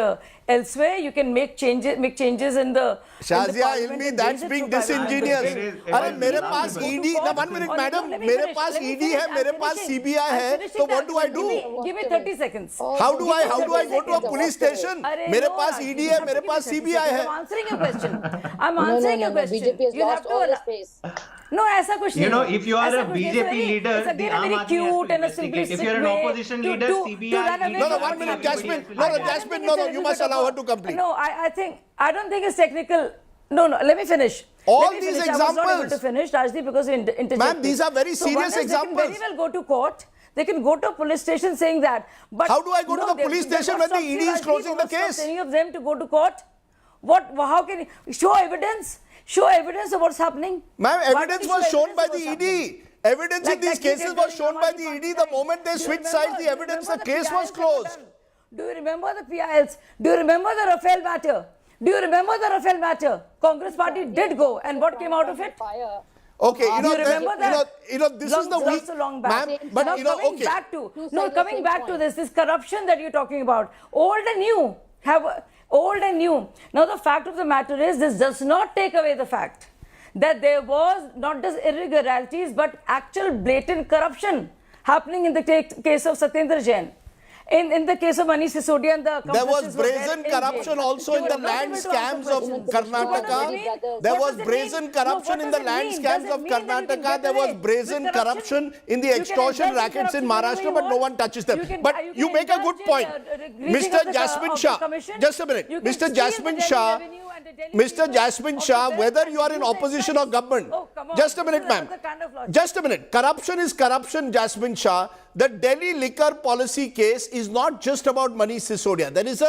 elsewhere. You can make changes in the. Shazia Ilmi, that's being disingenuous. अरे मेरे पास ED, ना 1 minute, madam. मेरे पास ED है, मेरे पास CBI है. So what do I do? Give me 30 seconds. How do I go to a police station? मेरे पास ED है, मेरे पास CBI है. I'm answering your question. I'm answering your question. BJP has lost all the space. No, ऐसा कुछ नहीं. You know, if you are a BJP leader, it's again a very cute and a simplistic if you're an opposition leader, CBI. No, 1 minute, Jasmine. Jasmine, you must allow her to complete. No, I don't think it's technical. No, let me finish. All these examples. I was not able to finish, Rajdeep, because you interjected. Ma'am, these are very serious examples. They can very well go to court. They can go to a police station saying that. But how do I go to the police station when the ED is closing the case? Any of them to go to court? How can you show evidence? Show evidence of what's happening. Ma'am, evidence was shown by the ED. Evidence in these cases was shown by the ED. The moment they switched sides, the evidence, the case was closed. Do you remember the PILs? Do you remember the Rafale matter? Do you remember the Rafale matter? Congress party did go, and what came out of it? Okay, you remember that? This is the week, ma'am. But coming back to this corruption that you're talking about, old and new old and new. Now the fact of the matter is, this does not take away the fact that there was not just irregularities but actual blatant corruption happening in the case of Satyendra Jain. In the case of Manish Sisodia and the there was brazen corruption also in the land scams of Karnataka. There was brazen corruption in the land scams of Karnataka. There was brazen corruption in the extortion rackets in Maharashtra, but no one touches them. But you make a good point. Mr. Jasmine Shah, just a minute. Mr. Jasmine Shah, whether you are in opposition or government, just a minute, ma'am. Just a minute. Corruption is corruption, Jasmine Shah. The Delhi liquor policy case is not just about Manish Sisodia. There is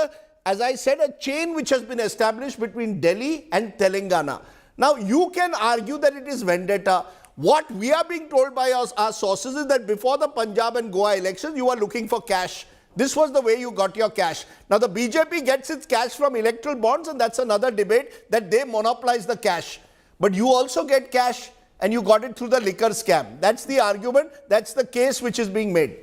as I said, a chain which has been established between Delhi and Telangana. Now, you can argue that it is vendetta. What we are being told by our sources is that before the Punjab and Goa elections, you are looking for cash. This was the way you got your cash. Now, the BJP gets its cash from electoral bonds, and that's another debate, that they monopolize the cash. But you also get cash, and you got it through the liquor scam. That's the argument. That's the case which is being made.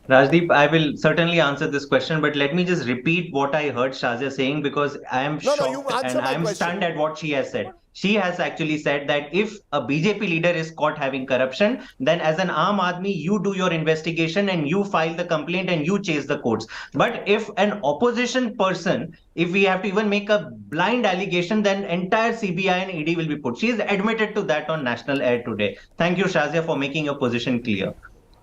Rajdeep, I will certainly answer this question, but let me just repeat what I heard Shazia saying, because I am shocked and I am stunned at what she has said. She has actually said that if a BJP leader is caught having corruption, then as an Aam Aadmi, you do your investigation and you file the complaint and you chase the courts. But if an opposition person, if we have to even make a blind allegation, then entire CBI and ED will be put. She is admitted to that on national air today. Thank you, Shazia, for making your position clear.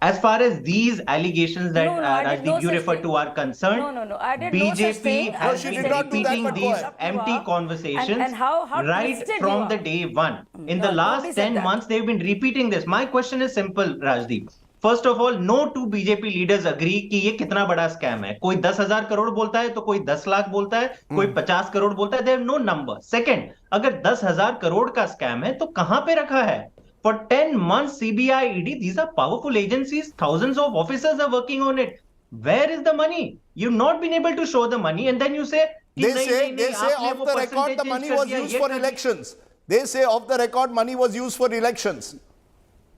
As far as these allegations that Rajdeep, you refer to are concerned, BJP has been repeating these empty conversations right from the day one. In the last 10 months, they've been repeating this. My question is simple, Rajdeep. First of all, no two BJP leaders agree कि ये कितना बड़ा scam है. कोई 10,000 करोड़ बोलता है, तो कोई 10 लाख बोलता है, कोई 50 करोड़ बोलता है. They have no number. Second, अगर 10,000 करोड़ का scam है, तो कहाँ पे रखा है? For 10 months, CBI, ED, these are powerful agencies. Thousands of officers are working on it. Where is the money? You've not been able to show the money, and then you say, they say off the record the money was used for elections. They say off the record money was used for elections.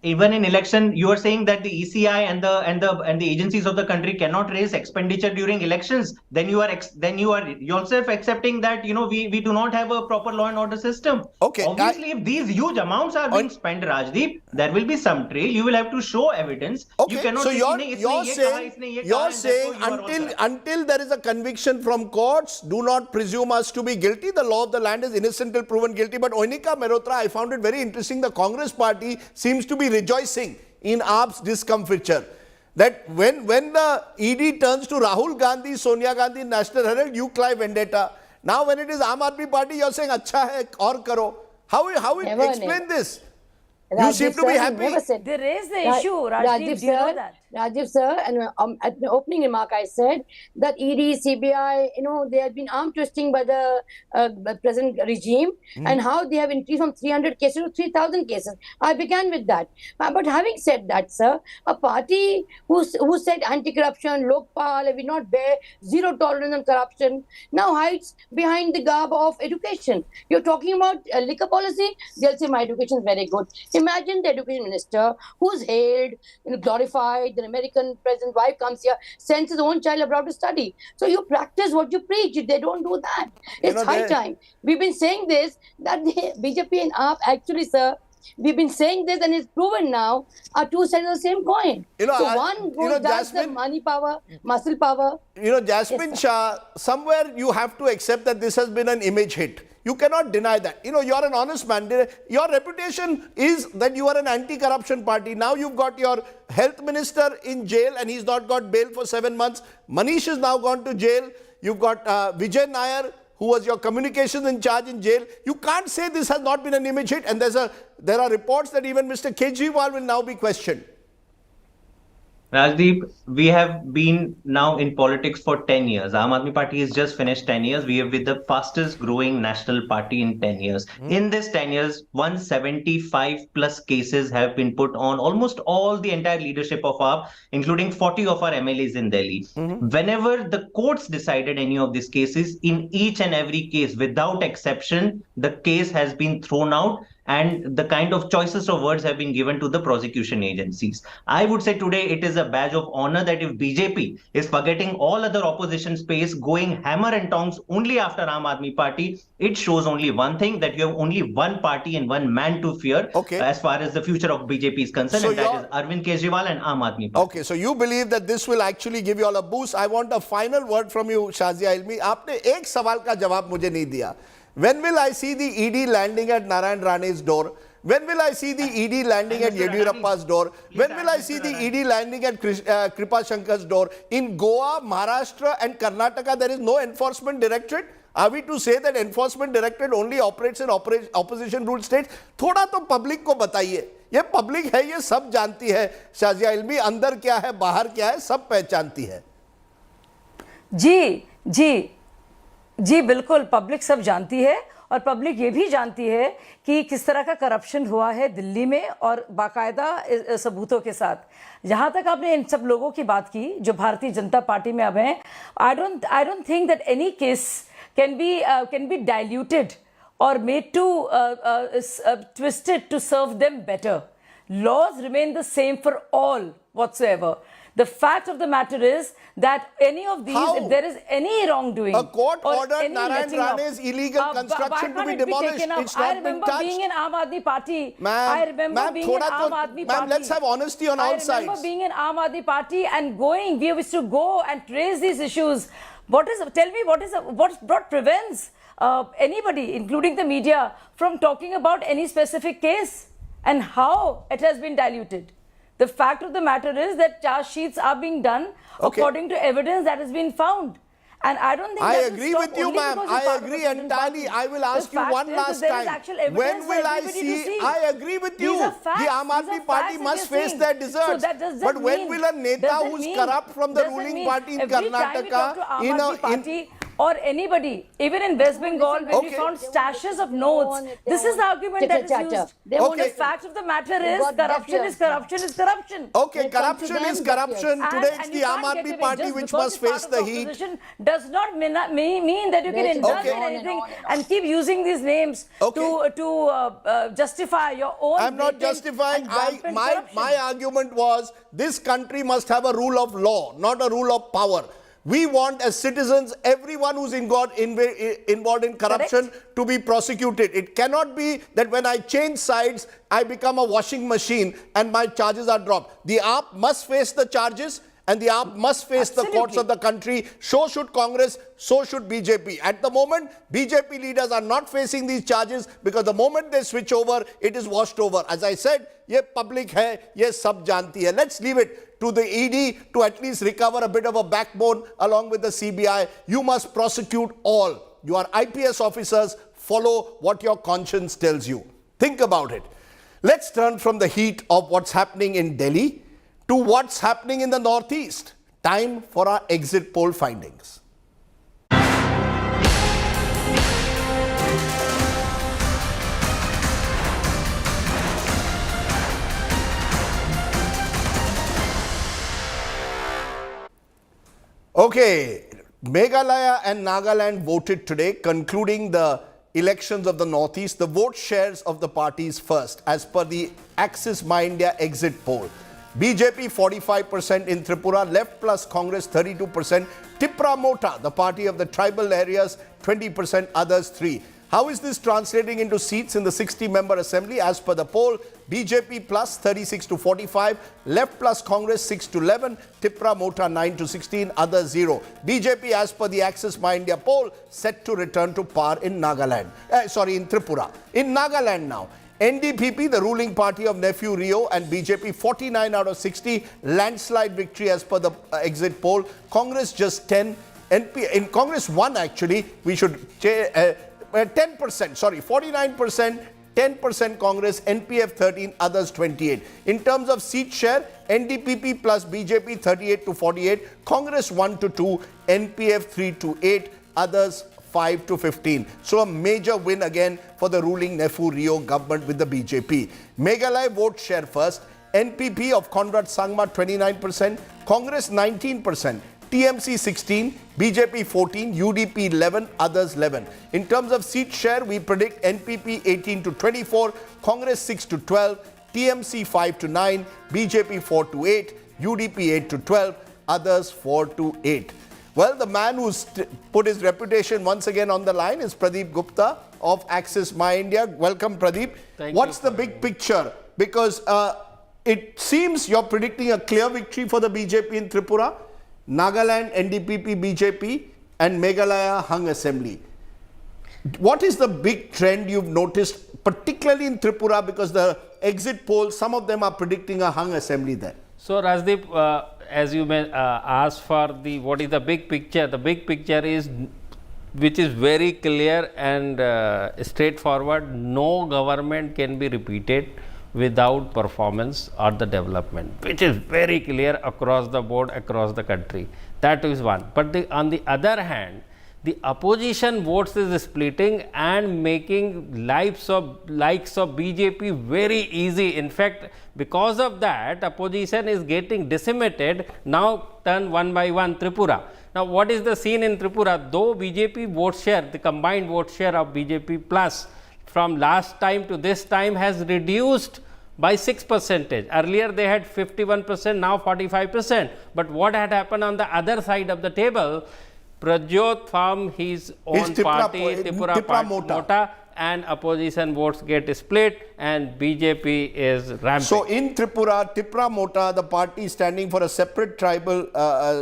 Even in election, you are saying that the ECI and the agencies of the country cannot raise expenditure during elections. Then you are yourself accepting that we do not have a proper law and order system. Okay. Obviously, if these huge amounts are being spent, Rajdeep, there will be some trail. You will have to show evidence. Okay. You cannot so you're saying until there is a conviction from courts, do not presume us to be guilty. The law of the land is innocent till proven guilty. But Oinika Mehrotra, I found it very interesting. The Congress party seems to be rejoicing in AAP's discomfiture. That when the ED turns to Rahul Gandhi, Sonia Gandhi, National Herald, you cry vendetta. Now when it is Aam Aadmi Party, you're saying, Acha hai, aur karo. How explain this? You seem to be happy. They raised the issue, Rajdeep, do you know that? Rajiv sir, and at the opening remark, I said that ED, CBI, they have been arm twisting by the present regime, and how they have increased from 300 cases to 3,000 cases. I began with that. But having said that, sir, a party who said anti-corruption, Lokpal, we not bear zero tolerance on corruption, now hides behind the garb of education. You're talking about liquor policy, they'll say my education is very good. Imagine the education minister who's hailed, glorified. The American president's wife comes here, sends his own child abroad to study. So you practice what you preach. They don't do that. It's high time. We've been saying this, that the BJP and AAP actually, sir, we've been saying this, and it's proven now, are two sides of the same coin. One goes does the money power, muscle power. Jasmine Shah, somewhere you have to accept that this has been an image hit. You cannot deny that. You're an honest man. Your reputation is that you are an anti-corruption party. Now you've got your health minister in jail and he's not got bail for 7 months. Manish has now gone to jail. You've got Vijay Nair, who was your communications in charge, in jail. You can't say this has not been an image hit. And there are reports that even Mr. Kejriwal will now be questioned. Rajdeep, we have been now in politics for 10 years. Aam Aadmi Party has just finished 10 years. We have been the fastest growing national party in 10 years. In this 10 years, 175 plus cases have been put on almost all the entire leadership of AAP, including 40 of our MLAs in Delhi. Whenever the courts decided any of these cases, in each and every case, without exception, the case has been thrown out, and the kind of choicest of words have been given to the prosecution agencies. I would say today it is a badge of honor that if BJP is forgetting all other opposition space, going hammer and tongs only after Aam Aadmi Party, it shows only one thing, that you have only one party and one man to fear as far as the future of BJP is concerned, and that is Arvind Kejriwal and Aam Aadmi Party. Okay, so you believe that this will actually give you all a boost. I want a final word from you, Shazia Ilmi. आपने एक सवाल का जवाब मुझे नहीं दिया. When will I see the ED landing at Narayan Rane's door? When will I see the ED landing at Yediyurappa's door? When will I see the ED landing at Kripa Shankar's door? In Goa, Maharashtra and Karnataka, there is no enforcement directorate. Are we to say that enforcement directorate only operates in opposition ruled states? थोड़ा तो public को बताइए. ये public है, ये सब जानती है. शाजिया इल्मी, अंदर क्या है, बाहर क्या है, सब पहचानती है. जी बिल्कुल, पब्लिक सब जानती है, और पब्लिक ये भी जानती है कि किस तरह का करप्शन हुआ है दिल्ली में, और बाकायदा सबूतों के साथ. जहाँ तक आपने इन सब लोगों की बात की जो भारतीय जनता पार्टी में अब हैं, I don't think that any case can be diluted or made to twisted to serve them better. Laws remain the same for all whatsoever. The fact of the matter is that any of these, if there is any wrongdoing, a court ordered Narayan Rane's illegal construction to be demolished. It's not been touched. I remember being in Aam Aadmi Party. I remember being in Aam Aadmi Party. Ma'am, let's have honesty on all sides. I remember being in Aam Aadmi Party and going. We used to go and raise these issues. Tell me what prevents anybody, including the media, from talking about any specific case and how it has been diluted? The fact of the matter is that charge sheets are being done according to evidence that has been found. And I don't think I agree with you, ma'am. I agree entirely. I will ask you one last time. When will I see? I agree with you. The Aam Aadmi Party must face their deserts. But when will a neta who's corrupt from the ruling party in Karnataka, or anybody, even in West Bengal, when we found stashes of notes, this is the argument that is used. The fact of the matter is corruption is corruption is corruption. Okay, corruption is corruption. Today it's the Aam Aadmi Party which must face the heat. Does not mean that you can indulge in anything and keep using these names to justify your own. I'm not justifying. My argument was this country must have a rule of law, not a rule of power. We want, as citizens, everyone who's involved in corruption to be prosecuted. It cannot be that when I change sides, I become a washing machine and my charges are dropped. The AAP must face the charges, and the AAP must face the courts of the country. So should Congress, so should BJP. At the moment, BJP leaders are not facing these charges because the moment they switch over, it is washed over. As I said, ye public hai, ye sab janti hai. Let's leave it to the ED to at least recover a bit of a backbone along with the CBI. You must prosecute all. You are IPS officers. Follow what your conscience tells you. Think about it. Let's turn from the heat of what's happening in Delhi to what's happening in the Northeast. Time for our exit poll findings. Okay, Meghalaya and Nagaland voted today, concluding the elections of the Northeast. The vote shares of the parties first, as per the Axis My India exit poll. BJP 45% in Tripura, Left plus Congress 32%, Tripura Mota, the party of the tribal areas, 20%, others 3%. How is this translating into seats in the 60-member assembly? As per the poll, BJP plus 36 to 45, Left plus Congress 6 to 11, Tripura Mota 9 to 16, others 0. BJP, as per the Axis My India poll, set to return to par in Nagaland. In Tripura. In Nagaland now, NDPP, the ruling party of Nephew Rio, and BJP 49 out of 60, landslide victory as per the exit poll. Congress just 10. In Congress 1 actually, we should 10%, sorry, 49%, 10% Congress, NPF 13, others 28. In terms of seat share, NDPP plus BJP 38 to 48, Congress 1 to 2, NPF 3 to 8, others 5 to 15. So a major win again for the ruling Nephew Rio government with the BJP. Meghalaya vote share first, NPP of Conrad Sangma 29%, Congress 19%, TMC 16, BJP 14, UDP 11, others 11. In terms of seat share, we predict NPP 18 to 24, Congress 6 to 12, TMC 5 to 9, BJP 4 to 8, UDP 8 to 12, others 4 to 8. Well, the man who's put his reputation once again on the line is Pradeep Gupta of Axis My India. Welcome, Pradeep. What's the big picture? Because it seems you're predicting a clear victory for the BJP in Tripura. Nagaland, NDPP, BJP, and Meghalaya hung assembly. What is the big trend you've noticed, particularly in Tripura, because the exit polls, some of them are predicting a hung assembly there? So, Rajdeep, as you may ask for the what is the big picture is, which is very clear and straightforward. No government can be repeated without performance or the development, which is very clear across the board, across the country. That is one. But on the other hand, the opposition votes is splitting and making likes of BJP very easy. In fact, because of that, opposition is getting decimated. Now turn one by one Tripura. Now what is the scene in Tripura? Though BJP vote share, the combined vote share of BJP plus from last time to this time has reduced by 6%. Earlier they had 51%, now 45%. But what had happened on the other side of the table? Prajot from his own party, Tripura Mota, and opposition votes get split and BJP is rampant. So in Tripura Mota, the party standing for a separate tribal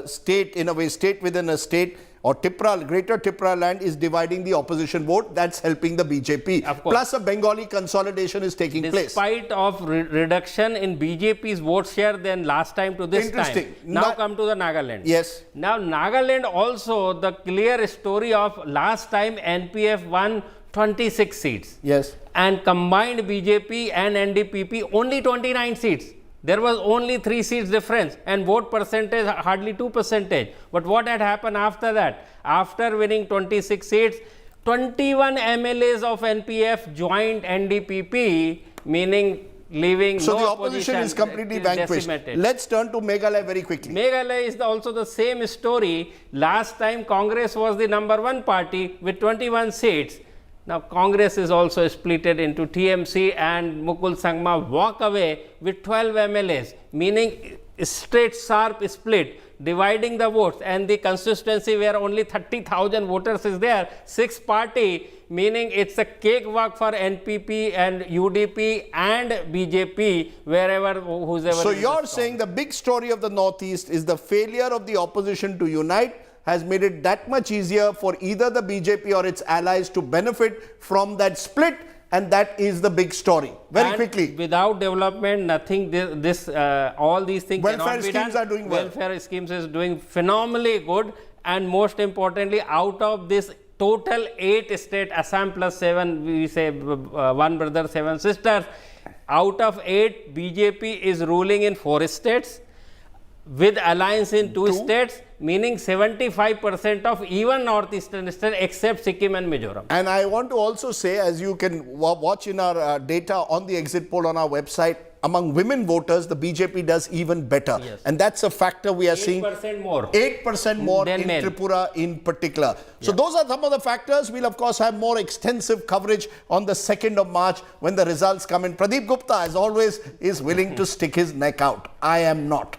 state, in a way, state within a state, or Greater Tripura land is dividing the opposition vote. That's helping the BJP. Of course. Plus a Bengali consolidation is taking place. Despite of reduction in BJP's vote share than last time to this time. Now come to the Nagaland. Yes. Now Nagaland also, the clear story of last time NPF won 26 seats. Yes. And combined BJP and NDPP only 29 seats. There was only 3 seats difference and vote percentage hardly 2%. But what had happened after that? After winning 26 seats, 21 MLAs of NPF joined NDPP, meaning leaving so no the opposition is completely vanquished. Let's turn to Meghalaya very quickly. Meghalaya is also the same story. Last time Congress was the #1 party with 21 seats. Now Congress is also splitted into TMC and Mukul Sangma walk away with 12 MLAs, meaning straight sharp split, dividing the votes, and the consistency where only 30,000 voters is there, 6 party, meaning it's a cakewalk for NPP and UDP and BJP, wherever, whoever. So you're saying the big story of the Northeast is the failure of the opposition to unite has made it that much easier for either the BJP or its allies to benefit from that split, and that is the big story. Very quickly. Without development, nothing, all these things welfare schemes are doing well. Welfare schemes is doing phenomenally good, and most importantly, out of this total 8 state, Assam plus 7, we say 1 brother, 7 sisters, out of 8, BJP is ruling in 4 states. with alliance in two states, meaning 75% of even northeastern state except Sikkim and Mizoram. And I want to also say, as you can watch in our data on the exit poll on our website, among women voters, the BJP does even better. Yes. And that's a factor we are seeing. 8% more. 8% more Than in men. Tripura in particular. So those are some of the factors. We'll of course have more extensive coverage on the 2nd of March when the results come in. Pradeep Gupta, as always, is willing to stick his neck out. I am not.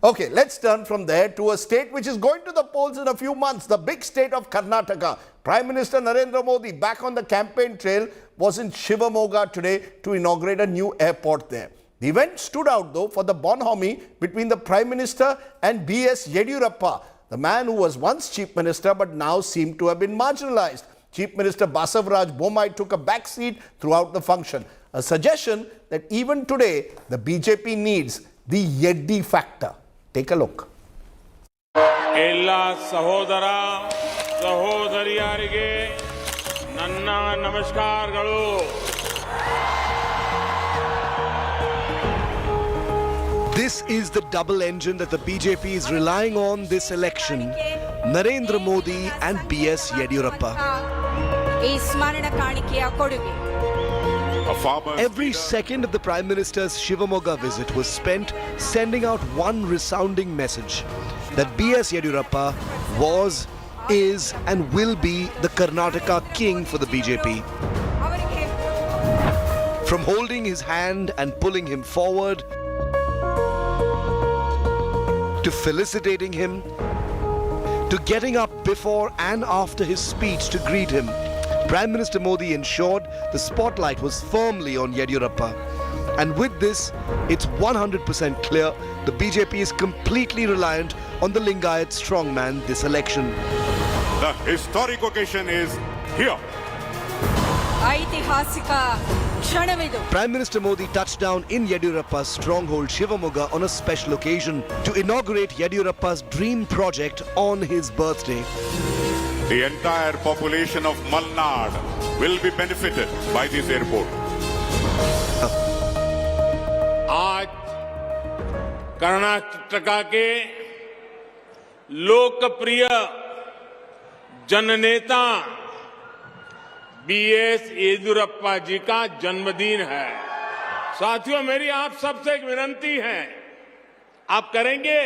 Okay, let's turn from there to a state which is going to the polls in a few months, the big state of Karnataka. Prime Minister Narendra Modi, back on the campaign trail, was in Shivamoga today to inaugurate a new airport there. The event stood out, though, for the bonhomie between the Prime Minister and B.S. Yediyurappa, the man who was once Chief Minister but now seemed to have been marginalized. Chief Minister Basavaraj Bommai took a back seat throughout the function, a suggestion that even today the BJP needs the Yeddi factor. Take a look. ಎಲ್ಲ ಸಹೋದರ ಸಹೋದರಿಯರಿಗೆ ನನ್ನ ನಮಸ್ಕಾರಗಳು. This is the double engine that the BJP is relying on this election. Narendra Modi and B.S. Yediyurappa. Every second of the Prime Minister's Shivamoga visit was spent sending out one resounding message that B.S. Yediyurappa was, is and will be the Karnataka king for the BJP. From holding his hand and pulling him forward, to felicitating him, to getting up before and after his speech to greet him, Prime Minister Modi ensured the spotlight was firmly on Yediyurappa. And with this, it's 100% clear the BJP is completely reliant on the Lingayat strongman this election. The historic occasion is here. Prime Minister Modi touched down in Yediyurappa's stronghold Shivamoga on a special occasion to inaugurate Yediyurappa's dream project on his birthday. The entire population of Malnad will be benefited by this airport. आज कर्नाटका के लोकप्रिय जननेता BS Yediyurappa जी का जन्मदिन है. साथियों, मेरी आप सबसे एक विनती है, आप करेंगे?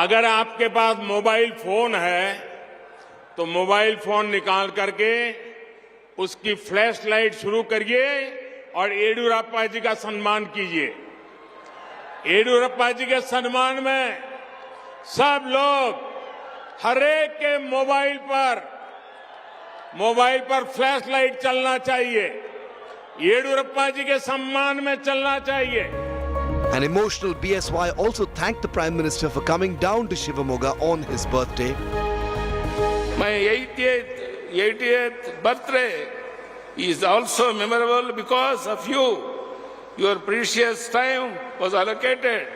अगर आपके पास मोबाइल फोन है तो मोबाइल फोन निकाल करके उसकी फ्लैश लाइट शुरू करिए और येदियुरप्पा जी का सम्मान कीजिए. येदियुरप्पा जी के सम्मान में सब लोग हर एक के मोबाइल पर फ्लैश लाइट चलना चाहिए. येदियुरप्पा जी के सम्मान में चलना चाहिए. An emotional BSY also thanked the Prime Minister for coming down to Shivamoga on his birthday. My 80th birthday is also memorable because of you. Your precious time was allocated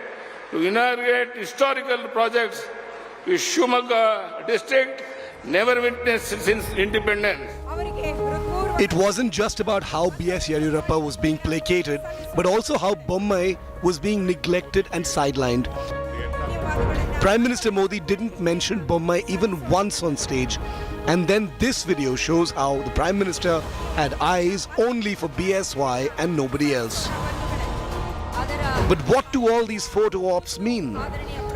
to inaugurate historical projects which Shivamoga district never witnessed since independence. It wasn't just about how B.S. Yediyurappa was being placated, but also how Bommai was being neglected and sidelined. Prime Minister Modi didn't mention Bommai even once on stage. And then this video shows how the Prime Minister had eyes only for BSY and nobody else. But what do all these photo ops mean?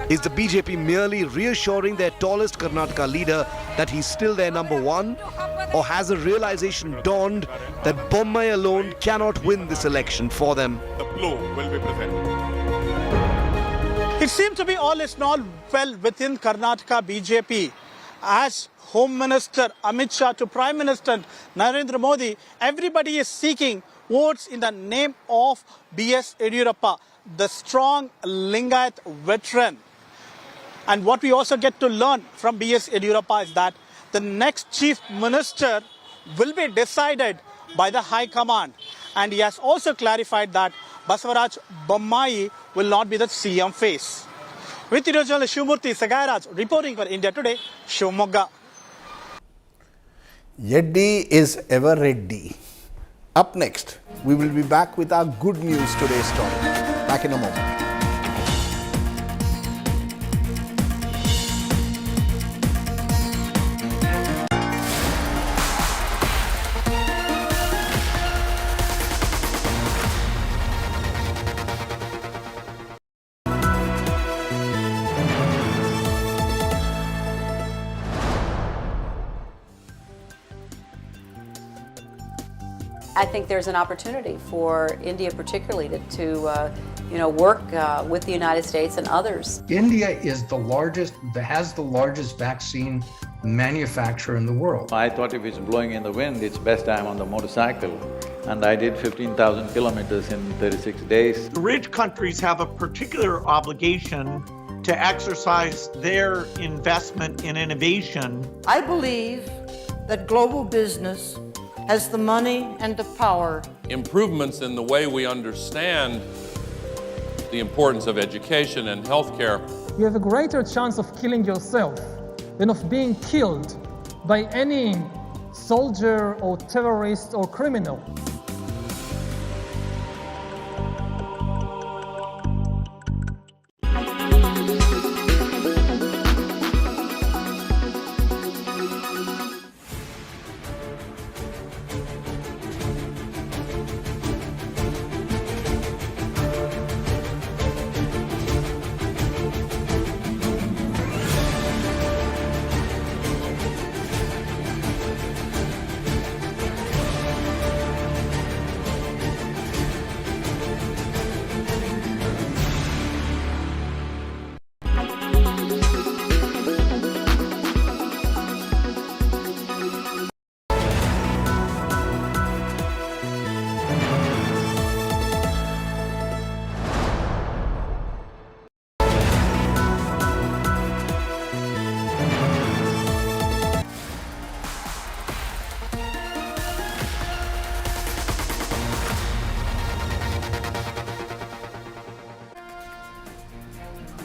Is the BJP merely reassuring their tallest Karnataka leader that he's still their number one? Or has a realization dawned that Bommai alone cannot win this election for them? The blow will be presented. It seems to be all is not well within Karnataka BJP. As Home Minister Amit Shah to Prime Minister Narendra Modi, everybody is seeking votes in the name of B.S. Yediyurappa, the strong Lingayat veteran. And what we also get to learn from B.S. Yediyurappa is that the next Chief Minister will be decided by the High Command. And he has also clarified that Basavaraj Bommai will not be the CM face. With video journalist Shivamurthy Sagairaj reporting for India Today, Shivamoga. Yeddi is ever ready. Up next, we will be back with our good news today story. Back in a moment. I think there's an opportunity for India particularly to work with the United States and others. India is has the largest vaccine manufacturer in the world. I thought if it's blowing in the wind, it's best I'm on the motorcycle. And I did 15,000 kilometers in 36 days. Rich countries have a particular obligation to exercise their investment in innovation. I believe that global business has the money and the power. Improvements in the way we understand the importance of education and healthcare. You have a greater chance of killing yourself than of being killed by any soldier or terrorist or criminal.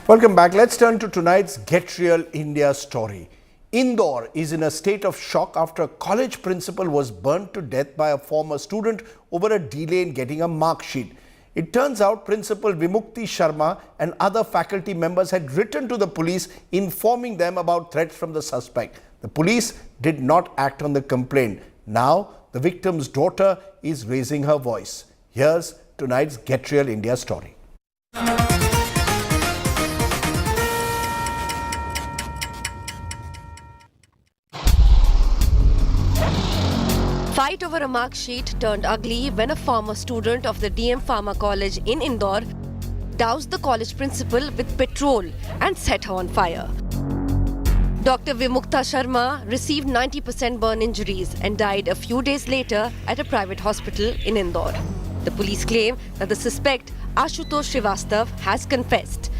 Welcome back. Let's turn to tonight's Get Real India story. Indore is in a state of shock after a college principal was burnt to death by a former student over a delay in getting a mark sheet. It turns out Principal Vimukti Sharma and other faculty members had written to the police informing them about threats from the suspect. The police did not act on the complaint. Now, the victim's daughter is raising her voice. Here's tonight's Get Real India story. Fight over a mark sheet turned ugly when a former student of the DM Pharma College in Indore doused the college principal with petrol and set her on fire. Dr. Vimukta Sharma received 90% burn injuries and died a few days later at a private hospital in Indore. The police claim that the suspect, Ashutosh Srivastav, has confessed.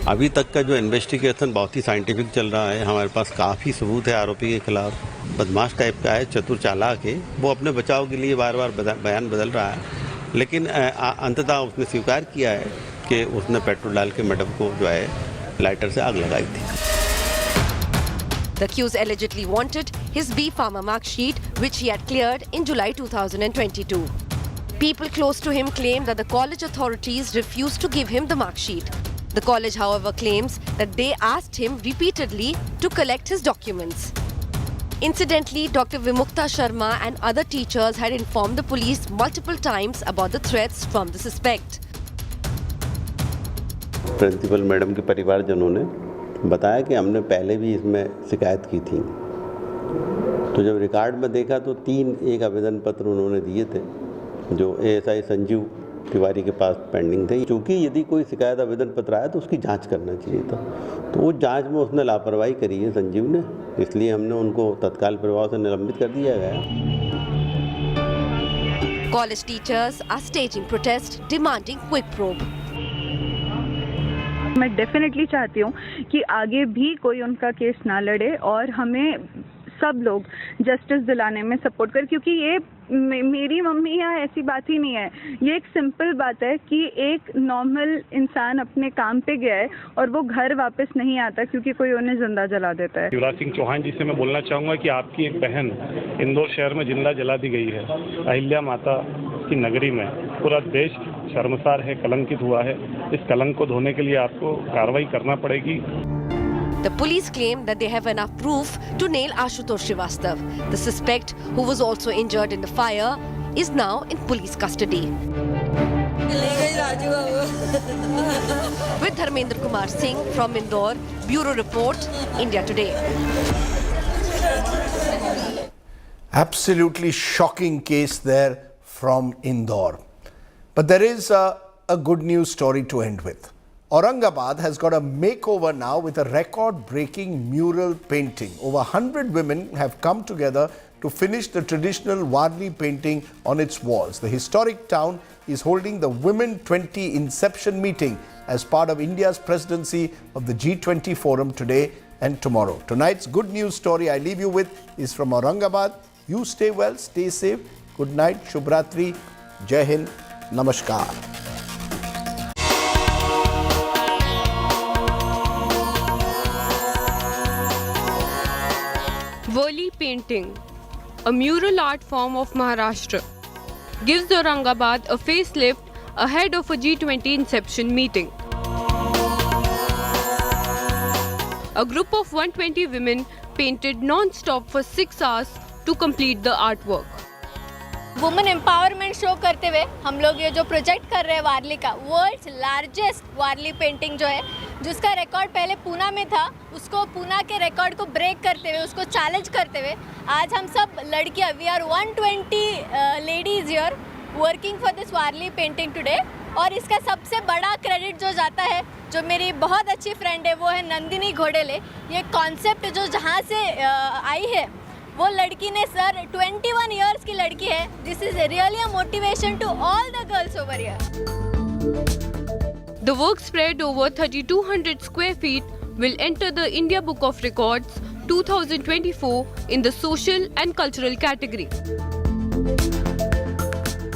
अभी तक का जो investigation बहुत ही scientific चल रहा है. हमारे पास काफ़ी सबूत है आरोपी के खिलाफ. बदमाश टाइप का है, चतुर चालाक है. वो अपने बचाव के लिए बार बार बयान बदल रहा है, लेकिन अंततः उसने स्वीकार किया है कि उसने पेट्रोल डाल के मैडम को जो है लाइटर से आग लगाई थी. The accused allegedly wanted his B Pharma mark sheet, which he had cleared in July 2022. People close to him claim that the college authorities refused to give him the mark sheet. The college, however, claims that they asked him repeatedly to collect his documents. Incidentally, Dr. Vimukta Sharma and other teachers had informed the police multiple times about the threats from the suspect. Principal madam के परिवारजनों ने बताया कि हमने पहले भी इसमें शिकायत की थी. तो जब रिकॉर्ड में देखा तो 3 एक आवेदन पत्र उन्होंने दिए थे जो एएसआई संजीव तिवारी के पास पेंडिंग थे. क्योंकि यदि कोई शिकायत आवेदन पत्र आया तो उसकी जांच करना चाहिए था, तो वो जांच में उसने लापरवाही करी है संजीव ने, इसलिए हमने उनको तत्काल प्रभाव से निलंबित कर दिया गया. College teachers are staging protest demanding quick probe. मैं डेफिनेटली चाहती हूँ कि आगे भी कोई उनका केस ना लड़े और हमें सब लोग जस्टिस दिलाने में सपोर्ट करें, क्योंकि ये मेरी मम्मी या ऐसी बात ही नहीं है। ये एक सिंपल बात है कि एक नॉर्मल इंसान अपने काम पे गया है और वो घर वापस नहीं आता क्योंकि कोई उन्हें जिंदा जला देता है। युवराज सिंह चौहान जी से मैं बोलना चाहूँगा कि आपकी एक बहन इंदौर शहर में जिंदा जला दी गई है। अहिल्या माता की नगरी में पूरा देश शर्मसार है, कलंकित हुआ है। इस कलंक को धोने के लिए आपको कार्रवाई करना पड़ेगी। The police claim that they have enough proof to nail Ashutosh Srivastav. The suspect, who was also injured in the fire, is now in police custody. With Dharmendra Kumar Singh from Indore, Bureau Report, India Today. Absolutely shocking case there from Indore. But there is a good news story to end with. Aurangabad has got a makeover now with a record-breaking mural painting. Over 100 women have come together to finish the traditional Warli painting on its walls. The historic town is holding the Women 20 Inception meeting as part of India's presidency of the G20 forum today and tomorrow. Tonight's good news story I leave you with is from Aurangabad. You stay well, stay safe. Good night, Shubhratri, Jai Hind, Namaskar. Warli painting, a mural art form of Maharashtra, gives Aurangabad a facelift ahead of a G20 Inception meeting. A group of 120 women painted non-stop for 6 hours to complete the artwork. Women empowerment show करते हुए हम लोग ये जो project कर रहे हैं वारली का, वर्ल्ड्स लार्जेस्ट वारली पेंटिंग जो है, जिसका रिकॉर्ड पहले पूना में था, उसको पूना के रिकॉर्ड को ब्रेक करते हुए, उसको चैलेंज करते हुए आज हम सब लड़कियां, we are 120 ladies here working for this Warli painting today. और इसका सबसे बड़ा क्रेडिट जो जाता है, जो मेरी बहुत अच्छी फ्रेंड है, वो है नंदिनी घोडेले। ये कॉन्सेप्ट जो जहाँ से आई है, वो लड़की ने सर 21 इयर्स की लड़की है। This is really a motivation to all the girls over here. The work spread over 3,200 square feet will enter the India Book of Records 2024 in the social and cultural category.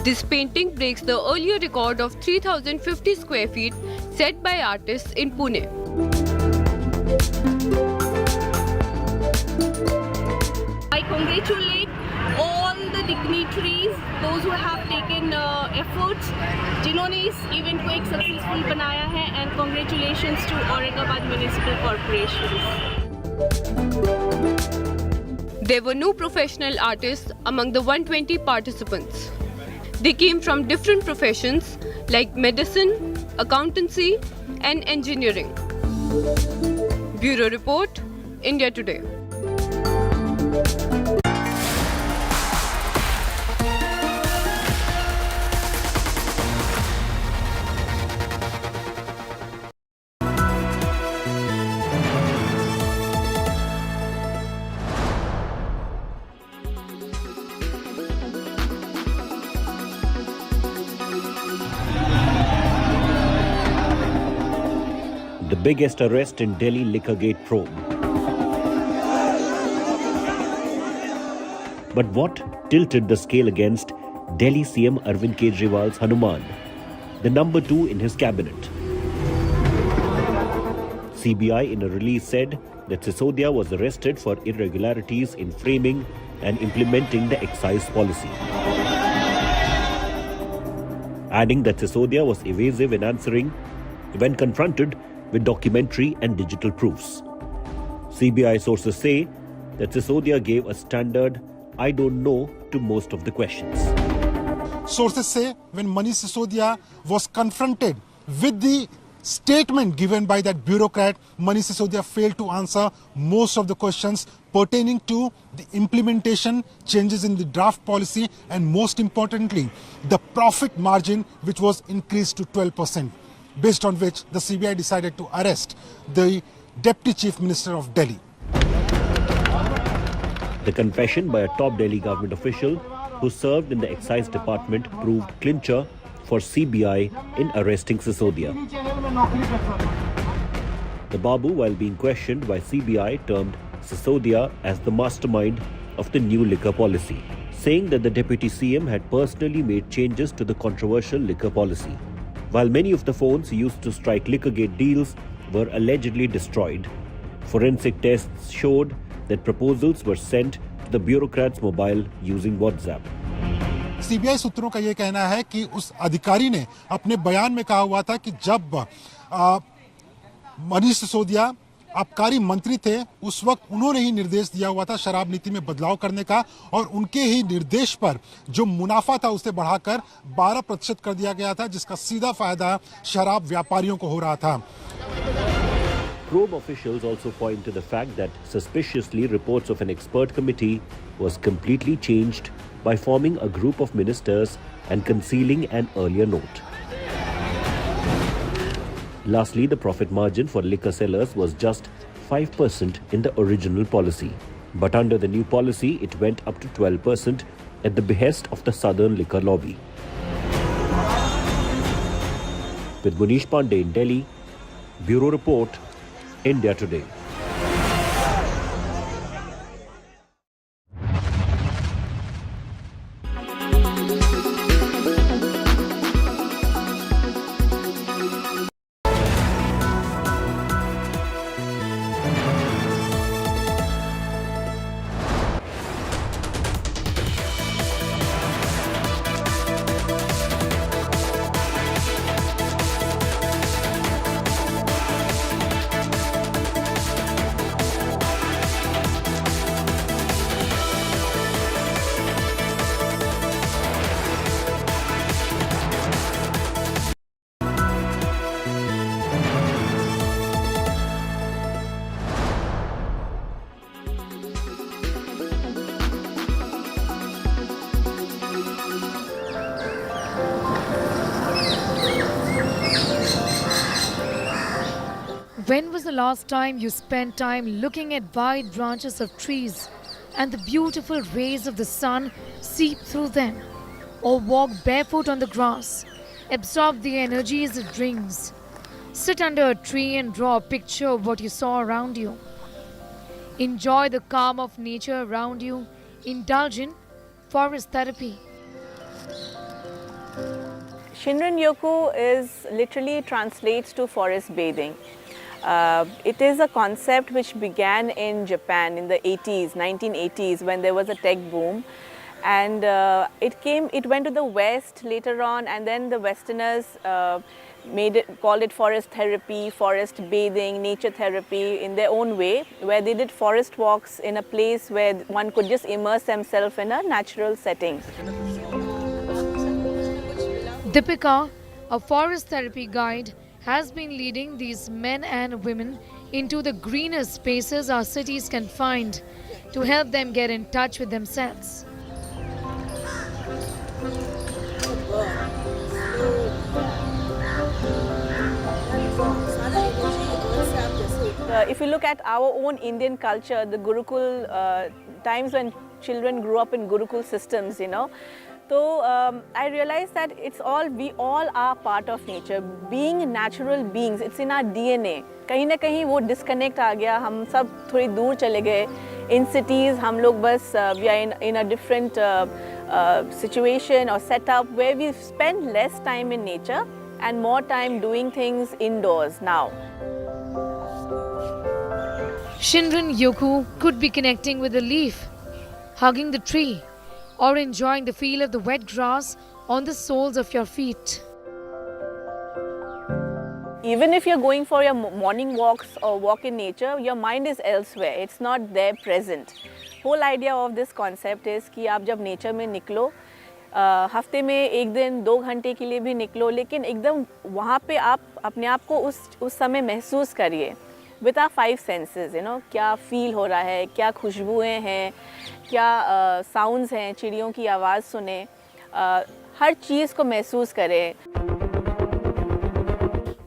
This painting breaks the earlier record of 3,050 square feet set by artists in Pune. I congratulate all the dignitaries, those who have taken efforts, जिन्होंने इस event को एक successful बनाया है, and congratulations to Aurangabad Municipal Corporation. There were no professional artists among the 120 participants. They came from different professions like medicine, accountancy, and engineering. Bureau Report, India Today. The biggest arrest in Delhi Liquorgate probe. But what tilted the scale against Delhi CM Arvind Kejriwal's Hanuman, the number 2 in his cabinet? CBI in a release said that Sisodia was arrested for irregularities in framing and implementing the excise policy, adding that Sisodia was evasive in answering when confronted with documentary and digital proofs. CBI sources say that Sisodia gave a standard "I don't know" to most of the questions. Sources say when Manish Sisodia was confronted with the statement given by that bureaucrat, Manish Sisodia failed to answer most of the questions pertaining to the implementation, changes in the draft policy, and most importantly, the profit margin, which was increased to 12%. Based on which the CBI decided to arrest the Deputy Chief Minister of Delhi. The confession by a top Delhi government official who served in the excise department proved clincher for CBI in arresting Sisodia. The Babu, while being questioned by CBI, termed Sisodia as the mastermind of the new liquor policy. saying that the Deputy CM had personally made changes to the controversial liquor policy. While many of the phones used to strike Liquorgate deals were allegedly destroyed, forensic tests showed that proposals were sent to the bureaucrats' mobile using WhatsApp. CBI सूत्रों का यह कहना है कि उस अधिकारी ने अपने बयान में कहा हुआ था कि जब मनीष सिसोदिया आबकारी मंत्री थे उस वक्त उन्होंने ही निर्देश दिया हुआ था शराब नीति में बदलाव करने का और उनके ही निर्देश पर जो मुनाफा था उसे बढ़ाकर 12% कर दिया गया था जिसका सीधा फायदा शराब व्यापारियों को हो रहा था. Probe officials also point to the fact that suspiciously reports of an expert committee was completely changed by forming a group of ministers and concealing an earlier note. Lastly, the profit margin for liquor sellers was just 5% in the original policy. But under the new policy, it went up to 12% at the behest of the Southern Liquor Lobby. With Manish Pandey in Delhi, Bureau Report, India Today. When was the last time you spent time looking at wide branches of trees and the beautiful rays of the sun seep through them? Or walk barefoot on the grass, absorb the energies it brings, sit under a tree and draw a picture of what you saw around you? Enjoy the calm of nature around you, indulge in forest therapy. Shinrin Yoku literally translates to forest bathing. It is a concept which began in Japan in the 1980s, when there was a tech boom, and it went to the West later on, and then the Westerners called it forest therapy, forest bathing, nature therapy in their own way, where they did forest walks in a place where one could just immerse themselves in a natural setting. Deepika, a forest therapy guide, has been leading these men and women into the greener spaces our cities can find to help them get in touch with themselves. If you look at our own Indian culture, the Gurukul, times when children grew up in Gurukul systems, so I realized that we all are part of nature. Being natural beings, it's in our DNA. कहीं ना कहीं वो disconnect आ गया, हम सब थोड़ी दूर चले गए. In cities, हम लोग बस we are in a different situation or setup where we spend less time in nature and more time doing things indoors now. Shinrin Yoku could be connecting with a leaf, hugging the tree, or enjoying the feel of the wet grass on the soles of your feet. Even if you're going for your morning walks or walk in nature, your mind is elsewhere. It's not there present. Whole idea of this concept is कि आप जब nature में निकलो, हफ्ते में एक दिन 2 घंटे के लिए भी निकलो, लेकिन एकदम वहाँ पे आप अपने आप को उस समय महसूस करिए. With our 5 senses, क्या feel हो रहा है, क्या खुशबुएं हैं, क्या sounds हैं, चिड़ियों की आवाज़ सुने, हर चीज़ को महसूस करें.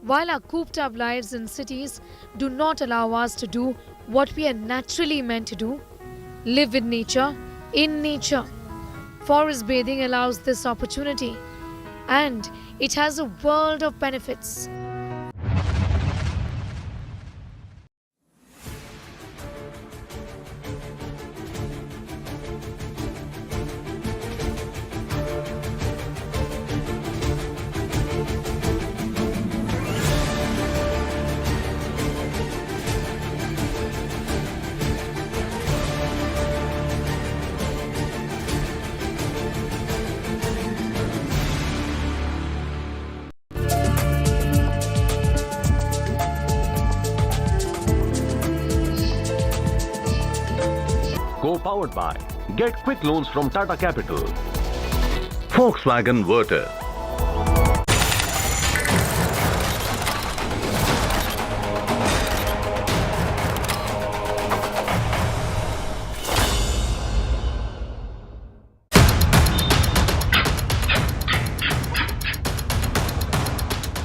While our cooped-up lives in cities do not allow us to do what we are naturally meant to do, live with nature, in nature, forest bathing allows this opportunity, and it has a world of benefits. powered by Get Quick Loans from Tata Capital. Volkswagen Verter.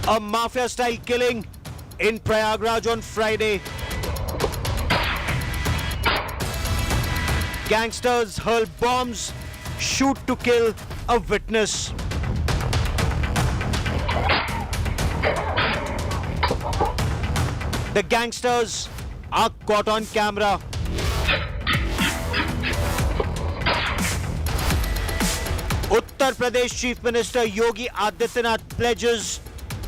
A mafia-style killing in Prayagraj on Friday. Gangsters hurl bombs, shoot to kill a witness. The gangsters are caught on camera. Uttar Pradesh Chief Minister Yogi Adityanath pledges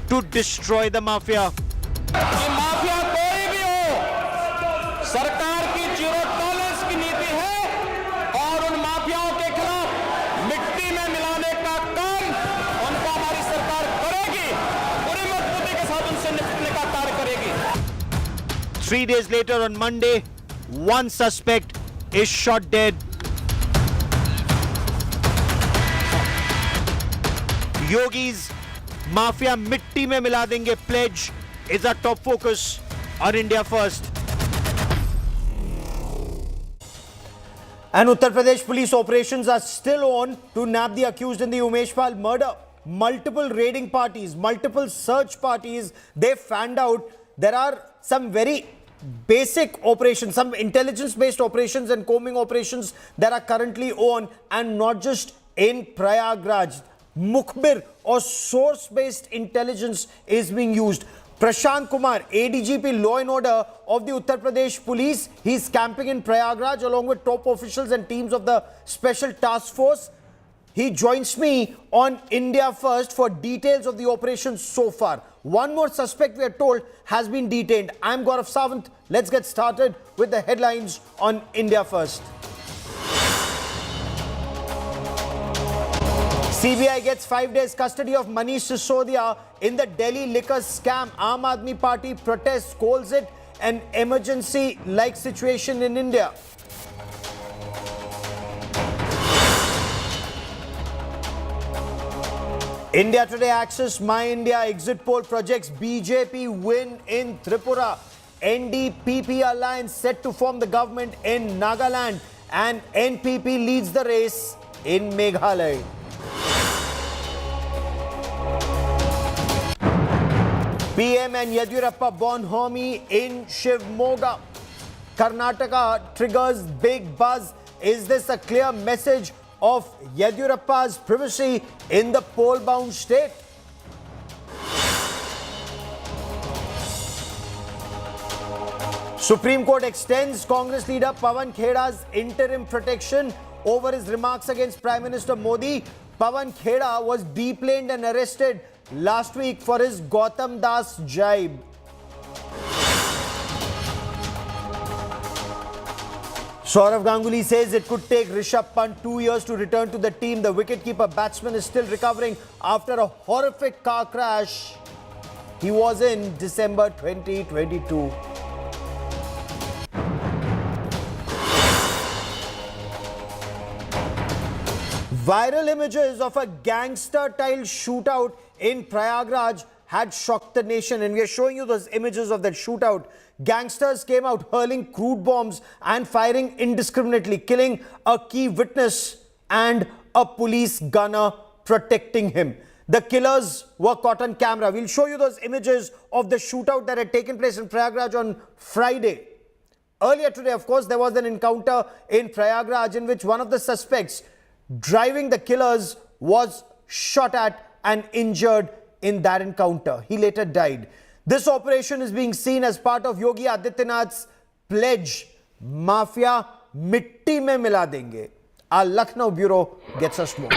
to destroy the mafia. Mafia कोई भी हो, सरकार की zero tolerance की नीति है और उन माफियाओं के खिलाफ मिट्टी में मिलाने का काम उनको हमारी सरकार करेगी, पूरी मजबूती के साथ उनसे निपटने का कार्य करेगी। 3 days later on Monday, one suspect is shot dead. Yogi's Mafia mitti mein mila denge pledge is a top focus on India First. And Uttar Pradesh police operations are still on to nab the accused in the Umeshpal murder. Multiple raiding parties, multiple search parties, they fanned out there are some very basic operations, some intelligence-based operations and combing operations that are currently on, and not just in Prayagraj. Mukhbir or source-based intelligence is being used. Prashant Kumar, ADGP Law and Order of the Uttar Pradesh Police, he's camping in Prayagraj along with top officials and teams of the Special Task Force. He joins me on India First for details of the operation so far. One more suspect, we are told, has been detained. I'm Gaurav Sawant. Let's get started with the headlines on India First. CBI gets 5 days custody of Manish Sisodia in the Delhi liquor scam. Aam Aadmi Party protests, calls it an emergency-like situation in India. India Today Access My India exit poll projects BJP win in Tripura. NDPP alliance set to form the government in Nagaland, and NPP leads the race in Meghalaya. PM and Yadurappa bonhomie in Shivmoga. Karnataka triggers big buzz. Is this a clear message of Yadurappa's primacy in the poll-bound state? Supreme Court extends Congress leader Pawan Kheda's interim protection over his remarks against Prime Minister Modi. Pawan Kheda was deplaned and arrested last week for his Gautam Das jibe. Saurav Ganguly says it could take Rishabh Pant 2 years to return to the team. The wicketkeeper batsman is still recovering after a horrific car crash he was in December 2022. Viral images of a gangster-style shootout in Prayagraj had shocked the nation, and we are showing you those images of that shootout. Gangsters came out hurling crude bombs and firing indiscriminately, killing a key witness and a police gunner protecting him. The killers were caught on camera. We'll show you those images of the shootout that had taken place in Prayagraj on Friday. Earlier today, of course, there was an encounter in Prayagraj in which one of the suspects driving the killers was shot at and injured in that encounter. He later died. This operation is being seen as part of Yogi Adityanath's pledge, Mafia mitti mein mila denge. Our Lucknow bureau gets us more.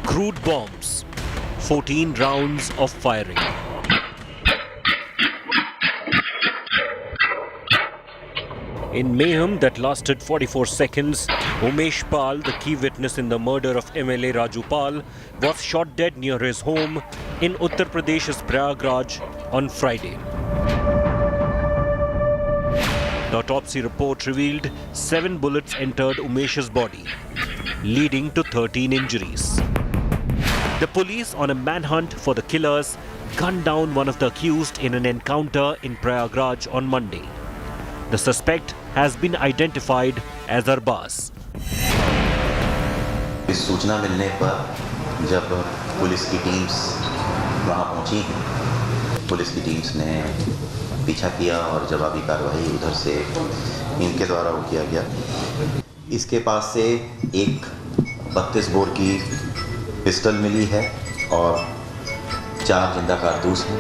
Crude bombs, 14 rounds of firing. In mayhem that lasted 44 seconds, Umesh Pal, the key witness in the murder of MLA Raju Pal, was shot dead near his home in Uttar Pradesh's Prayagraj on Friday. The autopsy report revealed 7 bullets entered Umesh's body, leading to 13 injuries. The police, on a manhunt for the killers, gunned down one of the accused in an encounter in Prayagraj on Monday. The suspect has been identified as Arbaz. इस सूचना मिलने पर जब police की teams वहां पहुंची हैं, police की टीम्स ने पीछा किया और जवाबी कार्रवाई उधर से इनके द्वारा वो किया गया। इसके पास से एक 32 बोर की पिस्टल मिली है और 4 जिंदा कारतूस हैं।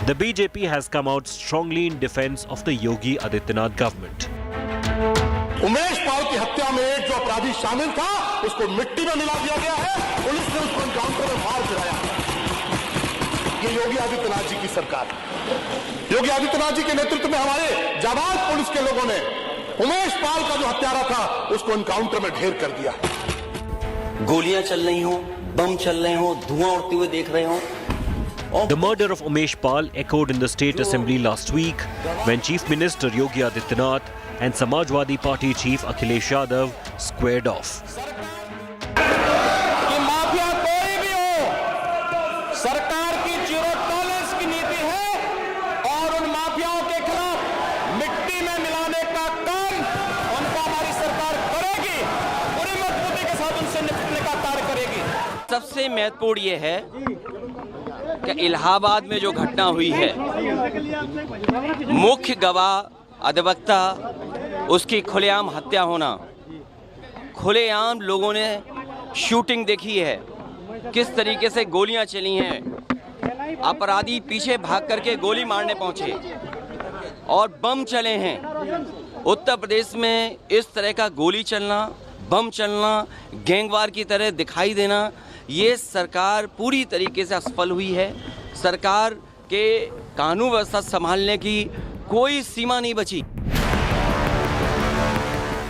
The BJP has come out strongly in defense of the Yogi Adityanath government. Umesh Pal की हत्या में जो अपराधी शामिल था उसको मिट्टी में मिला दिया गया है। पुलिस ने उसको एनकाउंटर में मार गिराया। ये योगी आदित्यनाथ जी की सरकार है। योगी आदित्यनाथ जी के नेतृत्व में हमारे जाबाज पुलिस के लोगों ने उमेश पाल का जो हत्यारा था उसको एनकाउंटर में ढेर कर दिया। गोलियां चल रही हो, बम चल रहे हो, धुआं उड़ते हुए देख रहे हो। The murder of Umesh Pal echoed in the State Assembly last week when Chief Minister Yogi Adityanath and Samajwadi Party Chief Akhilesh Yadav squared off. कि माफिया कोई भी हो, सरकार की जीरो टॉलरेंस की नीति है और उन माफियाओं के खिलाफ मिट्टी में मिलाने का काम उनको हमारी सरकार करेगी। पूरी मजबूती के साथ उनसे निपटने का कार्य करेगी। सबसे महत्वपूर्ण ये है कि इलाहाबाद में जो घटना हुई है, मुख्य गवाह अधिवक्ता उसकी खुलेआम हत्या होना, खुलेआम लोगों ने शूटिंग देखी है, किस तरीके से गोलियां चली हैं, अपराधी पीछे भाग करके गोली मारने पहुंचे और बम चले हैं। उत्तर प्रदेश में इस तरह का गोली चलना, बम चलना, गैंगवार की तरह दिखाई देना, ये सरकार पूरी तरीके से असफल हुई है। सरकार के कानून व्यवस्था संभालने की कोई सीमा नहीं बची।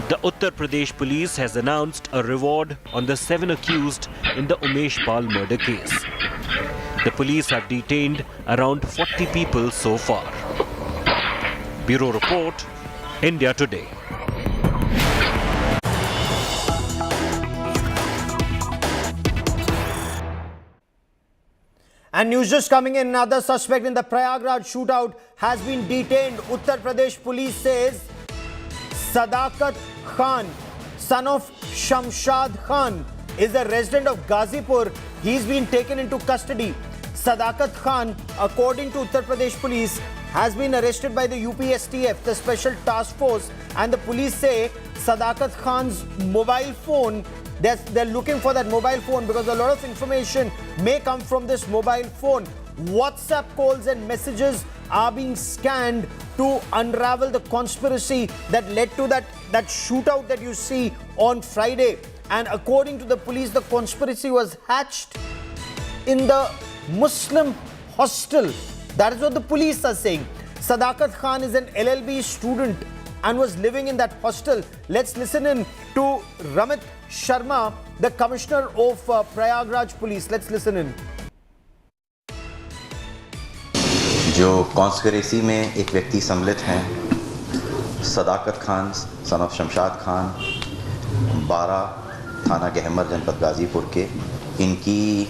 The Uttar Pradesh police has announced a reward on the 7 accused in the Umesh Pal murder case. The police have detained around 40 people so far. Bureau Report, India Today. And news just coming in, another suspect in the Prayagraj shootout has been detained. Uttar Pradesh police says Sadakat Khan, son of Shamshad Khan, is a resident of Ghazipur. He's been taken into custody. Sadakat Khan, according to Uttar Pradesh police, has been arrested by the UPSTF, the special task force, and the police say Sadakat Khan's mobile phone, they're looking for that mobile phone because a lot of information may come from this mobile phone. WhatsApp calls and messages are being scanned to unravel the conspiracy that led to that shootout that you see on Friday. And according to the police, the conspiracy was hatched in the Muslim hostel. That is what the police are saying. Sadakat Khan is an LLB student and was living in that hostel. Let's listen in to Ramit Sharma, the commissioner of Prayagraj police. Let's listen in. जो conspiracy में एक व्यक्ति सम्मिलित हैं, सदाकत Khan son of Shamshad Khan, 12 थाना गहमर जनपद गाजीपुर के, इनकी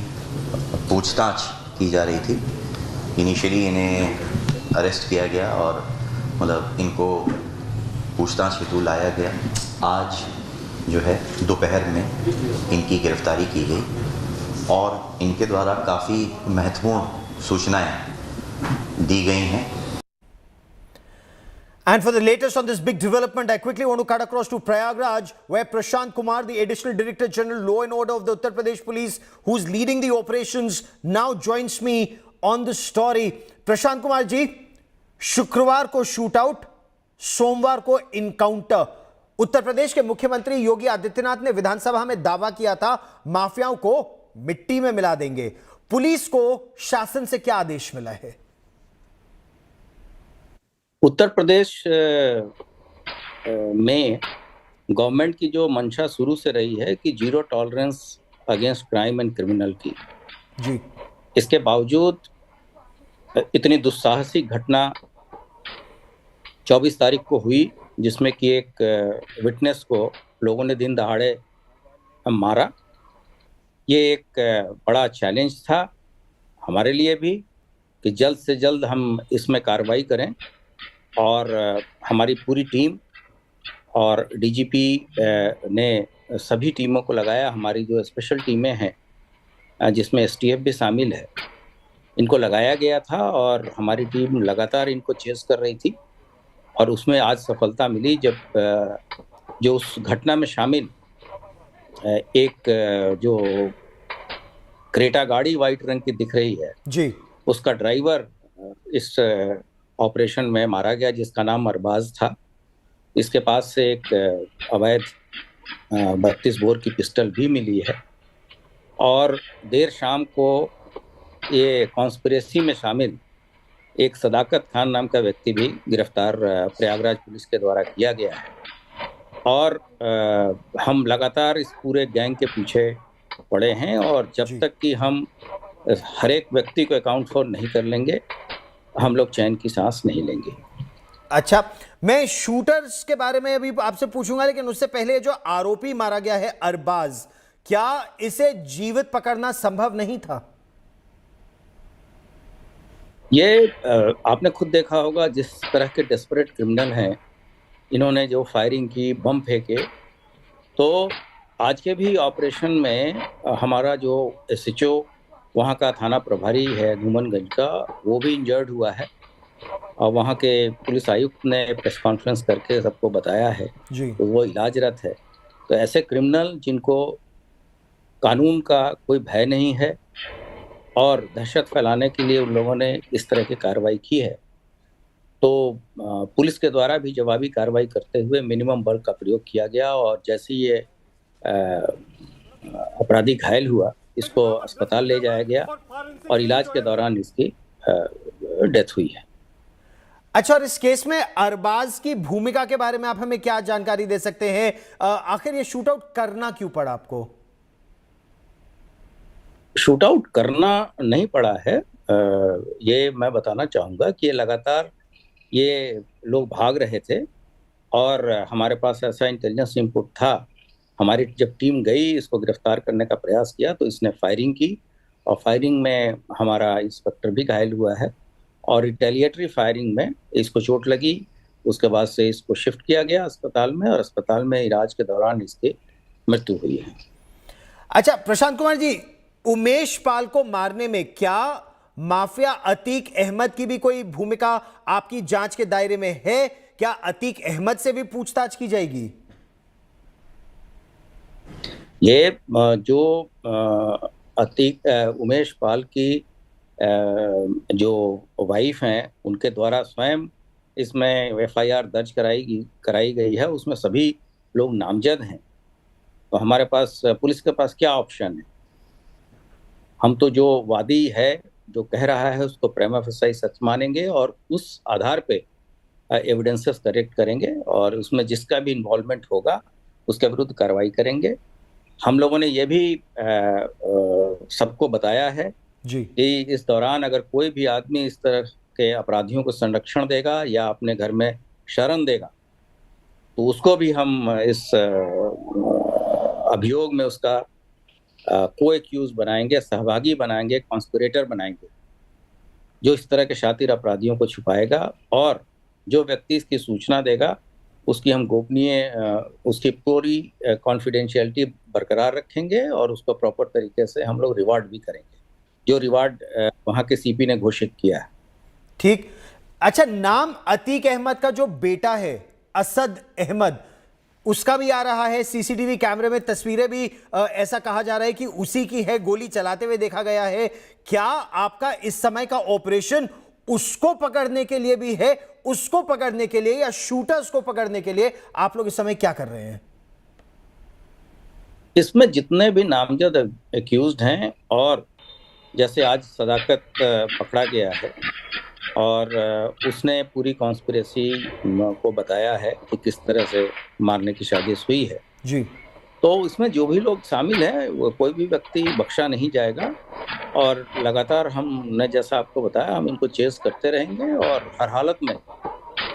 पूछताछ की जा रही थी। इनिशियली इन्हें अरेस्ट किया गया और मतलब इनको पूछताछ हेतु लाया गया। आज जो है दोपहर में इनकी गिरफ्तारी की गई और इनके द्वारा काफ़ी महत्वपूर्ण सूचनाएं दी गई हैं। And for the latest on this big development, I quickly want to cut across to Prayagraj, where Prashant Kumar, the Additional Director General Law and Order of the Uttar Pradesh Police, who's leading the operations, now joins me on the story. Prashant Kumar ji, शुक्रवार को shootout, सोमवार को encounter. Uttar Pradesh के मुख्यमंत्री योगी आदित्यनाथ ने विधानसभा में दावा किया था माफियाओं को मिट्टी में मिला देंगे। पुलिस को शासन से क्या आदेश मिला है? उत्तर प्रदेश में गवर्नमेंट की जो मंशा शुरू से रही है कि zero tolerance against crime and criminal की जी, इसके बावजूद इतनी दुस्साहसिक घटना 24 तारीख को हुई, जिसमें कि एक विटनेस को लोगों ने दिन दहाड़े मारा। ये एक बड़ा चैलेंज था हमारे लिए भी कि जल्द से जल्द हम इसमें कार्रवाई करें, और हमारी पूरी टीम और डीजीपी ने सभी टीमों को लगाया। हमारी जो स्पेशल टीमें हैं जिसमें एसटीएफ भी शामिल है, इनको लगाया गया था और हमारी टीम लगातार इनको चेस कर रही थी, और उसमें आज सफलता मिली जब जो उस घटना में शामिल एक जो क्रेटा गाड़ी वाइट रंग की दिख रही है जी, उसका ड्राइवर इस ऑपरेशन में मारा गया, जिसका नाम अरबाज था। इसके पास से एक अवैध 32 बोर की पिस्टल भी मिली है, और देर शाम को ये कॉन्स्पिरेसी में शामिल एक सदाकत खान नाम का व्यक्ति भी गिरफ्तार प्रयागराज पुलिस के द्वारा किया गया है। और हम लगातार इस पूरे गैंग के पीछे पड़े हैं, और जब तक कि हम हर एक व्यक्ति को अकाउंट फॉर नहीं कर लेंगे, हम लोग चैन की सांस नहीं लेंगे। अच्छा, मैं शूटर्स के बारे में अभी आपसे पूछूंगा, लेकिन उससे पहले जो आरोपी मारा गया है अरबाज, क्या इसे जीवित पकड़ना संभव नहीं था? ये आपने खुद देखा होगा, जिस तरह के डेस्परेट क्रिमिनल हैं, इन्होंने जो फायरिंग की, बम फेंके। तो आज के भी ऑपरेशन में हमारा जो एसएचओ वहाँ का थाना प्रभारी है धूमनगंज का, वो भी इंजर्ड हुआ है, और वहाँ के पुलिस आयुक्त ने प्रेस कॉन्फ्रेंस करके सबको बताया है जी, तो वो इलाजरत है। तो ऐसे क्रिमिनल जिनको कानून का कोई भय नहीं है और दहशत फैलाने के लिए उन लोगों ने इस तरह की कार्रवाई की है, तो पुलिस के द्वारा भी जवाबी कार्रवाई करते हुए मिनिमम बल का प्रयोग किया गया, और जैसे ही ये अपराधी घायल हुआ, इसको अस्पताल ले जाया गया और इलाज के दौरान इसकी डेथ हुई है। अच्छा, और इस केस में अरबाज की भूमिका के बारे में आप हमें क्या जानकारी दे सकते हैं? आखिर ये शूट आउट करना क्यों पड़ा आपको? शूट आउट करना नहीं पड़ा है, ये मैं बताना चाहूँगा कि ये लगातार ये लोग भाग रहे थे, और हमारे पास ऐसा इंटेलिजेंस इनपुट था। हमारी जब टीम गई इसको गिरफ्तार करने का प्रयास किया, तो इसने फायरिंग की, और फायरिंग में हमारा इंस्पेक्टर भी घायल हुआ है, और रिटेलिएटरी फायरिंग में इसको चोट लगी। उसके बाद से इसको शिफ्ट किया गया अस्पताल में, और अस्पताल में इलाज के दौरान इसकी मृत्यु हुई है। अच्छा प्रशांत कुमार जी, उमेश पाल को मारने में क्या माफिया अतीक अहमद की भी कोई भूमिका आपकी जांच के दायरे में है? क्या अतीक अहमद से भी पूछताछ की जाएगी? ये जो अतीक उमेश पाल की जो वाइफ हैं, उनके द्वारा स्वयं इसमें एफआईआर दर्ज कराई गई है, उसमें सभी लोग नामजद हैं। तो हमारे पास, पुलिस के पास क्या ऑप्शन है? हम तो जो वादी है, जो कह रहा है, उसको प्रेमा फेसाई सच मानेंगे, और उस आधार पे एविडेंसेस कलेक्ट करेंगे, और उसमें जिसका भी इन्वॉल्वमेंट होगा उसके विरुद्ध कार्रवाई करेंगे। हम लोगों ने ये भी सबको बताया है जी कि इस दौरान अगर कोई भी आदमी इस तरह के अपराधियों को संरक्षण देगा या अपने घर में शरण देगा, तो उसको भी हम इस अभियोग में उसका को एक्यूज बनाएंगे, सहभागी बनाएंगे, कॉन्स्पिरेटर बनाएंगे, जो इस तरह के शातिर अपराधियों को छुपाएगा, और जो व्यक्ति इसकी सूचना देगा उसकी हम गोपनीय, उसकी पूरी कॉन्फिडेंशियलिटी बरकरार रखेंगे, और उसको प्रॉपर तरीके से हम लोग रिवार्ड भी करेंगे, जो रिवार्ड वहाँ के सीपी ने घोषित किया है। ठीक। अच्छा, नाम अतीक अहमद का जो बेटा है असद अहमद, उसका भी आ रहा है सीसीटीवी कैमरे में, तस्वीरें भी ऐसा कहा जा रहा है कि उसी की है, गोली चलाते हुए देखा गया है। क्या आपका इस समय का ऑपरेशन उसको पकड़ने के लिए भी है, उसको पकड़ने के लिए, या शूटर्स को पकड़ने के लिए आप लोग इस समय क्या कर रहे हैं? इसमें जितने भी नामजद एक्यूज्ड हैं, और जैसे आज सदाकत पकड़ा गया है, और उसने पूरी कॉन्स्पिरेसी को बताया है कि किस तरह से मारने की साजिश हुई है जी। तो इसमें जो भी लोग शामिल हैं वो कोई भी व्यक्ति बख्शा नहीं जाएगा और लगातार हमने जैसा आपको बताया हम इनको चेस करते रहेंगे और हर हालत में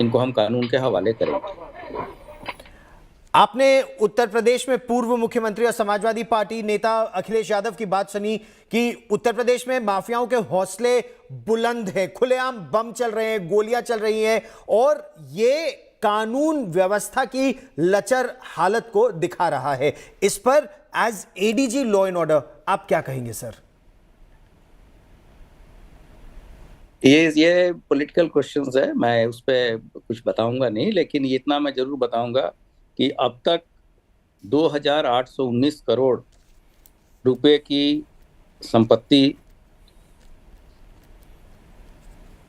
इनको हम कानून के हवाले करेंगे। आपने उत्तर प्रदेश में पूर्व मुख्यमंत्री और समाजवादी पार्टी नेता अखिलेश यादव की बात सुनी कि उत्तर प्रदेश में माफियाओं के हौसले बुलंद हैं, खुलेआम बम चल रहे हैं, गोलियां चल रही हैं और ये कानून व्यवस्था की लचर हालत को दिखा रहा है। इस पर as ADG law and order आप क्या कहेंगे सर? ये पॉलिटिकल क्वेश्चंस है, मैं उस पर कुछ बताऊंगा नहीं, लेकिन इतना मैं जरूर बताऊंगा कि अब तक 2819 करोड़ रुपए की संपत्ति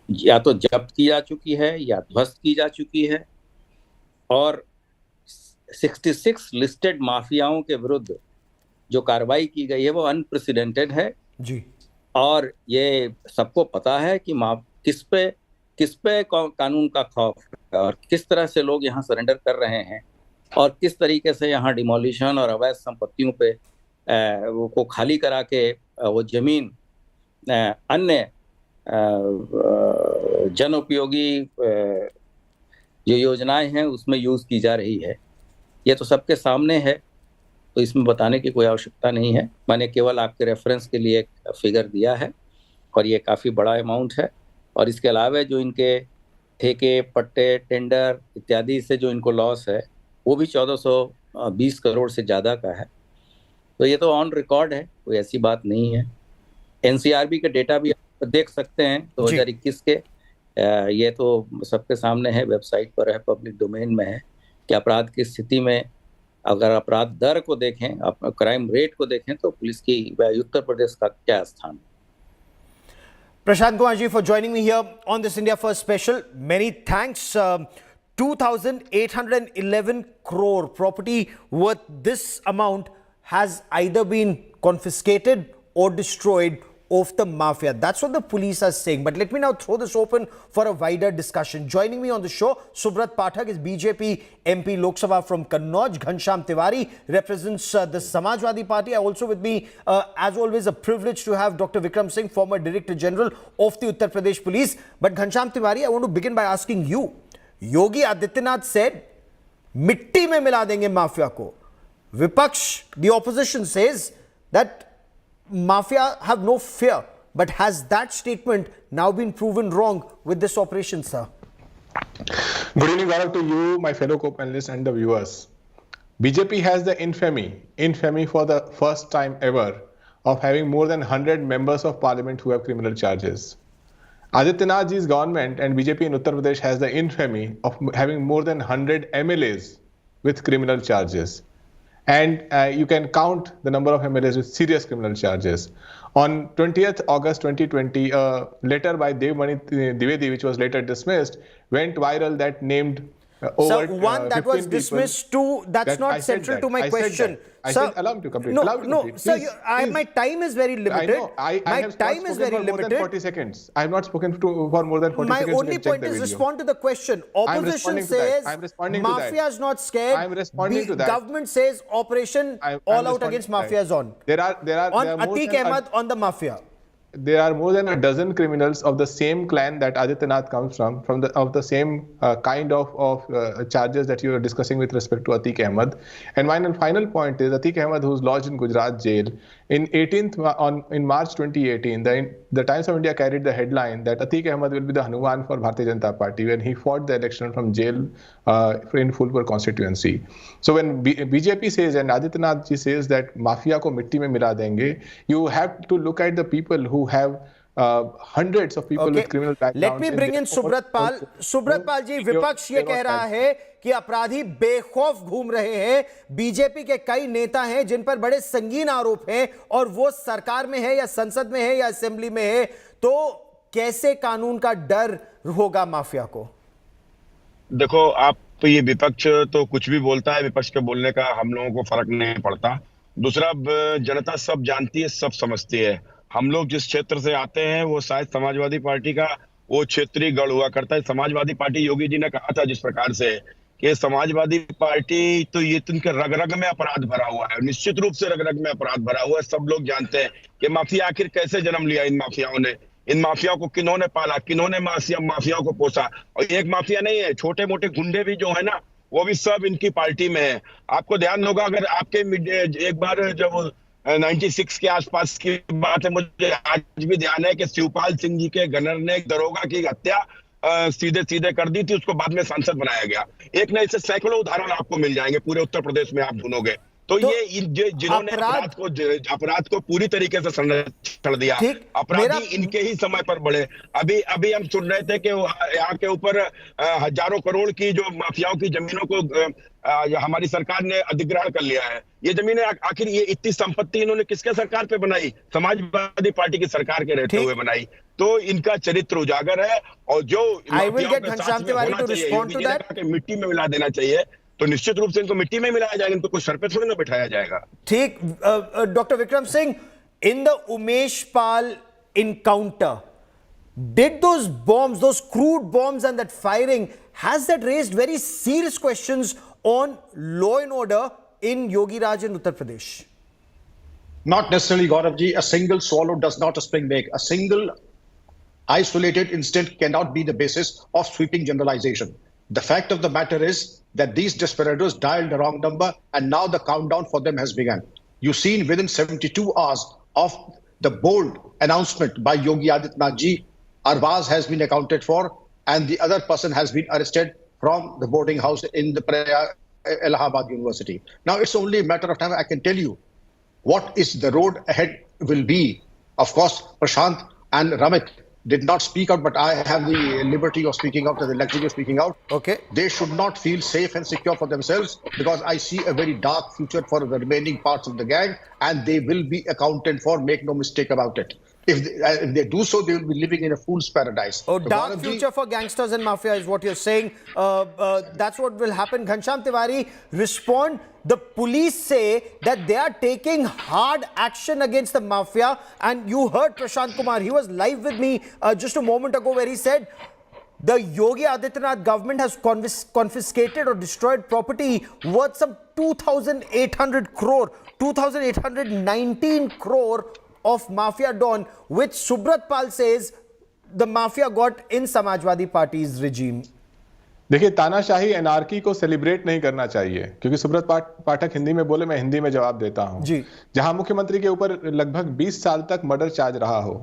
या तो जब्त की जा चुकी है या ध्वस्त की जा चुकी है और 66 लिस्टेड माफियाओं के विरुद्ध जो कार्रवाई की गई है वो अनप्रेसिडेंटेड है जी। और ये सबको पता है कि किस पे कानून का खौफ है और किस तरह से लोग यहाँ सरेंडर कर रहे हैं और किस तरीके से यहाँ डिमोलिशन और अवैध संपत्तियों पे वो को खाली करा के वो जमीन अन्य जन उपयोगी जो योजनाएं हैं उसमें यूज की जा रही है। ये तो सबके सामने है, तो इसमें बताने की कोई आवश्यकता नहीं है। मैंने केवल आपके रेफरेंस के लिए एक फिगर दिया है और ये काफ़ी बड़ा अमाउंट है और इसके अलावा जो इनके ठेके पट्टे टेंडर इत्यादि से जो इनको लॉस है वो भी 1420 करोड़ से ज़्यादा का है। तो ये तो ऑन रिकॉर्ड है, कोई ऐसी बात नहीं है। एनसीआरबी के डेटा भी आप देख सकते हैं 2021 के, ये तो सबके सामने है, वेबसाइट पर है, पब्लिक डोमेन में है कि अपराध की स्थिति में अगर अपराध दर को देखें, क्राइम रेट को देखें तो पुलिस की उत्तर प्रदेश का क्या स्थान है। Prashant Kumar ji for joining me here on this India First special. Many thanks. 2,811 crore property worth this amount has either been confiscated or destroyed of the mafia. That's what the police are saying. But let me now throw this open for a wider discussion. Joining me on the show, Subrat Pathak is BJP MP Lok Sabha from Kannauj. Ghanshyam Tiwari represents the Samajwadi Party. Also with me, as always, a privilege to have Dr. Vikram Singh, former Director General of the Uttar Pradesh Police. But Ghanshyam Tiwari, I want to begin by asking you. Yogi Adityanath said, मिट्टी में मिला देंगे mafia को. Vipaksh, the opposition says that Mafia have no fear. But has that statement now been proven wrong with this operation, sir? Good evening, Gaurav, to you, my fellow co-panelists and the viewers. BJP has the infamy for the first time ever of having more than 100 members of parliament who have criminal charges. Adityanath ji's government and BJP in Uttar Pradesh has the infamy of having more than 100 MLAs with criminal charges. And you can count the number of MLAs with serious criminal charges. On 20th August 2020, a letter by Devmani Dwivedi, which was later dismissed, went viral that named over so one that was dismissed, two that's not central to my question. Sir, allow me to complete. Sir, my time is very limited. I know. My time is very limited. More than 40 seconds. I have not spoken for more than 40 seconds. My only point is respond to the question. Opposition says mafia is not scared. I am responding to that. Government says operation all out against mafia is on. There are on Atiq Ahmed on the mafia. There are more than a dozen criminals of the same clan that Adityanath comes from the same kind of charges that you are discussing with respect to Atiq Ahmed. And my final point is Atiq Ahmed, who's lodged in Gujarat jail, in March 2018, the Times of India carried the headline that Atiq Ahmed will be the Hanuman for Bharatiya Janata Party when he fought the election from jail in Phulpur constituency. So when BJP says and Adityanath ji says that mafia ko mitti mein mila denge, you have to look at the people who have hundreds of people with criminal backgrounds. Let me bring in Subrat Pal. Subrat Pal ji, विपक्ष ये कह रहा है कि अपराधी बेखौफ घूम रहे हैं. बीजेपी के कई नेता हैं जिन पर बड़े संगीन आरोप हैं और वो सरकार में है या संसद में है या असेंबली में है. तो कैसे कानून का डर होगा माफिया को? देखो, आप ये विपक्ष तो कुछ भी बोलता है, विपक्ष के बोलने का हम लोगों को फर्क नहीं पड़ता. दूसरा, जनता सब जानती है, सब समझती है. हम लोग जिस क्षेत्र से आते हैं वो शायद समाजवादी पार्टी का वो क्षेत्रीय गढ़ हुआ करता है। समाजवादी पार्टी, योगी जी ने कहा था जिस प्रकार से कि समाजवादी पार्टी तो ये तो इनके रग रग में अपराध भरा हुआ है, निश्चित रूप से रग रग में अपराध भरा हुआ है। सब लोग जानते हैं कि माफिया आखिर कैसे जन्म लिया। इन माफियाओं ने, इन माफियाओं को किन्होंने पाला, किन्होंने माफियाओं को पोसा। और एक माफिया नहीं है, छोटे मोटे गुंडे भी जो है ना, वो भी सब इनकी पार्टी में है। आपको ध्यान होगा, अगर आपके एक बार जब 96 के आसपास की बात है, मुझे आज भी ध्यान है कि शिवपाल सिंह जी के गनर ने एक दरोगा की हत्या सीधे सीधे कर दी थी, उसको बाद में सांसद बनाया गया। एक नहीं, ऐसे सैकड़ों उदाहरण आपको मिल जाएंगे पूरे उत्तर प्रदेश में, आप ढूंढोगे। तो ये जिन्होंने अपराध को पूरी तरीके से संरक्षण दिया, अपराधी इनके ही समय पर बढ़े। अभी हम सुन रहे थे कि यहाँ के ऊपर हजारों करोड़ की जो माफियाओं की जमीनों को हमारी सरकार ने अधिग्रहण कर लिया है। ये जमीनें आखिर ये इतनी संपत्ति इन्होंने किसके सरकार पे बनाई? समाजवादी पार्टी की सरकार के रहते हुए बनाई। तो इनका चरित्र उजागर है, और जो मिट्टी में मिला देना चाहिए, तो निश्चित रूप से इनको मिट्टी में मिलाया जाएगा, इनको कोई सर पे थोड़ी ना बिठाया जाएगा। ठीक। Doctor Vikram Singh, in the Umesh Pal encounter, did those bombs, those crude bombs and that firing, has that raised very serious questions on law and order in Yogi Raj in Uttar Pradesh? Not necessarily, Gauravji. A single swallow does not a spring make. A single isolated incident cannot be the basis of sweeping generalization. The fact of the matter is that these desperados dialed the wrong number, and now the countdown for them has begun. You've seen within 72 hours of the bold announcement by Yogi Adityanath ji, Arbaaz has been accounted for, and the other person has been arrested from the boarding house in the Allahabad University. Now it's only a matter of time. I can tell you what is the road ahead will be. Of course, Prashant and Ramit did not speak out, but I have the liberty of speaking out, the luxury of speaking out. Okay. They should not feel safe and secure for themselves, because I see a very dark future for the remaining parts of the gang, and they will be accounted for, make no mistake about it. If they do so, they will be living in a fool's paradise. Oh, dark future for gangsters and mafia is what you're saying. That's what will happen. Ghanshyam Tiwari, respond. The police say that they are taking hard action against the mafia, and you heard Prashant Kumar. He was live with me just a moment ago, where he said the Yogi Adityanath government has confiscated or destroyed property worth some 2,800 crore, 2,819 crore of mafia don, which Subrat Pal says the mafia got in Samajwadi Party's regime. देखिए, तानाशाही एनआरकी को celebrate नहीं करना चाहिए, क्योंकि सुब्रत पाठक हिंदी में बोले, मैं हिंदी में जवाब देता हूं। जी। जहां मुख्यमंत्री के ऊपर लगभग 20 साल तक मर्डर चार्ज रहा हो,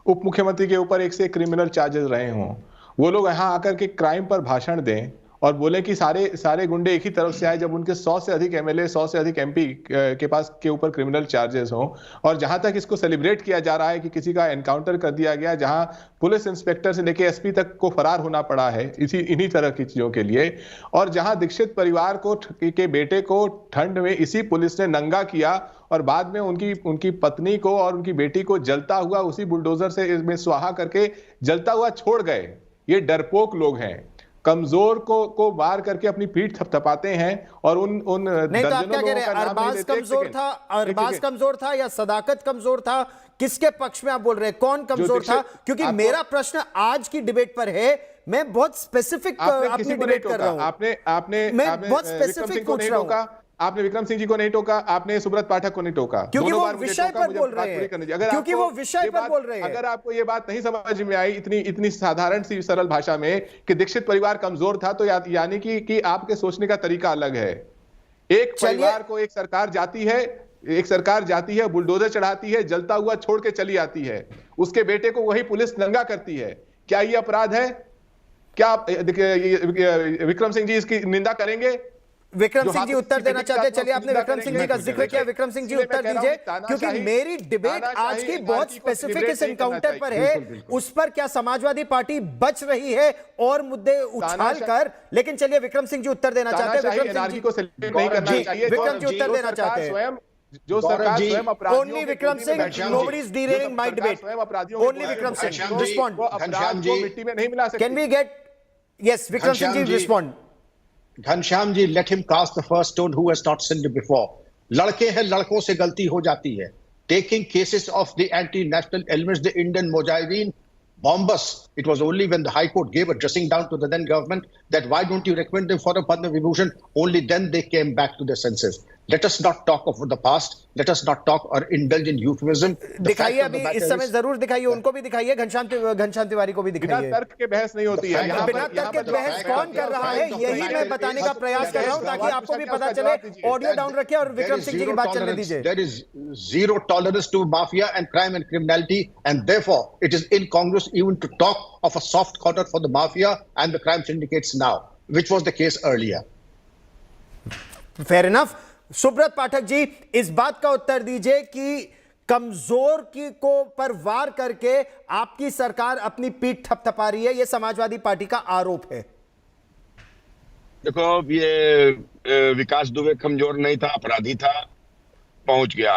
उप मुख्यमंत्री के ऊपर एक से एक क्रिमिनल चार्जेस रहे हों, वो लोग यहां आकर के क्राइम पर भाषण दें और बोले कि सारे गुंडे एक ही तरफ से आए, जब उनके 100 से अधिक एमएलए, 100 से अधिक एमपी के ऊपर क्रिमिनल चार्जेस हों। और जहां तक इसको सेलिब्रेट किया जा रहा है कि किसी का एनकाउंटर कर दिया गया, जहां पुलिस इंस्पेक्टर से लेकर एसपी तक को फरार होना पड़ा है इन्हीं तरह की चीजों के लिए, और जहां दीक्षित परिवार के बेटे को ठंड में इसी पुलिस ने नंगा किया और बाद में उनकी पत्नी को और उनकी बेटी को जलता हुआ उसी बुलडोजर से इसमें स्वाहा करके जलता हुआ छोड़ गए। ये डरपोक लोग हैं, कमजोर को मार करके अपनी पीठ थपथपाते हैं। और उन नहीं, तो आप क्या कह रहे हैं? अरबाज कमजोर था, अरबाज कमजोर था या सदाकत कमजोर था? किसके पक्ष में आप बोल रहे हैं? कौन कमजोर था? क्योंकि मेरा प्रश्न आज की डिबेट पर है, मैं बहुत स्पेसिफिक अपनी डिबेट कर रहा हूं। मैं बहुत स्पेसिफिक पूछ रहा हूं। आपने विक्रम सिंह जी को नहीं टोका, आपने सुब्रत पाठक को नहीं टोका, क्योंकि वो विषय पर बोल रहे हैं, क्योंकि वो विषय पर बोल रहे हैं। अगर आपको ये बात नहीं समझ में आई इतनी साधारण सी सरल भाषा में कि दीक्षित परिवार कमजोर था, तो यानी कि आपके सोचने का तरीका अलग है। एक परिवार को एक सरकार जाती है, बुलडोजर चढ़ाती है, जलता हुआ छोड़ के चली आती है, उसके बेटे को वही पुलिस नंगा करती है। क्या ये अपराध है? क्या विक्रम सिंह जी इसकी निंदा करेंगे? विक्रम सिंह जी उत्तर देना चाहते हैं। चलिए, आपने विक्रम सिंह जी का जिक्र किया, विक्रम सिंह जी उत्तर दीजिए, क्योंकि मेरी डिबेट आज की बहुत स्पेसिफिक इस एनकाउंटर पर है। उस पर क्या समाजवादी पार्टी बच रही है और मुद्दे उछाल कर? लेकिन चलिए, विक्रम सिंह जी उत्तर देना चाहते हैं। विक्रम जी उत्तर देना चाहते हैं। जो सरकार स्वयं अपराधियों only Vikram Singh, nobody is derailing my debate. Only Vikram Singh, respond. अपराध को मिट्टी में नहीं मिला सकते। Can we get, yes, Vikram Singh ji respond. Ghanshyam ji, let him cast the first stone who has not sinned before. लड़के हैं, लड़कों से गलती हो जाती है. Taking cases of the anti-national elements, the Indian Mujahideen, bombast. It was only when the High Court gave a dressing down to the then government that why don't you recommend them for a Padma Vibhushan? Only then they came back to their senses. Let us not talk of the past. Let us not talk or indulge in euphemism. दिखाइए अभी इस समय जरूर दिखाइए, उनको भी दिखाइए, घनश्याम तिवारी को भी दिखाइए। बिना तर्क के बहस नहीं होती है। बिना तर्क के बहस कौन कर रहा है, यही मैं बताने का प्रयास कर रहा हूं ताकि आपको भी पता चले। ऑडियो डाउन रखिए और विक्रम सिंह जी की बात चलने दीजिए। There is zero tolerance to mafia and crime and criminality, and therefore it is incongruous even to talk of a soft corner for the mafia and the crime syndicates now, which was the case earlier. Fair enough. Subrat Pathak ji, इस बात का उत्तर दीजिए कि कमजोर की को पर वार करके आपकी सरकार अपनी पीठ थपथपा रही है, यह समाजवादी पार्टी का आरोप है। देखो, ये विकास दुबे कमजोर नहीं था, अपराधी था, पहुंच गया।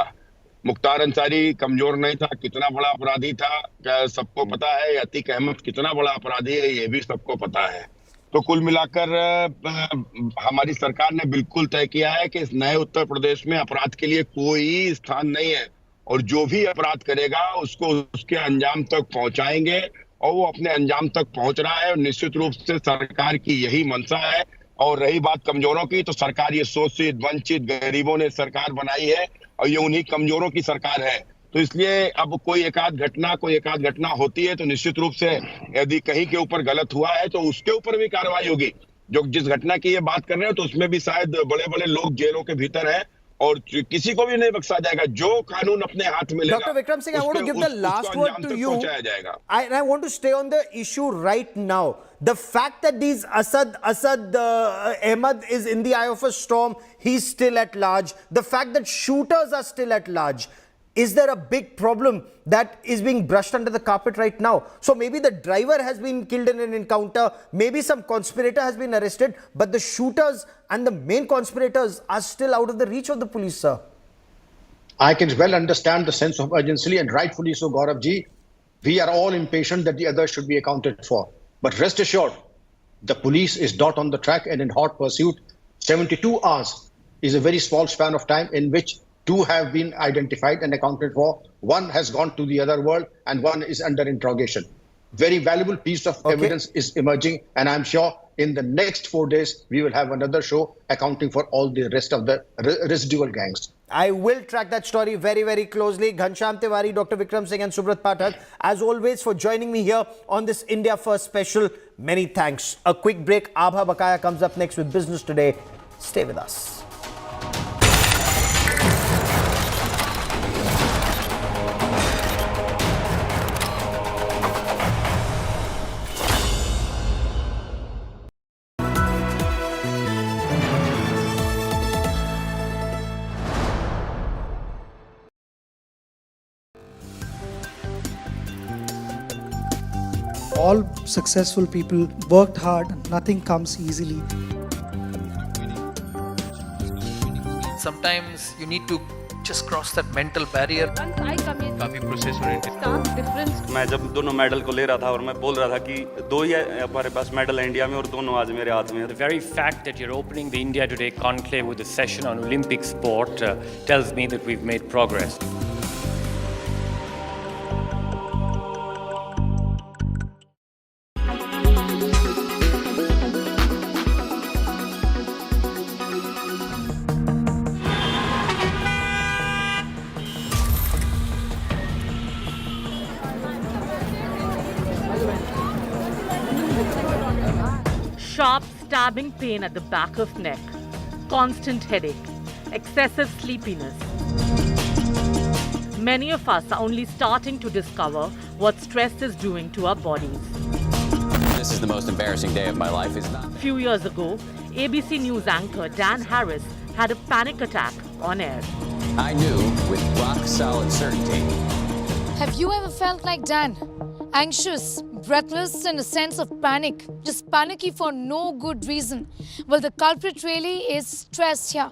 मुख्तार अंसारी कमजोर नहीं था, कितना बड़ा अपराधी था क्या सबको पता है। अतीक अहमद कितना बड़ा अपराधी है ये भी सबको पता है। तो कुल मिलाकर हमारी सरकार ने बिल्कुल तय किया है कि इस नए उत्तर प्रदेश में अपराध के लिए कोई स्थान नहीं है, और जो भी अपराध करेगा उसको उसके अंजाम तक पहुंचाएंगे, और वो अपने अंजाम तक पहुंच रहा है। और निश्चित रूप से सरकार की यही मंशा है। और रही बात कमजोरों की, तो सरकार ये शोषित वंचित गरीबों ने सरकार बनाई है, और ये उन्हीं कमजोरों की सरकार है। तो इसलिए अब कोई एकाध घटना होती है तो निश्चित रूप से यदि कहीं के ऊपर गलत हुआ है तो उसके ऊपर भी कार्रवाई होगी। जो जिस घटना की ये बात कर रहे हो तो उसमें भी शायद बड़े बड़े लोग जेलों के भीतर हैं, और किसी को भी नहीं बख्शा जाएगा। जो कानून अपने हाथ में लेगा, Dr. Vikram Singh, I want to give the last word to you. And I want to stay on the issue right now. The fact that these Asad Ahmad is in the eye of a storm, he's still at large. The fact that shooters are still at large. Is there a big problem that is being brushed under the carpet right now? So maybe the driver has been killed in an encounter, maybe some conspirator has been arrested, but the shooters and the main conspirators are still out of the reach of the police, sir. I can well understand the sense of urgency, and rightfully so, Gaurav ji. We are all impatient that the others should be accounted for. But rest assured, the police is not on the track and in hot pursuit. 72 hours is a very small span of time in which two have been identified and accounted for. One has gone to the other world and one is under interrogation. Very valuable piece of evidence is emerging, and I'm sure in the next 4 days, we will have another show accounting for all the rest of the residual gangs. I will track that story very, very closely. Ghanshyam Tiwari, Dr. Vikram Singh and Subrat Pathak, as always, for joining me here on this India First special. Many thanks. A quick break. Abha Bakaya comes up next with Business Today. Stay with us. All successful people worked hard, nothing comes easily. Sometimes you need to just cross that mental barrier. Once I come in, काफी process oriented stark difference. मैं जब दोनों medal को ले रहा था और मैं बोल रहा था कि दो ही हमारे पास मेडल है इंडिया में और दोनों आज मेरे हाथ में हैं. The very fact that you're opening the India Today conclave with a session on Olympic sport tells me that we've made progress. Sharp stabbing pain at the back of neck, constant headache, excessive sleepiness. Many of us are only starting to discover what stress is doing to our bodies. This is the most embarrassing day of my life, isn't it? Few years ago, ABC News anchor Dan Harris had a panic attack on air. I knew with rock solid certainty. Have you ever felt like Dan? Anxious, breathless, and a sense of panic. Just panicky for no good reason. Well, the culprit really is stress here.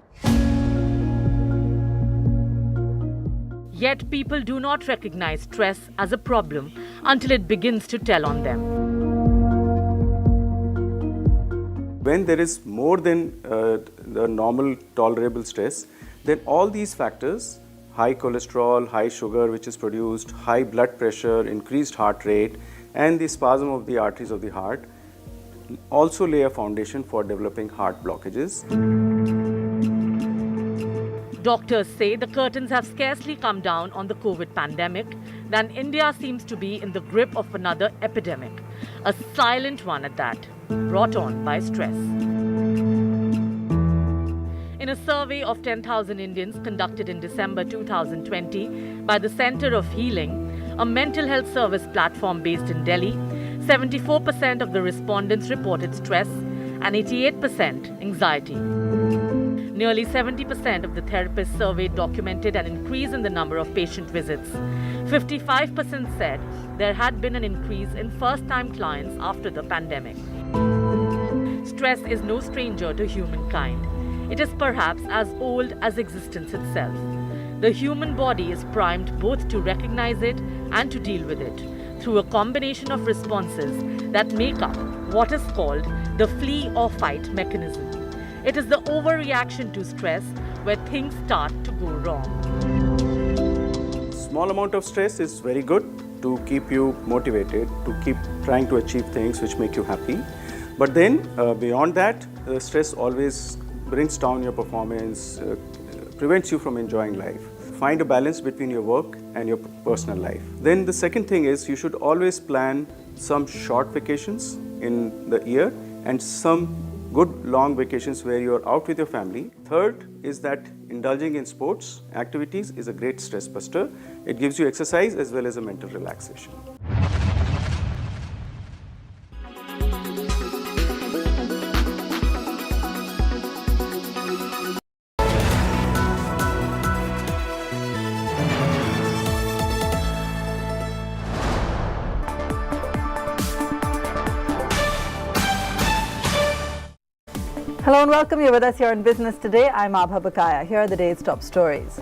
Yet people do not recognize stress as a problem until it begins to tell on them. When there is more than the normal tolerable stress, then all these factors, high cholesterol, high sugar which is produced, high blood pressure, increased heart rate, and the spasm of the arteries of the heart also lay a foundation for developing heart blockages. Doctors say the curtains have scarcely come down on the COVID pandemic, then India seems to be in the grip of another epidemic, a silent one at that, brought on by stress. In a survey of 10,000 Indians conducted in December 2020 by the Center of Healing, a mental health service platform based in Delhi, 74% of the respondents reported stress and 88% anxiety. Nearly 70% of the therapists surveyed documented an increase in the number of patient visits. 55% said there had been an increase in first-time clients after the pandemic. Stress is no stranger to humankind. It is perhaps as old as existence itself. The human body is primed both to recognize it and to deal with it through a combination of responses that make up what is called the flee or fight mechanism. It is the overreaction to stress where things start to go wrong. Small amount of stress is very good to keep you motivated, to keep trying to achieve things which make you happy. But then beyond that, stress always brings down your performance, prevents you from enjoying life. Find a balance between your work and your personal life. Then the second thing is you should always plan some short vacations in the year and some good long vacations where you're out with your family. Third is that indulging in sports activities is a great stress buster. It gives you exercise as well as a mental relaxation. Hello and welcome. You're with us here in Business Today. I'm Abha Bakaya. Here are the day's top stories.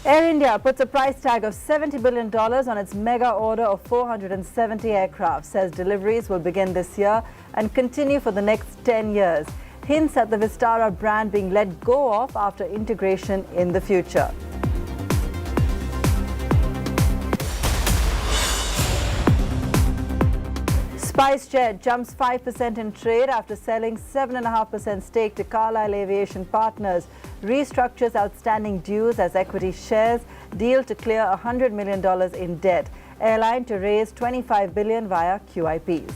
Air India puts a price tag of $70 billion on its mega order of 470 aircraft, says deliveries will begin this year and continue for the next 10 years. Hints at the Vistara brand being let go of after integration in the future. SpiceJet jumps 5% in trade after selling 7.5% stake to Carlyle Aviation Partners, restructures outstanding dues as equity shares, deal to clear $100 million in debt, airline to raise $25 billion via QIPs.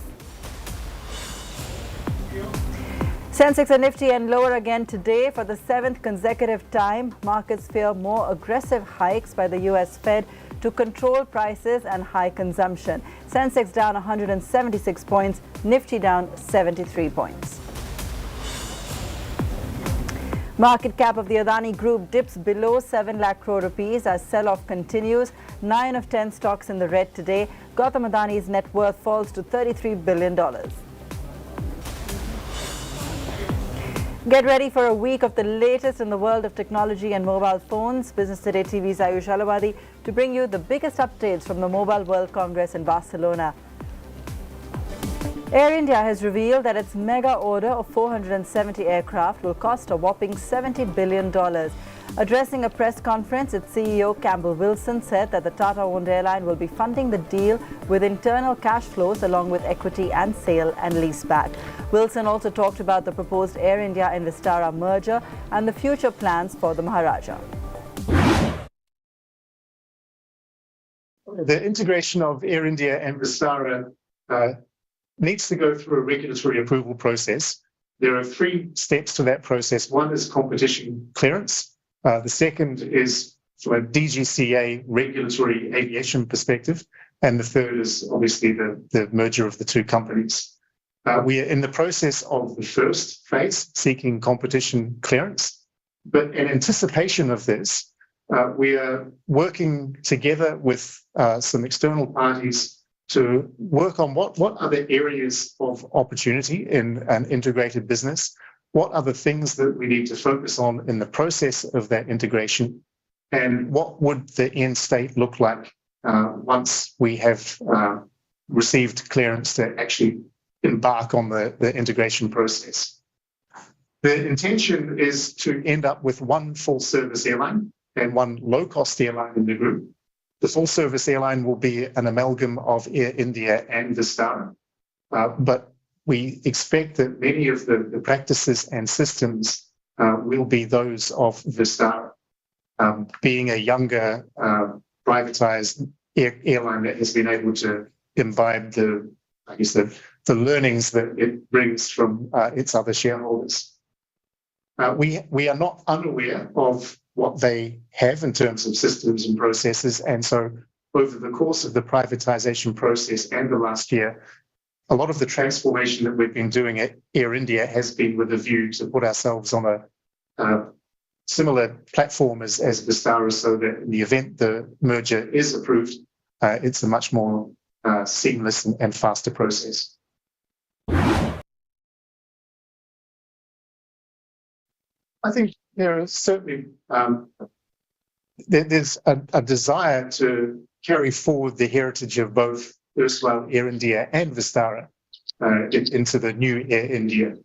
Sensex and Nifty and lower again today for the 7th consecutive time. Markets fear more aggressive hikes by the US Fed to control prices and high consumption. Sensex down 176 points, Nifty down 73 points. Market cap of the Adani Group dips below 7 lakh crore rupees as sell-off continues. 9 of 10 stocks in the red today. Gautam Adani's net worth falls to $33 billion. Get ready for a week of the latest in the world of technology and mobile phones. Business Today TV's Ayush Alavadi to bring you the biggest updates from the Mobile World Congress in Barcelona. Air India has revealed that its mega order of 470 aircraft will cost a whopping $70 billion. Addressing a press conference, its CEO Campbell Wilson said that the Tata-owned airline will be funding the deal with internal cash flows along with equity and sale and leaseback. Wilson also talked about the proposed Air India and Vistara merger and the future plans for the Maharaja. The integration of Air India and Vistara needs to go through a regulatory approval process. There are 3 steps to that process. One is competition clearance. The second is from a DGCA regulatory aviation perspective. And the third is obviously the merger of the 2 companies. We are in the process of the first phase, seeking competition clearance. But in anticipation of this, we are working together with some external parties to work on what are the areas of opportunity in an integrated business. What are the things that we need to focus on in the process of that integration? And what would the end state look like once we have received clearance to actually embark on the integration process? The intention is to end up with one full-service airline and one low-cost airline in the group. The full-service airline will be an amalgam of Air India and Vistara, but we expect that many of the practices and systems will be those of Vistara, being a younger, privatized airline that has been able to imbibe the learnings that it brings from its other shareholders. We are not unaware of what they have in terms of systems and processes, and so over the course of the privatization process and the last year, a lot of the transformation that we've been doing at Air India has been with a view to put ourselves on a similar platform as Vistara, so that in the event the merger is approved, it's a much more seamless and faster process. I think there is certainly there's a desire to carry forward the heritage of both erstwhile Air India and Vistara into the new Air India.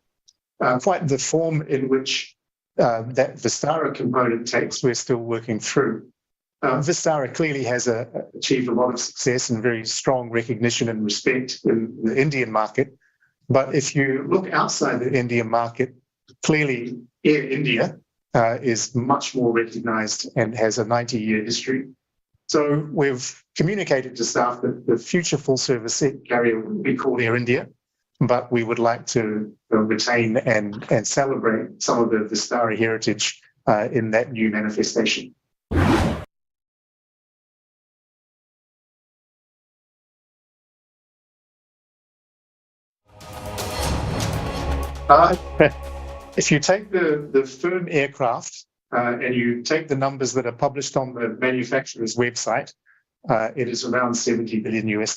Quite the form in which that Vistara component takes, we're still working through. Vistara clearly has achieved a lot of success and very strong recognition and respect in the Indian market. But if you look outside the Indian market, clearly Air India is much more recognized and has a 90-year history. So we've communicated to staff that the future full-service carrier will be called Air India, but we would like to retain and celebrate some of the Vistara heritage in that new manifestation. If you take the firm aircraft and you take the numbers that are published on the manufacturer's website, it is around $70 billion US.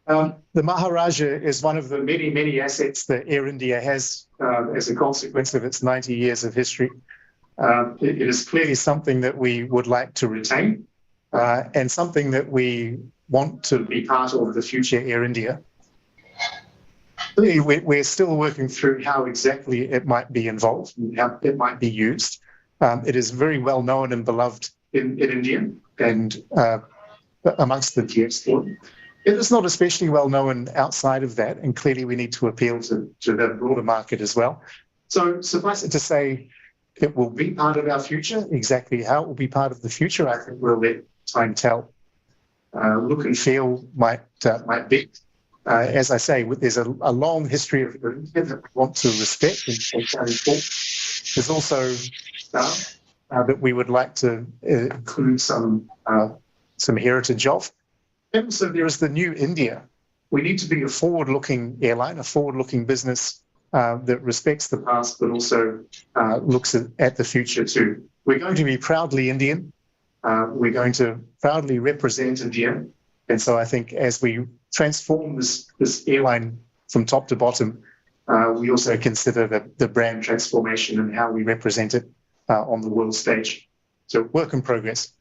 The Maharaja is one of the many, many assets that Air India has as a consequence of its 90 years of history. It is clearly something that we would like to retain and something that we want to be part of the future Air India. We're still working through how exactly it might be involved and how it might be used. It is very well known and beloved in India and amongst the TX. It is not especially well known outside of that, and clearly we need to appeal to the broader market as well. So suffice it to say, it will be part of our future. Exactly how it will be part of the future, I think we'll let time tell. Look and feel might be. As I say, there's a long history of that we want to respect and carry forward. There's also that we would like to include some heritage of. And so there is the new India. We need to be a forward-looking airline, a forward-looking business that respects the past, but also looks at the future too. We're going to be proudly Indian. We're going to proudly represent India. And so I think as we transform this airline from top to bottom, we also consider the brand transformation and how we represent it on the world stage. So work in progress.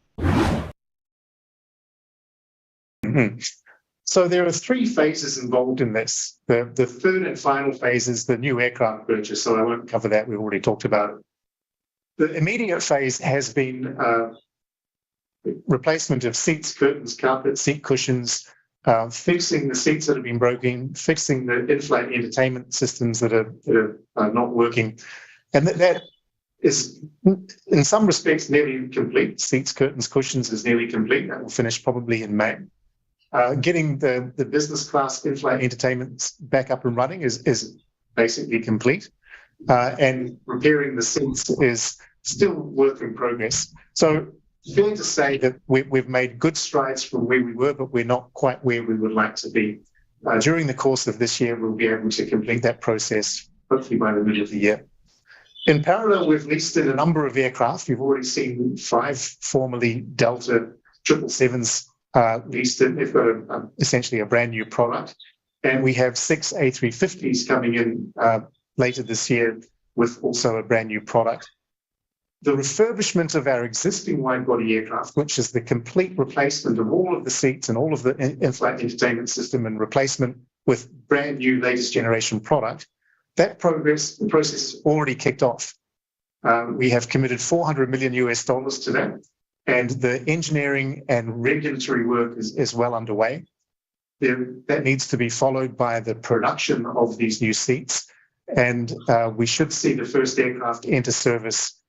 So there are three phases involved in this. The third and final phase is the new aircraft purchase, so I won't cover that. We've already talked about it. The immediate phase has been replacement of seats, curtains, carpet, seat cushions, fixing the seats that have been broken, fixing the in-flight entertainment systems that are not working. And that is, in some respects, nearly complete. Seats, curtains, cushions is nearly complete. That will finish probably in May. Getting the business class in-flight entertainment back up and running is basically complete. And repairing the seats is still work in progress. So fair to say that we've made good strides from where we were, but we're not quite where we would like to be. During the course of this year, we'll be able to complete that process, hopefully by the middle of the year. In parallel, we've leased in a number of aircraft. You've already seen 5 formerly Delta 777s leased in. They've got essentially a brand new product. And we have 6 A350s coming in later this year with also a brand new product. The refurbishment of our existing wide-body aircraft, which is the complete replacement of all of the seats and all of the in-flight entertainment system and replacement with brand new latest generation product, the process is already kicked off. We have committed $400 million to that. and the engineering and regulatory work is well underway. That needs to be followed by the production of these new seats, and we should see the first aircraft enter service